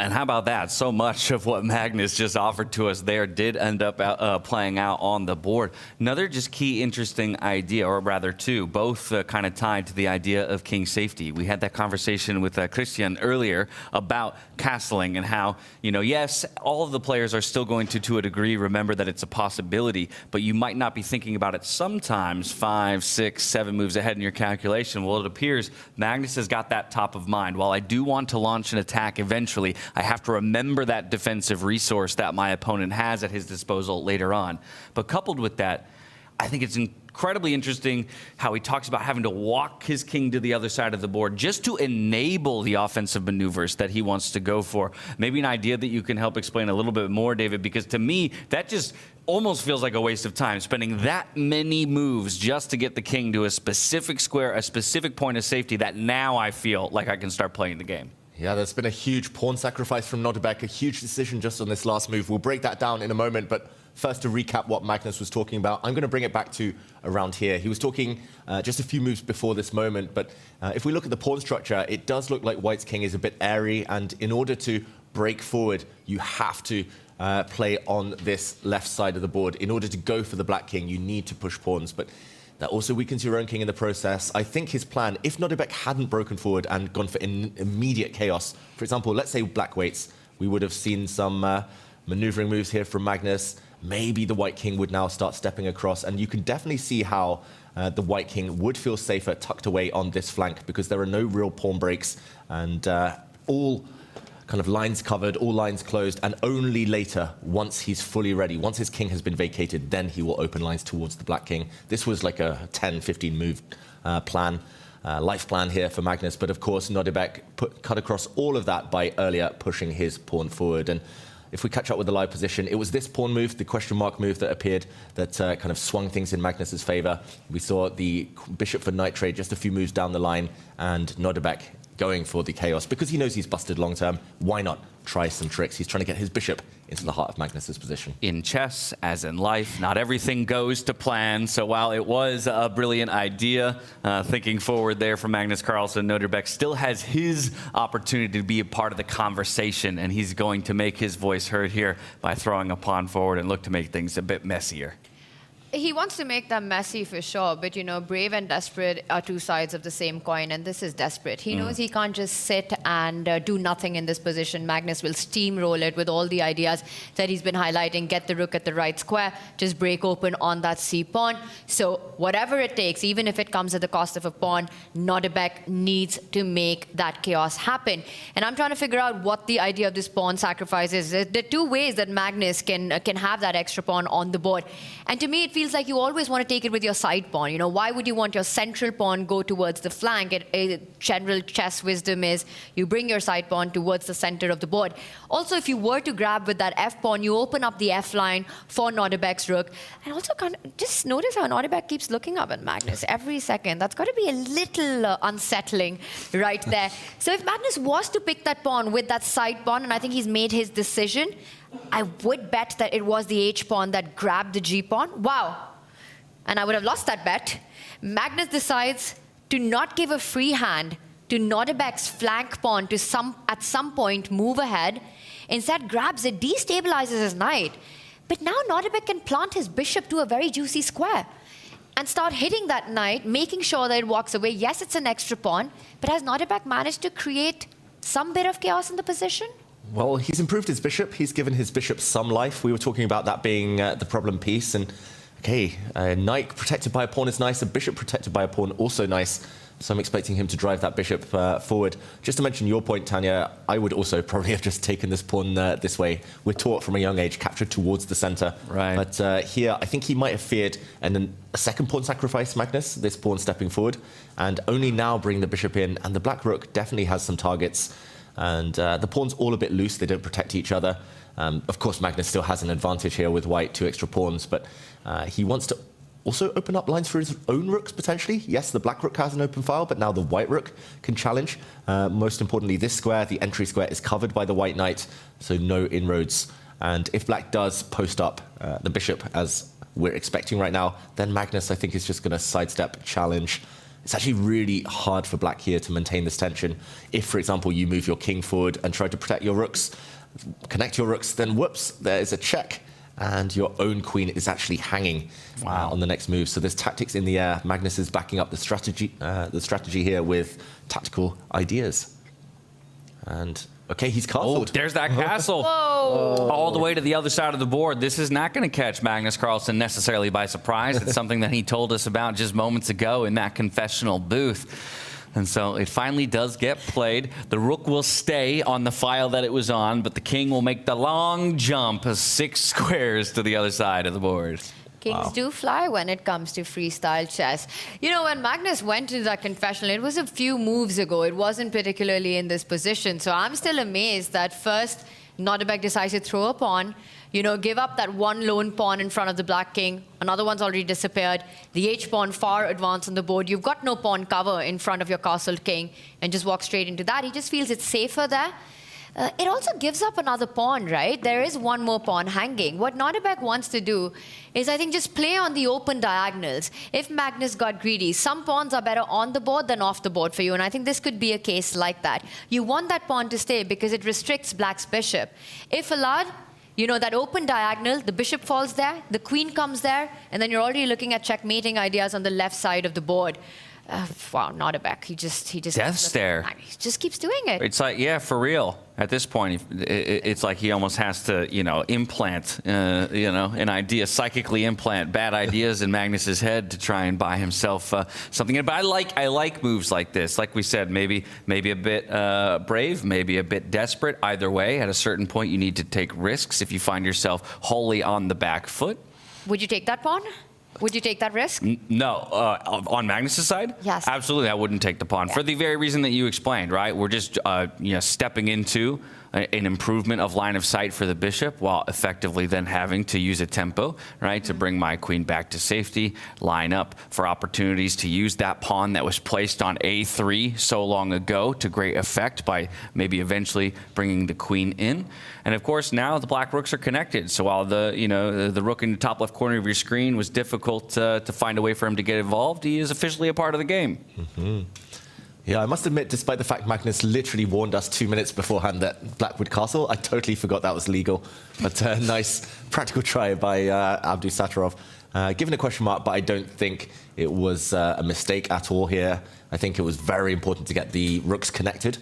And how about that? So much of what Magnus just offered to us there did end up playing out on the board. Another just key interesting idea, or rather two, both kind of tied to the idea of king safety. We had that conversation with Christian earlier about castling and how, yes, all of the players are still going to a degree, remember that it's a possibility, but you might not be thinking about it sometimes 5, 6, 7 moves ahead in your calculation. Well, it appears Magnus has got that top of mind. While I do want to launch an attack eventually, I have to remember that defensive resource that my opponent has at his disposal later on. But coupled with that, I think it's incredibly interesting how he talks about having to walk his king to the other side of the board just to enable the offensive maneuvers that he wants to go for. Maybe an idea that you can help explain a little bit more, David, because to me, that just almost feels like a waste of time, spending that many moves just to get the king to a specific square, a specific point of safety that now I feel like I can start playing the game. Yeah, there's been a huge pawn sacrifice from Nodirbek, a huge decision just on this last move. We'll break that down in a moment, but first to recap what Magnus was talking about, I'm going to bring it back to around here. He was talking just a few moves before this moment, but if we look at the pawn structure, it does look like White's king is a bit airy, and in order to break forward, you have to play on this left side of the board. In order to go for the black king, you need to push pawns, but that also weakens your own king in the process. I think his plan, if Nodirbek hadn't broken forward and gone for immediate chaos, for example, let's say black waits, we would have seen some maneuvering moves here from Magnus. Maybe the white king would now start stepping across, and you can definitely see how the white king would feel safer tucked away on this flank because there are no real pawn breaks and all kind of lines covered, all lines closed, and only later, once he's fully ready, once his king has been vacated, then he will open lines towards the black king. This was like a 10, 15 move plan, life plan here for Magnus, but of course Nodirbek cut across all of that by earlier pushing his pawn forward. And if we catch up with the live position, it was this pawn move, the question mark move that appeared that kind of swung things in Magnus's favor. We saw the bishop for knight trade just a few moves down the line, and Nodirbek going for the chaos because he knows he's busted long term. Why not try some tricks? He's trying to get his bishop into the heart of Magnus's position. In chess, as in life, not everything goes to plan. So while it was a brilliant idea, thinking forward there from Magnus Carlsen, Nodirbek still has his opportunity to be a part of the conversation, and he's going to make his voice heard here by throwing a pawn forward and look to make things a bit messier. He wants to make them messy for sure, but brave and desperate are two sides of the same coin, and this is desperate. He knows he can't just sit and do nothing in this position. Magnus will steamroll it with all the ideas that he's been highlighting. Get the rook at the right square, just break open on that c pawn. So whatever it takes, even if it comes at the cost of a pawn, Nodirbek needs to make that chaos happen. And I'm trying to figure out what the idea of this pawn sacrifice is. There are two ways that Magnus can have that extra pawn on the board. And to me, it feels like you always want to take it with your side pawn. Why would you want your central pawn go towards the flank? General chess wisdom is you bring your side pawn towards the center of the board. Also, if you were to grab with that f pawn, you open up the f line for Nodirbek's rook. And also, just notice how Nodirbek keeps looking up at Magnus every second. That's got to be a little unsettling right there. So if Magnus was to pick that pawn with that side pawn, and I think he's made his decision, I would bet that it was the h-pawn that grabbed the g-pawn. Wow. And I would have lost that bet. Magnus decides to not give a free hand to Nodirbek's flank pawn to at some point move ahead. Instead grabs it, destabilizes his knight. But now Nodirbek can plant his bishop to a very juicy square and start hitting that knight, making sure that it walks away. Yes, it's an extra pawn, but has Nodirbek managed to create some bit of chaos in the position? Well, he's improved his bishop. He's given his bishop some life. We were talking about that being the problem piece. And okay, a knight protected by a pawn is nice. A bishop protected by a pawn also nice. So I'm expecting him to drive that bishop forward. Just to mention your point, Tanya, I would also probably have just taken this pawn this way. We're taught from a young age, captured towards the center. Right. But here, I think he might have feared and then a second pawn sacrifice, Magnus, this pawn stepping forward, and only now bring the bishop in. And the black rook definitely has some targets. And the pawns all a bit loose. They don't protect each other. Of course, Magnus still has an advantage here with white, 2 extra pawns, but he wants to also open up lines for his own rooks, potentially. Yes, the black rook has an open file, but now the white rook can challenge. Most importantly, this square, the entry square, is covered by the white knight, so no inroads. And if black does post up the bishop, as we're expecting right now, then Magnus, I think, is just going to sidestep, challenge, It's actually really hard for black here to maintain this tension. If, for example, you move your king forward and try to protect your rooks, connect your rooks, then whoops, there's a check. And your own queen is actually hanging on the next move. So there's tactics in the air. Magnus is backing up the strategy here with tactical ideas. And okay, he's castled. Oh, there's that castle. Whoa. All the way to the other side of the board. This is not going to catch Magnus Carlsen necessarily by surprise. It's something that he told us about just moments ago in that confessional booth. And so it finally does get played. The rook will stay on the file that it was on, but the king will make the long jump of 6 squares to the other side of the board. Kings do fly when it comes to freestyle chess. You know, when Magnus went into that confessional, it was a few moves ago. It wasn't particularly in this position. So I'm still amazed that first Nodirbek decides to throw a pawn, you know, give up that one lone pawn in front of the black king. Another one's already disappeared. The h-pawn far advanced on the board. You've got no pawn cover in front of your castled king and just walk straight into that. He just feels it's safer there. It also gives up another pawn, right? There is one more pawn hanging. What Nodirbek wants to do is, I think, just play on the open diagonals. If Magnus got greedy, some pawns are better on the board than off the board for you, and I think this could be a case like that. You want that pawn to stay because it restricts black's bishop. If allowed, you know, that open diagonal, the bishop falls there, the queen comes there, and then you're already looking at checkmating ideas on the left side of the board. Wow, Nodirbek. He just death stare. He just keeps doing it. It's like, yeah, for real. At this point, it's like he almost has to, you know, implant, you know, an idea, psychically implant bad ideas in Magnus's head to try and buy himself something. But I like moves like this. Like we said, maybe a bit brave, maybe a bit desperate. Either way, at a certain point, you need to take risks. If you find yourself wholly on the back foot, Would you take that pawn? Would you take that risk? No. On Magnus's side? Yes. Absolutely, I wouldn't take the pawn. Yeah. For the very reason that you explained, right? We're just you know, stepping into an improvement of line of sight for the bishop while effectively then having to use a tempo, right, to bring my queen back to safety, line up for opportunities to use that pawn that was placed on a3 so long ago to great effect by maybe eventually bringing the queen in. And of course, now the black rooks are connected. So while the rook in the top left corner of your screen was difficult to find a way for him to get involved, he is officially a part of the game. Mm-hmm. Yeah, I must admit, despite the fact Magnus literally warned us 2 minutes beforehand that black would castle, I totally forgot that was legal. But nice practical try by Abdusattorov. Given a question mark, but I don't think it was a mistake at all here. I think it was very important to get the rooks connected,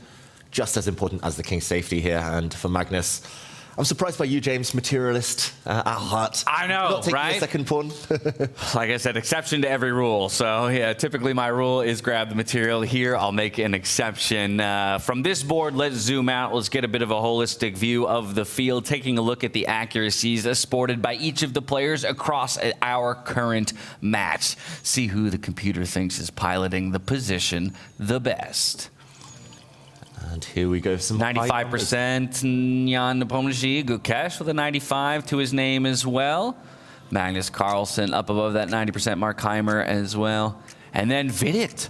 just as important as the king's safety here. And for Magnus, I'm surprised by you, James, materialist at heart. I know, not taking right? a second pawn. Like I said, exception to every rule. So yeah, typically my rule is grab the material. Here, I'll make an exception. From this board, let's zoom out. Let's get a bit of a holistic view of the field, taking a look at the accuracies sported by each of the players across our current match. See who the computer thinks is piloting the position the best. And here we go. Some 95% Jan Nepomniachtchi, Gukesh with a 95 to his name as well. Magnus Carlsen up above that 90% mark, Keymer as well. And then Vidit,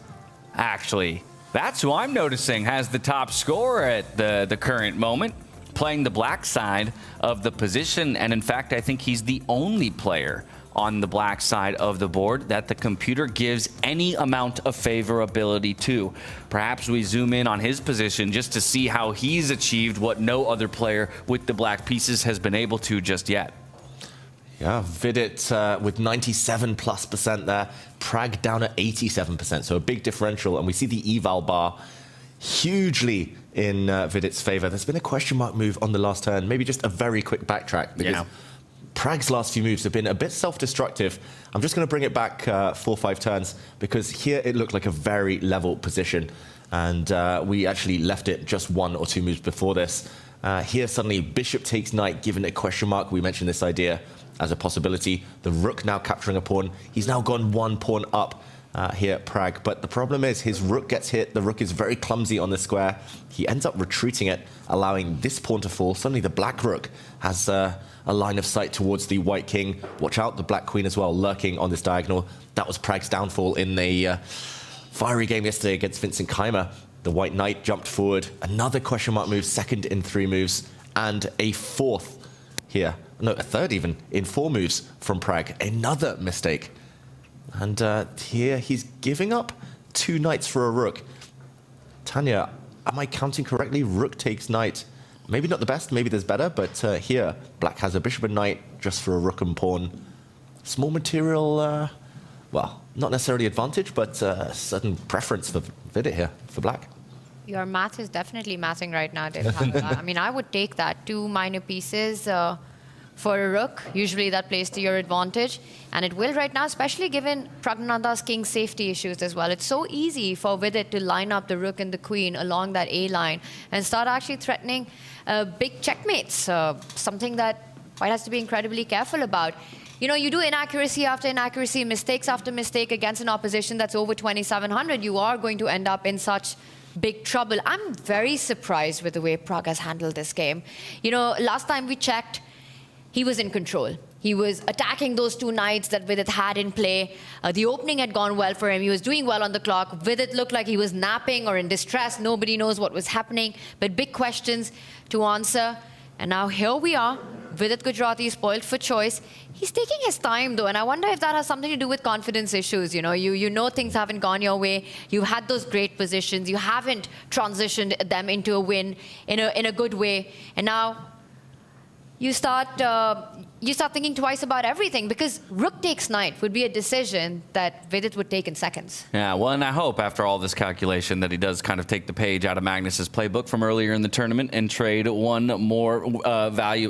actually. That's who I'm noticing has the top score at the current moment, playing the black side of the position. And in fact, I think he's the only player on the black side of the board that the computer gives any amount of favorability to. Perhaps we zoom in on his position just to see how he's achieved what no other player with the black pieces has been able to just yet. Yeah, Vidit with 97+% there. Pragg down at 87%, so a big differential. And we see the eval bar hugely in Vidit's favor. There's been a question mark move on the last turn. Maybe just a very quick backtrack, because Pragg's last few moves have been a bit self-destructive. I'm just going to bring it back 4 or 5 turns, because here it looked like a very level position. And we actually left it just 1 or 2 moves before this. Here suddenly bishop takes knight, given a question mark. We mentioned this idea as a possibility. The rook now capturing a pawn. He's now gone 1 pawn up here at Pragg. But the problem is his rook gets hit. The rook is very clumsy on the square. He ends up retreating it, allowing this pawn to fall. Suddenly the black rook has a line of sight towards the white king. Watch out, the black queen as well, lurking on this diagonal. That was Pragg's downfall in the fiery game yesterday against Vincent Keymer. The white knight jumped forward. Another question mark move, second in 3 moves, and a fourth here. No, a third even, in 4 moves from Pragg. Another mistake. And here he's giving up 2 knights for a rook. Tanya, am I counting correctly? Rook takes knight. Maybe not the best, maybe there's better, but here, black has a bishop and knight just for a rook and pawn. Small material, well, not necessarily advantage, but a certain preference for Vidit here, for black. Your math is definitely mathing right now, David. I mean, I would take that. 2 minor pieces for a rook. Usually that plays to your advantage. And it will right now, especially given Praggnanandhaa's king's safety issues as well. It's so easy for Vidit to line up the rook and the queen along that A line and start actually threatening big checkmates, something that White has to be incredibly careful about. You know, you do inaccuracy after inaccuracy, mistakes after mistake against an opposition that's over 2,700, you are going to end up in such big trouble. I'm very surprised with the way Pragg has handled this game. You know, last time we checked, he was in control. He was attacking those 2 knights that Vidit had in play. The opening had gone well for him. He was doing well on the clock. Vidit looked like he was napping or in distress. Nobody knows what was happening, but big questions to answer. And now here we are. Vidit Gujrathi spoiled for choice. He's taking his time, though, and I wonder if that has something to do with confidence issues. You know, you know things haven't gone your way. You've had those great positions. You haven't transitioned them into a win in a good way. And now you start thinking twice about everything, because rook takes knight would be a decision that Vidit would take in seconds. Yeah, well, and I hope after all this calculation that he does kind of take the page out of Magnus's playbook from earlier in the tournament and trade one more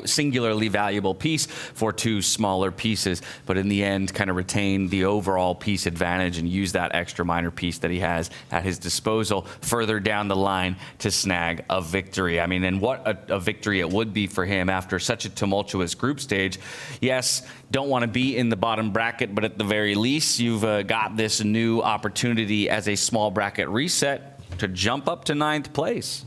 singularly valuable piece for 2 smaller pieces, but in the end kind of retain the overall piece advantage and use that extra minor piece that he has at his disposal further down the line to snag a victory. I mean, and what a victory it would be for him after such a tumultuous group stage. Yes, don't want to be in the bottom bracket, but at the very least, you've got this new opportunity as a small bracket reset to jump up to 9th place.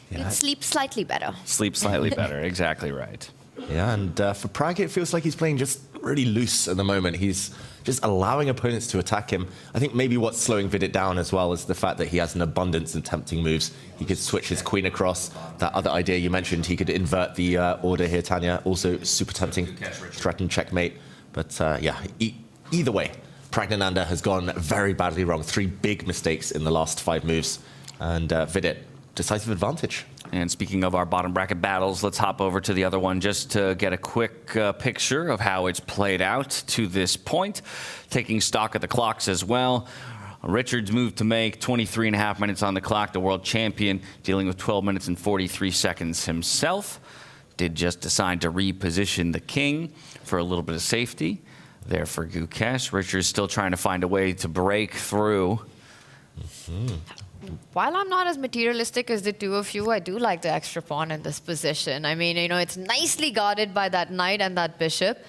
You'd sleep slightly better. Sleep slightly better, exactly right. Yeah, and for Pragg, it feels like he's playing just really loose at the moment. He's just allowing opponents to attack him. I think maybe what's slowing Vidit down as well is the fact that he has an abundance of tempting moves. He could switch his queen across. That other idea you mentioned, he could invert the order here, Tanya. Also super tempting, threaten checkmate. But yeah, either way, Praggnanandhaa has gone very badly wrong. 3 big mistakes in the last 5 moves. And Vidit, decisive advantage. And speaking of our bottom bracket battles, let's hop over to the other one just to get a quick picture of how it's played out to this point. Taking stock of the clocks as well. Richard's move to make, 23.5 minutes on the clock. The world champion dealing with 12 minutes and 43 seconds himself. Did just decide to reposition the king for a little bit of safety there for Gukesh. Richard's still trying to find a way to break through. While I'm not as materialistic as the 2 of you, I do like the extra pawn in this position. I mean, you know, it's nicely guarded by that knight and that bishop.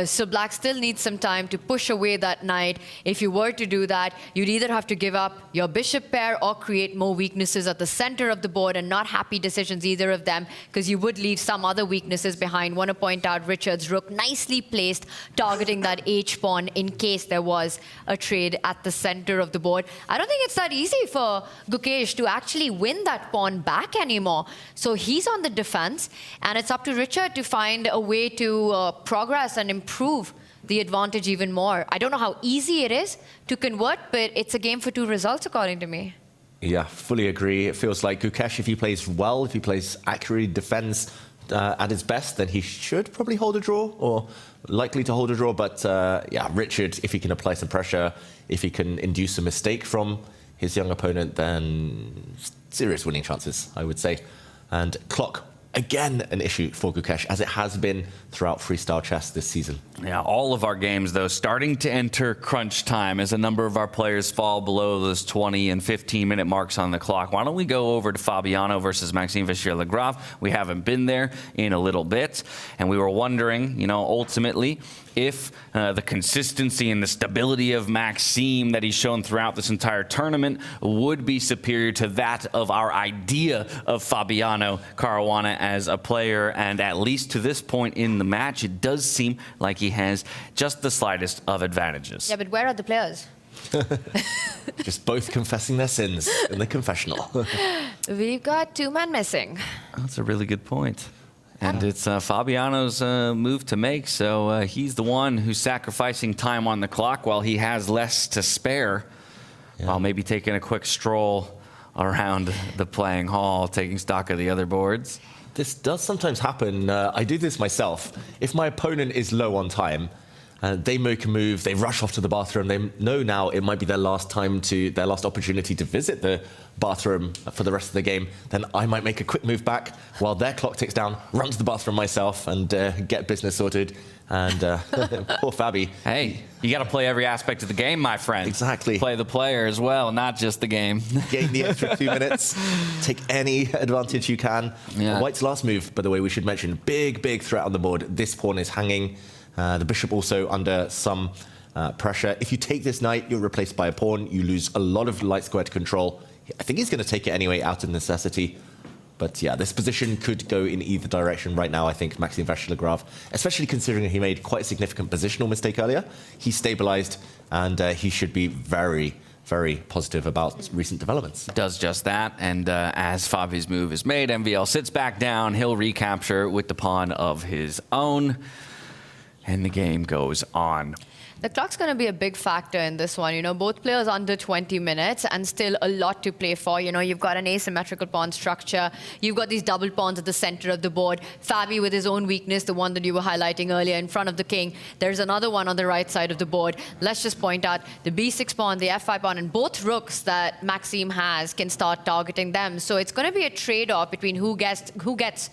So black still needs some time to push away that knight. If you were to do that, you'd either have to give up your bishop pair or create more weaknesses at the center of the board, and not happy decisions, either of them, because you would leave some other weaknesses behind. Want to point out Richard's rook nicely placed, targeting that H-pawn in case there was a trade at the center of the board. I don't think it's that easy for Gukesh to actually win that pawn back anymore. So he's on the defense, and it's up to Richard to find a way to progress and improve the advantage even more. I don't know how easy it is to convert, but it's a game for 2 results, according to me. Yeah, fully agree. It feels like Gukesh, if he plays well, if he plays accurately, defends at his best, then he should probably hold a draw, or likely to hold a draw. But yeah, Richard, if he can apply some pressure, if he can induce a mistake from his young opponent, then serious winning chances, I would say. And clock, again, an issue for Gukesh, as it has been throughout freestyle chess this season. Yeah, all of our games, though, starting to enter crunch time as a number of our players fall below those 20 and 15-minute marks on the clock. Why don't we go over to Fabiano versus Maxime Vachier-Lagrave? We haven't been there in a little bit, and we were wondering, you know, ultimately, if the consistency and the stability of Maxime that he's shown throughout this entire tournament would be superior to that of our idea of Fabiano Caruana as a player. And at least to this point in the match, it does seem like he has just the slightest of advantages. Yeah, but where are the players? Just both confessing their sins in the confessional. We've got 2 men missing. That's a really good point. And it's Fabiano's move to make, so he's the one who's sacrificing time on the clock while he has less to spare. while maybe taking a quick stroll around the playing hall, taking stock of the other boards. This does sometimes happen. I do this myself. If my opponent is low on time, they make a move, they rush off to the bathroom, they know now it might be their last opportunity to visit the bathroom for the rest of the game, then I might make a quick move back while their clock ticks down, run to the bathroom myself and get business sorted. And poor Fabi. Hey, you got to play every aspect of the game, my friend. Exactly. Play the player as well, not just the game. Gain the extra 2 minutes. Take any advantage you can. Yeah. White's last move, by the way, we should mention, big threat on the board. This pawn is hanging. The bishop also under some pressure. If you take this knight, you're replaced by a pawn. You lose a lot of light squared control. I think he's going to take it anyway out of necessity. But yeah, this position could go in either direction right now, I think, Maxime Vachier-Lagrave, especially considering he made quite a significant positional mistake earlier. He stabilized, and he should be very positive about recent developments. Does just that, and as Fabi's move is made, MVL sits back down. He'll recapture with the pawn of his own, and the game goes on. The clock's going to be a big factor in this one. You know, both players under 20 minutes and still a lot to play for. You know, you've got an asymmetrical pawn structure. You've got these double pawns at the center of the board. Fabi with his own weakness, the one that you were highlighting earlier in front of the king. There's another one on the right side of the board. Let's just point out the b6 pawn, the f5 pawn, and both rooks that Maxime has can start targeting them. So it's going to be a trade-off between who gets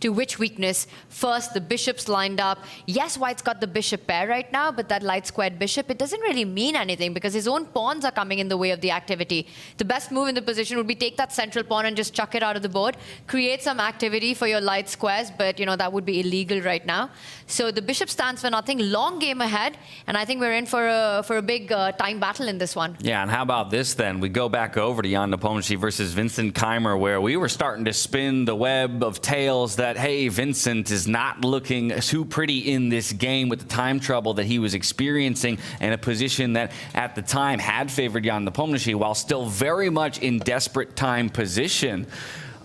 to which weakness. First, the bishop's lined up. Yes, White's got the bishop pair right now, but that light squared bishop, it doesn't really mean anything because his own pawns are coming in the way of the activity. The best move in the position would be take that central pawn and just chuck it out of the board, create some activity for your light squares, but you know that would be illegal right now. So the bishop stands for nothing. Long game ahead, and I think we're in for a big time battle in this one. Yeah, and how about this then? We go back over to Jan Nepomniachtchi versus Vincent Keymer, where we were starting to spin the web of tales that, hey, Vincent is not looking too pretty in this game with the time trouble that he was experiencing and a position that at the time had favored Jan Nepomniachtchi while still very much in desperate time position.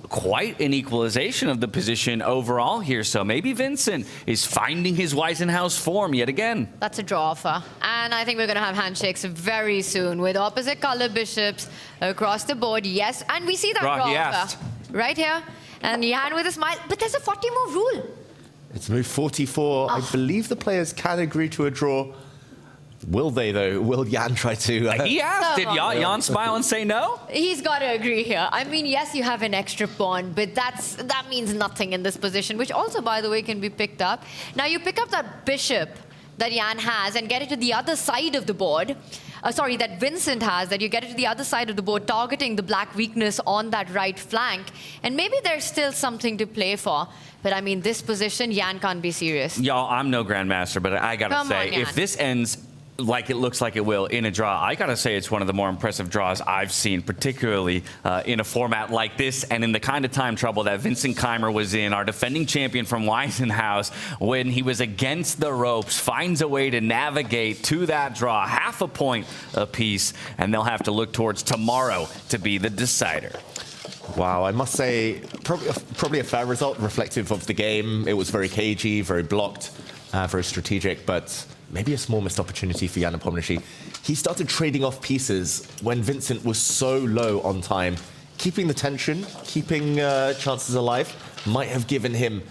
Quite an equalization of the position overall here. So maybe Vincent is finding his Weissenhaus form yet again. That's a draw offer. And I think we're going to have handshakes very soon with opposite color bishops across the board. Yes, and we see that draw offer right here. And Jan with a smile. But there's a 40-move rule. It's move 44. I believe the players can agree to a draw. Will they, though? Will Jan try to... He asked. Did Jan smile and say no? He's got to agree here. I mean, yes, you have an extra pawn, but that means nothing in this position, which also, by the way, can be picked up. Now, you pick up that bishop that Jan has and get it to the other side of the board. Sorry, that Vincent has, that you get it to the other side of the board, targeting the black weakness on that right flank. And maybe there's still something to play for. But I mean, this position, Jan can't be serious. Y'all, I'm no grandmaster, but I gotta say, if this ends like it looks like it will in a draw, I gotta say it's one of the more impressive draws I've seen, particularly in a format like this and in the kind of time trouble that Vincent Keymer was in, our defending champion from Weissenhaus, when he was against the ropes, finds a way to navigate to that draw, half a point apiece, and they'll have to look towards tomorrow to be the decider. Wow, I must say, probably a fair result, reflective of the game. It was very cagey, very blocked, very strategic, but maybe a small missed opportunity for Jan Nepomniachtchi. He started trading off pieces when Vincent was so low on time. Keeping the tension, keeping chances alive, might have given him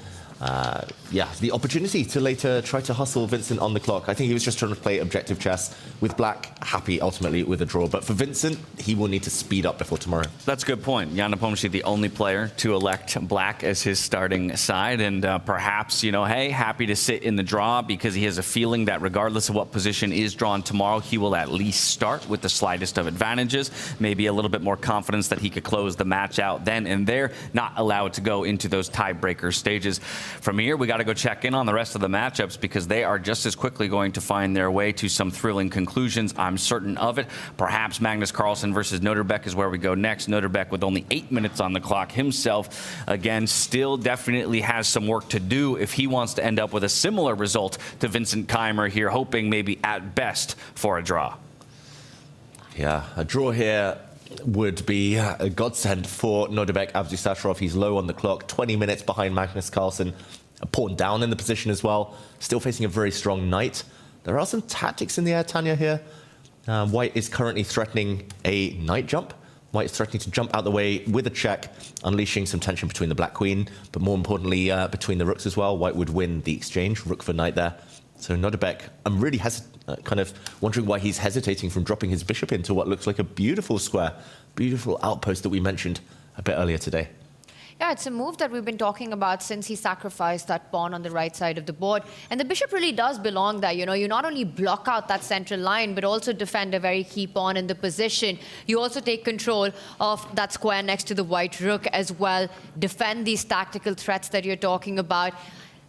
the opportunity to later try to hustle Vincent on the clock. I think he was just trying to play objective chess with black, happy ultimately with a draw. But for Vincent, he will need to speed up before tomorrow. That's a good point. Jan Nepomniachtchi, the only player to elect black as his starting side. And perhaps, you know, hey, happy to sit in the draw because he has a feeling that regardless of what position is drawn tomorrow, he will at least start with the slightest of advantages. Maybe a little bit more confidence that he could close the match out then and there, not allow it to go into those tiebreaker stages. From here, we got to go check in on the rest of the matchups because they are just as quickly going to find their way to some thrilling conclusions. I'm certain of it. Perhaps Magnus Carlsen versus Nodirbek is where we go next. Nodirbek with only 8 minutes on the clock himself. Again, still definitely has some work to do if he wants to end up with a similar result to Vincent Keymer here, hoping maybe at best for a draw. Yeah, a draw here would be a godsend for Nodirbek Abdusattorov. He's low on the clock, 20 minutes behind Magnus Carlsen. A pawn down in the position as well. Still facing a very strong knight. There are some tactics in the air, Tanya, here. White is currently threatening a knight jump. White is threatening to jump out the way with a check, unleashing some tension between the black queen, but more importantly, between the rooks as well. White would win the exchange, rook for knight there. So Nodirbek, I'm really kind of wondering why he's hesitating from dropping his bishop into what looks like a beautiful square, beautiful outpost that we mentioned a bit earlier today. Yeah, it's a move that we've been talking about since he sacrificed that pawn on the right side of the board. And the bishop really does belong there. You know, you not only block out that central line, but also defend a very key pawn in the position. You also take control of that square next to the white rook as well. Defend these tactical threats that you're talking about.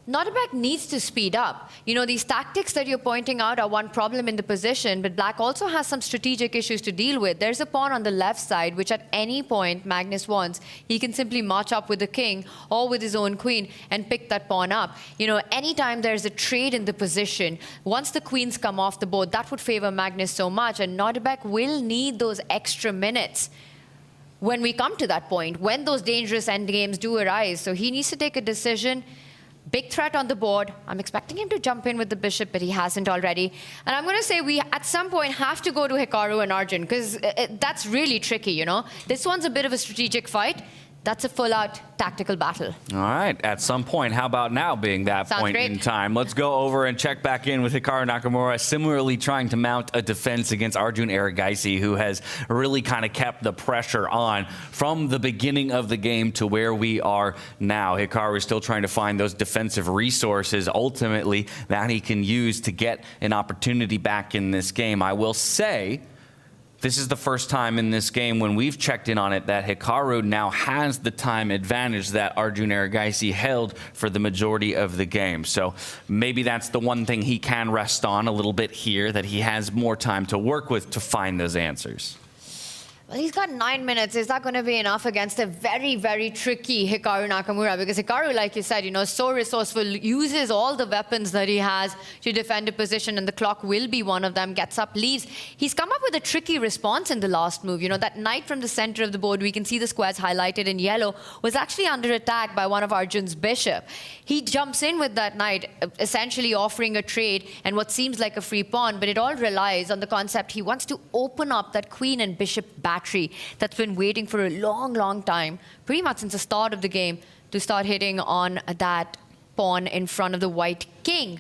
Nodirbek needs to speed up. You know, these tactics that you're pointing out are one problem in the position, but black also has some strategic issues to deal with. There's a pawn on the left side, which at any point Magnus wants, he can simply march up with the king or with his own queen and pick that pawn up. You know, anytime there's a trade in the position, once the queens come off the board, that would favor Magnus so much, and Nodirbek will need those extra minutes when we come to that point, when those dangerous endgames do arise. So he needs to take a decision. Big threat on the board. I'm expecting him to jump in with the bishop, but he hasn't already. And I'm going to say we, at some point, have to go to Hikaru and Arjun, because that's really tricky, you know? This one's a bit of a strategic fight. That's a full-out tactical battle. All right. At some point, how about now being that Sounds point great. in time? Let's go over and check back in with Hikaru Nakamura, similarly trying to mount a defense against Arjun Erigaisi, who has really kind of kept the pressure on from the beginning of the game to where we are now. Hikaru is still trying to find those defensive resources, ultimately, that he can use to get an opportunity back in this game. I will say, this is the first time in this game when we've checked in on it that Hikaru now has the time advantage that Arjun Erigaisi held for the majority of the game. So maybe that's the one thing he can rest on a little bit here, that he has more time to work with to find those answers. Well, he's got 9 minutes. Is that going to be enough against a very, very tricky Hikaru Nakamura? Because Hikaru, like you said, you know, so resourceful, uses all the weapons that he has to defend a position, and the clock will be one of them. Gets up, leaves. He's come up with a tricky response in the last move. You know, that knight from the center of the board, we can see the squares highlighted in yellow, was actually under attack by one of Arjun's bishop. He jumps in with that knight, essentially offering a trade and what seems like a free pawn, but it all relies on the concept he wants to open up that queen and bishop battery that's been waiting for a long, long time, pretty much since the start of the game, to start hitting on that pawn in front of the white king.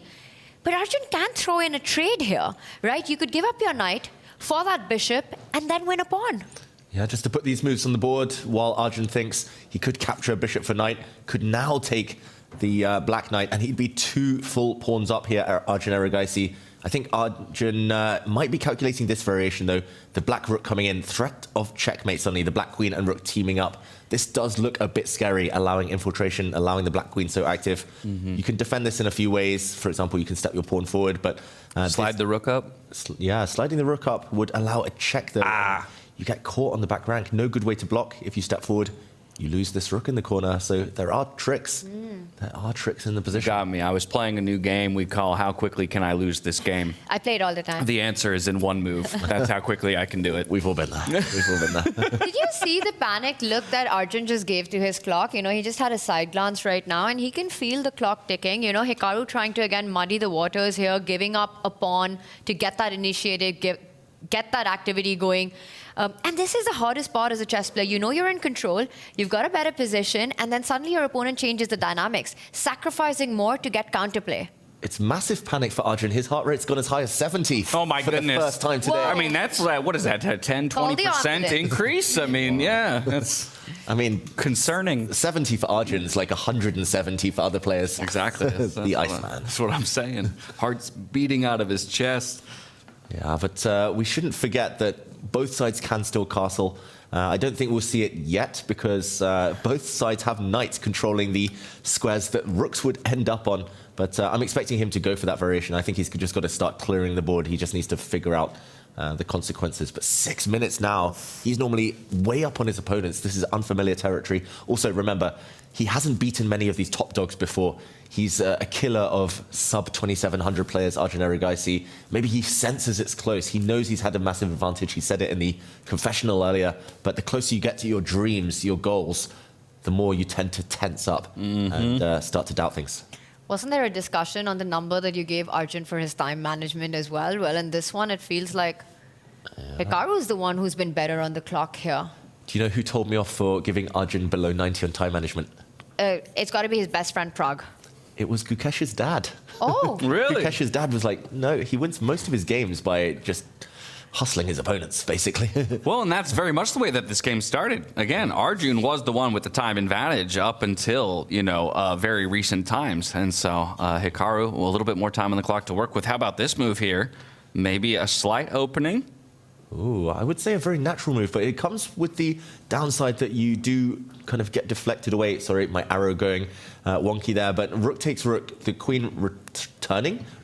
But Arjun can throw in a trade here, right? You could give up your knight for that bishop and then win a pawn. Yeah, just to put these moves on the board, while Arjun thinks he could capture a bishop for knight, could now take the black knight, and he'd be 2 full pawns up here at Arjun Erigaisi. I think Arjun might be calculating this variation, though. The black rook coming in, threat of checkmate suddenly, the black queen and rook teaming up. This does look a bit scary, allowing infiltration, allowing the black queen so active. You can defend this in a few ways. For example, you can step your pawn forward, but... slide the rook up? Yeah, sliding the rook up would allow a check, though. You get caught on the back rank. No good way to block. If you step forward, you lose this rook in the corner. So there are tricks. There are tricks in the position. Got me. I was playing a new game we call How Quickly Can I Lose This Game? I play it all the time. The answer is in one move. That's how quickly I can do it. We've all been there. We've all been there. Did you see the panic look that Arjun just gave to his clock? You know, he just had a side glance right now, and he can feel the clock ticking. You know, Hikaru trying to, again, muddy the waters here, giving up a pawn to get that initiated, get that activity going. And this is the hardest part as a chess player. You know you're in control, you've got a better position, and then suddenly your opponent changes the dynamics, sacrificing more to get counterplay. It's massive panic for Arjun. His heart rate's gone as high as 70. Oh, my for goodness. the first time today. Whoa. I mean, that's, what is that, 10, 20% increase? I mean, yeah, that's... I mean, concerning. 70 for Arjun is like 170 for other players. Exactly. The Iceman. That's what I'm saying. Heart's beating out of his chest. Yeah, but we shouldn't forget that both sides can still castle. I don't think we'll see it yet because both sides have knights controlling the squares that rooks would end up on. But I'm expecting him to go for that variation. I think he's just got to start clearing the board. He just needs to figure out the consequences. But 6 minutes now. He's normally way up on his opponents. This is unfamiliar territory. Also, remember, he hasn't beaten many of these top dogs before. He's a killer of sub-2,700 players, Arjun Erigaisi. Maybe he senses it's close. He knows he's had a massive advantage. He said it in the confessional earlier. But the closer you get to your dreams, your goals, the more you tend to tense up and start to doubt things. Wasn't there a discussion on the number that you gave Arjun for his time management as well? Well, in this one, it feels like Hikaru's the one who's been better on the clock here. Do you know who told me off for giving Arjun below 90 on time management? It's got to be his best friend, Pragg. It was Gukesh's dad. Oh. Really? Gukesh's dad was like, no, he wins most of his games by just hustling his opponents, basically. Well, and that's very much the way that this game started. Again, Arjun was the one with the time advantage up until, very recent times. And so Hikaru, a little bit more time on the clock to work with. How about this move here? Maybe a slight opening? Ooh, I would say a very natural move, but it comes with the downside that you do kind of get deflected away. Sorry, my arrow going wonky there, but rook takes rook, the queen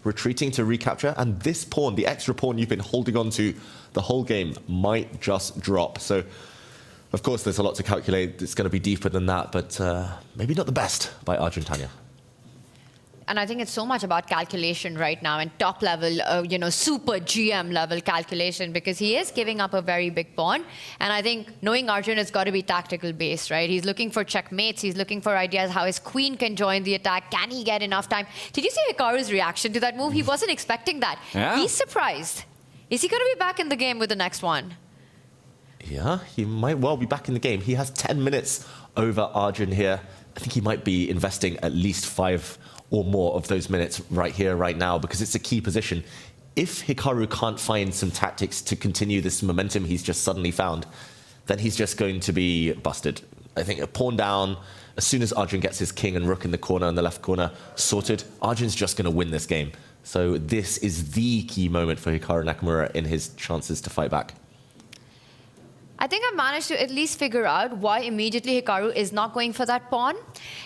retreating to recapture, and this pawn, the extra pawn you've been holding on to the whole game, might just drop. So, of course, there's a lot to calculate. It's going to be deeper than that, but maybe not the best by Arjun Tanya. And I think it's so much about calculation right now and top level, super GM level calculation, because he is giving up a very big pawn. And I think knowing Arjun has got to be tactical based, right? He's looking for checkmates. He's looking for ideas how his queen can join the attack. Can he get enough time? Did you see Hikaru's reaction to that move? He wasn't expecting that. Yeah. He's surprised. Is he going to be back in the game with the next one? Yeah, he might well be back in the game. He has 10 minutes over Arjun here. I think he might be investing at least 5 or more of those minutes right here, right now, because it's a key position. If Hikaru can't find some tactics to continue this momentum he's just suddenly found, then he's just going to be busted. I think a pawn down, as soon as Arjun gets his king and rook in the corner, in the left corner, sorted, Arjun's just going to win this game. So this is the key moment for Hikaru Nakamura in his chances to fight back. I think I managed to at least figure out why immediately Hikaru is not going for that pawn.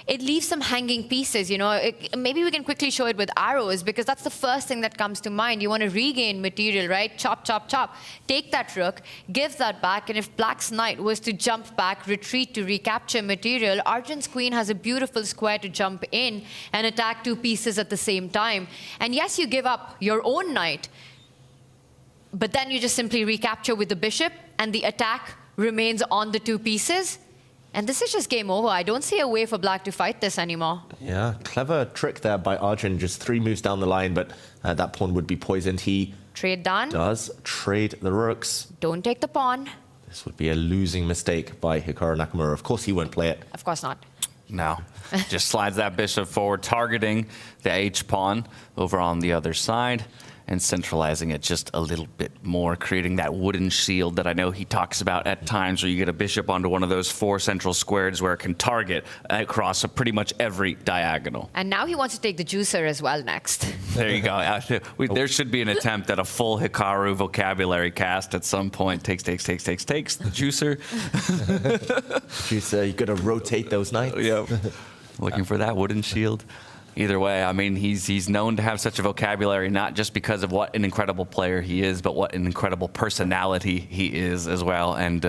It leaves some hanging pieces, maybe we can quickly show it with arrows, because that's the first thing that comes to mind. You want to regain material, right? Chop, chop, chop. Take that rook, give that back, and if Black's knight was to jump back, retreat to recapture material, Arjun's queen has a beautiful square to jump in and attack 2 pieces at the same time. And yes, you give up your own knight, but then you just simply recapture with the bishop, and the attack remains on the 2 pieces. And this is just game over. I don't see a way for Black to fight this anymore. Yeah, clever trick there by Arjun, just 3 moves down the line, but that pawn would be poisoned. He trade done. Does trade the rooks. Don't take the pawn. This would be a losing mistake by Hikaru Nakamura. Of course he won't play it. Of course not. No. Just slides that bishop forward, targeting the H-pawn over on the other side, and centralizing it just a little bit more, creating that wooden shield that I know he talks about at times, where you get a bishop onto one of those 4 central squares where it can target across pretty much every diagonal. And now he wants to take the juicer as well next. There you go. There should be an attempt at a full Hikaru vocabulary cast at some point. Takes, the juicer. Juicer, you got to rotate those knights. Yep. Looking for that wooden shield. Either way, I mean, he's known to have such a vocabulary, not just because of what an incredible player he is, but what an incredible personality he is as well. And,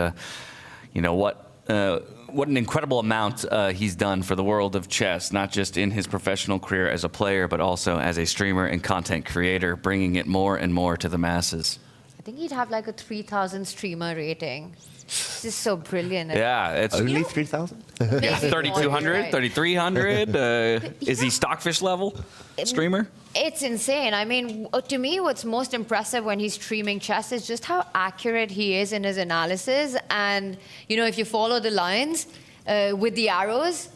what an incredible amount he's done for the world of chess, not just in his professional career as a player, but also as a streamer and content creator, bringing it more and more to the masses. I think he'd have like a 3,000 streamer rating. This is so brilliant. Yeah, it's only 3,000. Yeah, 3,200, 3,300. Is he Stockfish level streamer? It's insane. I mean, to me, what's most impressive when he's streaming chess is just how accurate he is in his analysis. And if you follow the lines with the arrows,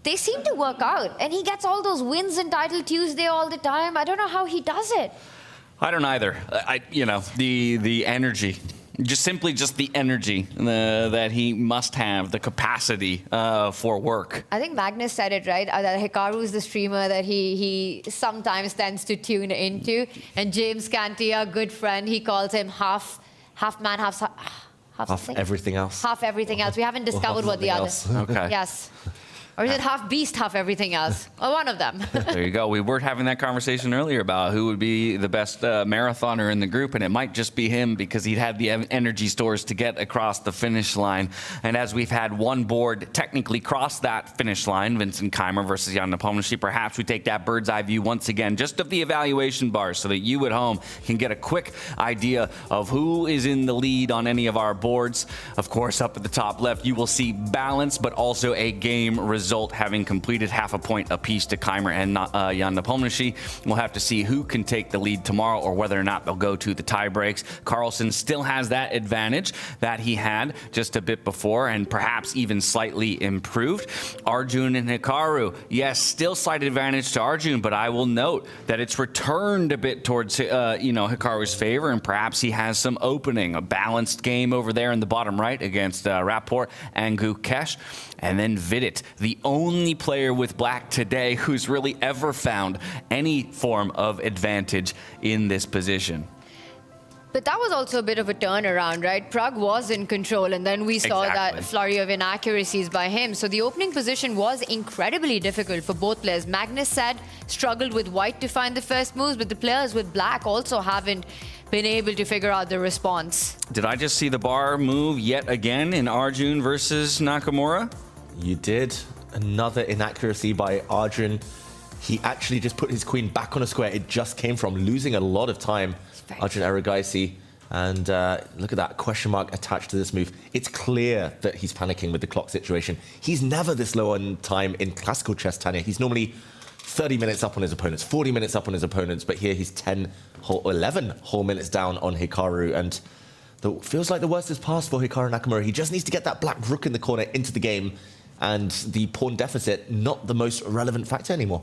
they seem to work out. And he gets all those wins in Title Tuesday all the time. I don't know how he does it. I don't either. The energy. Just the energy that he must have, the capacity for work. I think Magnus said it right, that Hikaru is the streamer that he sometimes tends to tune into. And James Canty, a good friend, he calls him half man, half everything else. Half everything else. We haven't discovered what the other. Okay. Yes. Or is it half beast, half everything else? Or one of them. There you go. We were having that conversation earlier about who would be the best marathoner in the group, and it might just be him because he'd had the energy stores to get across the finish line. And as we've had one board technically cross that finish line, Vincent Keymer versus Jan Nepomniachtchi, perhaps we take that bird's eye view once again, just of the evaluation bars, so that you at home can get a quick idea of who is in the lead on any of our boards. Of course, up at the top left, you will see balance, but also a game result. result, having completed half a point apiece to Keymer and Jan Nepomniachtchi. We'll have to see who can take the lead tomorrow or whether or not they'll go to the tie breaks. Carlsen still has that advantage that he had just a bit before, and perhaps even slightly improved. Arjun and Hikaru, yes, still slight advantage to Arjun, but I will note that it's returned a bit towards Hikaru's favor, and perhaps he has some opening. A balanced game over there in the bottom right against Rapport and Gukesh. And then Vidit, the only player with black today who's really ever found any form of advantage in this position. But that was also a bit of a turnaround, right? Prag was in control, and then we saw that flurry of inaccuracies by him. So the opening position was incredibly difficult for both players. Magnus said struggled with white to find the first moves, but the players with black also haven't been able to figure out the response. Did I just see the bar move yet again in Arjun versus Nakamura? You did. Another inaccuracy by Arjun. He actually just put his queen back on a square it just came from, losing a lot of time. Arjun Erigaisi. And look at that question mark attached to this move. It's clear that he's panicking with the clock situation. He's never this low on time in classical chess, Tanya. He's normally 30 minutes up on his opponents, 40 minutes up on his opponents, but here he's 11 whole minutes down on Hikaru. And feels like the worst is past for Hikaru Nakamura. He just needs to get that black rook in the corner into the game, and the pawn deficit, not the most relevant factor anymore.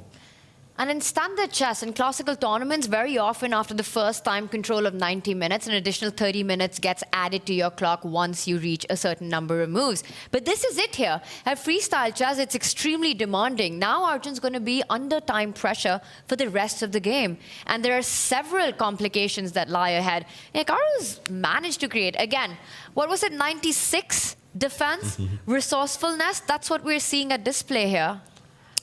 And in standard chess and classical tournaments, very often after the first time control of 90 minutes, an additional 30 minutes gets added to your clock once you reach a certain number of moves. But this is it here. At freestyle chess, it's extremely demanding. Now Arjun's going to be under time pressure for the rest of the game. And there are several complications that lie ahead. Hikaru's managed to create, again, what was it, 96 defense, resourcefulness? That's what we're seeing at display here.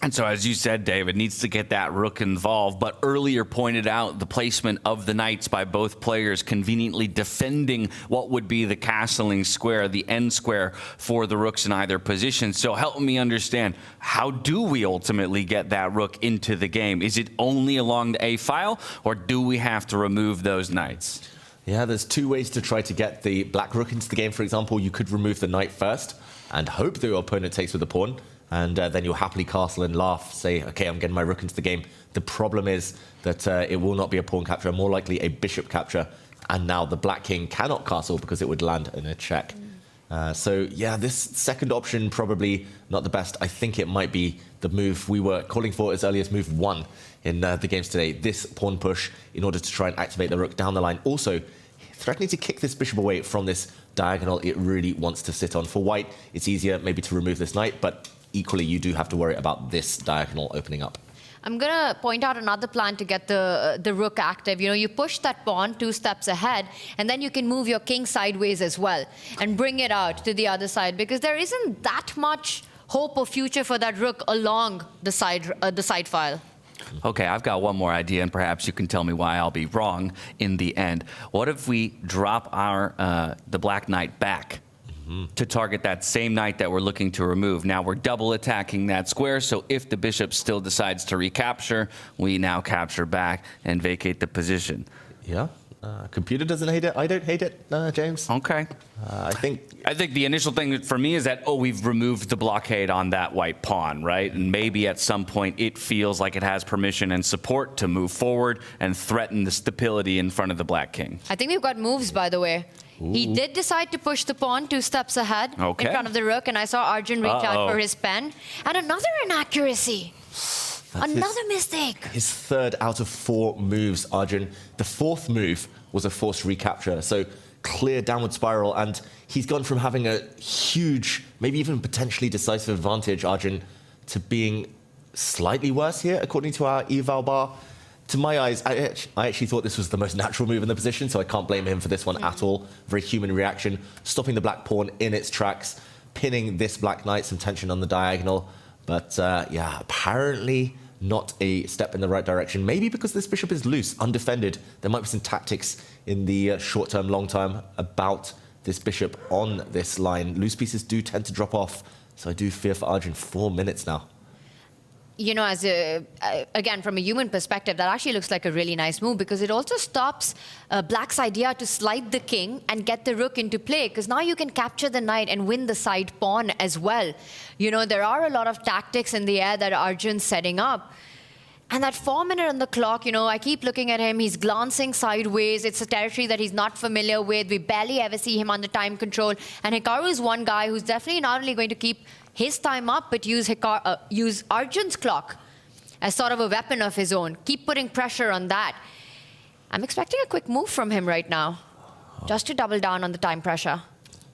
And so, as you said, David, needs to get that rook involved, but earlier pointed out the placement of the knights by both players, conveniently defending what would be the castling square, the end square for the rooks in either position. So help me understand, how do we ultimately get that rook into the game? Is it only along the A file, or do we have to remove those knights? Yeah, there's two ways to try to get the black rook into the game. For example, you could remove the knight first and hope that your opponent takes with the pawn. And then you'll happily castle and laugh, say, okay, I'm getting my rook into the game. The problem is that it will not be a pawn capture, more likely a bishop capture. And now the black king cannot castle because it would land in a check. So, yeah, this second option probably not the best. I think it might be the move we were calling for as early as move 1 in the games today. This pawn push in order to try and activate the rook down the line. Also, threatening to kick this bishop away from this diagonal it really wants to sit on. For white, it's easier maybe to remove this knight, but equally, you do have to worry about this diagonal opening up. I'm going to point out another plan to get the rook active. You know, you push that pawn 2 steps ahead, and then you can move your king sideways as well and bring it out to the other side, because there isn't that much hope or future for that rook along the side file. Okay, I've got one more idea, and perhaps you can tell me why I'll be wrong in the end. What if we drop the black knight back to target that same knight that we're looking to remove? Now we're double attacking that square, so if the bishop still decides to recapture, we now capture back and vacate the position. Yeah, computer doesn't hate it. I don't hate it, James. Okay. I think the initial thing for me is that, oh, we've removed the blockade on that white pawn, right? And maybe at some point it feels like it has permission and support to move forward and threaten the stability in front of the black king. I think we've got moves, by the way. Ooh. He did decide to push the pawn 2 steps ahead in front of the rook, and I saw Arjun reach out for his pen. And another inaccuracy. Another mistake. His third out of 4 moves, Arjun. The 4th move was a forced recapture. So clear downward spiral, and he's gone from having a huge, maybe even potentially decisive advantage, Arjun, to being slightly worse here, according to our eval bar. To my eyes, I actually thought this was the most natural move in the position, so I can't blame him for this one at all. Very human reaction, stopping the black pawn in its tracks, pinning this black knight, some tension on the diagonal. But yeah, apparently not a step in the right direction. Maybe because this bishop is loose, undefended. There might be some tactics in the short term, long term about this bishop on this line. Loose pieces do tend to drop off, so I do fear for Arjun. 4 minutes now. you know, again, from a human perspective, that actually looks like a really nice move because it also stops Black's idea to slide the king and get the rook into play, because now you can capture the knight and win the side pawn as well. You know, there are a lot of tactics in the air that Arjun's setting up. And that 4 minute on the clock, you know, I keep looking at him. He's glancing sideways. It's a territory that he's not familiar with. We barely ever see him under time control. And Hikaru is one guy who's definitely not only going to keep his time up, but use Arjun's clock as sort of a weapon of his own. Keep putting pressure on that. I'm expecting a quick move from him right now, just to double down on the time pressure.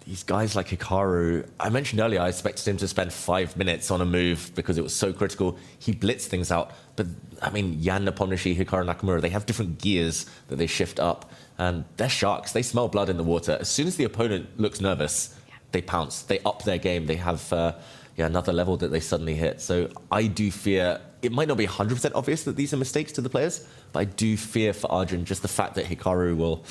These guys like Hikaru, I mentioned earlier, I expected him to spend 5 minutes on a move because it was so critical. He blitzed things out. But, I mean, Jan Nepomniachtchi, Hikaru Nakamura, they have different gears that they shift up. And they're sharks. They smell blood in the water. As soon as the opponent looks nervous, they pounce. They up their game. They have another level that they suddenly hit. So I do fear, it might not be 100% obvious that these are mistakes to the players, but I do fear for Arjun just the fact that Hikaru will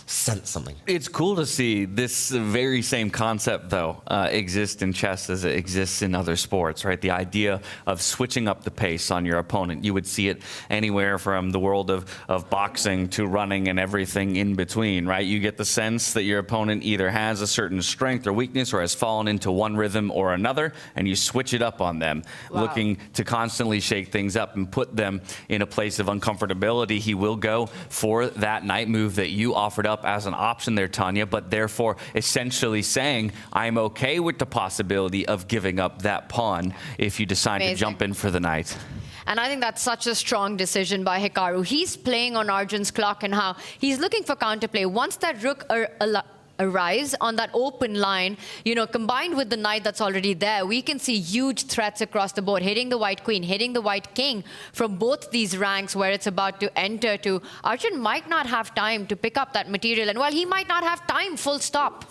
sense something. It's cool to see this very same concept, though, exist in chess as it exists in other sports, right? The idea of switching up the pace on your opponent. You would see it anywhere from the world of boxing to running and everything in between, right? You get the sense that your opponent either has a certain strength or weakness or has fallen into one rhythm or another, and you switch it up on them, looking to constantly shake things up and put them in a place of uncomfortability. He will go for that knight move that you offered up as an option there, Tanya, but therefore essentially saying, I'm okay with the possibility of giving up that pawn if you decide to jump in for the knight. And I think that's such a strong decision by Hikaru. He's playing on Arjun's clock and how he's looking for counterplay. Once that rook arrives on that open line, you know, combined with the knight that's already there, we can see huge threats across the board, hitting the white queen, hitting the white king from both these ranks where it's about to enter to. Arjun might not have time to pick up that material, and well, he might not have time, full stop.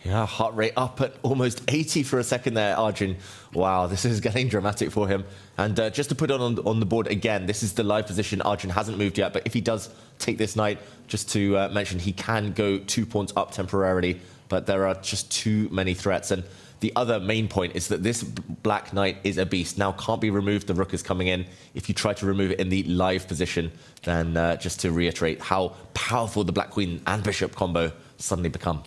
Yeah, heart rate up at almost 80 for a second there, Arjun. Wow, this is getting dramatic for him. And just to put on the board again, this is the live position. Arjun hasn't moved yet, but if he does take this knight, just to mention, he can go 2 pawns up temporarily, but there are just too many threats. And the other main point is that this black knight is a beast. Now can't be removed, the rook is coming in. If you try to remove it in the live position, then just to reiterate how powerful the black queen and bishop combo suddenly become.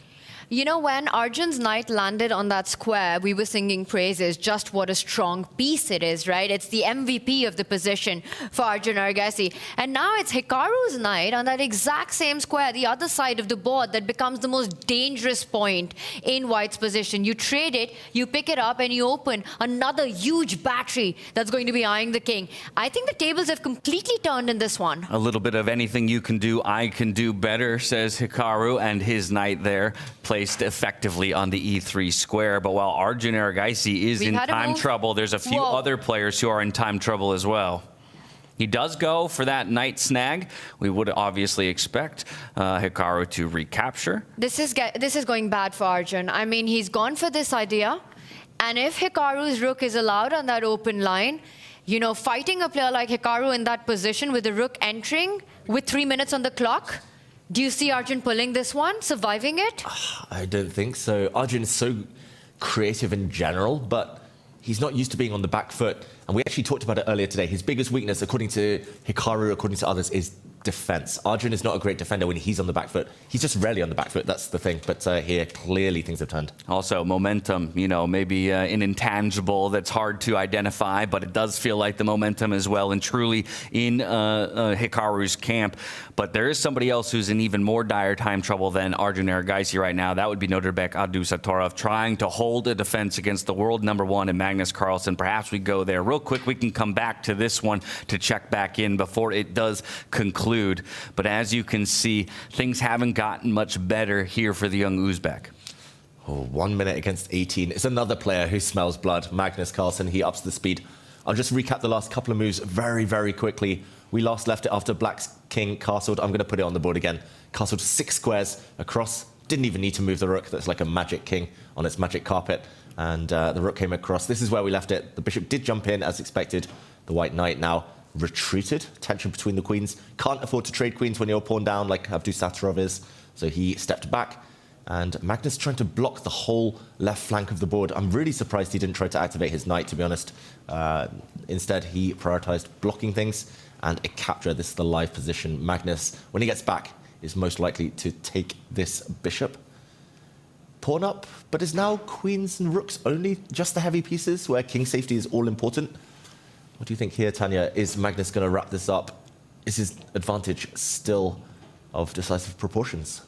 You know, when Arjun's knight landed on that square, we were singing praises, just what a strong piece it is, right? It's the MVP of the position for Arjun Erigaisi. And now it's Hikaru's knight on that exact same square, the other side of the board, that becomes the most dangerous point in white's position. You trade it, you pick it up, and you open another huge battery that's going to be eyeing the king. I think the tables have completely turned in this one. A little bit of anything you can do, I can do better, says Hikaru, and his knight there placed effectively on the E3 square. But while Arjun Erigaisi is in time trouble, there's a few other players who are in time trouble as well. He does go for that knight snag. We would obviously expect Hikaru to recapture. This is going bad for Arjun. I mean, he's gone for this idea. And if Hikaru's rook is allowed on that open line, you know, fighting a player like Hikaru in that position with the rook entering with 3 minutes on the clock, do you see Arjun pulling this one, surviving it? I don't think so. Arjun is so creative in general, but he's not used to being on the back foot. And we actually talked about it earlier today. His biggest weakness, according to Hikaru, according to others, is defense. Arjun is not a great defender when he's on the back foot. He's just rarely on the back foot, that's the thing. But here, clearly things have turned. Also, momentum, you know, maybe an intangible that's hard to identify, but it does feel like the momentum is well and truly in Hikaru's camp. But there is somebody else who's in even more dire time trouble than Arjun Erigaisi right now. That would be Nodirbek Abdusattorov, trying to hold a defense against the world #1 in Magnus Carlsen. Perhaps we go there real quick. We can come back to this one to check back in before it does conclude. But as you can see, things haven't gotten much better here for the young Uzbek. Oh, 1 minute against 18. It's another player who smells blood, Magnus Carlsen. He ups the speed. I'll just recap the last couple of moves very, very quickly. We last left it after black's king castled. I'm going to put it on the board again. Castled 6 squares across. Didn't even need to move the rook. That's like a magic king on its magic carpet. And the rook came across. This is where we left it. The bishop did jump in as expected. The white knight now retreated. Tension between the queens. Can't afford to trade queens when you're pawn down like Abdusattorov is. So he stepped back. And Magnus trying to block the whole left flank of the board. I'm really surprised he didn't try to activate his knight, to be honest. Instead, he prioritized blocking things and a capture. This is the live position. Magnus, when he gets back, is most likely to take this bishop. Pawn up, but is now queens and rooks only just the heavy pieces where king safety is all important? What do you think here, Tanya? Is Magnus going to wrap this up? Is his advantage still of decisive proportions?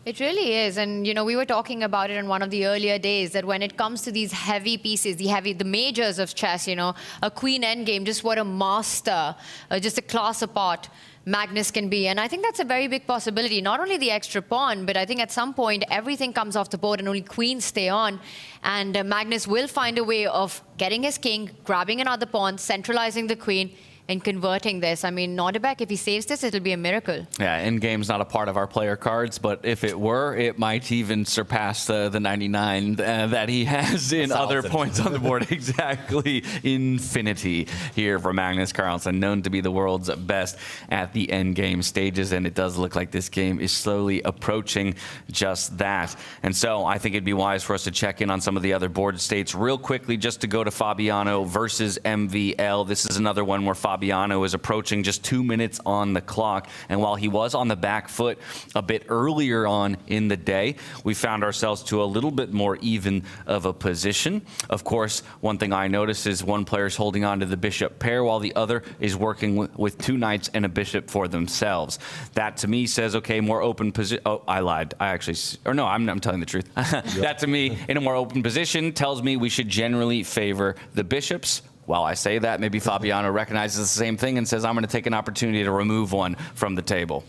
It really is. And, you know, we were talking about it in one of the earlier days that when it comes to these heavy pieces, the majors of chess, you know, a queen endgame, just what a master, just a class apart Magnus can be. And I think that's a very big possibility. Not only the extra pawn, but I think at some point everything comes off the board and only queens stay on. And Magnus will find a way of getting his king, grabbing another pawn, centralizing the queen, and converting this. I mean, Nodirbek, if he saves this, it'll be a miracle. Yeah, Endgame's not a part of our player cards, but if it were, it might even surpass the 99 that he has in other points on the board. Exactly. Infinity here for Magnus Carlsen, known to be the world's best at the Endgame stages, and it does look like this game is slowly approaching just that. And so I think it'd be wise for us to check in on some of the other board states real quickly, just to go to Fabiano versus MVL. This is another one where Fabiano is approaching just 2 minutes on the clock. And while he was on the back foot a bit earlier on in the day, we found ourselves to a little bit more even of a position. Of course, one thing I noticed is one player's holding on to the bishop pair while the other is working with two knights and a bishop for themselves. That to me says, okay, more open position. Oh, I lied. I actually, or no, I'm telling the truth. That to me, in a more open position, tells me we should generally favor the bishops. While I say that, maybe Fabiano recognizes the same thing and says, I'm going to take an opportunity to remove one from the table.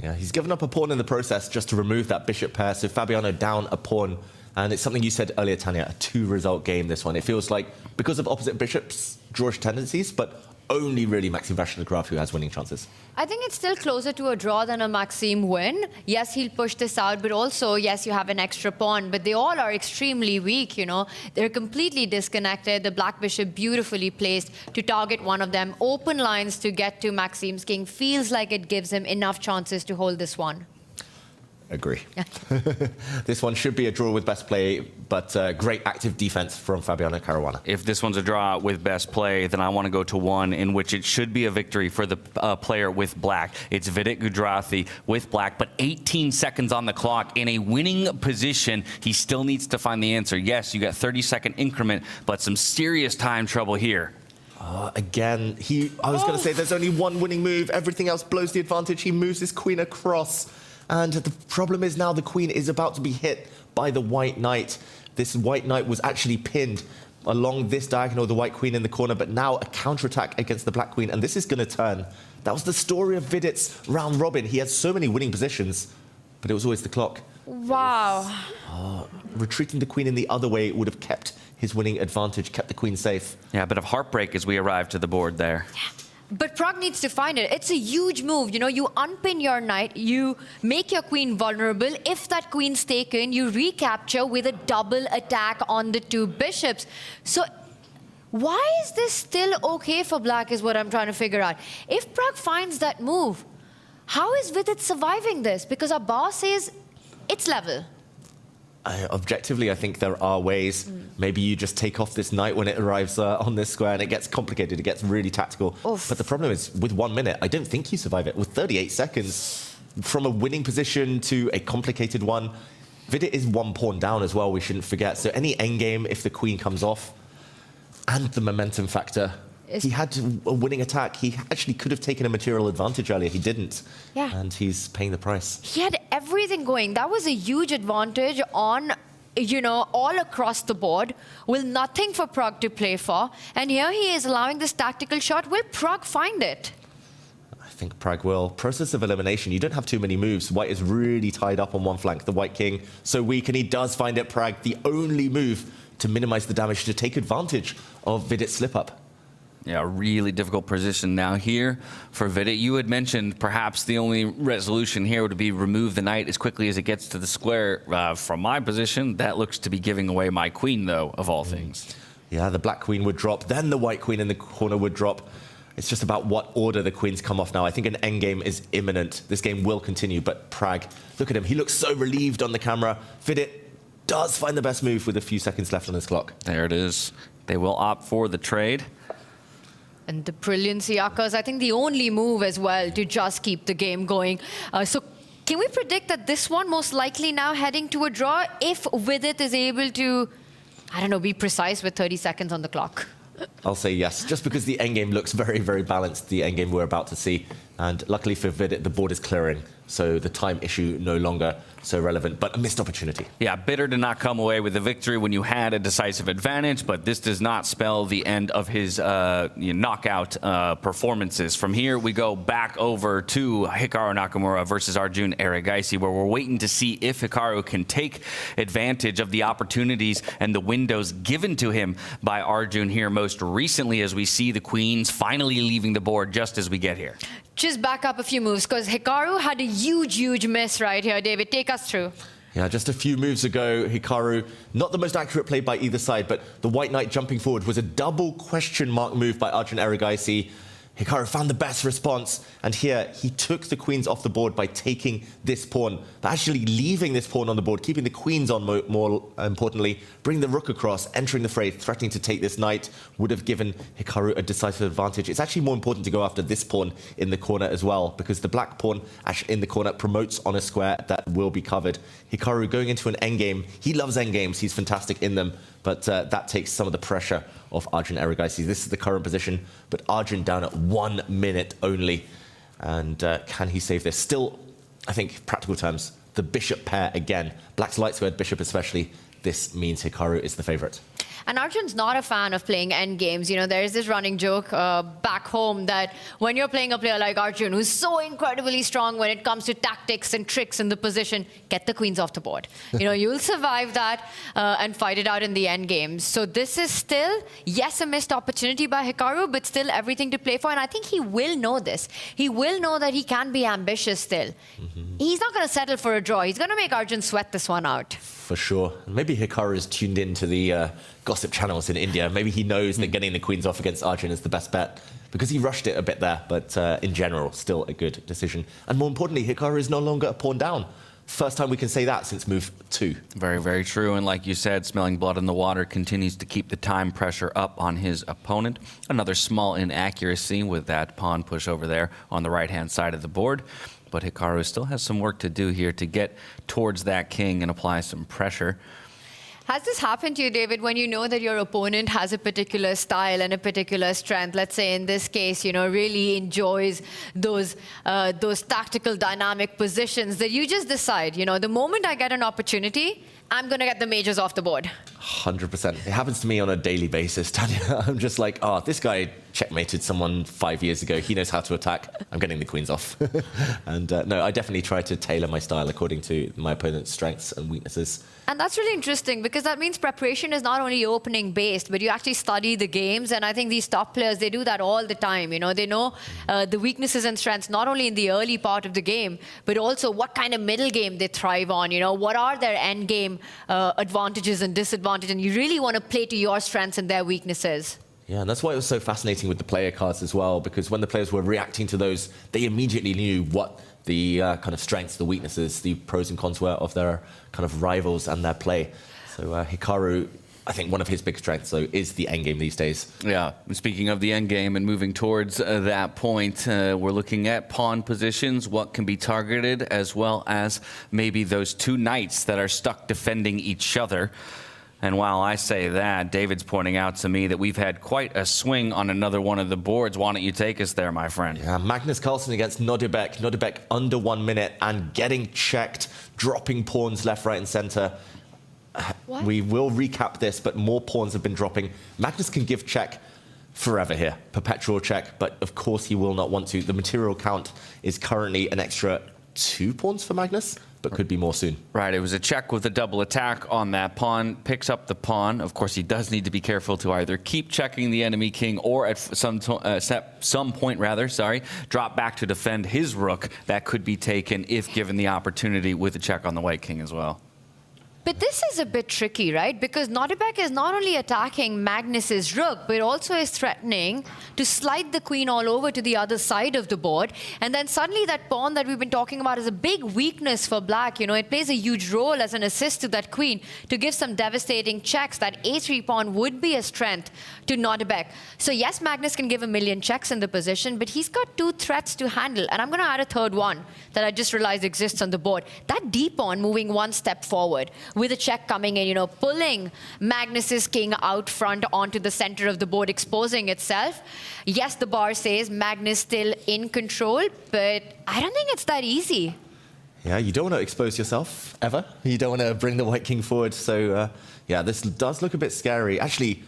Yeah, he's given up a pawn in the process just to remove that bishop pair. So Fabiano down a pawn. And it's something you said earlier, Tanya, a two-result game, this one. It feels like, because of opposite bishops' drawish tendencies, but only really Maxime Vachier-Lagrave who has winning chances. I think it's still closer to a draw than a Maxime win. Yes, he'll push this out, but also, yes, you have an extra pawn, but they all are extremely weak, you know. They're completely disconnected. The black bishop beautifully placed to target one of them. Open lines to get to Maxime's king. Feels like it gives him enough chances to hold this one. Agree. This one should be a draw with best play, but great active defense from Fabiano Caruana. If this one's a draw with best play, then I want to go to one in which it should be a victory for the player with black. It's Vidit Gujrathi with black, but 18 seconds on the clock in a winning position. He still needs to find the answer. Yes, you got 30-second increment, but some serious time trouble here. Again, I was going to say there's only one winning move. Everything else blows the advantage. He moves his queen across. And the problem is now the queen is about to be hit by the white knight. This white knight was actually pinned along this diagonal, the white queen in the corner, but now a counterattack against the black queen, and this is going to turn. That was the story of Vidit's round robin. He had so many winning positions, but it was always the clock. Wow. Retreating the queen in the other way would have kept his winning advantage, kept the queen safe. Yeah, a bit of heartbreak as we arrive to the board there. Yeah. But Pragg needs to find it. It's a huge move. You know, you unpin your knight, you make your queen vulnerable. If that queen's taken, you recapture with a double attack on the two bishops. So why is this still okay for black is what I'm trying to figure out. If Pragg finds that move, how is Vidit surviving this? Because our boss says it's level. Objectively, I think there are ways. Maybe you just take off this knight when it arrives on this square and it gets complicated, it gets really tactical. Oof. But the problem is, with 1 minute, I don't think you survive it. With 38 seconds, from a winning position to a complicated one, Vidit is one pawn down as well, we shouldn't forget. So any endgame, if the queen comes off, and the momentum factor, he had a winning attack. He actually could have taken a material advantage earlier. He didn't. Yeah. And he's paying the price. He had everything going. That was a huge advantage on, you know, all across the board with nothing for Pragg to play for. And here he is allowing this tactical shot. Will Pragg find it? I think Pragg will. Process of elimination. You don't have too many moves. White is really tied up on one flank. The white king so weak, and he does find it. Pragg, the only move to minimize the damage, to take advantage of Vidit's slip-up. Yeah, a really difficult position now here for Vidit. You had mentioned perhaps the only resolution here would be remove the knight as quickly as it gets to the square. From my position, that looks to be giving away my queen, though, of all things. Yeah, the black queen would drop, then the white queen in the corner would drop. It's just about what order the queens come off now. I think an endgame is imminent. This game will continue, but Pragg, look at him. He looks so relieved on the camera. Vidit does find the best move with a few seconds left on his clock. There it is. They will opt for the trade. And the brilliancy occurs, I think, the only move as well to just keep the game going. So can we predict that this one most likely now heading to a draw if Vidit is able to, I don't know, be precise with 30 seconds on the clock? I'll say yes, just because the endgame looks very, very balanced, the endgame we're about to see. And luckily for Vidit, the board is clearing, so the time issue no longer so relevant, but a missed opportunity. Yeah, bitter to not come away with a victory when you had a decisive advantage, but this does not spell the end of his knockout performances. From here, we go back over to Hikaru Nakamura versus Arjun Erigaisi, where we're waiting to see if Hikaru can take advantage of the opportunities and the windows given to him by Arjun here most recently, as we see the queens finally leaving the board just as we get here. Just back up a few moves, because Hikaru had a huge miss right here. David, take us through. Yeah, just a few moves ago, Hikaru, not the most accurate play by either side, but the white knight jumping forward was a double question mark move by Arjun Erigaisi. Hikaru found the best response, and here he took the queens off the board by taking this pawn, but actually leaving this pawn on the board, keeping the queens on more importantly, bring the rook across, entering the fray, threatening to take this knight, would have given Hikaru a decisive advantage. It's actually more important to go after this pawn in the corner as well, because the black pawn in the corner promotes on a square that will be covered. Hikaru going into an endgame, he loves endgames, he's fantastic in them, but that takes some of the pressure off Arjun Erigaisi. This is the current position, but Arjun down at 1 minute only. And can he save this? Still, I think, practical terms, the bishop pair again. Black's light squared bishop especially. This means Hikaru is the favorite. And Arjun's not a fan of playing end games. You know, there is this running joke back home that when you're playing a player like Arjun, who's so incredibly strong when it comes to tactics and tricks in the position, get the queens off the board. You know, you'll survive that and fight it out in the end games. So this is still, yes, a missed opportunity by Hikaru, but still everything to play for. And I think he will know this. He will know that he can be ambitious still. He's not going to settle for a draw. He's going to make Arjun sweat this one out. For sure. Maybe Hikaru is tuned into the gossip channels in India. Maybe he knows that getting the queens off against Arjun is the best bet, because he rushed it a bit there, but in general, still a good decision. And more importantly, Hikaru is no longer a pawn down. First time we can say that since move 2. Very, very true. And like you said, smelling blood in the water continues to keep the time pressure up on his opponent. Another small inaccuracy with that pawn push over there on the right-hand side of the board. But Hikaru still has some work to do here to get towards that king and apply some pressure. Has this happened to you, David, when you know that your opponent has a particular style and a particular strength? Let's say in this case, you know, really enjoys those tactical dynamic positions that you just decide, you know, the moment I get an opportunity, I'm going to get the majors off the board. 100%. It happens to me on a daily basis, Tanya. I'm just like, oh, this guy checkmated someone 5 years ago. He knows how to attack. I'm getting the queens off. And no, I definitely try to tailor my style according to my opponent's strengths and weaknesses. And that's really interesting, because that means preparation is not only opening based, but you actually study the games. And I think these top players, they do that all the time. You know, they know the weaknesses and strengths, not only in the early part of the game, but also what kind of middle game they thrive on. You know, what are their end game advantages and disadvantages. And you really want to play to your strengths and their weaknesses. Yeah, and that's why it was so fascinating with the player cards as well, because when the players were reacting to those, they immediately knew what the kind of strengths, the weaknesses, the pros and cons were of their kind of rivals and their play. So Hikaru, I think one of his big strengths, though, is the endgame these days. Yeah, speaking of the endgame and moving towards that point, we're looking at pawn positions, what can be targeted, as well as maybe those two knights that are stuck defending each other. And while I say that, David's pointing out to me that we've had quite a swing on another one of the boards. Why don't you take us there, my friend? Yeah, Magnus Carlsen against Nodirbek. Nodirbek under 1 minute and getting checked, dropping pawns left, right, and center. We will recap this, but more pawns have been dropping. Magnus can give check forever here, perpetual check, but of course he will not want to. The material count is currently an extra 2 pawns for Magnus, but could be more soon. Right, it was a check with a double attack on that pawn, picks up the pawn. Of course, he does need to be careful to either keep checking the enemy king or at some point, drop back to defend his rook. That could be taken if given the opportunity with a check on the white king as well. But this is a bit tricky, right? Because Nodirbek is not only attacking Magnus's rook, but also is threatening to slide the queen all over to the other side of the board. And then suddenly that pawn that we've been talking about is a big weakness for black. You know, it plays a huge role as an assist to that queen to give some devastating checks. That a3 pawn would be a strength to Nodirbek. So yes, Magnus can give a million checks in the position, but he's got 2 threats to handle. And I'm going to add a third one that I just realized exists on the board. That d pawn moving 1 step forward, with a check coming in, you know, pulling Magnus's king out front onto the center of the board, exposing itself. Yes, the bar says Magnus still in control, but I don't think it's that easy. Yeah, you don't want to expose yourself, ever. You don't want to bring the white king forward. So, yeah, this does look a bit scary. Actually,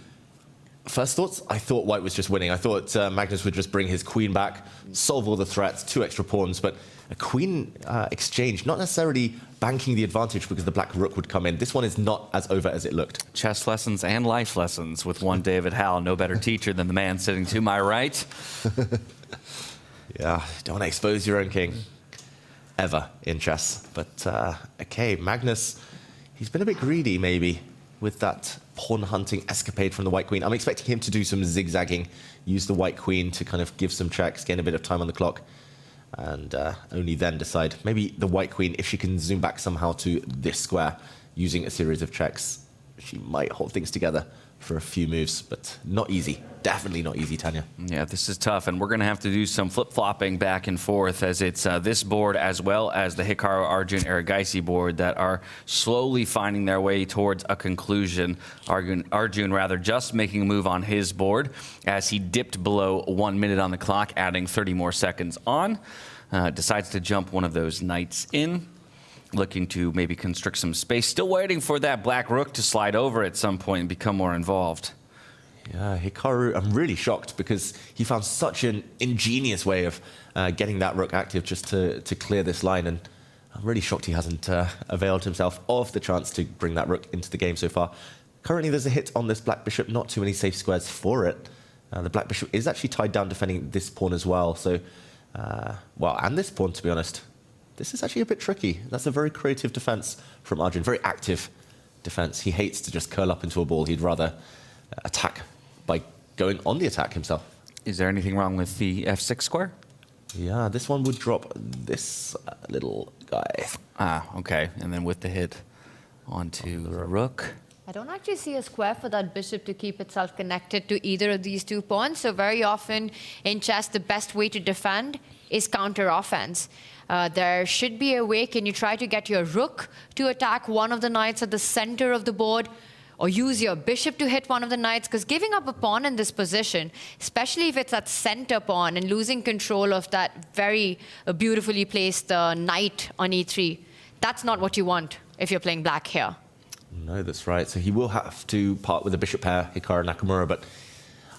first thoughts, I thought white was just winning. I thought Magnus would just bring his queen back, solve all the threats, 2 extra pawns, but a queen exchange, not necessarily banking the advantage because the black rook would come in. This one is not as over as it looked. Chess lessons and life lessons with one David Howell. No better teacher than the man sitting to my right. Yeah, don't want to expose your own king, ever, in chess. But, okay, Magnus, he's been a bit greedy, maybe, with that pawn hunting escapade from the white queen. I'm expecting him to do some zigzagging, use the white queen to kind of give some checks, gain a bit of time on the clock, and only then decide. Maybe the white queen, if she can zoom back somehow to this square, using a series of checks, she might hold things together for a few moves, but not easy. Definitely not easy, Tanya. Yeah, this is tough, and we're going to have to do some flip-flopping back and forth as it's this board as well as the Hikaru Arjun Erigaisi board that are slowly finding their way towards a conclusion. Arjun rather just making a move on his board as he dipped below 1 minute on the clock, adding 30 more seconds on. Decides to jump one of those knights in, looking to maybe constrict some space. Still waiting for that black rook to slide over at some point and become more involved. Yeah, Hikaru, I'm really shocked because he found such an ingenious way of getting that rook active just to clear this line, and I'm really shocked he hasn't availed himself of the chance to bring that rook into the game so far. Currently, there's a hit on this black bishop, not too many safe squares for it. The black bishop is actually tied down defending this pawn as well, so, well, and this pawn, to be honest. This is actually a bit tricky. That's a very creative defense from Arjun, very active defense. He hates to just curl up into a ball. He'd rather attack by going on the attack himself. Is there anything wrong with the f6 square? Yeah, this one would drop this little guy. Ah, okay. And then with the hit onto the rook. I don't actually see a square for that bishop to keep itself connected to either of these 2 pawns. So very often in chess, the best way to defend is counter offense. There should be a way. Can you try to get your rook to attack one of the knights at the center of the board, or use your bishop to hit one of the knights? Because giving up a pawn in this position, especially if it's that center pawn and losing control of that very beautifully placed knight on e3, that's not what you want if you're playing black here. No, that's right. So he will have to part with the bishop pair, Hikaru Nakamura, but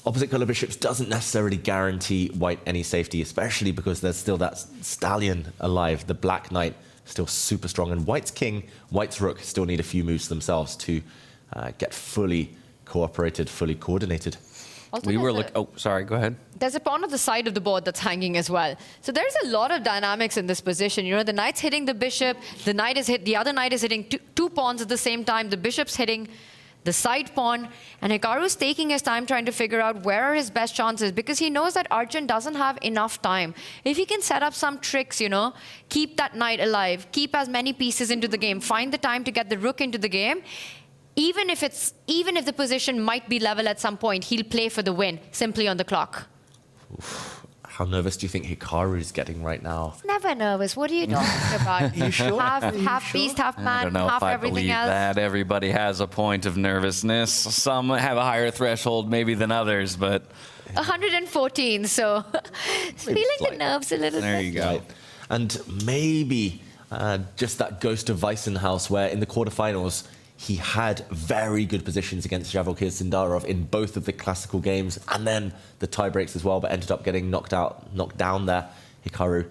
opposite color bishops doesn't necessarily guarantee white any safety, especially because there's still that stallion alive. The black knight still super strong, and white's king, white's rook still need a few moves themselves to get fully cooperated, fully coordinated. Also, We were looking. Oh, sorry. Go ahead. There's a pawn at the side of the board that's hanging as well. So there's a lot of dynamics in this position. You know, the knight's hitting the bishop, the other knight is hitting two pawns at the same time, the bishop's hitting the side pawn, and Hikaru's taking his time trying to figure out where are his best chances, because he knows that Arjun doesn't have enough time. If he can set up some tricks, you know, keep that knight alive, keep as many pieces into the game, find the time to get the rook into the game, even if the position might be level at some point, he'll play for the win simply on the clock. Oof. How nervous do you think Hikaru is getting right now? He's never nervous. What are you talking about? You sure? Half beast, half man, I don't know half if I everything believe else. that. Everybody has a point of nervousness. Some have a higher threshold maybe than others, but 114, so feeling the nerves a little bit. there you go. Right. And maybe just that ghost of Weissenhaus, where in the quarterfinals, he had very good positions against Javokir Sindarov in both of the classical games and then the tie breaks as well, but ended up getting knocked down there, Hikaru.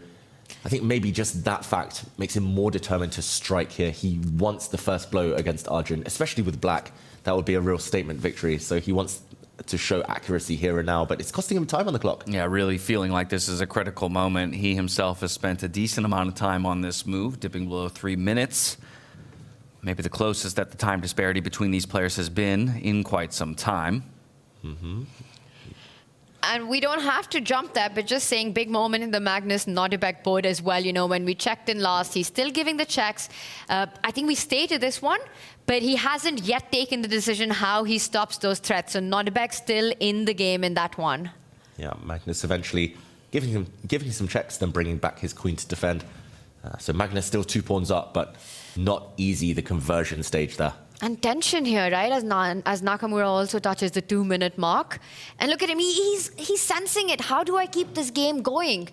I think maybe just that fact makes him more determined to strike here. He wants the first blow against Arjun, especially with black. That would be a real statement victory. So he wants to show accuracy here and now, but it's costing him time on the clock. Yeah, really feeling like this is a critical moment. He himself has spent a decent amount of time on this move, dipping below 3 minutes. maybe the closest that the time disparity between these players has been in quite some time. And we don't have to jump there, but just saying big moment in the Magnus Nodirbek board as well. You know, when we checked in last, he's still giving the checks. I think we stated this one, but he hasn't yet taken the decision how he stops those threats. So Nodirbek still in the game in that one. Yeah, Magnus eventually giving him some checks, then bringing back his queen to defend. So Magnus still 2 pawns up, but not easy, the conversion stage there. And tension here, right? As Nakamura also touches the 2-minute mark. And look at him, he's sensing it. How do I keep this game going?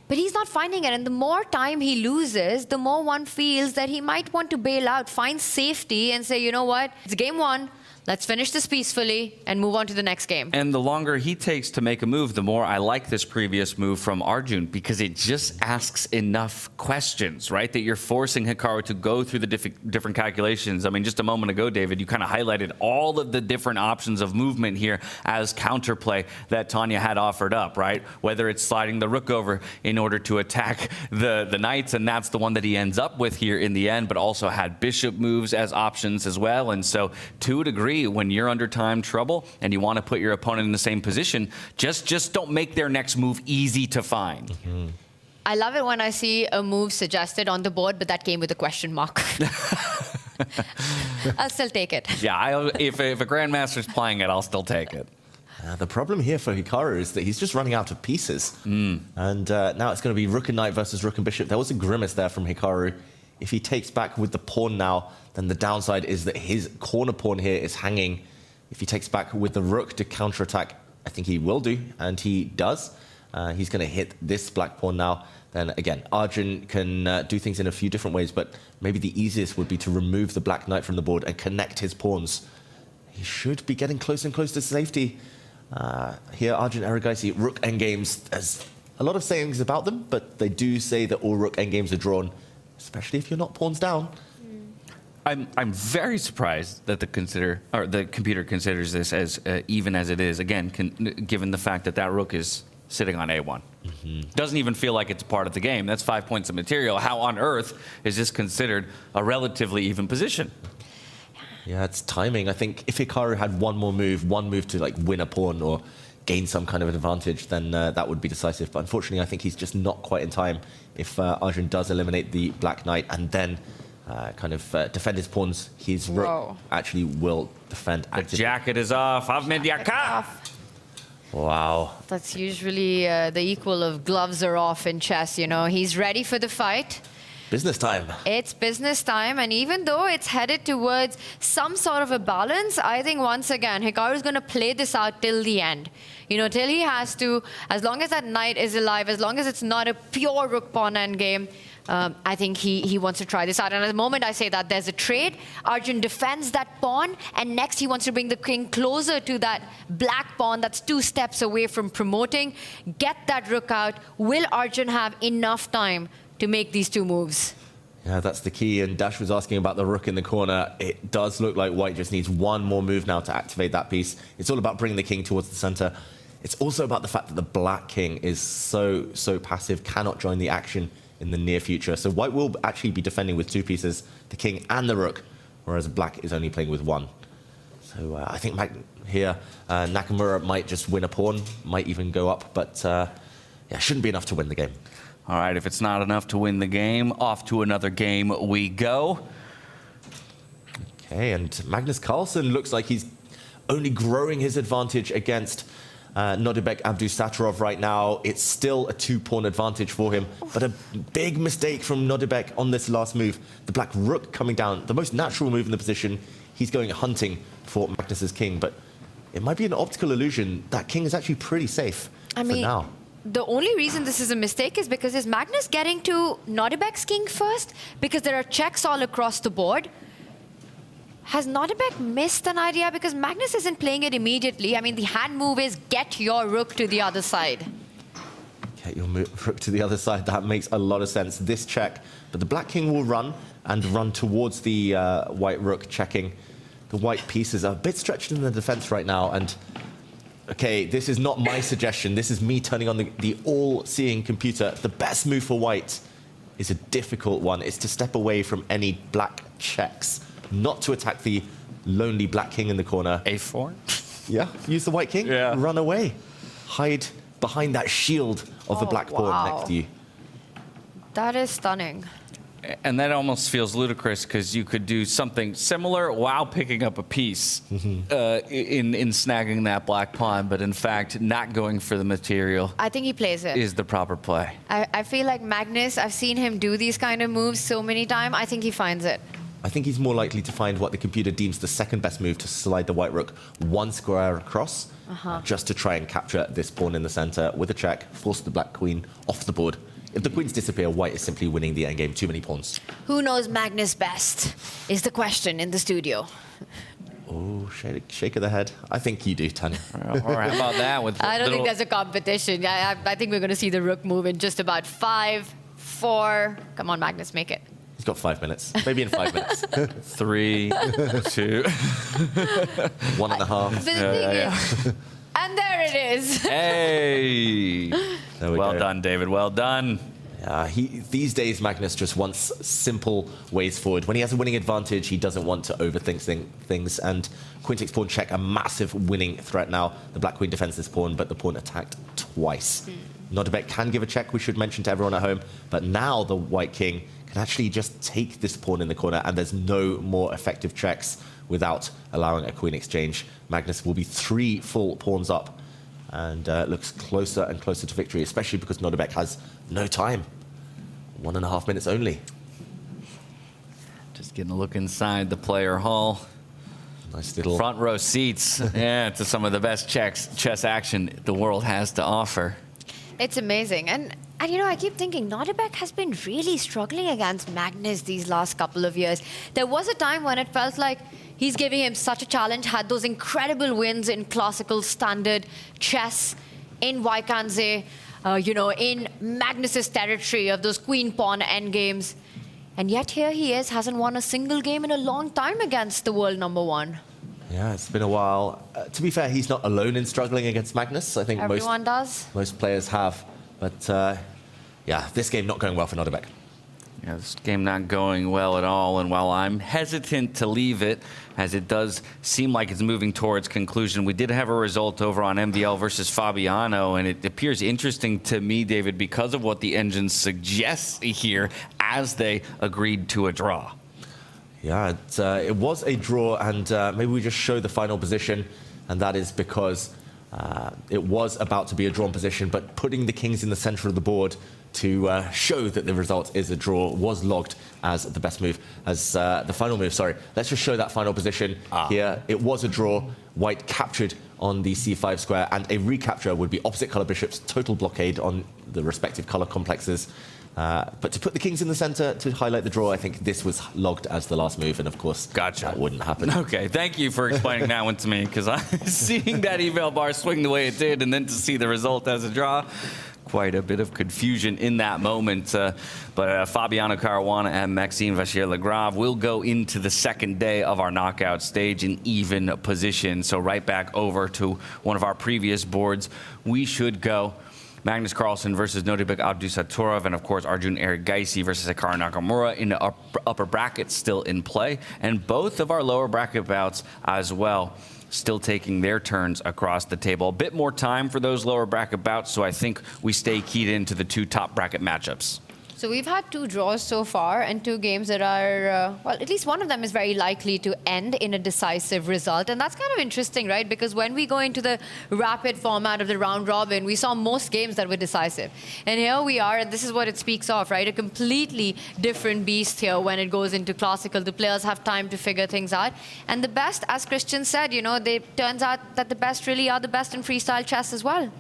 But he's not finding it. And the more time he loses, the more one feels that he might want to bail out, find safety and say, you know what, it's game 1. Let's finish this peacefully and move on to the next game. And the longer he takes to make a move, the more I like this previous move from Arjun, because it just asks enough questions, right? That you're forcing Hikaru to go through the different calculations. I mean, just a moment ago, David, you kind of highlighted all of the different options of movement here as counterplay that Tanya had offered up, right? Whether it's sliding the rook over in order to attack the knights, and that's the one that he ends up with here in the end, but also had bishop moves as options as well. And so, to a degree, when you're under time trouble and you want to put your opponent in the same position, just don't make their next move easy to find. I love it when I see a move suggested on the board, but that came with a question mark. I'll still take it. Yeah, if a grandmaster's playing it, I'll still take it. The problem here for Hikaru is that he's just running out of pieces. And now it's going to be rook and knight versus rook and bishop. There was a grimace there from Hikaru. If he takes back with the pawn now, then the downside is that his corner pawn here is hanging. If he takes back with the rook to counterattack, I think he will do, and he does. He's going to hit this black pawn now. Then again, Arjun can do things in a few different ways, but maybe the easiest would be to remove the black knight from the board and connect his pawns. He should be getting closer and closer to safety. Here, Arjun Erigaisi, rook endgames. There's a lot of sayings about them, but they do say that all rook endgames are drawn, especially if you're not pawns down. I'm very surprised that the computer considers this as even as it is. Again, given the fact that that rook is sitting on A1, doesn't even feel like it's a part of the game. That's 5 points of material. How on earth is this considered a relatively even position? Yeah, it's timing. I think if Hikaru had one move to like win a pawn or gain some kind of an advantage, then that would be decisive. But unfortunately, I think he's just not quite in time. If Arjun does eliminate the black knight and then defend his pawns, his rook actually will defend actively. The jacket is off. Ahmed Yaka. Wow. That's usually the equal of gloves are off in chess, you know. He's ready for the fight. Business time. It's business time, and even though it's headed towards some sort of a balance, I think once again, Hikaru is going to play this out till the end. You know, till he has to, as long as that knight is alive, as long as it's not a pure rook pawn endgame, I think he wants to try this out. And at the moment I say that, there's a trade. Arjun defends that pawn, and next he wants to bring the king closer to that black pawn that's 2 steps away from promoting. Get that rook out. Will Arjun have enough time to make these 2 moves? Yeah, that's the key. And Dash was asking about the rook in the corner. It does look like white just needs one more move now to activate that piece. It's all about bringing the king towards the center. It's also about the fact that the black king is so passive, cannot join the action in the near future. So white will actually be defending with 2 pieces, the king and the rook, whereas black is only playing with 1. So I think here Nakamura might just win a pawn, might even go up, but yeah, shouldn't be enough to win the game. All right, if it's not enough to win the game, off to another game we go. Okay, and Magnus Carlsen looks like he's only growing his advantage against Nodirbek Abdusattorov right now. It's still a 2-pawn advantage for him, but a big mistake from Nodirbek on this last move. The black rook coming down, the most natural move in the position. He's going hunting for Magnus's king, but it might be an optical illusion. That king is actually pretty safe for now. The only reason this is a mistake is because is Magnus getting to Nodirbek's king first? Because there are checks all across the board. Has Nodirbek missed an idea? Because Magnus isn't playing it immediately. I mean, the hand move is get your rook to the other side. Get your rook to the other side. That makes a lot of sense. This check, but the black king will run towards the white rook, checking. The white pieces are a bit stretched in the defense right now, and okay, this is not my suggestion. This is me turning on the all-seeing computer. The best move for white is a difficult one. It's to step away from any black checks, not to attack the lonely black king in the corner. A4? Yeah, use the white king, run away. Hide behind that shield of the black pawn next to you. That is stunning. And that almost feels ludicrous because you could do something similar while picking up a piece in snagging that black pawn, but in fact, not going for the material. I think he plays it. Is the proper play. I feel like Magnus, I've seen him do these kind of moves so many times. I think he finds it. I think he's more likely to find what the computer deems the second best move, to slide the white rook one square across, just to try and capture this pawn in the center with a check, force the black queen off the board. If the queens disappear, white is simply winning the endgame. Too many pawns. Who knows Magnus best is the question in the studio. Oh, shake of the head. I think you do, Tanya. Or how about that? With I don't think there's a competition. I think we're going to see the rook move in just about 5, 4. Come on, Magnus, make it. He's got 5 minutes. Maybe in 5 minutes. 3, 2. 1.5. And there it is. Hey. Well go. done, David. Well done. These days, Magnus just wants simple ways forward. When he has a winning advantage, he doesn't want to overthink things. And queen takes pawn check, a massive winning threat now. The black queen defends this pawn, but the pawn attacked twice. Nodirbek can give a check, we should mention to everyone at home. But now the white king can actually just take this pawn in the corner, and there's no more effective checks without allowing a queen exchange. Magnus will be 3 full pawns up and looks closer and closer to victory, especially because Nodirbek has no time. 1.5 minutes only. Just getting a look inside the player hall. Nice little front row seats to some of the best chess action the world has to offer. It's amazing. And you know, I keep thinking Nodirbek has been really struggling against Magnus these last couple of years. There was a time when it felt like he's giving him such a challenge, had those incredible wins in classical standard chess, in Vaikanze, you know, in Magnus's territory of those queen-pawn endgames. And yet here he is, hasn't won a single game in a long time against the world #1. Yeah, it's been a while. To be fair, he's not alone in struggling against Magnus. I think everyone does. Most players have. But yeah, this game not going well for Nodirbek. Yeah, this game not going well at all, and while I'm hesitant to leave it, as it does seem like it's moving towards conclusion, we did have a result over on MVL versus Fabiano, and it appears interesting to me, David, because of what the engine suggests here as they agreed to a draw. Yeah, it was a draw, and maybe we just show the final position, and that is because it was about to be a drawn position, but putting the kings in the center of the board to show that the result is a draw was logged as the best move, as the final move, sorry. Let's just show that final position here. It was a draw. White captured on the c5 square, and a recapture would be opposite color bishops, total blockade on the respective color complexes. But to put the kings in the center to highlight the draw, I think this was logged as the last move, and of course, that wouldn't happen. Okay, thank you for explaining that one to me, because seeing that eval bar swing the way it did, and then to see the result as a draw, quite a bit of confusion in that moment. But Fabiano Caruana and Maxime Vachier-Lagrave will go into the second day of our knockout stage in even position. So right back over to one of our previous boards, we should go Magnus Carlsen versus Nodirbek Abdusattorov, and of course Arjun Erigaisi versus Hikaru Nakamura in the upper bracket still in play, and both of our lower bracket bouts as well still taking their turns across the table. A bit more time for those lower bracket bouts, so I think we stay keyed into the 2 top bracket matchups. So we've had 2 draws so far, and 2 games that are, well, at least one of them is very likely to end in a decisive result. And that's kind of interesting, right? Because when we go into the rapid format of the round robin, we saw most games that were decisive. And here we are, and this is what it speaks of, right? A completely different beast here when it goes into classical. The players have time to figure things out. And the best, as Christian said, you know, turns out that the best really are the best in freestyle chess as well.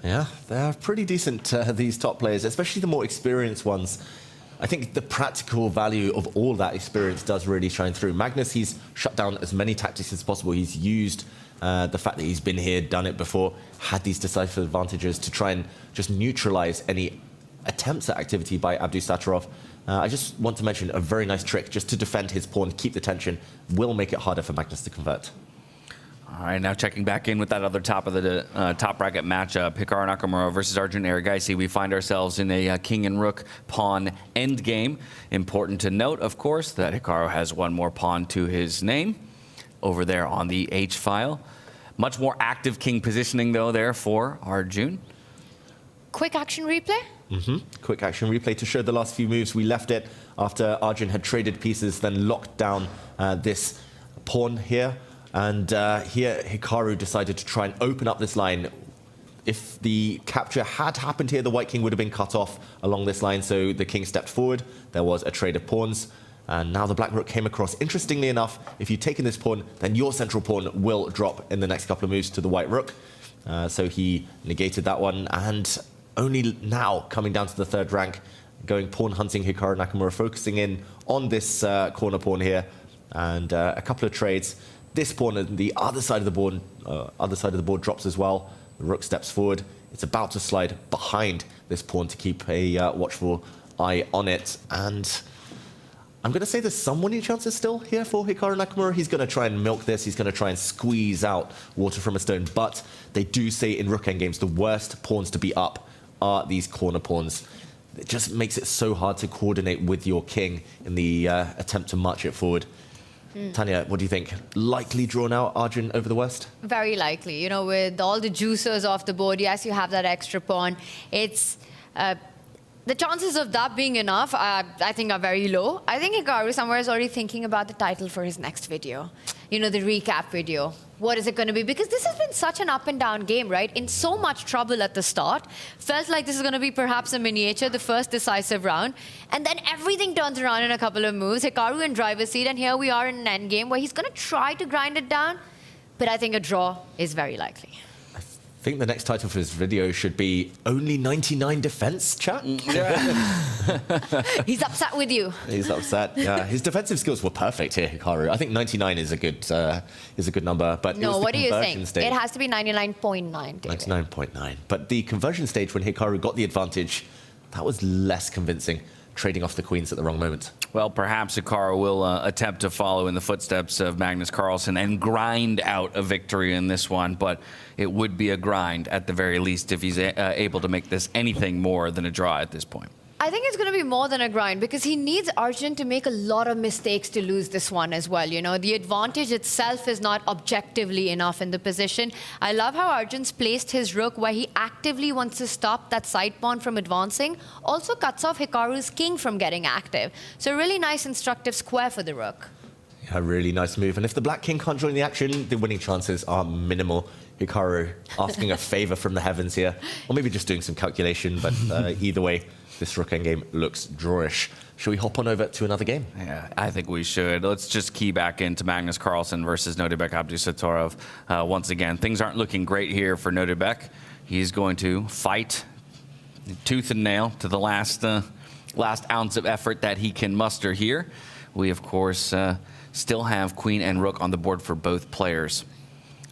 Yeah, they're pretty decent, these top players, especially the more experienced ones. I think the practical value of all that experience does really shine through. Magnus, he's shut down as many tactics as possible. He's used the fact that he's been here, done it before, had these decisive advantages to try and just neutralize any attempts at activity by Abdusattorov. I just want to mention a very nice trick just to defend his pawn, keep the tension, will make it harder for Magnus to convert. All right, now checking back in with that other top bracket matchup, Hikaru Nakamura versus Arjun Erigaisi. We find ourselves in a king and rook pawn endgame. Important to note, of course, that Hikaru has one more pawn to his name over there on the H file. Much more active king positioning, though, there for Arjun. Quick action replay? Quick action replay to show the last few moves. We left it after Arjun had traded pieces, then locked down this pawn here. And here, Hikaru decided to try and open up this line. If the capture had happened here, the white king would have been cut off along this line, so the king stepped forward. There was a trade of pawns, and now the black rook came across. Interestingly enough, if you've taken this pawn, then your central pawn will drop in the next couple of moves to the white rook. So he negated that one, and only now, coming down to the third rank, going pawn hunting Hikaru Nakamura, focusing in on this corner pawn here, and a couple of trades. This pawn on the other side of the board, drops as well. The rook steps forward. It's about to slide behind this pawn to keep a watchful eye on it. And I'm going to say there's some winning chances still here for Hikaru Nakamura. He's going to try and milk this. He's going to try and squeeze out water from a stone. But they do say in rook endgames, the worst pawns to be up are these corner pawns. It just makes it so hard to coordinate with your king in the attempt to march it forward. Tanya, what do you think? Likely drawn out Arjun over the West? Very likely. You know, with all the juicers off the board, yes, you have that extra pawn. It's the chances of that being enough, I think, are very low. I think Hikaru somewhere is already thinking about the title for his next video. You know, the recap video. What is it going to be? Because this has been such an up and down game, right? In so much trouble at the start. Felt like this is going to be perhaps a miniature, the first decisive round. And then everything turns around in a couple of moves. Hikaru in driver's seat, and here we are in an endgame where he's going to try to grind it down. But I think a draw is very likely. I think the next title for this video should be Only 99 Defense, chat? He's upset with you. He's upset. Yeah, his defensive skills were perfect here, Hikaru. I think 99 is a good number, but no, what do you think? Stage. It has to be 99.9. 99.9. But the conversion stage when Hikaru got the advantage, that was less convincing, trading off the queens at the wrong moment. Well, perhaps Hikaru will attempt to follow in the footsteps of Magnus Carlsen and grind out a victory in this one, but it would be a grind at the very least if he's able to make this anything more than a draw at this point. I think it's going to be more than a grind because he needs Arjun to make a lot of mistakes to lose this one as well. You know, the advantage itself is not objectively enough in the position. I love how Arjun's placed his rook where he actively wants to stop that side pawn from advancing. Also cuts off Hikaru's king from getting active. So really nice instructive square for the rook. A really nice move. And if the black king can't join the action, the winning chances are minimal. Hikaru asking a favor from the heavens here. Or maybe just doing some calculation, but either way, this rook endgame looks drawish. Should we hop on over to another game? Yeah, I think we should. Let's just key back into Magnus Carlsen versus Nodirbek Abdusattorov. Once again, things aren't looking great here for Nodirbek. He's going to fight tooth and nail to the last ounce of effort that he can muster here. We, of course, still have queen and rook on the board for both players.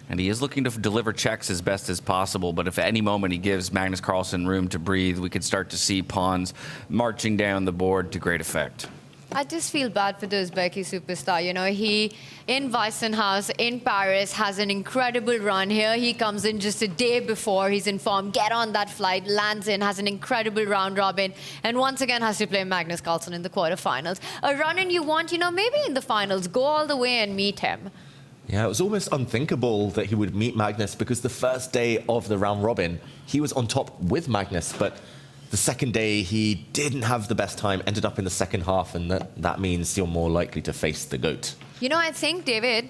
And he is looking to deliver checks as best as possible, but if at any moment he gives Magnus Carlsen room to breathe, we could start to see pawns marching down the board to great effect. I just feel bad for the Uzbeki superstar. You know, he, in Weissenhaus, in Paris, has an incredible run. Here he comes in just a day before. He's in form, get on that flight, lands in, has an incredible round robin, and once again has to play Magnus Carlsen in the quarterfinals. A run-in you want, you know, maybe in the finals, go all the way and meet him. Yeah, it was almost unthinkable that he would meet Magnus because the first day of the round robin, he was on top with Magnus, but the second day he didn't have the best time, ended up in the second half, and that means you're more likely to face the GOAT. You know, I think, David,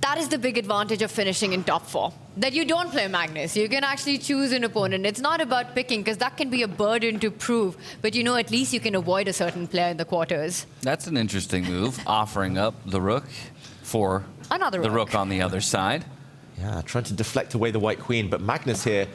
that is the big advantage of finishing in top 4. That you don't play Magnus. You can actually choose an opponent. It's not about picking, because that can be a burden to prove. But, you know, at least you can avoid a certain player in the quarters. That's an interesting move, offering up the rook for another the rook on the other side. Yeah, trying to deflect away the white queen, but Magnus here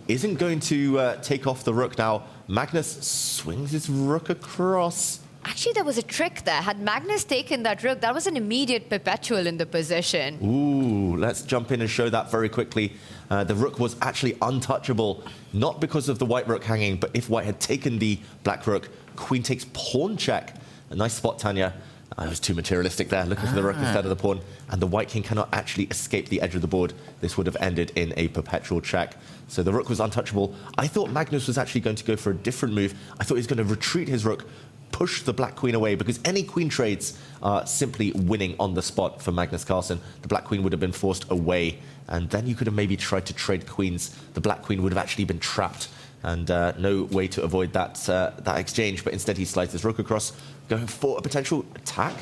isn't going to take off the rook now. Magnus swings his rook across. Actually, there was a trick there. Had Magnus taken that rook, that was an immediate perpetual in the position. Ooh, let's jump in and show that very quickly. The rook was actually untouchable, not because of the white rook hanging, but if white had taken the black rook, queen takes pawn check. A nice spot, Tanya. I was too materialistic there, looking for the rook instead of the pawn. And the white king cannot actually escape the edge of the board. This would have ended in a perpetual check. So the rook was untouchable. I thought Magnus was actually going to go for a different move. I thought he was going to retreat his rook, push the black queen away, because any queen trades are simply winning on the spot for Magnus Carlsen. The black queen would have been forced away, and then you could have maybe tried to trade queens. The black queen would have actually been trapped, and no way to avoid that exchange. But instead he slides his rook across, going for a potential attack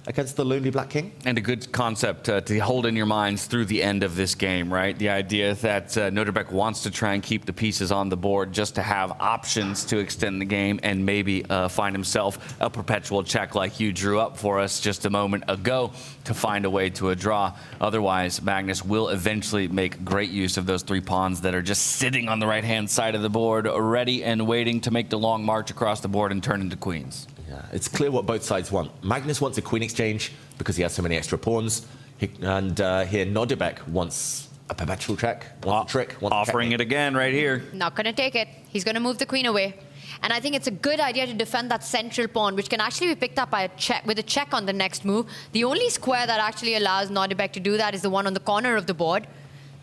against the lonely black king. And a good concept to hold in your minds through the end of this game, right? The idea that Nodirbek wants to try and keep the pieces on the board just to have options to extend the game and maybe find himself a perpetual check like you drew up for us just a moment ago to find a way to a draw. Otherwise, Magnus will eventually make great use of those 3 pawns that are just sitting on the right-hand side of the board, ready and waiting to make the long march across the board and turn into queens. Yeah, it's clear what both sides want. Magnus wants a queen exchange because he has so many extra pawns. And here Nodirbek wants a perpetual check, wants a trick, wants offering it again right here. Not going to take it. He's going to move the queen away. And I think it's a good idea to defend that central pawn, which can actually be picked up by a check, with a check on the next move. The only square that actually allows Nodirbek to do that is the one on the corner of the board.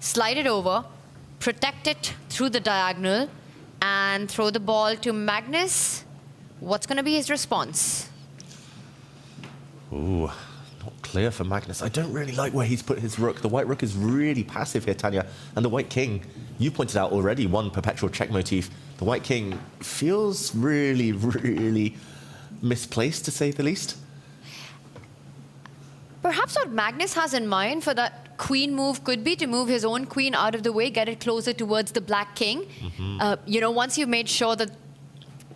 Slide it over, protect it through the diagonal, and throw the ball to Magnus. What's going to be his response? Ooh, not clear for Magnus. I don't really like where he's put his rook. The white rook is really passive here, Tanya. And the white king, you pointed out already, one perpetual check motif. The white king feels really, really misplaced, to say the least. Perhaps what Magnus has in mind for that queen move could be to move his own queen out of the way, get it closer towards the black king. You know, once you've made sure that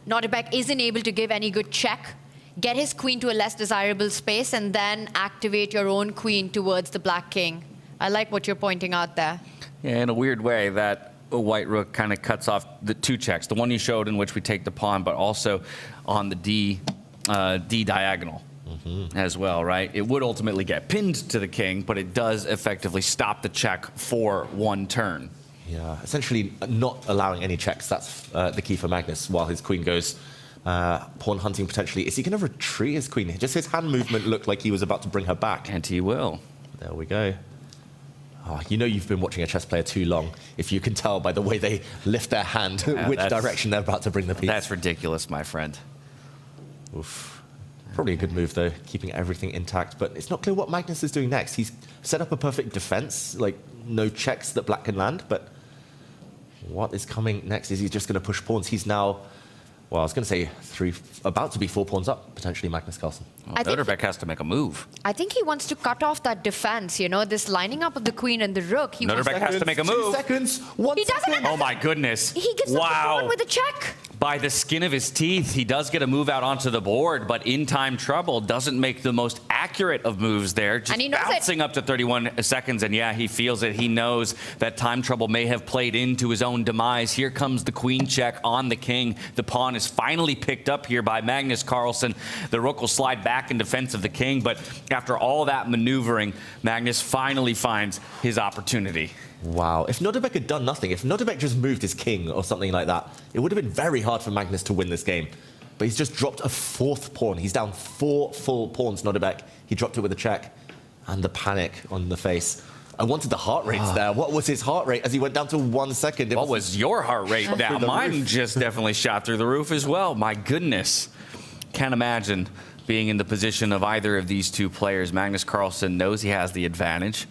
Nodirbek isn't able to give any good check, get his queen to a less desirable space, and then activate your own queen towards the black king. I like what you're pointing out there. Yeah, in a weird way, that white rook kind of cuts off the 2 checks. The one you showed in which we take the pawn, but also on the D diagonal as well, right? It would ultimately get pinned to the king, but it does effectively stop the check for 1 turn. Yeah, essentially not allowing any checks. That's the key for Magnus while his queen goes pawn hunting potentially. Is he going to retreat his queen? Just his hand movement looked like he was about to bring her back. And he will. There we go. Oh, you know you've been watching a chess player too long if you can tell by the way they lift their hand which direction they're about to bring the piece. That's ridiculous, my friend. Oof. Probably a good move, though, keeping everything intact. But it's not clear what Magnus is doing next. He's set up a perfect defense, like no checks that black can land, but what is coming next? Is he just going to push pawns? He's now, well, I was going to say about to be 4 pawns up, potentially Magnus Carlsen. Well, Nodirbek has to make a move. I think he wants to cut off that defense, you know, this lining up of the queen and the rook. Nodirbek has to make a move. 2 seconds, 1 He doesn't have Oh my goodness. He gives up the pawn with a check. By the skin of his teeth, he does get a move out onto the board, but in time trouble doesn't make the most accurate of moves there. Just And he knows bouncing up to 31 seconds, and yeah, he feels it. He knows that time trouble may have played into his own demise. Here comes the queen check on the king. The pawn is finally picked up here by Magnus Carlsen. The rook will slide back in defense of the king, but after all that maneuvering, Magnus finally finds his opportunity. Wow. If Nodirbek had done nothing, if Nodirbek just moved his king or something like that, it would have been very hard for Magnus to win this game. But he's just dropped a 4th pawn. He's down 4 full pawns, Nodirbek. He dropped it with a check. And the panic on the face. I wanted the heart rates there. What was his heart rate as he went down to 1 second? What was your heart rate down? Mine just definitely shot through the roof as well. My goodness. Can't imagine being in the position of either of these 2 players. Magnus Carlsen knows he has the advantage.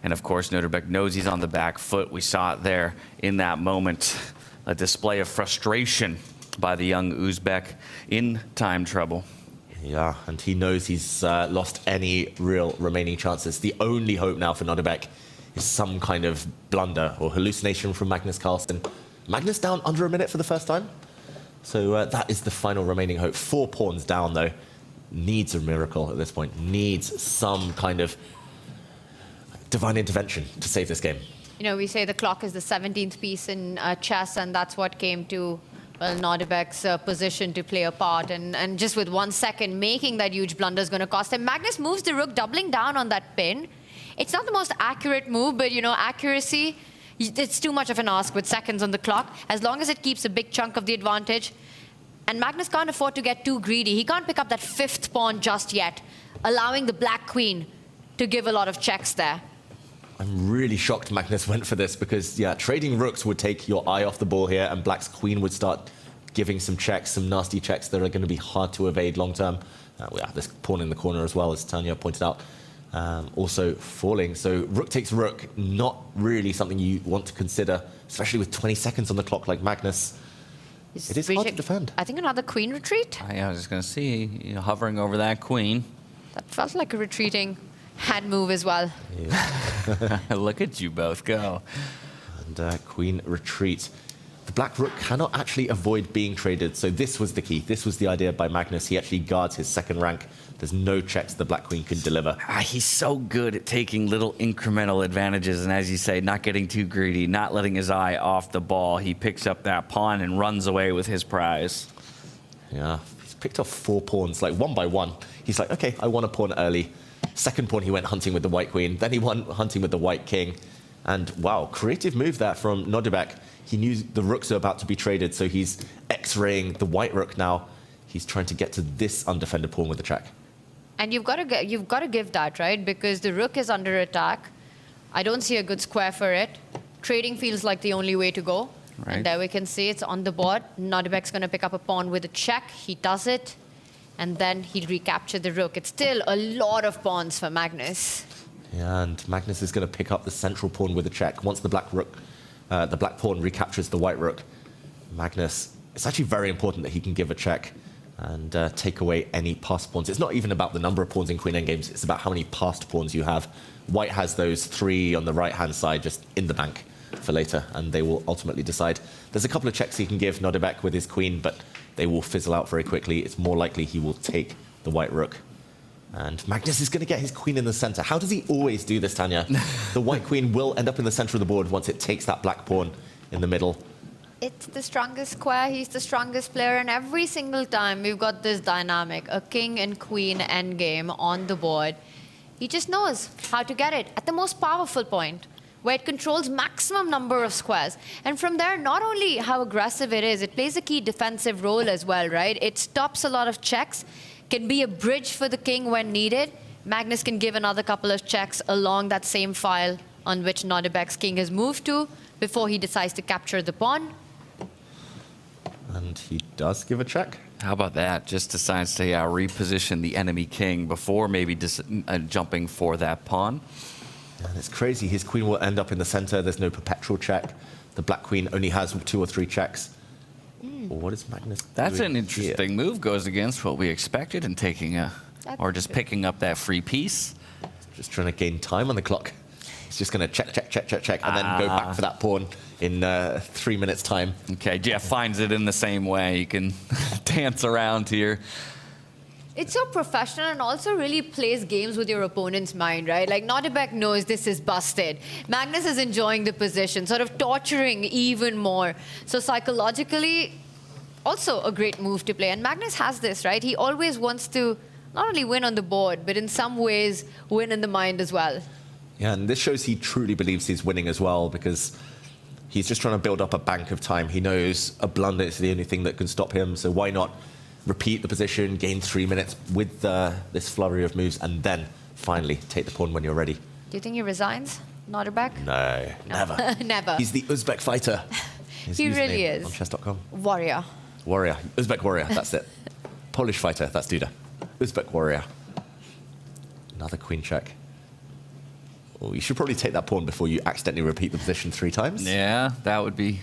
And of course, Nodirbek knows he's on the back foot. We saw it there in that moment. A display of frustration by the young Uzbek in time trouble. Yeah, and he knows he's lost any real remaining chances. The only hope now for Nodirbek is some kind of blunder or hallucination from Magnus Carlsen. Magnus down under a minute for the first time. So that is the final remaining hope. 4 pawns down, though. Needs a miracle at this point. Needs some kind of divine intervention to save this game. You know, we say the clock is the 17th piece in chess, and that's what came to, well, Nodirbek's position to play a part. And just with 1 second, making that huge blunder is going to cost him. Magnus moves the rook, doubling down on that pin. It's not the most accurate move, but, you know, accuracy, it's too much of an ask with seconds on the clock. As long as it keeps a big chunk of the advantage, And Magnus can't afford to get too greedy. He can't pick up that 5th pawn just yet, allowing the black queen to give a lot of checks there. I'm really shocked Magnus went for this because, yeah, trading rooks would take your eye off the ball here, and black's queen would start giving some checks, some nasty checks that are going to be hard to evade long term. Yeah, this pawn in the corner as well, as Tanya pointed out, also falling. So rook takes rook, not really something you want to consider, especially with 20 seconds on the clock like Magnus. It is hard to defend. I think another queen retreat. I was just going to see, hovering over that queen. That felt like a retreating hand move as well. Yeah. Look at you both go. And queen retreat. The black rook cannot actually avoid being traded, so this was the key. This was the idea by Magnus. He actually guards his 2nd rank. There's no checks the black queen can deliver. He's so good at taking little incremental advantages, and as you say, not getting too greedy, not letting his eye off the ball. He picks up that pawn and runs away with his prize. Yeah, he's picked off 4 pawns, like one by one. He's like, okay, I want a pawn early. 2nd pawn, he went hunting with the white queen. Then he went hunting with the white king. And wow, creative move there from Nodirbek. He knew the rooks are about to be traded, so he's X-raying the white rook now. He's trying to get to this undefended pawn with a check. And you've got to give that, right? Because the rook is under attack. I don't see a good square for it. Trading feels like the only way to go. Right. And there we can see it's on the board. Nodirbek's going to pick up a pawn with a check. He does it. And then he'd recapture the rook. It's still a lot of pawns for Magnus. Yeah, and Magnus is going to pick up the central pawn with a check. Once the black pawn recaptures the white rook, Magnus, it's actually very important that he can give a check and take away any passed pawns. It's not even about the number of pawns in queen endgames, it's about how many passed pawns you have. White has those 3 on the right-hand side just in the bank for later, and they will ultimately decide. There's a couple of checks he can give Nodirbek with his queen, but they will fizzle out very quickly. It's more likely he will take the white rook. And Magnus is going to get his queen in the center. How does he always do this, Tanya? The white queen will end up in the center of the board once it takes that black pawn in the middle. It's the strongest square. He's the strongest player. And every single time we've got this dynamic, a king and queen endgame on the board. He just knows how to get it at the most powerful point, where it controls maximum number of squares. And from there, not only how aggressive it is, it plays a key defensive role as well, right? It stops a lot of checks, can be a bridge for the king when needed. Magnus can give another couple of checks along that same file on which Nodirbek's king has moved to before he decides to capture the pawn. And he does give a check. How about that? Just decides to reposition the enemy king before maybe jumping for that pawn. And it's crazy. His queen will end up in the center. There's no perpetual check. The black queen only has 2 or 3 checks. Well, what is Magnus That's doing an interesting here? Move. Goes against what we expected in taking or just picking up that free piece. Just trying to gain time on the clock. He's just going to check, and then go back for that pawn in 3 minutes' time. Okay, Jeff finds it in the same way. You can dance around here. It's so professional and also really plays games with your opponent's mind, right? Like, Nodirbek knows this is busted. Magnus is enjoying the position, sort of torturing even more. So psychologically, also a great move to play. And Magnus has this, right? He always wants to not only win on the board, but in some ways win in the mind as well. Yeah, and this shows he truly believes he's winning as well, because he's just trying to build up a bank of time. He knows a blunder is the only thing that can stop him, so why not repeat the position, gain 3 minutes with this flurry of moves, and then finally take the pawn when you're ready. Do you think he resigns, Nodirbek? No, never. Never. He's the Uzbek fighter. He really is. On Chess.com. Warrior. Warrior. Uzbek warrior, that's it. Polish fighter, that's Duda. Uzbek warrior. Another queen check. Oh, you should probably take that pawn before you accidentally repeat the position 3 times. Yeah, that would be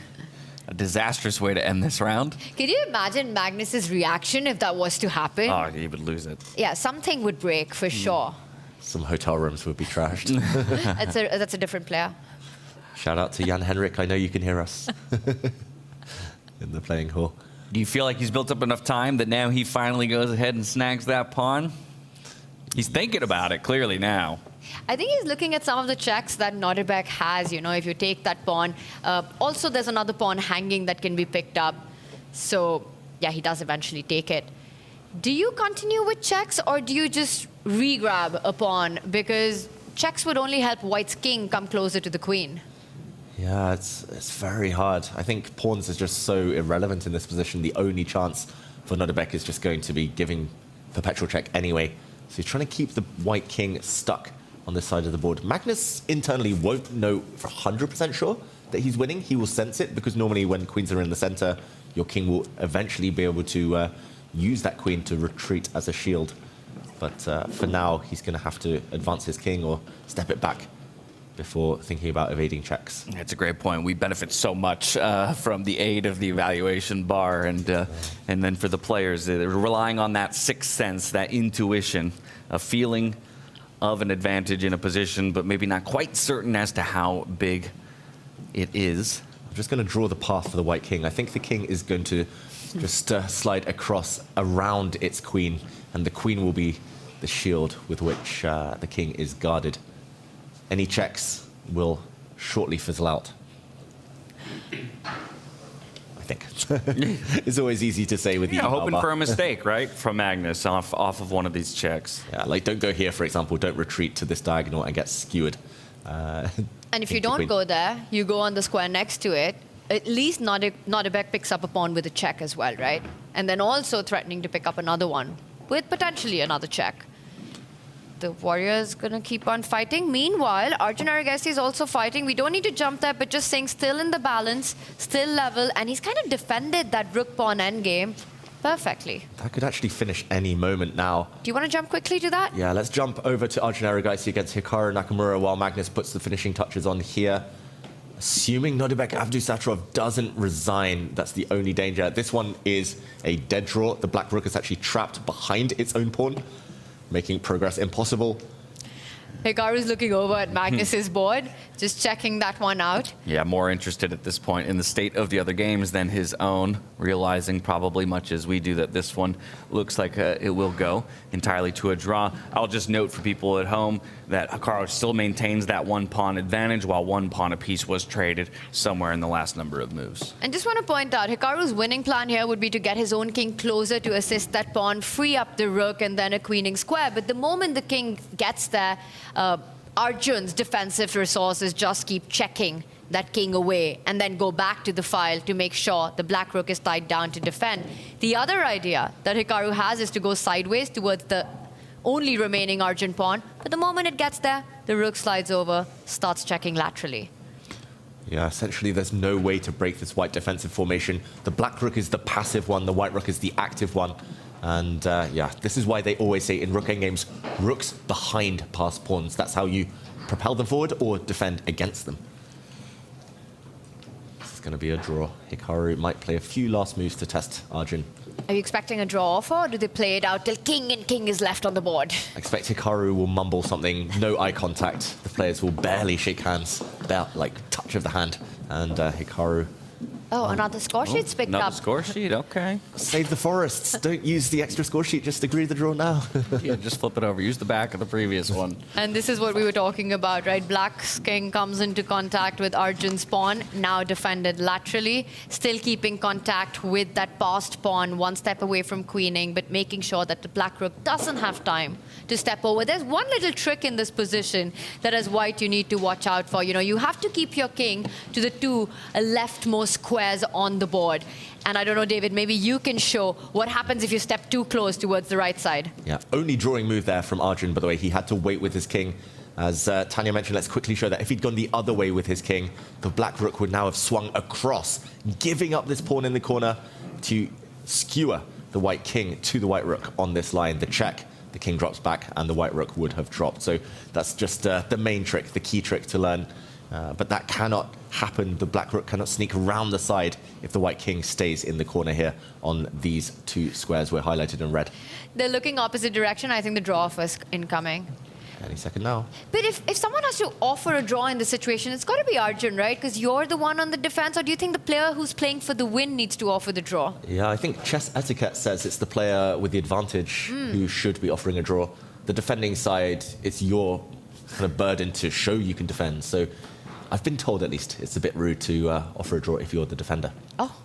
a disastrous way to end this round. Can you imagine Magnus's reaction if that was to happen? Oh, he would lose it. Yeah, something would break for sure. Some hotel rooms would be trashed. That's a different player. Shout out to Jan Henrik. I know you can hear us in the playing hall. Do you feel like he's built up enough time that now he finally goes ahead and snags that pawn? He's thinking about it clearly now. I think he's looking at some of the checks that Nodirbek has, you know, if you take that pawn. Also, there's another pawn hanging that can be picked up. So, yeah, he does eventually take it. Do you continue with checks, or do you just re-grab a pawn? Because checks would only help White's king come closer to the queen. Yeah, it's very hard. I think pawns is just so irrelevant in this position. The only chance for Nodirbek is just going to be giving perpetual check anyway. So he's trying to keep the white king stuck on this side of the board. Magnus internally won't know for 100% sure that he's winning. He will sense it, because normally when queens are in the center, your king will eventually be able to use that queen to retreat as a shield. But for now, he's going to have to advance his king or step it back before thinking about evading checks. That's a great point. We benefit so much from the aid of the evaluation bar, and then for the players, they're relying on that sixth sense, that intuition, a feeling of an advantage in a position, but maybe not quite certain as to how big it is. I'm just going to draw the path for the white king. I think the king is going to just slide across around its queen, and the queen will be the shield with which the king is guarded. Any checks will shortly fizzle out, I think. It's always easy to say with the hoping for a mistake, right, from Magnus off of one of these checks. Yeah, like don't go here, for example. Don't retreat to this diagonal and get skewered. And if you don't go there, you go on the square next to it. At least Nodirbek picks up a pawn with a check as well, right? And then also threatening to pick up another one with potentially another check. The warrior is going to keep on fighting. Meanwhile, Arjun Erigaisi is also fighting. We don't need to jump there, but just staying still in the balance, still level, and he's kind of defended that rook-pawn endgame perfectly. That could actually finish any moment now. Do you want to jump quickly to that? Yeah, let's jump over to Arjun Erigaisi against Hikaru Nakamura while Magnus puts the finishing touches on here. Assuming Nodirbek Abdusattorov doesn't resign, that's the only danger. This one is a dead draw. The black rook is actually trapped behind its own pawn, making progress impossible. Hikaru's looking over at Magnus's board, just checking that one out. Yeah, more interested at this point in the state of the other games than his own, realizing probably much as we do that this one looks like it will go entirely to a draw. I'll just note for people at home that Hikaru still maintains that one pawn advantage, while one pawn apiece was traded somewhere in the last number of moves. And just want to point out, Hikaru's winning plan here would be to get his own king closer to assist that pawn, free up the rook, and then a queening square. But the moment the king gets there, Arjun's defensive resources just keep checking that king away and then go back to the file to make sure the black rook is tied down to defend. The other idea that Hikaru has is to go sideways towards the only remaining Arjun pawn, but the moment it gets there, the rook slides over, starts checking laterally. Yeah, essentially there's no way to break this white defensive formation. The black rook is the passive one, the white rook is the active one. And yeah, this is why they always say in rook endgames, rooks behind passed pawns. That's how you propel them forward or defend against them. This is going to be a draw. Hikaru might play a few last moves to test Arjun. Are you expecting a draw offer, or do they play it out till king and king is left on the board? I expect Hikaru will mumble something, no eye contact. The players will barely shake hands, like touch of the hand. And Hikaru... Oh, another score sheet's picked up. Another score sheet, okay. Save the forests. Don't use the extra score sheet. Just agree to the draw now. Yeah, just flip it over. Use the back of the previous one. And this is what we were talking about, right? Black's king comes into contact with Arjun's pawn, now defended laterally, still keeping contact with that passed pawn, one step away from queening, but making sure that the black rook doesn't have time to step over. There's one little trick in this position that as white you need to watch out for. You know, you have to keep your king to the two leftmost squares on the board. And I don't know, David, maybe you can show what happens if you step too close towards the right side. Yeah, only drawing move there from Arjun, by the way. He had to wait with his king. As Tanya mentioned, let's quickly show that if he'd gone the other way with his king, the black rook would now have swung across, giving up this pawn in the corner to skewer the white king to the white rook on this line. The check, the king drops back, and the white rook would have dropped. So that's just the main trick, the key trick to learn. But that cannot happen. The black rook cannot sneak around the side if the white king stays in the corner here on these two squares we're highlighted in red. They're looking opposite direction. I think the draw offer is incoming. Any second now. But if someone has to offer a draw in this situation, it's got to be Arjun, right? Because you're the one on the defense. Or do you think the player who's playing for the win needs to offer the draw? Yeah, I think chess etiquette says it's the player with the advantage who should be offering a draw. The defending side, it's your kind of burden to show you can defend. So I've been told, at least, it's a bit rude to offer a draw if you're the defender. Oh,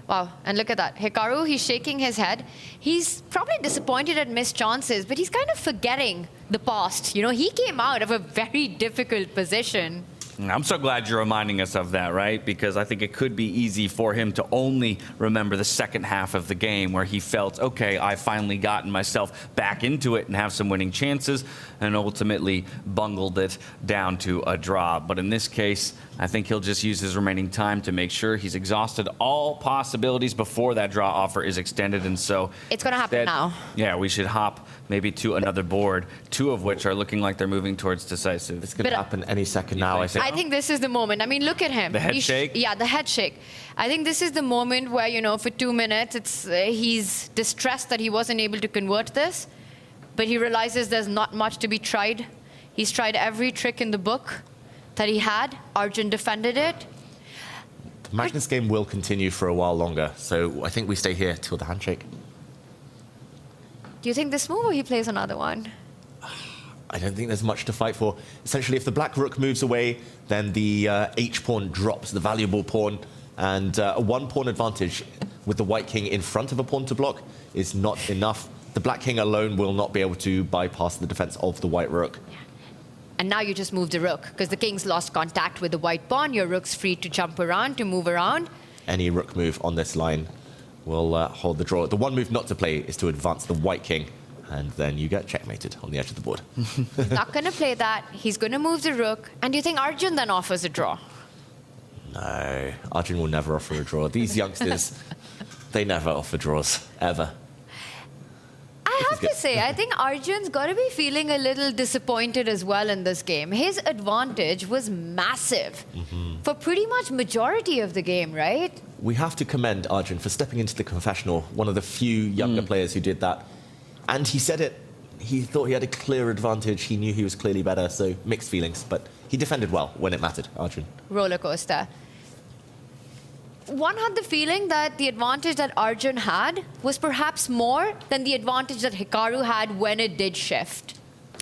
wow. And look at that. Hikaru, he's shaking his head. He's probably disappointed at missed chances, but he's kind of forgetting the past. You know, he came out of a very difficult position. I'm so glad you're reminding us of that, right? Because I think it could be easy for him to only remember the second half of the game where he felt, okay, I finally gotten myself back into it and have some winning chances, and ultimately bungled it down to a draw. But in this case, I think he'll just use his remaining time to make sure he's exhausted all possibilities before that draw offer is extended. And so it's going to happen now. Yeah, we should hop maybe to another board, two of which are looking like they're moving towards decisive. It's going to happen any second now, I think. I think this is the moment. I mean, look at him. The head shake? Yeah, the head shake. I think this is the moment where, you know, for 2 minutes, he's distressed that he wasn't able to convert this, but he realizes there's not much to be tried. He's tried every trick in the book that he had. Arjun defended it. The Magnus game will continue for a while longer, so I think we stay here till the handshake. Do you think this move or he plays another one? I don't think there's much to fight for. Essentially, if the black rook moves away, then the h-pawn drops, the valuable pawn, and a one-pawn advantage with the white king in front of a pawn to block is not enough. The black king alone will not be able to bypass the defense of the white rook. Yeah. And now you just move the rook, because the king's lost contact with the white pawn. Your rook's free to jump around, to move around. Any rook move on this line will hold the draw. The one move not to play is to advance the white king, and then you get checkmated on the edge of the board. He's not going to play that. He's going to move the rook. And do you think Arjun then offers a draw? No, Arjun will never offer a draw. These youngsters, they never offer draws, ever. I have to say, I think Arjun's got to be feeling a little disappointed as well in this game. His advantage was massive for pretty much majority of the game, right? We have to commend Arjun for stepping into the confessional, one of the few younger players who did that. And he said it. He thought he had a clear advantage. He knew he was clearly better, so mixed feelings. But he defended well when it mattered, Arjun. Roller coaster. One had the feeling that the advantage that Arjun had was perhaps more than the advantage that Hikaru had when it did shift.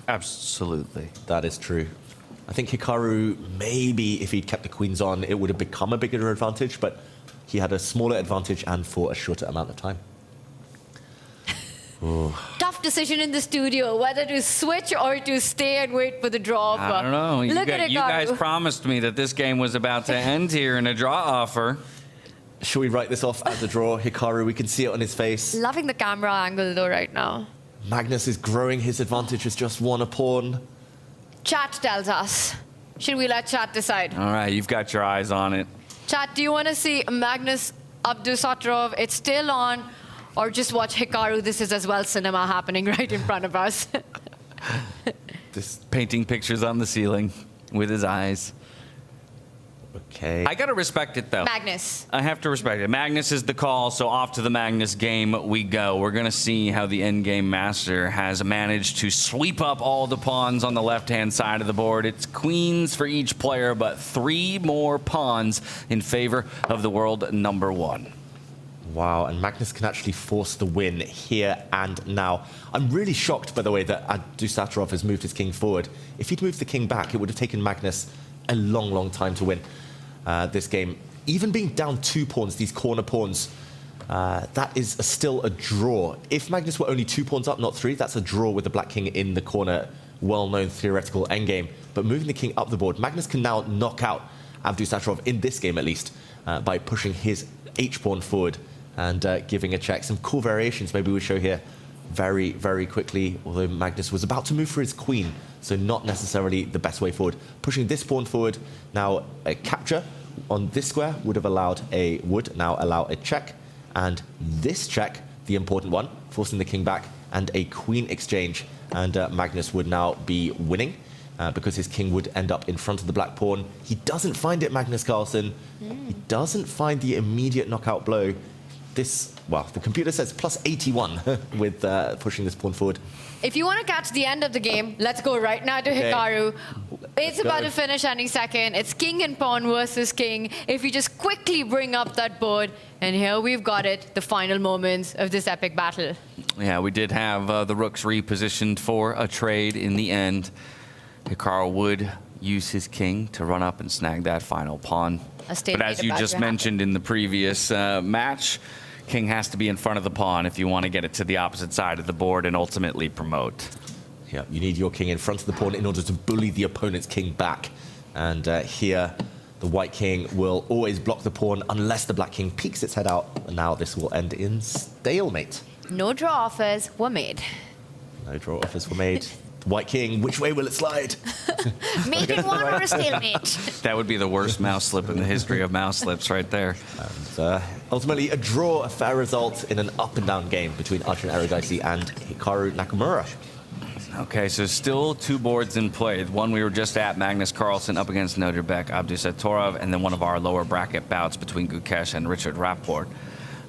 Absolutely. That is true. I think Hikaru, maybe if he'd kept the queens on, it would have become a bigger advantage, but he had a smaller advantage and for a shorter amount of time. Tough decision in the studio, whether to switch or to stay and wait for the draw. I don't know. Look at you guys promised me that this game was about to end here in a draw offer. Should we write this off as a draw? Hikaru, we can see it on his face. Loving the camera angle though right now. Magnus is growing his advantage as just one a pawn. Chat tells us. Should we let chat decide? All right, you've got your eyes on it. Chat, do you want to see Magnus Abdusattorov? It's still on. Or just watch Hikaru. This is as well cinema happening right in front of us. Just painting pictures on the ceiling with his eyes. Okay. I got to respect it, though. Magnus. I have to respect it. Magnus is the call, so off to the Magnus game we go. We're going to see how the endgame master has managed to sweep up all the pawns on the left-hand side of the board. It's queens for each player, but 3 more pawns in favor of the world number 1. Wow, and Magnus can actually force the win here and now. I'm really shocked, by the way, that Abdusattorov has moved his king forward. If he'd moved the king back, it would have taken Magnus a long, long time to win this game. Even being down 2 pawns, these corner pawns, that is still a draw. If Magnus were only 2 pawns up, not 3, that's a draw with the black king in the corner. Well-known theoretical endgame. But moving the king up the board, Magnus can now knock out Abdusattorov, in this game at least, by pushing his h-pawn forward and giving a check. Some cool variations maybe we'll show here very, very quickly, although Magnus was about to move for his queen, so not necessarily the best way forward. Pushing this pawn forward, now a capture on this square would have allowed would now allow a check, and this check, the important one, forcing the king back, and a queen exchange, and Magnus would now be winning. Because his king would end up in front of the black pawn. He doesn't find it, Magnus Carlsen. He doesn't find the immediate knockout blow. This, well, the computer says plus 81 with pushing this pawn forward. If you want to catch the end of the game, let's go right now to Hikaru. It's about to finish any second. It's king and pawn versus king. If you just quickly bring up that board, and here we've got it, the final moments of this epic battle. Yeah, we did have the rooks repositioned for a trade in the end. Hikaru would use his king to run up and snag that final pawn. But as you just mentioned in the previous match, king has to be in front of the pawn if you want to get it to the opposite side of the board and ultimately promote. Yeah, you need your king in front of the pawn in order to bully the opponent's king back. And here, the white king will always block the pawn unless the black king peeks its head out. And now this will end in stalemate. No draw offers were made. No draw offers were made. The white king, which way will it slide? Mate in one or a stalemate? That would be the worst mouse slip in the history of mouse slips right there. And ultimately, a draw, a fair result in an up and down game between Arjun Erigaisi and Hikaru Nakamura. Okay, so still 2 boards in play. One we were just at, Magnus Carlsen up against Nodirbek Abdusattorov, and then one of our lower bracket bouts between Gukesh and Richard Rapport.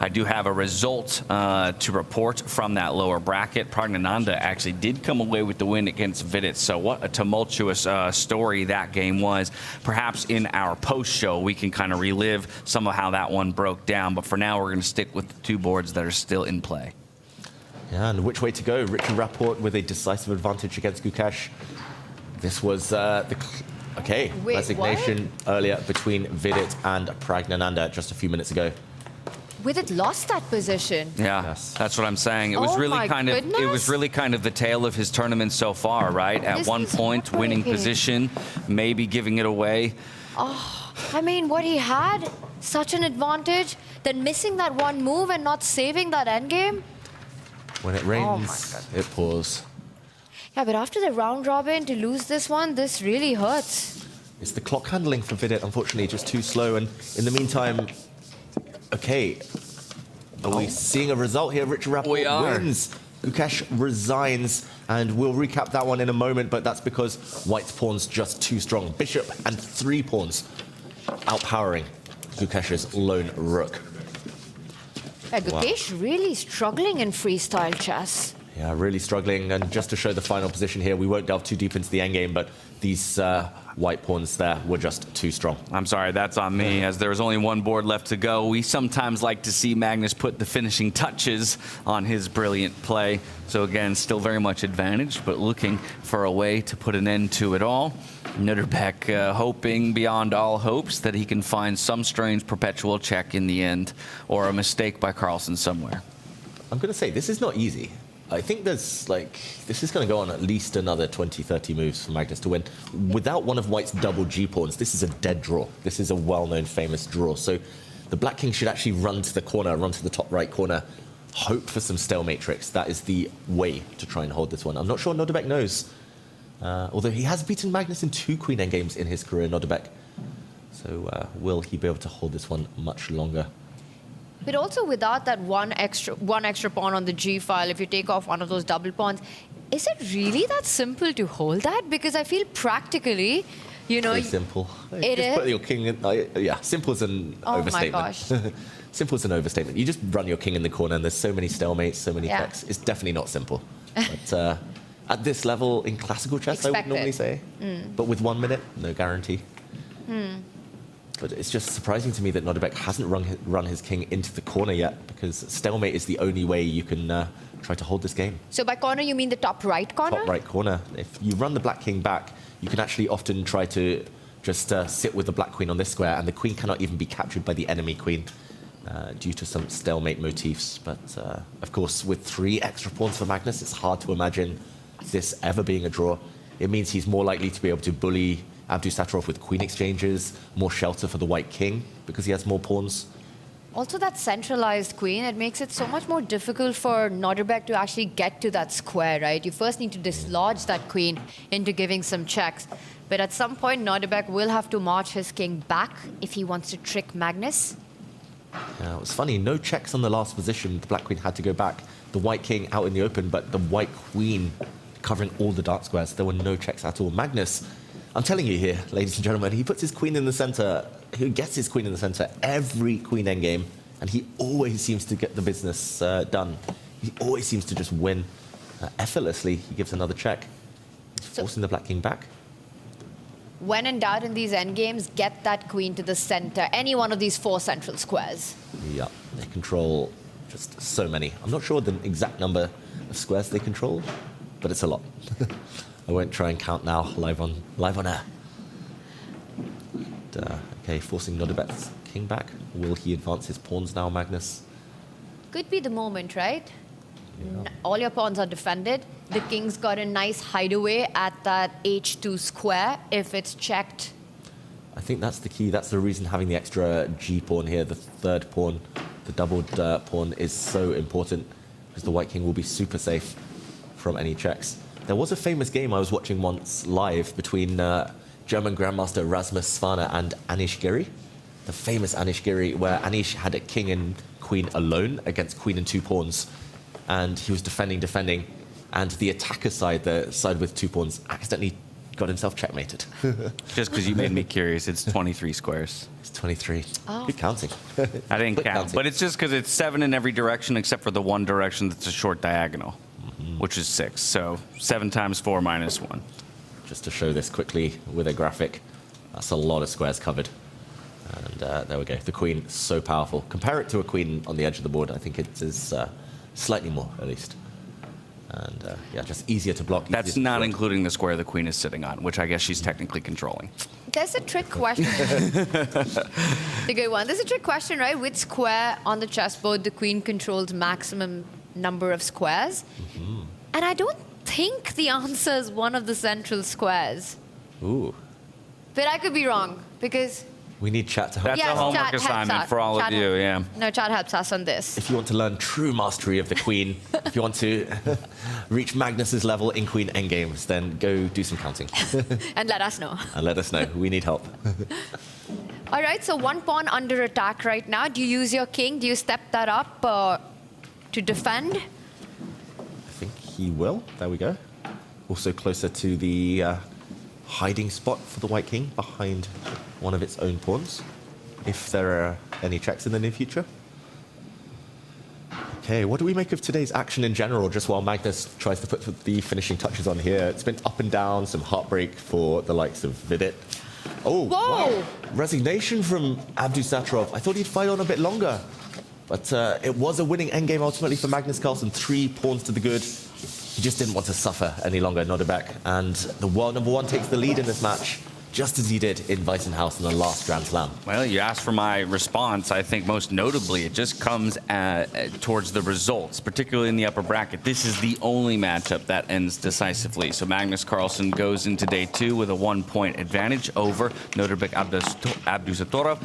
I do have a result to report from that lower bracket. Praggnanandhaa actually did come away with the win against Vidit, so what a tumultuous story that game was. Perhaps in our post-show, we can kind of relive some of how that one broke down, but for now, we're going to stick with the 2 boards that are still in play. Yeah, and which way to go? Richard Rapport with a decisive advantage against Gukesh. This was resignation earlier between Vidit and Praggnanandhaa just a few minutes ago. Vidit lost that position. Yeah, that's what I'm saying. It was really kind of the tale of his tournament so far, right? At one point, winning position, maybe giving it away. Oh, I mean, what he had, such an advantage, then missing that one move and not saving that endgame. When it rains, it pours. Yeah, but after the round robin, to lose this one, this really hurts. It's the clock handling for Vidit, unfortunately, just too slow. And in the meantime, okay, are we seeing a result here? Richard Rapport wins. Gukesh resigns, and we'll recap that one in a moment, but that's because white's pawn's just too strong. Bishop and 3 pawns outpowering Gukesh's lone rook. Yeah, Gukesh really struggling in freestyle chess. Yeah, really struggling. And just to show the final position here, we won't delve too deep into the endgame, but these white pawns there were just too strong. I'm sorry, that's on me, as there's only 1 board left to go. We sometimes like to see Magnus put the finishing touches on his brilliant play. So again, still very much advantaged, but looking for a way to put an end to it all. Nodirbek hoping beyond all hopes that he can find some strange perpetual check in the end, or a mistake by Carlsen somewhere. I'm going to say, this is not easy. I think this is going to go on at least another 20, 30 moves for Magnus to win. Without one of white's double G-pawns, this is a dead draw. This is a well-known, famous draw. So the black king should actually run to the corner, run to the top right corner, hope for some stalemate tricks. That is the way to try and hold this one. I'm not sure Nodirbek knows. Although he has beaten Magnus in 2 queen endgames in his career, Nodirbek. So will he be able to hold this one much longer? But also without that one extra pawn on the G file, if you take off one of those double pawns, is it really that simple to hold that? Because I feel practically, you know... Very simple. It just is? put your king in... yeah, simple is an overstatement. Oh my gosh. Simple is an overstatement. You just run your king in the corner and there's so many stalemates, so many checks. It's definitely not simple. But at this level, in classical chess, I would normally say. But with 1 minute, no guarantee. But it's just surprising to me that Nodirbek hasn't run his king into the corner yet, because stalemate is the only way you can try to hold this game. So by corner, you mean the top right corner? Top right corner. If you run the black king back, you can actually often try to just sit with the black queen on this square, and the queen cannot even be captured by the enemy queen due to some stalemate motifs. But of course, with 3 extra pawns for Magnus, it's hard to imagine this ever being a draw. It means he's more likely to be able to bully Abdusattorov with queen exchanges, more shelter for the white king because he has more pawns. Also that centralized queen, it makes it so much more difficult for Nodirbek to actually get to that square, right? You first need to dislodge that queen into giving some checks. But at some point, Nodirbek will have to march his king back if he wants to trick Magnus. Yeah, it was funny, no checks on the last position. The black queen had to go back. The white king out in the open, but the white queen covering all the dark squares. There were no checks at all. Magnus, I'm telling you here, ladies and gentlemen, he puts his queen in the center. He gets his queen in the center every queen endgame, and he always seems to get the business done. He always seems to just win effortlessly. He gives another check. He's forcing the black king back. When in doubt in these endgames, get that queen to the center, any one of these 4 central squares. Yeah, they control just so many. I'm not sure the exact number of squares they control, but it's a lot. I won't try and count now, live on air. And, okay, forcing Nodirbek's king back. Will he advance his pawns now, Magnus? Could be the moment, right? All your pawns are defended. the king's got a nice hideaway at that h2 square if it's checked. I think that's the key. That's the reason having the extra G pawn here, the third pawn, the doubled pawn is so important because the white king will be super safe from any checks. There was a famous game I was watching once live between German Grandmaster Rasmus Svana and Anish Giri. The famous Anish Giri, where Anish had a king and queen alone against queen and 2 pawns. And he was defending, and the attacker side, the side with 2 pawns, accidentally got himself checkmated. Just because you made me curious, it's 23 squares. It's 23. Oh. Good counting. I didn't count, but it's just because it's 7 in every direction except for the one direction that's a short diagonal, which is 6. So 7 times 4 minus 1. Just to show this quickly with a graphic, that's a lot of squares covered. And there we go. The queen, so powerful. Compare it to a queen on the edge of the board. I think it is slightly more, at least. And yeah, just easier to block. That's not including the square the queen is sitting on, which I guess she's technically controlling. There's a trick question. The good one. There's a trick question, right? Which square on the chessboard the queen controls maximum number of squares? And I don't think the answer is one of the central squares. Ooh. But I could be wrong, because... We need chat to help. That's a homework assignment for all of you, yeah. No, chat helps us on this. If you want to learn true mastery of the queen, if you want to reach Magnus's level in queen endgames, then go do some counting. And let us know. And let us know. We need help. All right, so 1 pawn under attack right now. Do you use your king? Do you step that up to defend? I think he will. There we go. Also closer to the hiding spot for the white king behind one of its own pawns, if there are any checks in the near future. Okay, what do we make of today's action in general, just while Magnus tries to put the finishing touches on here? It's been up and down, some heartbreak for the likes of Vidit. Oh, whoa! Wow. Resignation from Abdusattorov. I thought he'd fight on a bit longer. But it was a winning endgame ultimately for Magnus Carlsen. 3 pawns to the good. He just didn't want to suffer any longer, Nodirbek. And the world number 1 takes the lead in this match, just as he did in Weissenhaus in the last Grand Slam. Well, you asked for my response. I think most notably it just comes towards the results, particularly in the upper bracket. This is the only matchup that ends decisively. So Magnus Carlsen goes into day 2 with a 1-point advantage over Nodirbek Abdusattorov.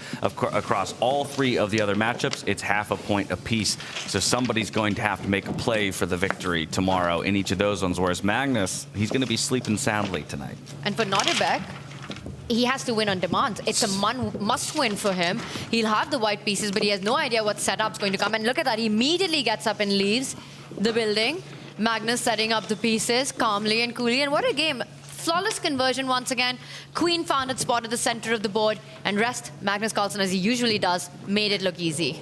Across all 3 of the other matchups, it's half a point apiece. So somebody's going to have to make a play for the victory tomorrow in each of those ones, whereas Magnus, he's going to be sleeping soundly tonight. And for Nodirbek, he has to win on demand. It's a must-win for him. He'll have the white pieces, but he has no idea what setup's going to come. And look at that. He immediately gets up and leaves the building. Magnus setting up the pieces calmly and coolly. And what a game. Flawless conversion once again. Queen found its spot at the center of the board. And rest, Magnus Carlsen, as he usually does, made it look easy.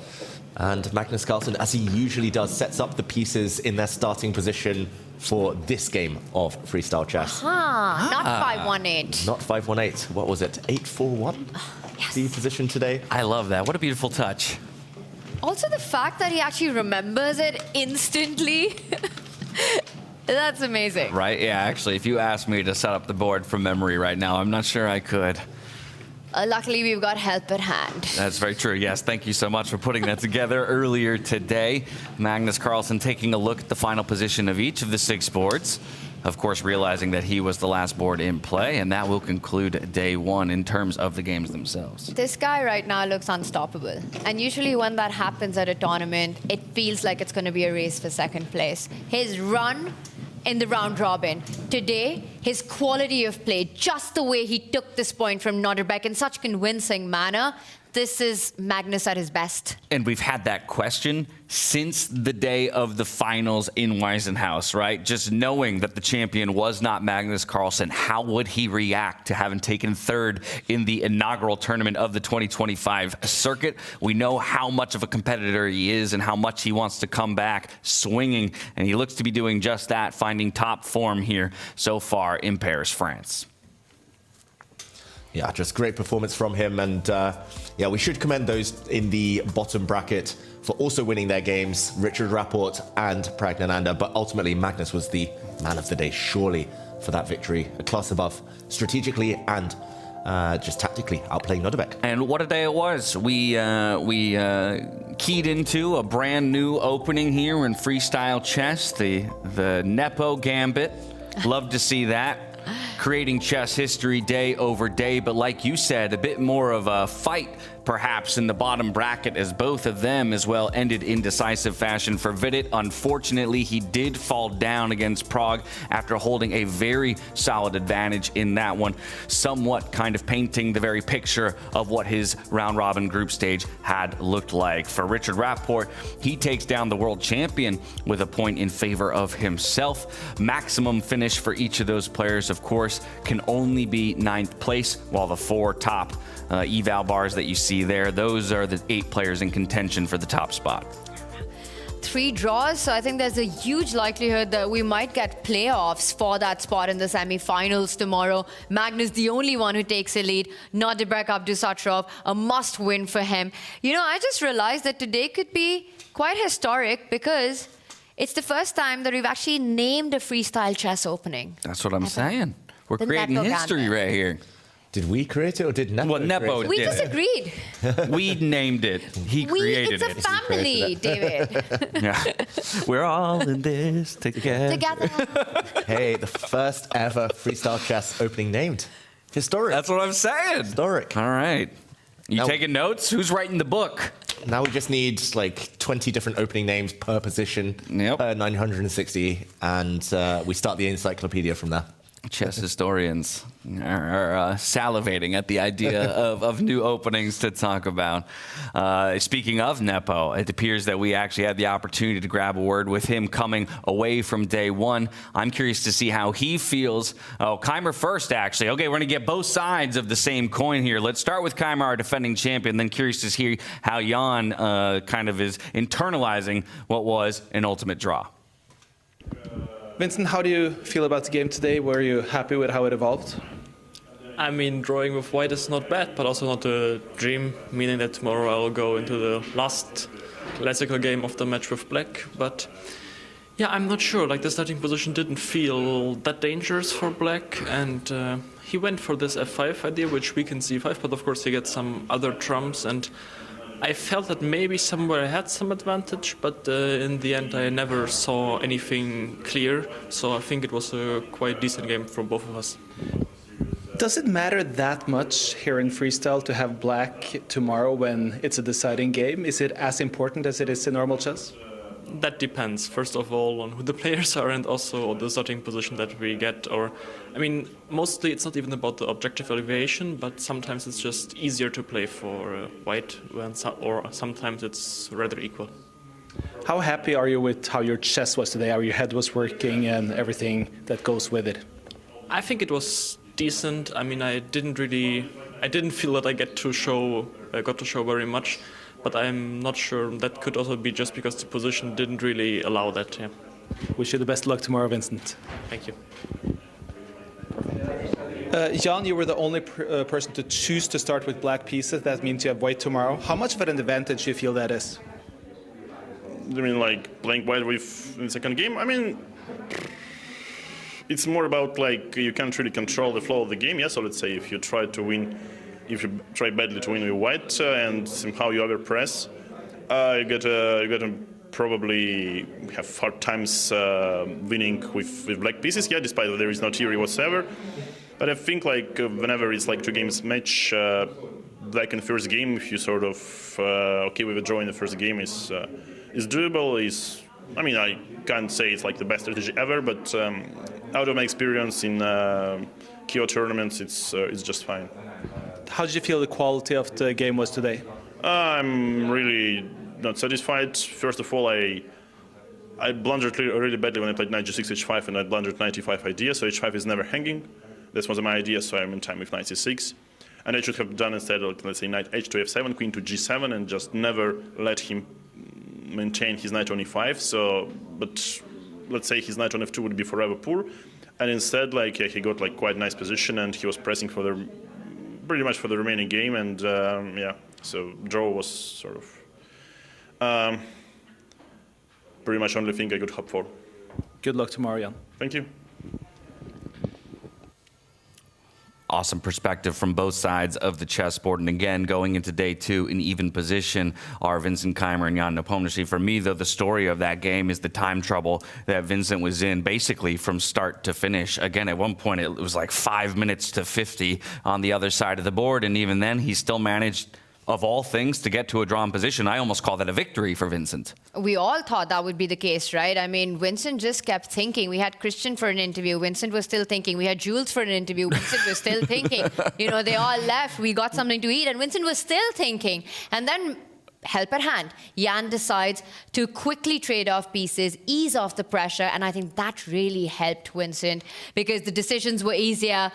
And Magnus Carlsen, as he usually does, sets up the pieces in their starting position for this game of freestyle chess. Not 5-1-8. Not 5-1-8. What was it? 8-4-1? Yes. The position today. I love that. What a beautiful touch. Also the fact that he actually remembers it instantly. That's amazing. Right? Yeah, actually, if you asked me to set up the board from memory right now, I'm not sure I could. Luckily, we've got help at hand. That's very true. Yes, thank you so much for putting that together earlier today. Magnus Carlsen taking a look at the final position of each of the 6 boards. Of course, realizing that he was the last board in play, and that will conclude day 1 in terms of the games themselves. This guy right now looks unstoppable. And usually when that happens at a tournament, it feels like it's going to be a race for second place. His run in the round robin. Today, his quality of play, just the way he took this point from Nodirbek in such convincing manner, this is Magnus at his best. And we've had that question since the day of the finals in Weissenhaus, right? Just knowing that the champion was not Magnus Carlsen, how would he react to having taken 3rd in the inaugural tournament of the 2025 circuit? We know how much of a competitor he is and how much he wants to come back swinging, and he looks to be doing just that, finding top form here so far in Paris, France. Yeah, just great performance from him. And yeah, we should commend those in the bottom bracket for also winning their games, Richard Rapport and Praggnanandhaa. But ultimately, Magnus was the man of the day, surely, for that victory. A class above strategically and just tactically outplaying Nodirbek. And what a day it was. We keyed into a brand new opening here in freestyle chess, the Nepo Gambit. Love to see that. Creating chess history day over day, but like you said, a bit more of a fight perhaps in the bottom bracket, as both of them as well ended in decisive fashion. For Vidit, unfortunately, he did fall down against Pragg after holding a very solid advantage in that one, somewhat kind of painting the very picture of what his round robin group stage had looked like. For Richard Rapport, he takes down the world champion with a point in favor of himself. Maximum finish for each of those players, of course, can only be 9th place, while the 4 top eval bars that you see there, those are the 8 players in contention for the top spot. 3 draws, so I think there's a huge likelihood that we might get playoffs for that spot in the semi-finals tomorrow. Magnus, the only one who takes a lead. Nodirbek Abdusattorov, a must-win for him. You know, I just realized that today could be quite historic because it's the first time that we've actually named a freestyle chess opening. That's what I'm saying. We're The creating Nepo history Gambit. right here. Did we create it or did Nepo? Well, Nepo create it? We did just it. agreed. We named it. He created It's a family, David. Yeah. We're all in this together. Together. Hey, the first ever freestyle chess opening named. Historic. That's what I'm saying. Historic. All right. You Now- taking notes? Who's writing the book? Now we just need like 20 different opening names per position, per 960, and we start the encyclopedia from there. Chess historians are salivating at the idea of new openings to talk about. Speaking of Nepo, it appears that we actually had the opportunity to grab a word with him coming away from day one. I'm curious to see how he feels. Oh, Keymer first, actually. Okay, we're going to get both sides of the same coin here. Let's start with Keymer, our defending champion, then curious to hear how Jan kind of is internalizing what was an ultimate draw. Vincent, how do you feel about the game today? Were you happy with how it evolved? I mean, drawing with white is not bad, but also not a dream, meaning that tomorrow I will go into the last classical game of the match with black. But yeah, I'm not sure. Like, the starting position didn't feel that dangerous for black, and he went for this f5 idea, which weakens c5, but of course he gets some other trumps, and I felt that maybe somewhere I had some advantage, but in the end I never saw anything clear, so I think it was a quite decent game for both of us. Does it matter that much here in freestyle to have black tomorrow when it's a deciding game? Is it as important as it is in normal chess? That depends, first of all, on who the players are and also on the starting position that we get. Or, I mean, mostly it's not even about the objective elevation, but sometimes it's just easier to play for white, or sometimes it's rather equal. How happy are you with how your chess was today, how your head was working and everything that goes with it? I think it was decent. I mean, I didn't feel that I got to show very much. But I'm not sure. That could also be just because the position didn't really allow that. Yeah. Wish you the best luck tomorrow, Vincent. Thank you. Jan, you were the only person to choose to start with black pieces. That means you have white tomorrow. How much of an advantage do you feel that is? I mean, like playing white with in the second game. I mean, it's more about like you can't really control the flow of the game. Yeah. So let's say if you try badly to win with white and somehow you overpress, you get to probably have hard times winning with black pieces. Yeah, despite that there is no theory whatsoever. But I think like whenever it's like 2 games match, black in first game, if you sort of okay with a draw in the first game is doable. I mean, I can't say it's like the best strategy ever, but out of my experience in KO tournaments, it's just fine. How did you feel the quality of the game was today? I'm really not satisfied. First of all, I blundered really badly when I played knight g6 h5, and I blundered knight e5 idea, so h5 is never hanging. This was my idea, so I'm in time with knight c6. And I should have done instead, let's say, knight h to f7, queen to g7, and just never let him maintain his knight on e5. So, but let's say his knight on f2 would be forever poor. And instead, like, he got like quite nice position, and he was pressing for pretty much for the remaining game, and yeah, so draw was sort of pretty much only thing I could hope for. Good luck tomorrow, Jan. Thank you. awesome perspective from both sides of the chessboard. And again, going into day 2 in even position are Vincent Keymer and Jan Nepomniachtchi. For me, though, the story of that game is the time trouble that Vincent was in basically from start to finish. Again, at one point, it was like 5 minutes to 50 on the other side of the board. And even then, he still managed, of all things, to get to a drawn position. I almost call that a victory for Vincent. We all thought that would be the case, right? I mean, Vincent just kept thinking. We had Christian for an interview. Vincent was still thinking. We had Jules for an interview. Vincent was still thinking. You know, they all left. We got something to eat, and Vincent was still thinking. And then, help at hand, Jan decides to quickly trade off pieces, ease off the pressure, and I think that really helped Vincent because the decisions were easier,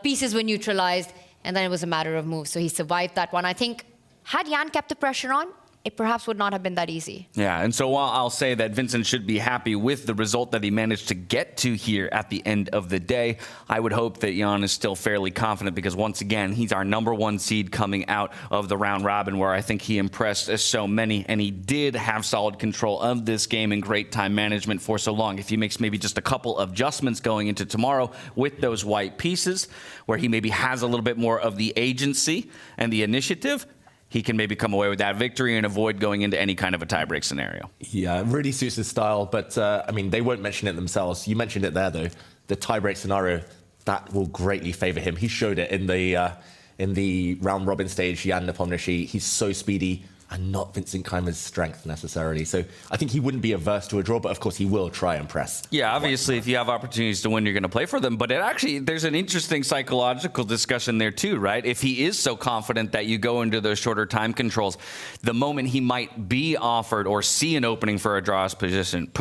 pieces were neutralized, and then it was a matter of moves. So he survived that one. I think had Jan kept the pressure on, it perhaps would not have been that easy. Yeah, and so while I'll say that Vincent should be happy with the result that he managed to get to here at the end of the day, I would hope that Jan is still fairly confident because, once again, he's our #1 seed coming out of the round robin where I think he impressed so many, and he did have solid control of this game and great time management for so long. If he makes maybe just a couple of adjustments going into tomorrow with those white pieces, where he maybe has a little bit more of the agency and the initiative, he can maybe come away with that victory and avoid going into any kind of a tiebreak scenario. Yeah, it really suits his style, but I mean, they won't mention it themselves. You mentioned it there, though. The tiebreak scenario, that will greatly favor him. He showed it in the round robin stage. Jan Nepomniachtchi, he's so speedy and not Vincent Keymer's strength necessarily. So I think he wouldn't be averse to a draw, but of course he will try and press. Yeah, obviously, if you have opportunities to win, you're going to play for them. But there's an interesting psychological discussion there too, right? If he is so confident that you go into those shorter time controls, the moment he might be offered or see an opening for a draws position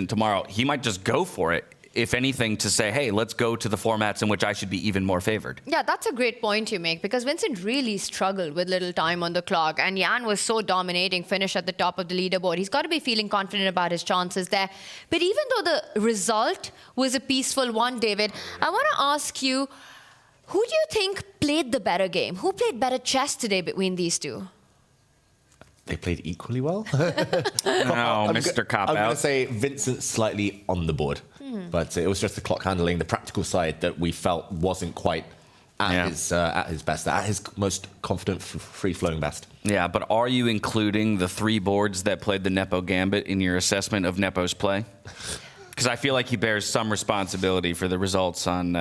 tomorrow, he might just go for it. If anything, to say, hey, let's go to the formats in which I should be even more favored. Yeah, that's a great point you make because Vincent really struggled with little time on the clock and Jan was so dominating, finished at the top of the leaderboard. He's got to be feeling confident about his chances there. But even though the result was a peaceful one, David, I want to ask you, who do you think played the better game? Who played better chess today between these two? They played equally well. No, Mr. Cop-Out. I'm going to say Vincent slightly on the board. But it was just the clock handling, the practical side that we felt wasn't quite at his best, at his most confident, free-flowing best. Yeah, but are you including the 3 boards that played the Nepo Gambit in your assessment of Nepo's play? Because I feel like he bears some responsibility for the results on...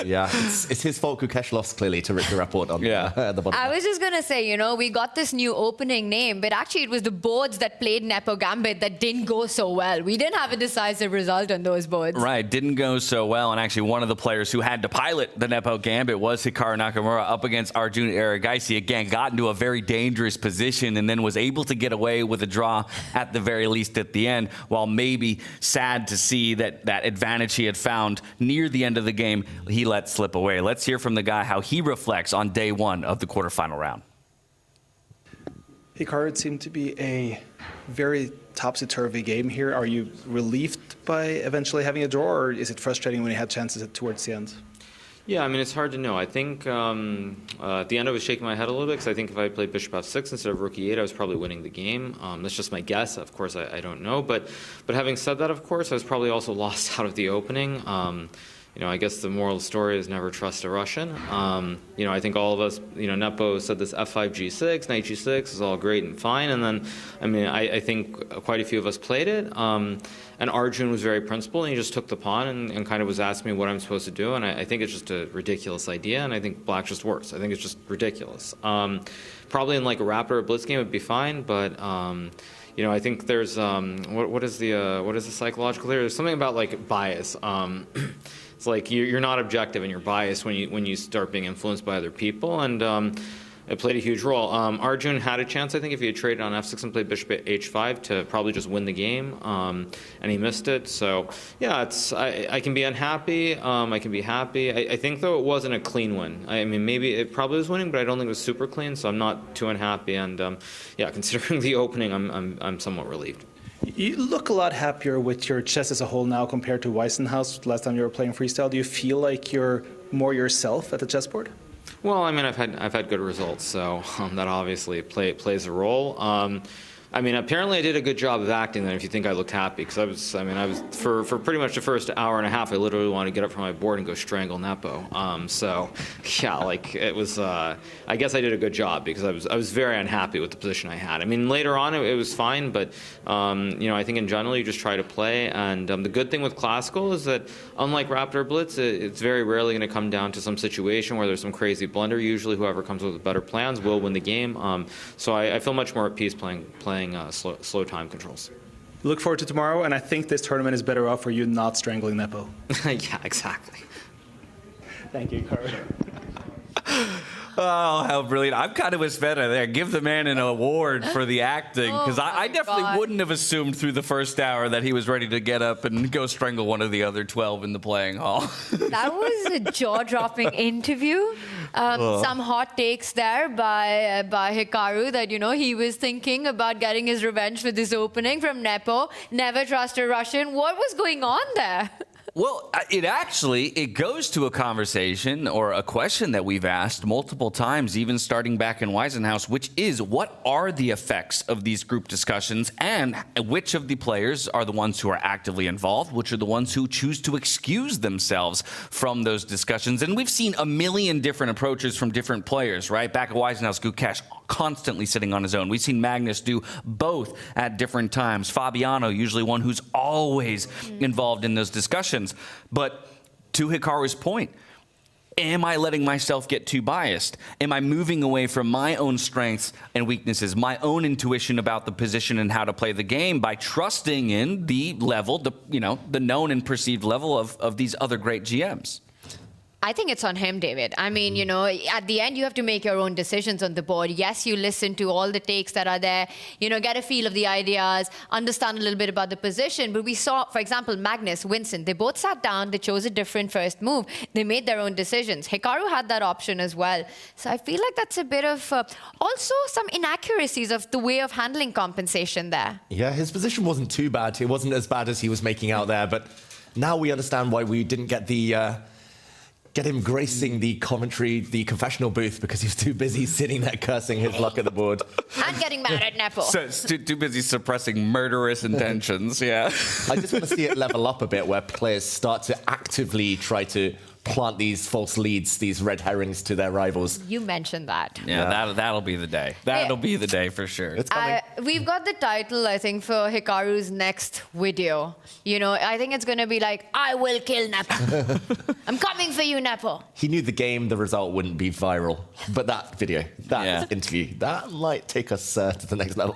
Yeah, it's his fault Gukesh lost, clearly, to Rapport on the bottom. I was just going to say, you know, we got this new opening name, but actually it was the boards that played Nepo Gambit that didn't go so well. We didn't have a decisive result on those boards. Right, didn't go so well. And actually one of the players who had to pilot the Nepo Gambit was Hikaru Nakamura up against Arjun Erigaisi. Again, got into a very dangerous position and then was able to get away with a draw at the very least at the end, while maybe sad to see that advantage he had found near the end of the game, he let slip away. Let's hear from the guy how he reflects on day 1 of the quarterfinal round. Hikaru, it seemed to be a very topsy-turvy game here. Are you relieved by eventually having a draw, or is it frustrating when you had chances towards the end? Yeah, I mean, it's hard to know. I think at the end I was shaking my head a little bit because I think if I played bishop f6 instead of rook e8, I was probably winning the game. That's just my guess. Of course, I don't know. But having said that, of course, I was probably also lost out of the opening. You know, I guess the moral story is never trust a Russian. You know, I think all of us, you know, Nepo said this f5, g6, knight g6 is all great and fine. And then, I mean, I think quite a few of us played it. And Arjun was very principled, and he just took the pawn and kind of was asking me what I'm supposed to do. And I think it's just a ridiculous idea, and I think black's just worse. I think it's just ridiculous. Probably in like a Rapport or blitz game it would be fine, but you know, I think there's what is the psychological theory? There's something about like bias. It's like you're not objective and you're biased when you start being influenced by other people, and it played a huge role. Arjun had a chance, I think, if he had traded on f6 and played bishop h5 to probably just win the game, and he missed it. So yeah, I can be unhappy, I can be happy. I think though it wasn't a clean win. I mean, maybe it probably was winning, but I don't think it was super clean. So I'm not too unhappy, and yeah, considering the opening, I'm somewhat relieved. You look a lot happier with your chess as a whole now compared to Weissenhaus last time you were playing freestyle. Do you feel like you're more yourself at the chessboard? Well, I mean, I've had good results, so that obviously plays a role. I mean, apparently I did a good job of acting then if you think I looked happy, because I was for pretty much the first hour and a half, I literally wanted to get up from my board and go strangle Nepo. So, yeah, like it was, I guess I did a good job because I was very unhappy with the position I had. I mean, later on it was fine, but, I think in general you just try to play, and the good thing with Classical is that unlike Raptor Blitz, it's very rarely going to come down to some situation where there's some crazy blunder. Usually whoever comes with better plans will win the game. So I feel much more at peace playing slow time controls. Look forward to tomorrow, and I think this tournament is better off for you not strangling Nepo. Yeah, exactly. Thank you, Hikaru. Oh, how brilliant. I'm kind of with Sveta there. Give the man an award for the acting, because I definitely wouldn't have assumed through the first hour that he was ready to get up and go strangle one of the other 12 in the playing hall. That was a jaw-dropping interview. Some hot takes there by Hikaru that, he was thinking about getting his revenge for this opening from Nepo. Never trust a Russian. What was going on there? Well, it goes to a conversation or a question that we've asked multiple times, even starting back in Weisenhaus, which is, what are the effects of these group discussions, and which of the players are the ones who are actively involved, which are the ones who choose to excuse themselves from those discussions? And we've seen a million different approaches from different players, right? Back at Weisenhaus, Gukesh constantly sitting on his own. We've seen Magnus do both at different times. Fabiano, usually one who's always involved in those discussions. But to Hikaru's point, am I letting myself get too biased? Am I moving away from my own strengths and weaknesses, my own intuition about the position and how to play the game, by trusting in the level, the known and perceived level of these other great GMs? I think it's on him, David. I mean, at the end, you have to make your own decisions on the board. Yes, you listen to all the takes that are there, get a feel of the ideas, understand a little bit about the position. But we saw, for example, Magnus, Vincent, they both sat down, they chose a different first move. They made their own decisions. Hikaru had that option as well. So I feel like that's a bit of also some inaccuracies of the way of handling compensation there. Yeah, his position wasn't too bad. It wasn't as bad as he was making out there. But now we understand why we didn't get him gracing the commentary, the confessional booth, because he was too busy sitting there cursing his luck at the board. And getting mad at Nepo. So too busy suppressing murderous intentions, yeah. I just want to see it level up a bit, where players start to actively try to plant these false leads, these red herrings to their rivals. You mentioned that. Yeah. That'll be the day. That'll be the day for sure. It's coming. We've got the title, I think, for Hikaru's next video. I think it's going to be like, I will kill Nepo. I'm coming for you, Nepo. He knew the game, the result wouldn't be viral. But that video, that interview, that might take us to the next level.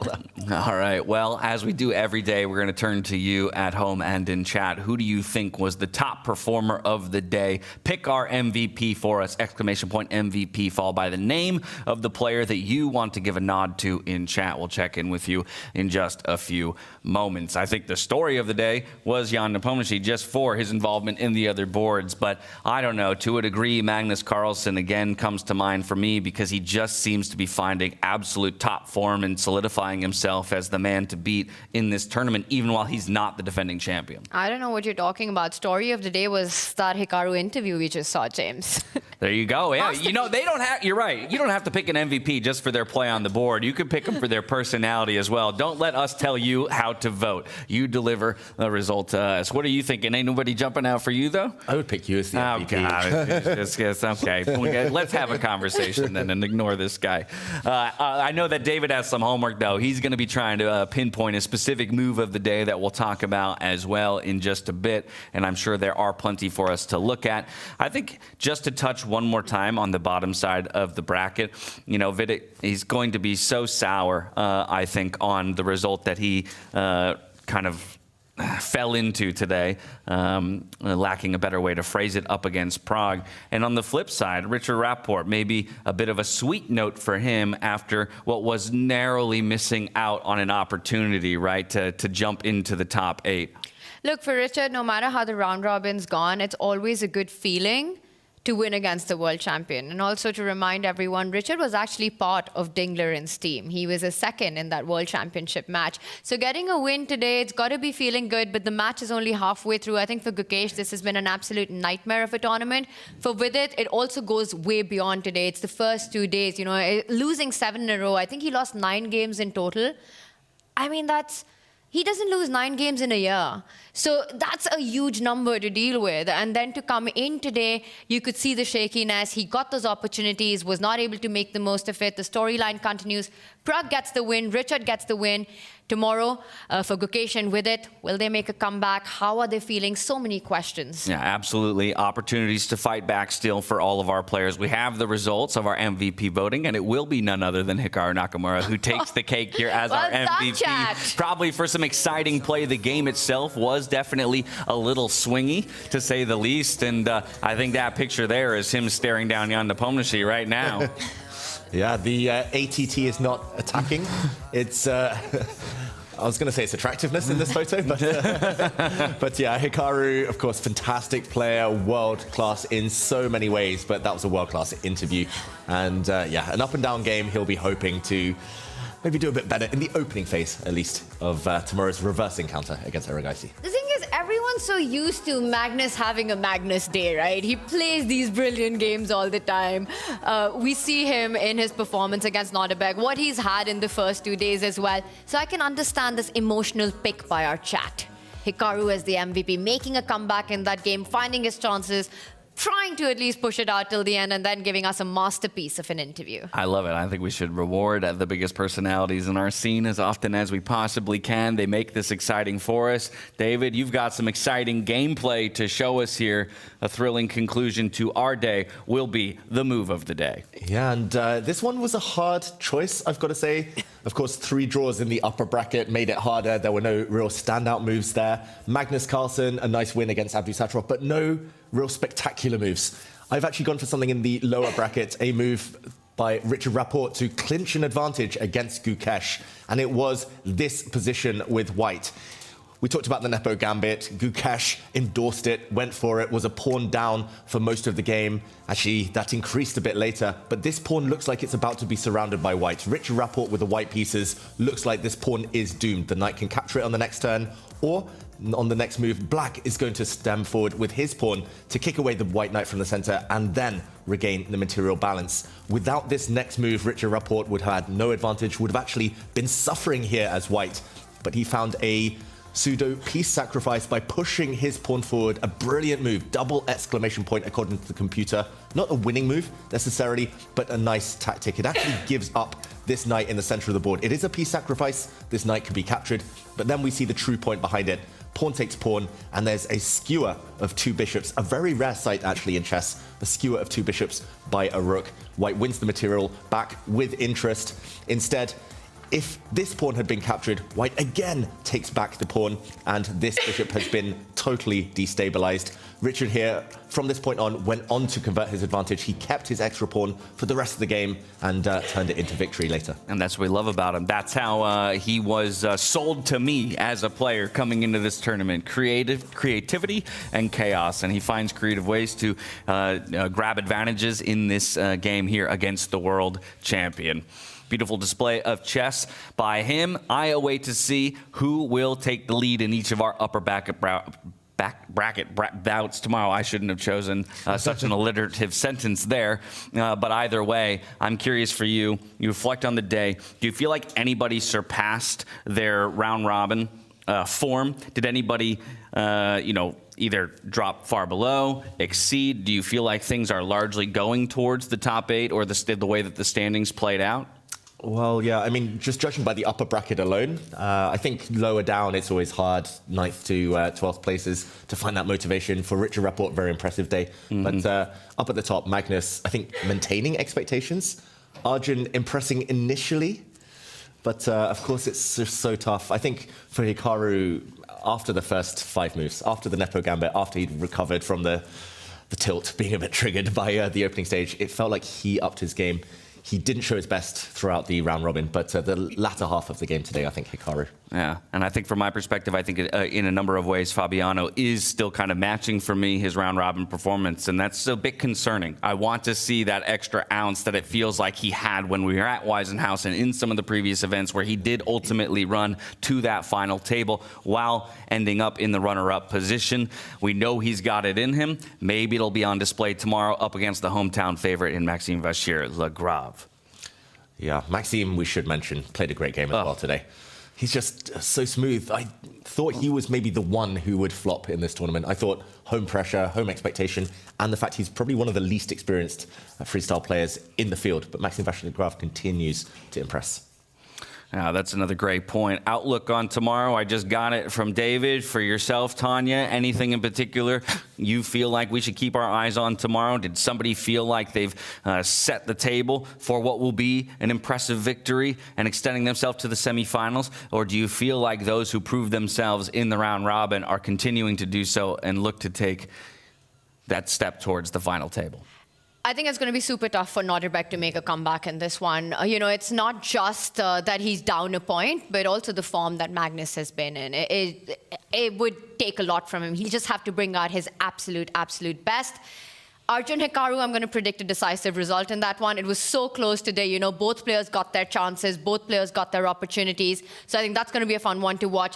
All right. Well, as we do every day, we're going to turn to you at home and in chat. Who do you think was the top performer of the day? Pick our MVP for us, ! MVP, followed by the name of the player that you want to give a nod to in chat. We'll check in with you in just a few moments. I think the story of the day was Jan Nepomniachtchi, just for his involvement in the other boards. But I don't know, to a degree, Magnus Carlsen again comes to mind for me, because he just seems to be finding absolute top form and solidifying himself as the man to beat in this tournament, even while he's not the defending champion. I don't know what you're talking about. Story of the day was that Hikaru interview we just saw, James. There you go. Yeah, they don't have, you're right. You don't have to pick an MVP just for their play on the board. You could pick them for their personality as well. Don't let us tell you how to vote. You deliver the result to us. What are you thinking? Ain't nobody jumping out for you, though? I would pick you as the MVP. God. Okay. Let's have a conversation then and ignore this guy. I know that David has some homework, though. He's going to be trying to pinpoint a specific move of the day that we'll talk about as well in just a bit. And I'm sure there are plenty for us to look at. I think just to touch one more time on the bottom side of the bracket, Vidit, he's going to be so sour, I think, on the result that he kind of fell into today, lacking a better way to phrase it, up against Prague. And on the flip side, Richard Rapport, maybe a bit of a sweet note for him after what was narrowly missing out on an opportunity, right, to jump into the top 8. Look, for Richard, no matter how the round robin's gone, it's always a good feeling to win against the world champion. And also to remind everyone, Richard was actually part of Dingleren's team. He was a second in that world championship match. So getting a win today, it's got to be feeling good, but the match is only halfway through. I think for Gukesh, this has been an absolute nightmare of a tournament. For Vidit, it also goes way beyond today. It's the first 2 days, losing 7 in a row. I think he lost 9 games in total. I mean, he doesn't lose 9 games in a year. So that's a huge number to deal with. And then to come in today, you could see the shakiness. He got those opportunities, was not able to make the most of it. The storyline continues. Pragg gets the win. Richard gets the win. Tomorrow, for Gukesh and Vidit, will they make a comeback? How are they feeling? So many questions. Yeah, absolutely. Opportunities to fight back still for all of our players. We have the results of our MVP voting, and it will be none other than Hikaru Nakamura who takes the cake here as our MVP. Probably for some exciting play. The game itself was definitely a little swingy, to say the least. And I think that picture there is him staring down Jan Nepomniachtchi right now. Yeah, the ATT is not attacking. It's, I was going to say it's attractiveness in this photo, but yeah, Hikaru, of course, fantastic player, world-class in so many ways, but that was a world-class interview. And yeah, an up-and-down game. He'll be hoping to maybe do a bit better in the opening phase, at least, of tomorrow's reverse encounter against Erigaisi. The thing is, everyone's so used to Magnus having a Magnus day, right? He plays these brilliant games all the time. We see him in his performance against Nodirbek, what he's had in the first 2 days as well. So I can understand this emotional pick by our chat. Hikaru as the MVP, making a comeback in that game, finding his chances, trying to at least push it out till the end, and then giving us a masterpiece of an interview. I love it. I think we should reward the biggest personalities in our scene as often as we possibly can. They make this exciting for us. David, you've got some exciting gameplay to show us here. A thrilling conclusion to our day will be the move of the day. Yeah, and this one was a hard choice, I've got to say. Of course, 3 draws in the upper bracket made it harder. There were no real standout moves there. Magnus Carlsen, a nice win against Abdusattorov, but no real spectacular moves. I've actually gone for something in the lower bracket, a move by Richard Rapport to clinch an advantage against Gukesh, and it was this position with white. We talked about the Nepo Gambit. Gukesh endorsed it, went for it, was a pawn down for most of the game. Actually, that increased a bit later, but this pawn looks like it's about to be surrounded by white. Richard Rapport with the white pieces looks like this pawn is doomed. The knight can capture it on the next turn, or on the next move, black is going to stem forward with his pawn to kick away the white knight from the center and then regain the material balance. Without this next move, Richard Rapport would have had no advantage, would have actually been suffering here as white. But he found a pseudo piece sacrifice by pushing his pawn forward. A brilliant move, double exclamation point according to the computer. Not a winning move necessarily, but a nice tactic. It actually gives up this knight in the center of the board. It is a piece sacrifice. This knight can be captured, but then we see the true point behind it. Pawn takes pawn, and there's a skewer of 2 bishops. A very rare sight, actually, in chess. A skewer of 2 bishops by a rook. White wins the material back with interest. Instead, if this pawn had been captured, white again takes back the pawn, and this bishop has been totally destabilized. Richard here, from this point on, went on to convert his advantage. He kept his extra pawn for the rest of the game and turned it into victory later. And that's what we love about him. That's how he was sold to me as a player coming into this tournament. Creativity and chaos. And he finds creative ways to grab advantages in this game here against the world champion. Beautiful display of chess by him. I await to see who will take the lead in each of our upper bracket bouts tomorrow. I shouldn't have chosen such an alliterative sentence there. But either way, I'm curious for you. You reflect on the day. Do you feel like anybody surpassed their round robin form? Did anybody, either drop far below, exceed? Do you feel like things are largely going towards the top 8 or the way that the standings played out? Well, yeah, I mean, just judging by the upper bracket alone, I think lower down it's always hard, 9th to 12th places, to find that motivation. For Richard Rapport, very impressive day. But up at the top, Magnus, I think, maintaining expectations. Arjun impressing initially, but of course it's just so tough. I think for Hikaru, after the first 5 moves, after the Nepo Gambit, after he'd recovered from the tilt being a bit triggered by the opening stage, it felt like he upped his game. He didn't show his best throughout the round robin, but the latter half of the game today, I think Hikaru. Yeah, and I think from my perspective, I think in a number of ways, Fabiano is still kind of matching for me his round robin performance, and that's a bit concerning. I want to see that extra ounce that it feels like he had when we were at Weisenhaus and in some of the previous events where he did ultimately run to that final table while ending up in the runner-up position. We know he's got it in him. Maybe it'll be on display tomorrow up against the hometown favorite in Maxime Vachier-Lagrave. Yeah, Maxime, we should mention, played a great game as well today. He's just so smooth. I thought he was maybe the one who would flop in this tournament. I thought home pressure, home expectation, and the fact he's probably one of the least experienced freestyle players in the field. But Maxime Vachier-Lagrave continues to impress. That's another great point. Outlook on tomorrow. I just got it from David. For yourself, Tanya, anything in particular you feel like we should keep our eyes on tomorrow? Did somebody feel like they've set the table for what will be an impressive victory and extending themselves to the semifinals? Or do you feel like those who proved themselves in the round robin are continuing to do so and look to take that step towards the final table? I think it's going to be super tough for Nodirbek to make a comeback in this one. It's not just that he's down a point, but also the form that Magnus has been in. It would take a lot from him. He just have to bring out his absolute best. Arjun Hikaru, I'm going to predict a decisive result in that one. It was so close today. Both players got their chances. Both players got their opportunities. So I think that's going to be a fun one to watch.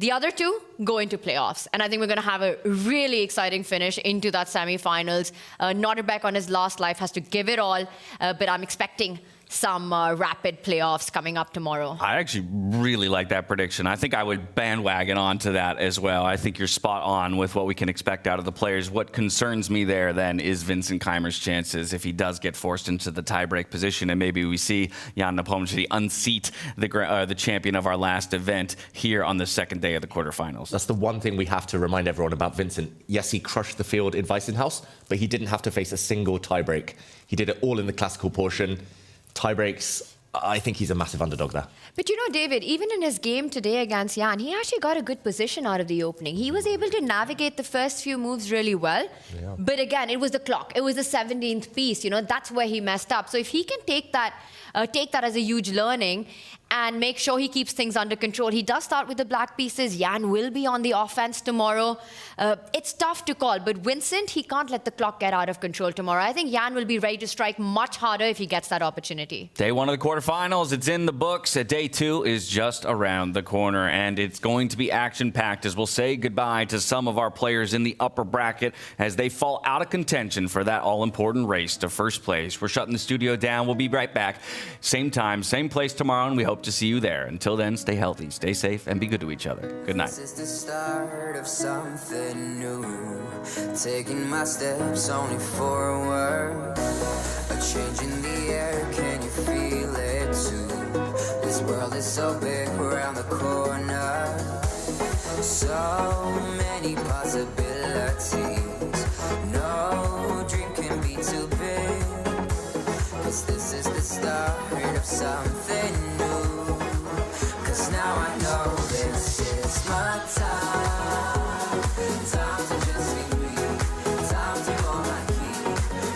The other two go into playoffs, and I think we're going to have a really exciting finish into that semifinals. Nodirbek on his last life has to give it all, but I'm expecting some rapid playoffs coming up tomorrow. I actually really like that prediction. I think I would bandwagon onto that as well. I think you're spot on with what we can expect out of the players. What concerns me there then is Vincent Keymer's chances if he does get forced into the tiebreak position, and maybe we see Jan Nepomniachtchi unseat the champion of our last event here on the second day of the quarterfinals. That's the one thing we have to remind everyone about Vincent. Yes, he crushed the field in Weissenhaus, but he didn't have to face a single tiebreak. He did it all in the classical portion. Tiebreaks, I think he's a massive underdog there. But David, even in his game today against Jan, he actually got a good position out of the opening. He was able to navigate the first few moves really well. Yeah. But again, it was the clock. It was the 17th piece. That's where he messed up. So if he can take that as a huge learning and make sure he keeps things under control. He does start with the black pieces. Jan will be on the offense tomorrow. It's tough to call, but Vincent, he can't let the clock get out of control tomorrow. I think Jan will be ready to strike much harder if he gets that opportunity. Day one of the quarterfinals, it's in the books. Day two is just around the corner, and it's going to be action-packed as we'll say goodbye to some of our players in the upper bracket as they fall out of contention for that all-important race to first place. We're shutting the studio down. We'll be right back. Same time, same place tomorrow, and we hope to see you there. Until then, stay healthy, stay safe, and be good to each other. Good night. This is the start of something new. Taking my steps only forward. A change in the air, can you feel it too? This world is so big around the corner. So many possibilities. No dream can be too big. 'Cause this is the start of something new. 'Cause now I know this is my time. Time to just be me. Time to hold my key.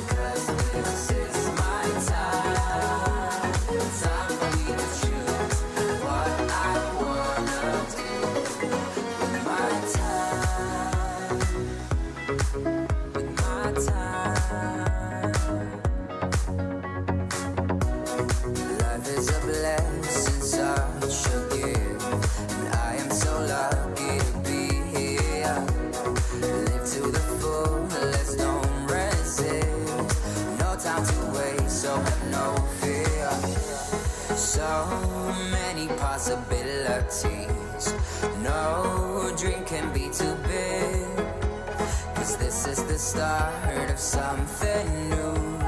'Cause this is my time. Time for me to choose what I wanna do. With my time. With my time. Life is a blessing, such a gift, and I am so lucky to be here. Live to the fullest, don't resist. No time to waste, so have no fear. So many possibilities. No dream can be too big. 'Cause this is the start of something new.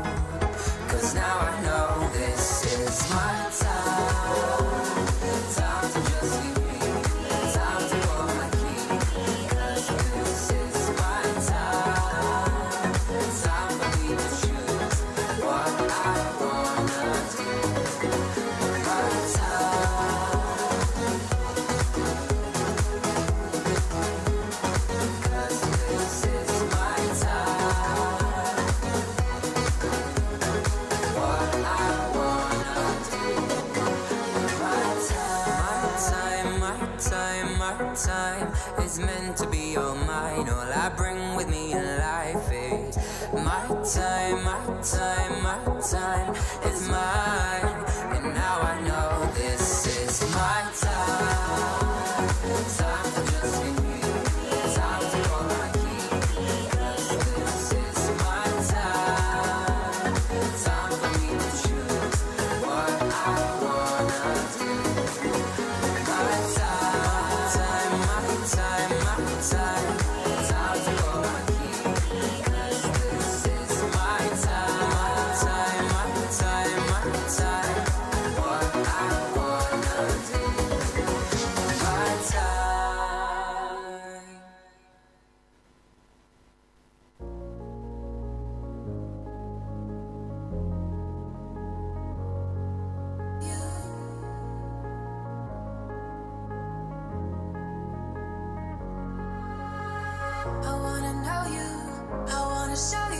'Cause now I know this is my time. Time to just be me. Time to hold my key. 'Cause this is my time. Time for me to choose what I wanna do. My time. 'Cause this is my time. What I wanna do. My time, my time, my time is meant to be all mine. All I bring with me in life is my time, my time, my time is mine. And now I know this is my time. Time to just be me. Time to hold my key. 'Cause this is my time. Time for me to choose what I wanna do. show